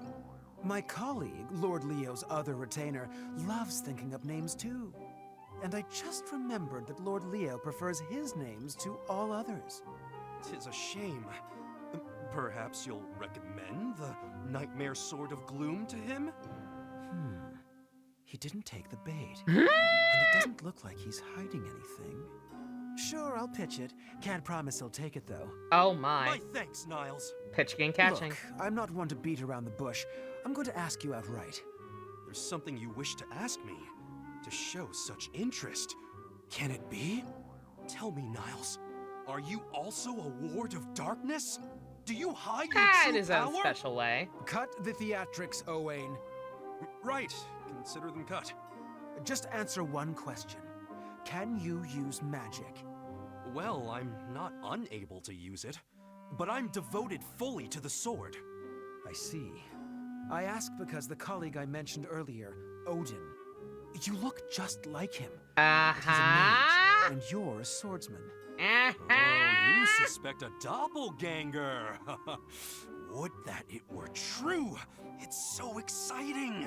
My colleague, Lord Leo's other retainer, loves thinking up names too. And I just remembered that Lord Leo prefers his names to all others. 'Tis a shame. Perhaps you'll recommend the Nightmare Sword of Gloom to him? He didn't take the bait. And it doesn't look like he's hiding anything. Sure, I'll pitch it. Can't promise he'll take it, though. Oh my. My thanks, Niles. Pitching and catching. Look, I'm not one to beat around the bush. I'm going to ask you outright. There's something you wish to ask me, to show such interest. Can it be? Tell me, Niles. Are you also a ward of darkness? Do you hide your true in his own power? special way. Cut the theatrics, Owain. Right. Consider them cut. Just answer one question. Can you use magic? Well, I'm not unable to use it, but I'm devoted fully to the sword. I see. I ask because the colleague I mentioned earlier, Odin, you look just like him. He's a mage, and you're a swordsman. Oh, you suspect a doppelganger. Would that it were true. It's so exciting.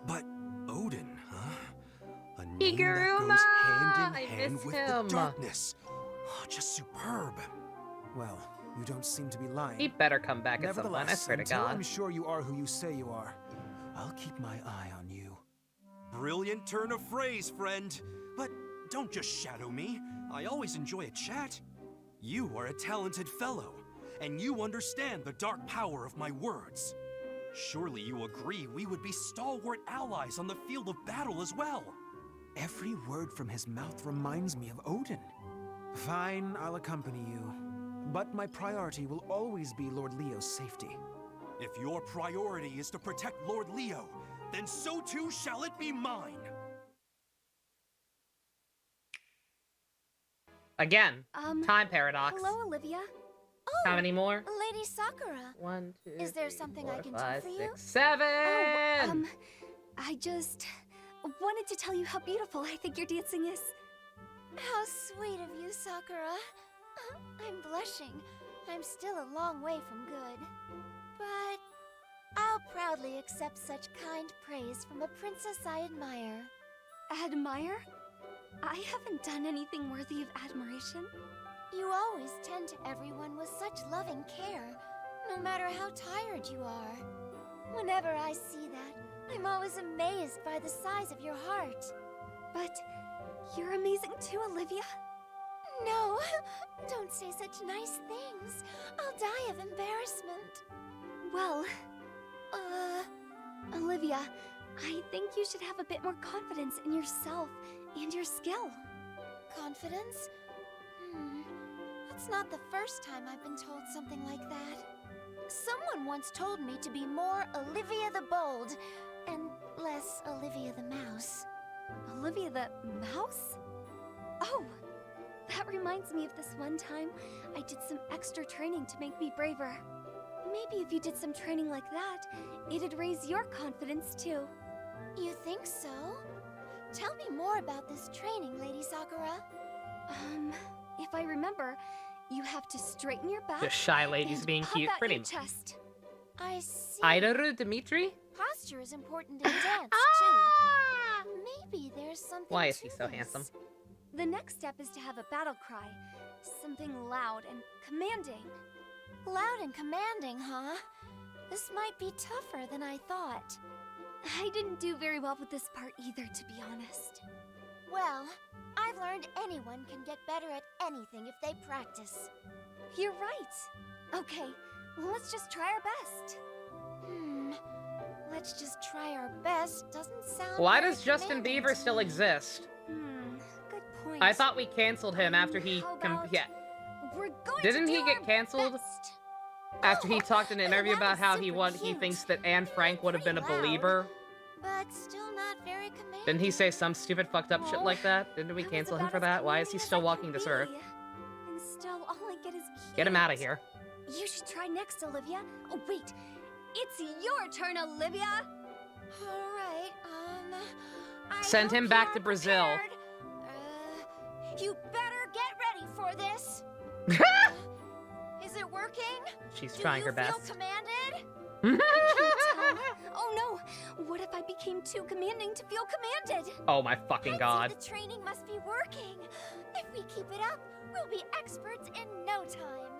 But Odin, huh? A name that goes hand in hand with the darkness. Oh, just superb. Well, you don't seem to be lying. He better come back at some point, I Nevertheless, swear to until God. I'm sure you are who you say you are, I'll keep my eye on you. Brilliant turn of phrase, friend. But don't just shadow me. I always enjoy a chat. You are a talented fellow, and you understand the dark power of my words. Surely you agree we would be stalwart allies on the field of battle as well. Every word from his mouth reminds me of Odin. Fine, I'll accompany you. But my priority will always be Lord Leo's safety. If your priority is to protect Lord Leo, then so too shall it be mine. Again, time paradox. Hello, Olivia. How many more? Lady Sakura. 1, 2, Is there 3, something 4, I can 5, do for 6, you? 7! I just wanted to tell you how beautiful I think your dancing is. How sweet of you, Sakura. I'm blushing. I'm still a long way from good. But I'll proudly accept such kind praise from a princess I admire. Admire? I haven't done anything worthy of admiration. You always tend to everyone with such loving care, no matter how tired you are. Whenever I see that, I'm always amazed by the size of your heart. But you're amazing too, Olivia. No, don't say such nice things. I'll die of embarrassment. Well, Olivia, I think you should have a bit more confidence in yourself and your skill. Confidence? That's not the first time I've been told something like that. Someone once told me to be more Olivia the Bold and less Olivia the Mouse. Olivia the Mouse? Oh, that reminds me of this one time I did some extra training to make me braver. Maybe if you did some training like that, it'd raise your confidence too. You think so? Tell me more about this training, Lady Sakura. If I remember, you have to straighten your back. The shy lady's and being puff cute, out pretty your much. chest. I see. Idaru Dimitri? Posture is important in dance, too. Maybe there's something Why is he to so this. handsome? The next step is to have a battle cry. Something loud and commanding. Loud and commanding, huh? This might be tougher than I thought. I didn't do very well with this part either, to be honest. Well, I've learned anyone can get better at anything if they practice. You're right. Okay, let's just try our best. Let's just try our best doesn't sound Why very does Justin commanding Bieber to still me. exist? Good point. I thought we canceled him after he We're going Didn't to he do get our canceled best. after he talked in an interview that about was how super he cute. thinks that Anne Frank would have been a Pretty loud. believer? But still not very commanding. Didn't he say some stupid fucked up shit like that? Didn't we cancel him for that? Why is he still walking this earth? And still, all I get is cute. Get him out of here. You should try next, Olivia. Oh, wait. It's your turn, Olivia. All right, I Send him hope back you're to Brazil. prepared. You better get ready for this. Is it working? She's trying her best. Do you feel commanded? I can't tell. Oh no! What if I became too commanding to feel commanded? Oh my fucking god. The training must be working. If we keep it up, we'll be experts in no time.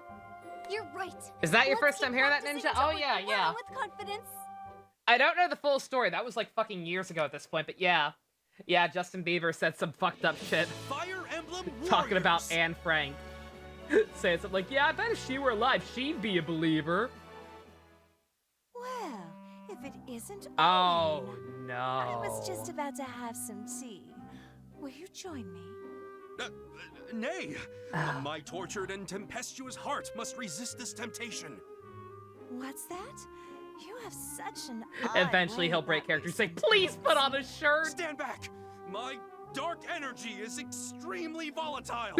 You're right. Is that your Let's first time keep hearing that, practicing Ninja? Oh until yeah, we're yeah. well with confidence. I don't know the full story. That was like fucking years ago at this point, but yeah. Yeah, Justin Bieber said some fucked up shit. Fire Emblem Warriors. Talking about Anne Frank. Saying something like, yeah, I bet if she were alive, she'd be a believer. Well, if it isn't Oh, Owen, no. I was just about to have some tea. Will you join me? Nay. My tortured and tempestuous heart must resist this temptation. What's that? You have such an odd Eventually, way he'll break about character. you Say, please put on a shirt. Stand back. My dark energy is extremely volatile.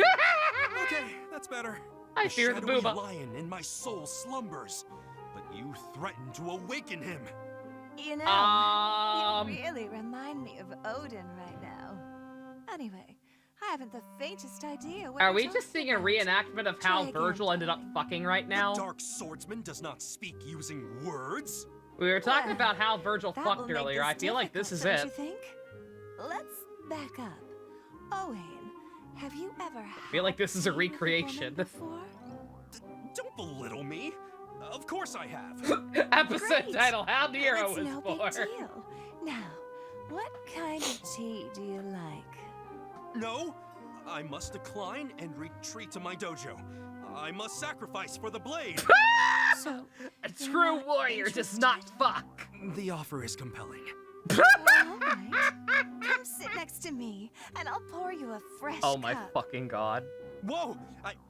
Okay, that's better. I fear the shadowy booba. lion in my soul slumbers, but you threaten to awaken him. You know, you really remind me of Odin right now. Anyway, I haven't the faintest idea what Are you're we talking just seeing a about. reenactment of how Try again, Virgil ended up fucking right now? The dark swordsman does not speak using words. We were talking Well, about how Virgil that will fucked make earlier. this I feel like this is difficult, it. don't you think? Let's back up. Owen, have you ever I feel like this is a recreation. Don't belittle me. Of course I have. Episode Great. title, How the Hero It's Was no Born. big deal. Now, what kind of tea do you like? No, I must decline and retreat to my dojo. I must sacrifice for the blade. So, A true warrior does not fuck. The offer is compelling. all right. Come sit next to me, and I'll pour you a fresh Oh my cup. fucking god. Whoa!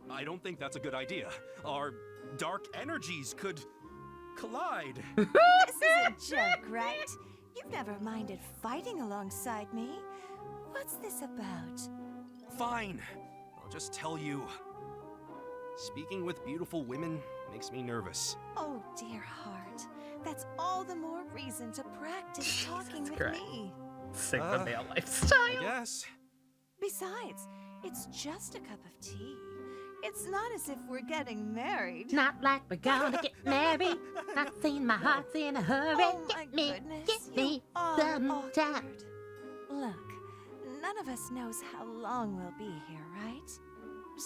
I don't think that's a good idea. Our dark energies could collide. This is a joke, right? You've never minded fighting alongside me. What's this about? Fine. I'll just tell you. Speaking with beautiful women makes me nervous. Oh, dear heart. That's all the more reason to practice talking with Christ. me. Sigma male lifestyle. I guess. Besides, it's just a cup of tea. It's not as if we're getting married. Not like we're gonna get married. Not saying my heart's in a hurry. Oh my Get me, goodness, get me you are sometime. awkward. Look, none of us knows how long we'll be here, right?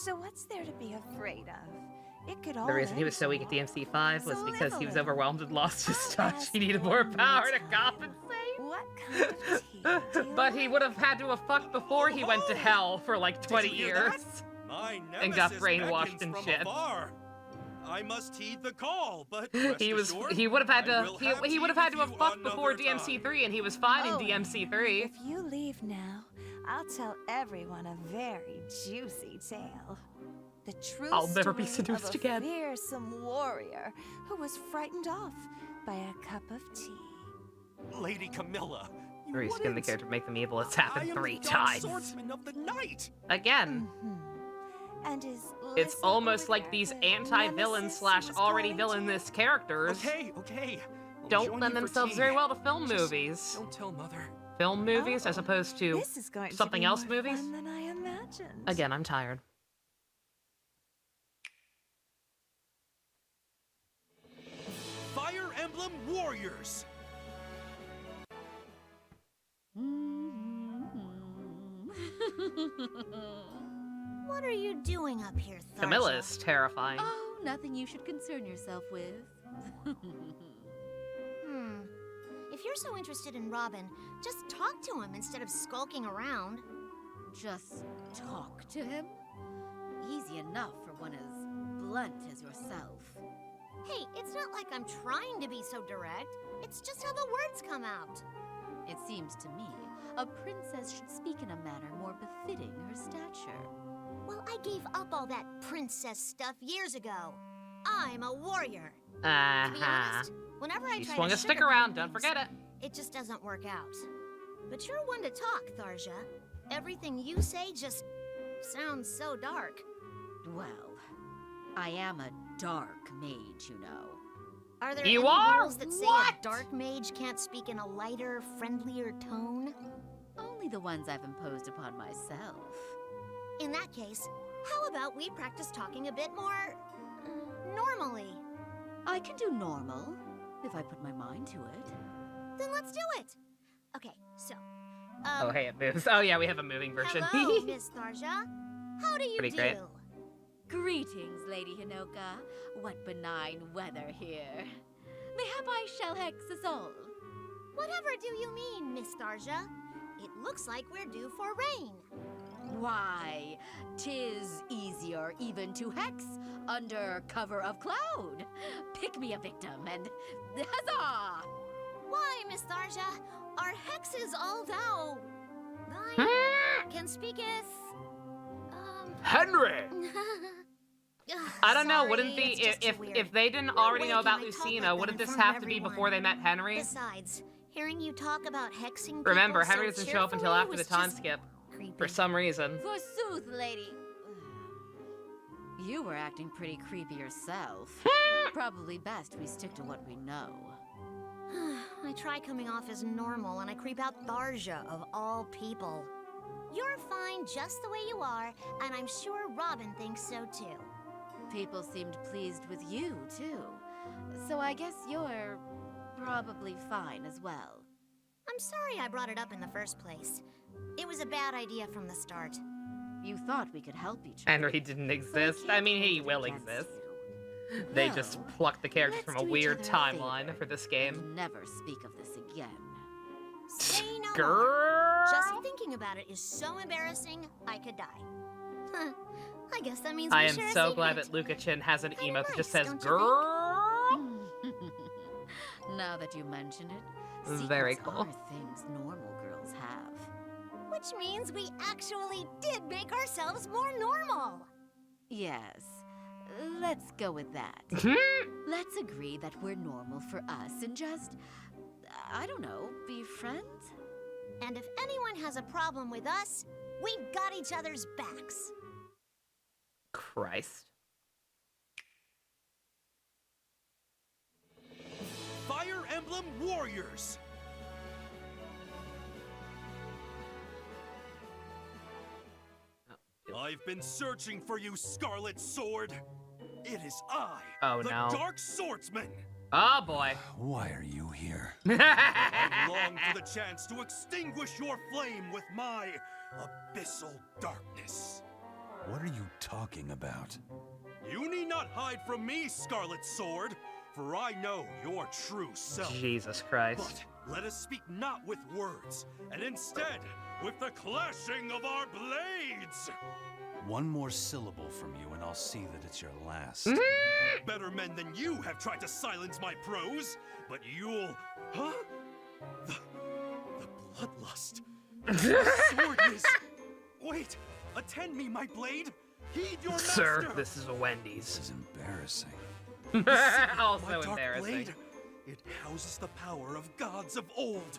So what's there to be afraid of? It could all The reason he end was so weak at tomorrow. DMC5 was So because live he a was little. overwhelmed and lost his touch. ask He needed one more more power to time. compensate. What kind of tea do you But he would have had to have fucked before he went to hell for like 20 Did you hear years. that? My And got nemesis brainwashed beckons and from shit. afar. I must heed the call, but rest He was assured, he would have had I to will he would have tea had to with have you fucked before another time. DMC3 and he was fine in Oh, DMC3. If you leave now, I'll tell everyone a very juicy tale. The true I'll never be story seduced of a again. fearsome warrior who was frightened off by a cup of tea. Lady Camilla. you Reskin the wouldn't. character, make them evil. It's I happened am 3 the dark times. swordsman of the night. Again. And is It's Lissa almost over like there these the anti-villain nemesis slash who was already calling villainous characters Okay. I'll don't join lend you for themselves tea. very well to film Just movies. Don't tell Mother. Film movies as opposed to This is going something to be else more movies. fun than I imagined. Again, I'm tired. Fire Emblem Warriors. What are you doing up here, Tharsha? Camilla is terrifying. Oh, nothing you should concern yourself with. If you're so interested in Robin, just talk to him instead of skulking around. Just talk to him? Easy enough for one as blunt as yourself. Hey, it's not like I'm trying to be so direct. It's just how the words come out. It seems to me a princess should speak in a manner more befitting her stature. Well, I gave up all that princess stuff years ago. I'm a warrior. To be Uh-huh. honest, whenever I You try swung to a stick sugarcoat around, don't things, forget it. it just doesn't work out. But you're one to talk, Tharsha. Everything you say just sounds so dark. Well, I am a dark mage, you know. Are there You any are? rules that say What? a dark mage can't speak in a lighter, friendlier tone? Only the ones I've imposed upon myself. In that case, how about we practice talking a bit more... normally? I can do normal, if I put my mind to it. Then let's do it! Okay, so... oh, hey, it moves. Oh, yeah, we have a moving version. hello, Miss Tharja. How do you Pretty do? great. Greetings, Lady Hinoka. What benign weather here. Mayhap I shall hex us all. Whatever do you mean, Miss Tharja? It looks like we're due for rain. Why, 'tis easier even to hex under cover of cloud. Pick me a victim and huzzah! Why, Miss Tharja, our hexes all thou... thine can speaketh... Henry! I don't know, Sorry, wouldn't the... it's just If weird. they didn't No already way know about can I talk Lucina, like wouldn't that this in have front to be of before they met Henry? Besides, hearing you talk about hexing Remember, people Henry so doesn't show up until cheerfully after the was time just skip. creepy. For some reason. Forsooth, lady. You were acting pretty creepy yourself. Probably best we stick to what we know. I try coming off as normal and I creep out Tharja of all people. You're fine just the way you are, and I'm sure Robin thinks so too. People seemed pleased with you, too. So I guess you're probably fine as well. I'm sorry I brought it up in the first place. It was a bad idea from the start. You thought we could help each other. Henry didn't exist. I mean, he will exist. They Well, just plucked the characters from a let's do each weird other a timeline favor for this game. and never speak of this again. Say no more. Girl. Just thinking about it is so embarrassing, I could die. Huh. I guess that means we I am share a so glad secret. that Luca Chin has an emote that just nice, says don't you girl. Now that you mention it, Very secrets cool. are things normal girls have. Which means we actually did make ourselves more normal. Yes, let's go with that. Let's agree that we're normal for us and just, I don't know, be friends? And if anyone has a problem with us, we've got each other's backs. Christ. Fire Emblem Warriors! I've been searching for you, Scarlet Sword. It is I, Oh, the no. Dark Swordsman. Oh boy. Why are you here? I long for the chance to extinguish your flame with my abyssal darkness. What are you talking about? You need not hide from me, Scarlet Sword, for I know your true self. Jesus Christ. But let us speak not with words, and instead with the clashing of our blades. One more syllable from you and I'll see that it's your last. Better men than you have tried to silence my prose, but you'll... Huh? The bloodlust. The sword is... Wait, attend me, my blade. Heed your Sir, master. this is a Wendy's. This is embarrassing. You see, Also my dark embarrassing. blade, it houses the power of gods of old.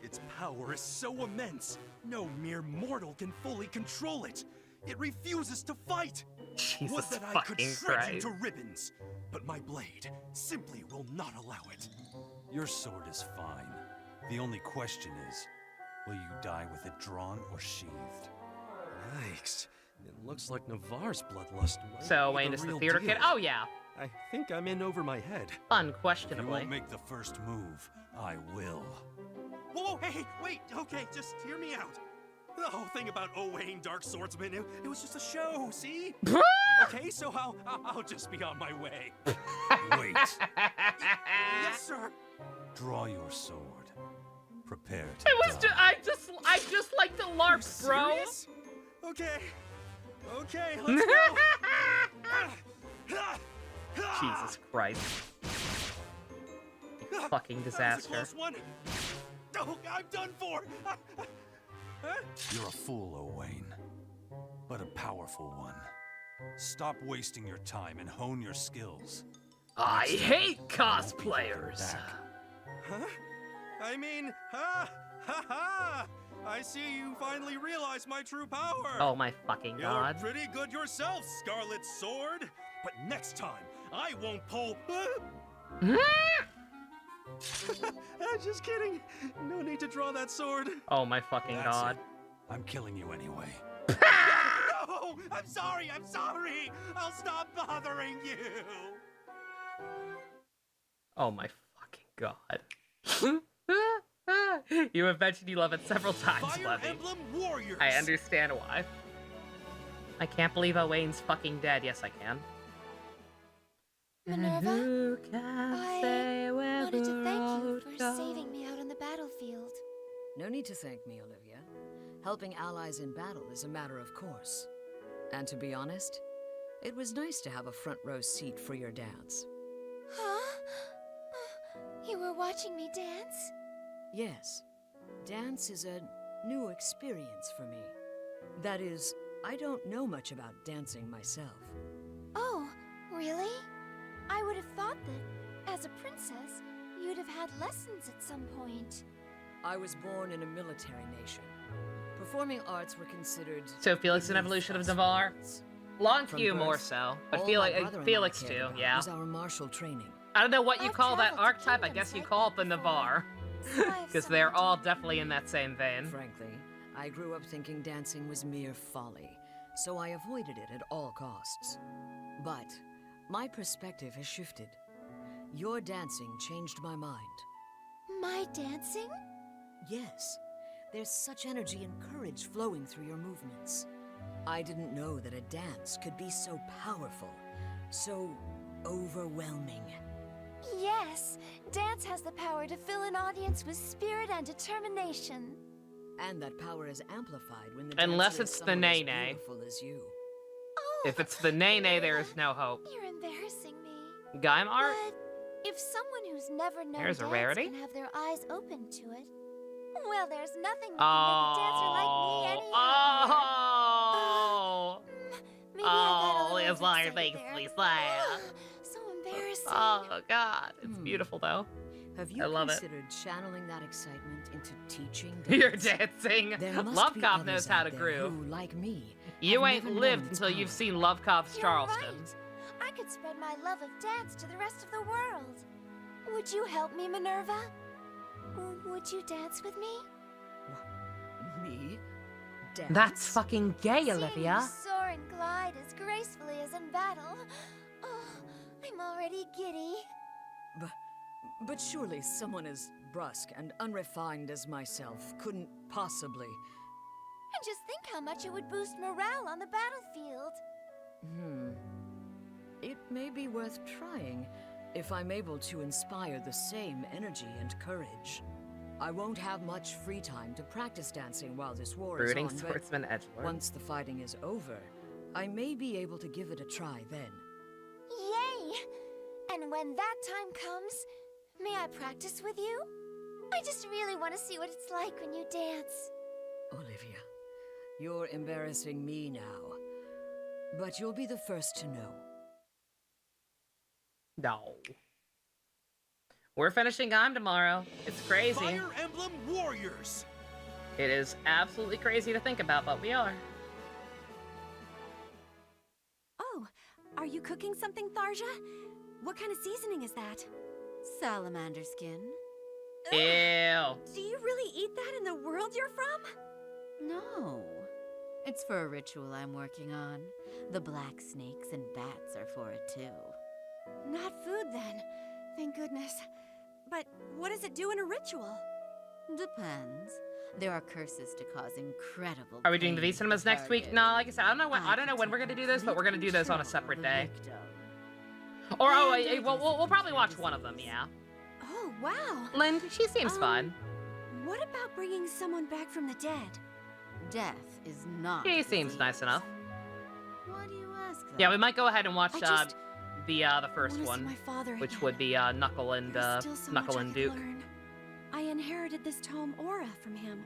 Its power is so immense, no mere mortal can fully control it. It refuses to fight. Jesus Would that I could fucking shred you Christ. to ribbons, but my blade simply will not allow it. Your sword is fine. The only question is, will you die with it drawn or sheathed? Yikes. It looks like Navarre's bloodlust might So, be Wayne is the real theater deal. kid? Oh, yeah. I think I'm in over my head. If you Unquestionably. won't make the first move, I will. Whoa, hey, wait, okay, just hear me out. The whole thing about Owain, Dark Swordsman, it was just a show, see? Okay, so I'll just be on my way. Wait. Yes, sir. Draw your sword. Prepare to It was just, I just like the LARPs, bro. Serious? Okay. Okay, let's go. Jesus Christ. You fucking That was a disaster. close one. Oh, I'm done for. You're a fool, Owain, but a powerful one. Stop wasting your time and hone your skills. I Next time, hate you won't be cosplayers. back. Huh? I mean, ha ha! I see you finally realize my true power. Oh my fucking You're god. pretty good yourself, Scarlet Sword. But next time, I won't pull. Just kidding. No need to draw that sword. Oh my fucking That's god. it. I'm killing you anyway. No! I'm sorry! I'm sorry! I'll stop bothering you! Oh my fucking god. You have mentioned you love it several times, Fire Levy. Emblem Warriors! I understand why. I can't believe Owain's fucking dead. Yes, I can. Minerva, Who can say I where wanted the to thank you road for goes? saving me out on the battlefield. No need to thank me, Olivia. Helping allies in battle is a matter of course. And to be honest, it was nice to have a front row seat for your dance. Huh? You were watching me dance? Yes, dance is a new experience for me. That is, I don't know much about dancing myself. Oh, really? I would have thought that, as a princess, you'd have had lessons at some point. I was born in a military nation. Performing arts were considered... So Felix an evolution of Navarre? Long From Q birth, more so, but all feel my like brother and I Felix cared too, about yeah. was our martial training. I don't know what you I've call that traveled to archetype. I guess you call it the Navarre, because they're all definitely in that same vein. Frankly, I grew up thinking dancing was mere folly, so I avoided it at all costs. But my perspective has shifted. Your dancing changed my mind. My dancing? Yes. There's such energy and courage flowing through your movements. I didn't know that a dance could be so powerful, so overwhelming. Yes, dance has the power to fill an audience with spirit and determination. And that power is amplified when the Unless dancer it's is the someone as Nene. beautiful as you. If it's the Nene, there is no hope. You're embarrassing me. Gaim art? But if someone who's never known There's a dance rarity. can have their eyes open to it, well, there's nothing that Oh. can make a dancer like me any Oh. Maybe I got a Oh, little it's like overexcited makes there. me sad. So embarrassing. Oh god, it's beautiful though. Have you I love it. considered channeling that excitement into teaching dance? You're dancing. There must be Lovecop others knows how out to there groove. Who, like me, You have ain't never lived known its until you've power. seen Lovecop's You're Charleston. right. I could spread my love of dance to the rest of the world. Would you help me, Minerva? Would you dance with me? Me? Dance? That's fucking gay, Seeing Olivia. you soar and glide as gracefully as in battle. Oh, I'm already giddy. But surely someone as brusque and unrefined as myself couldn't possibly... And just think how much it would boost morale on the battlefield. It may be worth trying if I'm able to inspire the same energy and courage. I won't have much free time to practice dancing while this war Brooding is on, swordsman but edgelord. once the fighting is over, I may be able to give it a try then. Yay! And when that time comes, may I practice with you? I just really want to see what it's like when you dance. Olivia, you're embarrassing me now. But you'll be the first to know. No. We're finishing Gaim tomorrow. It's crazy. Fire Emblem Warriors! It is absolutely crazy to think about, but we are. Oh, are you cooking something, Tharja? What kind of seasoning is that? Salamander skin. Ew. Do you really eat that in the world you're from? No. It's for a ritual I'm working on. The black snakes and bats are for it too. Not food, then. Thank goodness. But what does it do in a ritual? Depends. There are curses to cause incredible Are we doing the V pain to cinemas the next week? target. No, like I said, I don't know when we're gonna do this, but we're gonna do those on a separate day. Or we'll probably watch one of them. Yeah. Oh, wow. Lind, she seems fun. What about bringing someone back from the dead? Death is not. She seems nice enough. Why do you ask that? Yeah, we might go ahead and watch I just the first wanna see one, my father which again. would be Knuckle and There's still so much Knuckle I and could Duke. learn. I inherited this tome aura from him,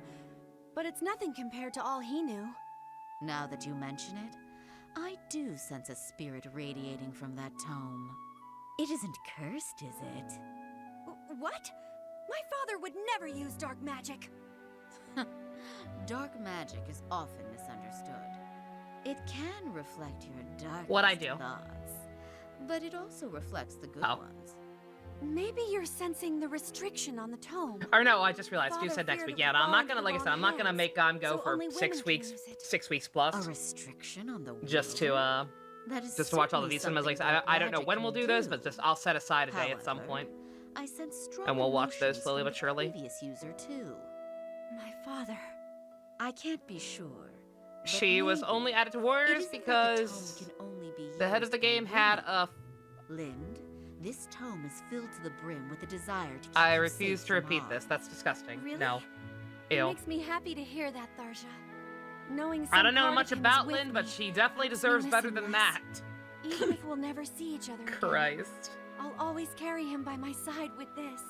but it's nothing compared to all he knew. Now that you mention it, I do sense a spirit radiating from that tome. It isn't cursed, is it? What? My father would never use dark magic. Dark magic is often misunderstood. It can reflect your darkest What'd I do? thoughts, but it also reflects the good ones. Maybe you're sensing the restriction on the tome. Or no, I just realized you Father said next feared week. it Yeah, would no, I'm fall not into gonna, the like I said, I'm wrong not gonna hands, make Gam go so for only women 6 can weeks, use it. 6 weeks plus. A restriction on the Just will? to That is just to watch all the certainly V cinemas. Like something I don't know magic when we'll can do this, but just I'll set aside a day at some However, point, I sense strong and we'll watch those emotions slowly from but the surely. previous user too. My father. I can't be sure. but She was maybe only added to it Warriors isn't that the tome because can only be the head of used the by game had women. a. Lind, this tome is filled to the brim with a desire to keep I you refuse safe to from repeat harm. this. That's disgusting. Really? No. It Ew. makes me happy to hear that, Tharja. Knowing I some don't know part much of him about is with Lynn, but me she definitely helps me deserves miss better him than less. that. Even if we'll never see each other again, Christ. I'll always carry him by my side with this.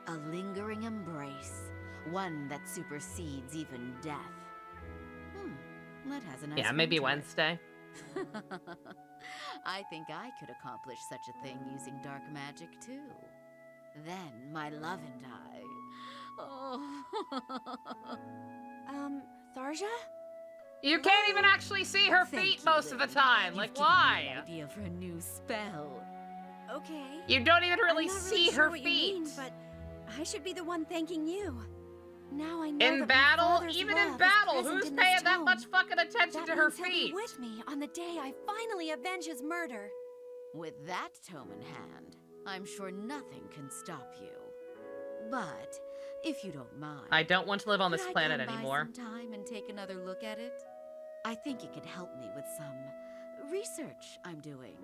A lingering embrace, one that supersedes even death. That has a nice Yeah, ring maybe to it. Wednesday. I think I could accomplish such a thing using dark magic too. Then my love and I. Oh. Tharja? You can't even actually see her feet most of the time. You've Like, given me why? an idea for a new spell. Okay. You don't even really I'm not see sure her what feet. You mean, but I should be the one thanking you. Now I know In that battle, my father's even love in is battle, present who's in this paying that tome. much fucking attention That to her means he'll feet? be with me on the day I finally avenge his murder. With that tome in hand, I'm sure nothing can stop you. But if you don't mind, I don't want to live on this could I planet come by anymore. sometime and take another look at it? I think it could help me with some research I'm doing.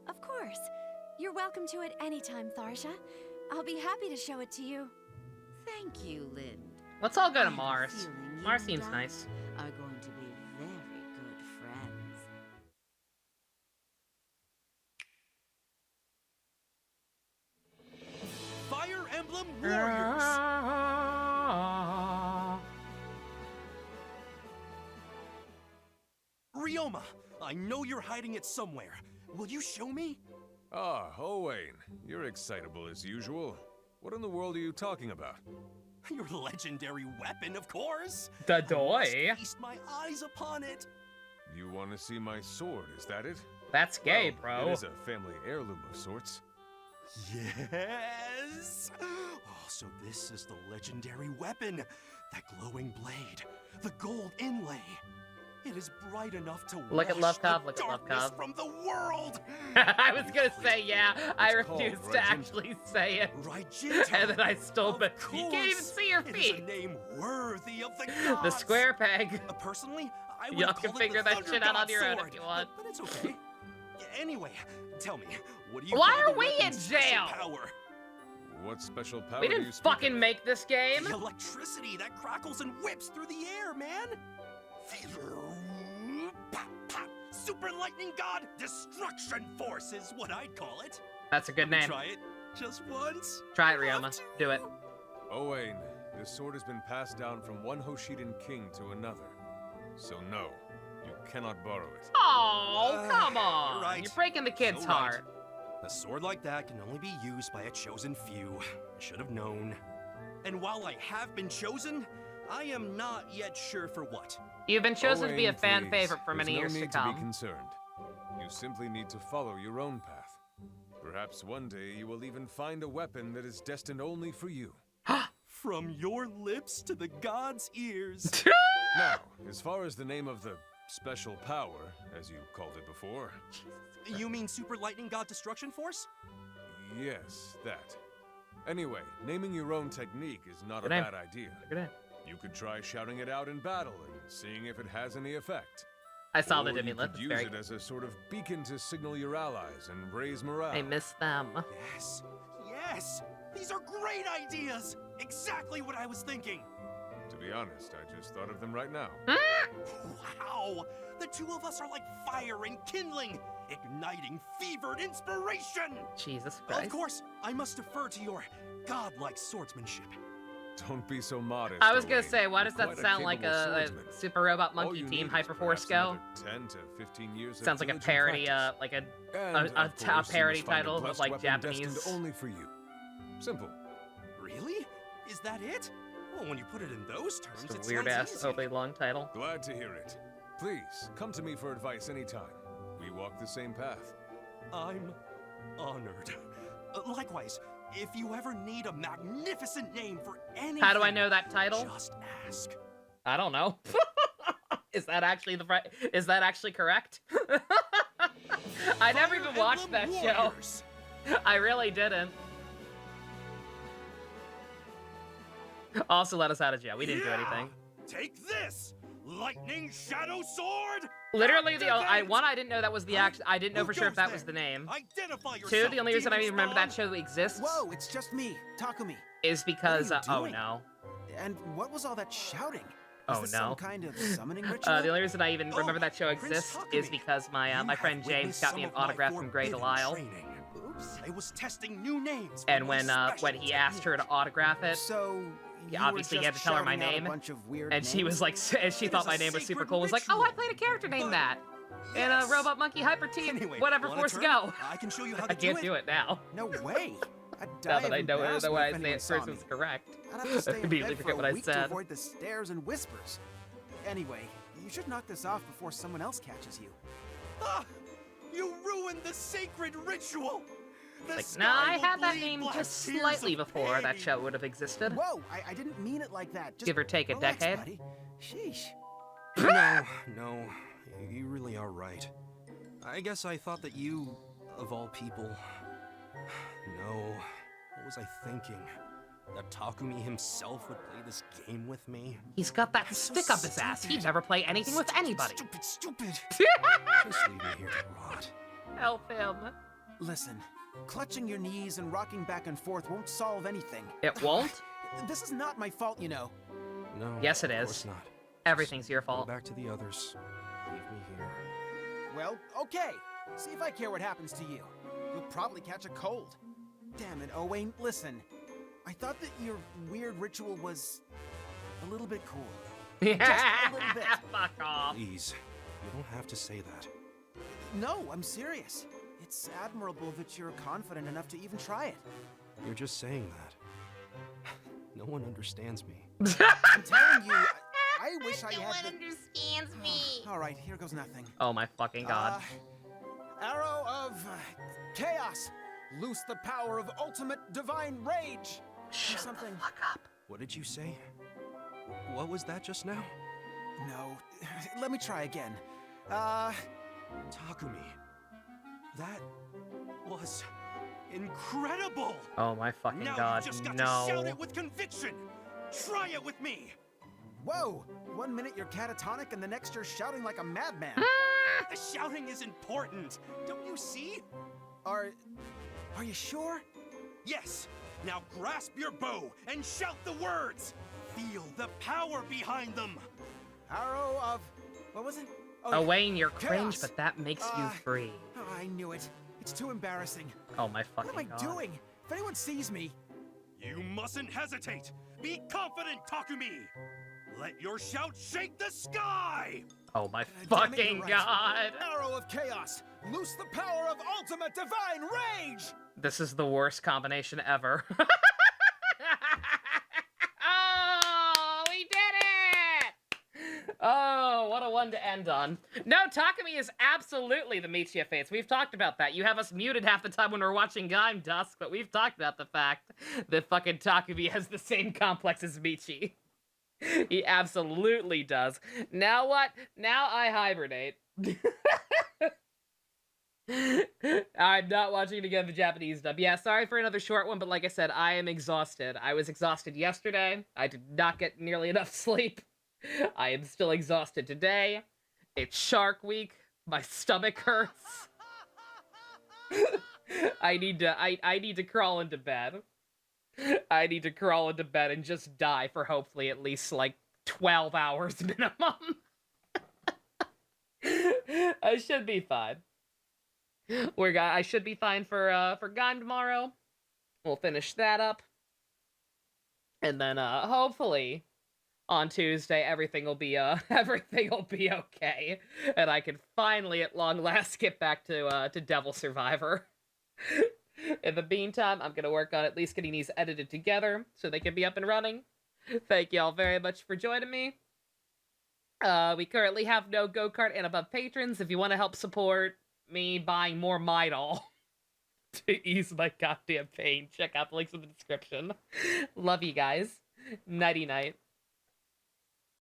Of course. You're welcome to it anytime, Tharja. I'll be happy to show it to you. Thank you, Lind. Let's all go I to have a Mars. feeling Mars you seems and nice. I are going to be very good friends. Fire Emblem Warriors! Ryoma, I know you're hiding it somewhere. Will you show me? Ah, Owain. You're excitable as usual. What in the world are you talking about? Your legendary weapon, of course! The I doy. must feast my eyes upon it! You want to see my sword, is that it? That's gay, Well, bro. It is a family heirloom of sorts. Yes! Oh, so this is the legendary weapon. That glowing blade. The gold inlay. It is bright enough to Look at wash Love the Cobb, look at Love darkness Cobb. from the world! I was gonna say, yeah, I It's called refused to Regent. actually say it. Raijinta. And then I stole it. You can't even course. see your It is a feet. name worthy of the gods. The square peg. Personally, I would Y'all call can it the figure that Thunder shit out on God your own sword, if you want. But it's okay. Anyway, tell me, what do you Why call are the we in weapon's special jail? Power? What special power We do you didn't speak fucking make this game. The electricity that crackles and whips through the air, man. Pop, pop. Super Lightning God Destruction Force is what I'd call it. That's a good name. Try it just once. Try it, Ryoma. Do it. Owain, this sword has been passed down from one Hoshidan king to another. So no, you cannot borrow it. Oh, come on. right. You're breaking the kid's So right. heart. A sword like that can only be used by a chosen few. I should have known. And while I have been chosen, I am not yet sure for what. You've been chosen to be a Owain, fan please. favorite for There's many no years to need come. be concerned. You simply need to follow your own path. Perhaps one day you will even find a weapon that is destined only for you. From your lips to the gods' ears. Now, as far as the name of the special power, as you called it before. You mean Super Lightning God Destruction Force? Yes, that. Anyway, naming your own technique is not Good a name. bad idea. Good name. You could try shouting it out in battle and seeing if it has any effect. I saw Or the Demi you lip. could It's use very it as a sort of beacon to signal your allies and raise morale. I miss them. Yes. Yes! These are great ideas! Exactly what I was thinking! To be honest, I just thought of them right now. Wow! The two of us are like fire and kindling, igniting fevered inspiration! Jesus Of Christ. course, I must defer to your godlike swordsmanship. Don't be so modest. I was gonna Owain. say, why does You're that quite sound like capable a swordsman. Super Robot All Monkey you Team need is Hyperforce perhaps Go? another 10 to 15 years of Sounds like a diligent parody, practice. like a And, of course, you parody must find a title of blessed like weapon destined Japanese. only for you. Simple. Really? Is that it? Well, when you put it in those terms, It's it a weird sounds ass, easy. overly long title. Glad to hear it. Please, come to me for advice anytime. We walk the same path. I'm honored. Likewise, if you ever need a magnificent name for anything, How do I know that title? Just ask. I don't know. Is that actually is that actually correct? I never even watched that show. I really didn't. Also, let us out of jail. We didn't do anything. Take this, lightning shadow sword. Literally, I didn't know that was the I didn't know for sure if that was the name. Two, the only reason I even remember that show exists. Whoa, it's just me, Takumi. Is because What are you oh doing? no. And what was all that shouting? Oh this no. Some kind of summoning ritual? The only reason I even remember that show exists is because my friend James got me an autograph from Grey Delisle. Oops. I was testing new names. And when he asked her to autograph it, so obviously he had to tell her my name, and she was like, and she thought my name was super cool. Was like, oh, I played a character named that in a Robot Monkey Hyper Team, whatever Force Go. I can show you how I can't do it now. No way. Now that I know the way I say it first was correct, I'd have to stay I in immediately bed for forget a what I week to said. avoid the stares and whispers. Anyway, you should knock this off before someone else catches you. Ah, you ruined the sacred ritual. Like, no, I had that name just slightly before that show would have existed. Whoa, I didn't mean it like that. Just Give or take a relax, decade. buddy. Sheesh. No, you really are right. I guess I thought that you, of all people... No, what was I thinking? That Takumi himself would play this game with me? He's got that stick up his ass. He'd never play anything with anybody. Stupid. Just leave me here to rot. Help him. Listen, clutching your knees and rocking back and forth won't solve anything. It won't? This is not my fault, you know. No, Yes, it of is. course not. Everything's your Go fault. back to the others. Leave me here. Well, okay. See if I care what happens to you. You'll probably catch a cold. Damn it, Owain, listen. I thought that your weird ritual was a little bit cool. Just a little bit. Fuck off. Please, you don't have to say that. No, I'm serious. It's admirable that you're confident enough to even try it. You're just saying that. No one understands me. I'm telling you, I wish I No had one the... understands me. All right, here goes nothing. Oh my fucking god. Arrow of chaos. Loose the power of ultimate divine rage. Shut something. the fuck up. What did you say? What was that just now? No, let me try again. Takumi. That was incredible. Oh my fucking now god. You just got No. to shout it with conviction. Try it with me. Whoa! 1 minute you're catatonic and the next you're shouting like a madman. The shouting is important. Don't you see? Are you sure? Yes. Now grasp your bow and shout the words. Feel the power behind them. Arrow of... what was it? Oh, Wayne, you're cringe, chaos. but that makes you free. Oh, I knew it. It's too embarrassing. Oh my fucking What am I god. doing? If anyone sees me... You mustn't hesitate. Be confident, Takumi. Let your shout shake the sky. Oh my Damn it, fucking you're right. god. Arrow of chaos. Loose the power of ultimate divine rage. This is the worst combination ever. Oh, we did it! Oh, what a one to end on. No, Takumi is absolutely the Michia Fates. We've talked about that. You have us muted half the time when we're watching Gaim Dusk, but we've talked about the fact that fucking Takumi has the same complex as Michi. He absolutely does. Now what? Now I hibernate. I'm not watching it again, the Japanese dub. Yeah, sorry for another short one, but like I said, I am exhausted. I was exhausted yesterday. I did not get nearly enough sleep. I am still exhausted today. It's Shark Week. My stomach hurts. I need to crawl into bed. I need to crawl into bed and just die for hopefully at least like 12 hours minimum. I should be fine. I should be fine for Gaim tomorrow. We'll finish that up. And then hopefully on Tuesday everything will be okay. And I can finally at long last get back to Devil Survivor. In the meantime, I'm gonna work on at least getting these edited together so they can be up and running. Thank y'all very much for joining me. We currently have no go-kart and above patrons. If you want to help support me buying more Midol to ease my goddamn pain. Check out the links in the description. Love you guys. Nighty night.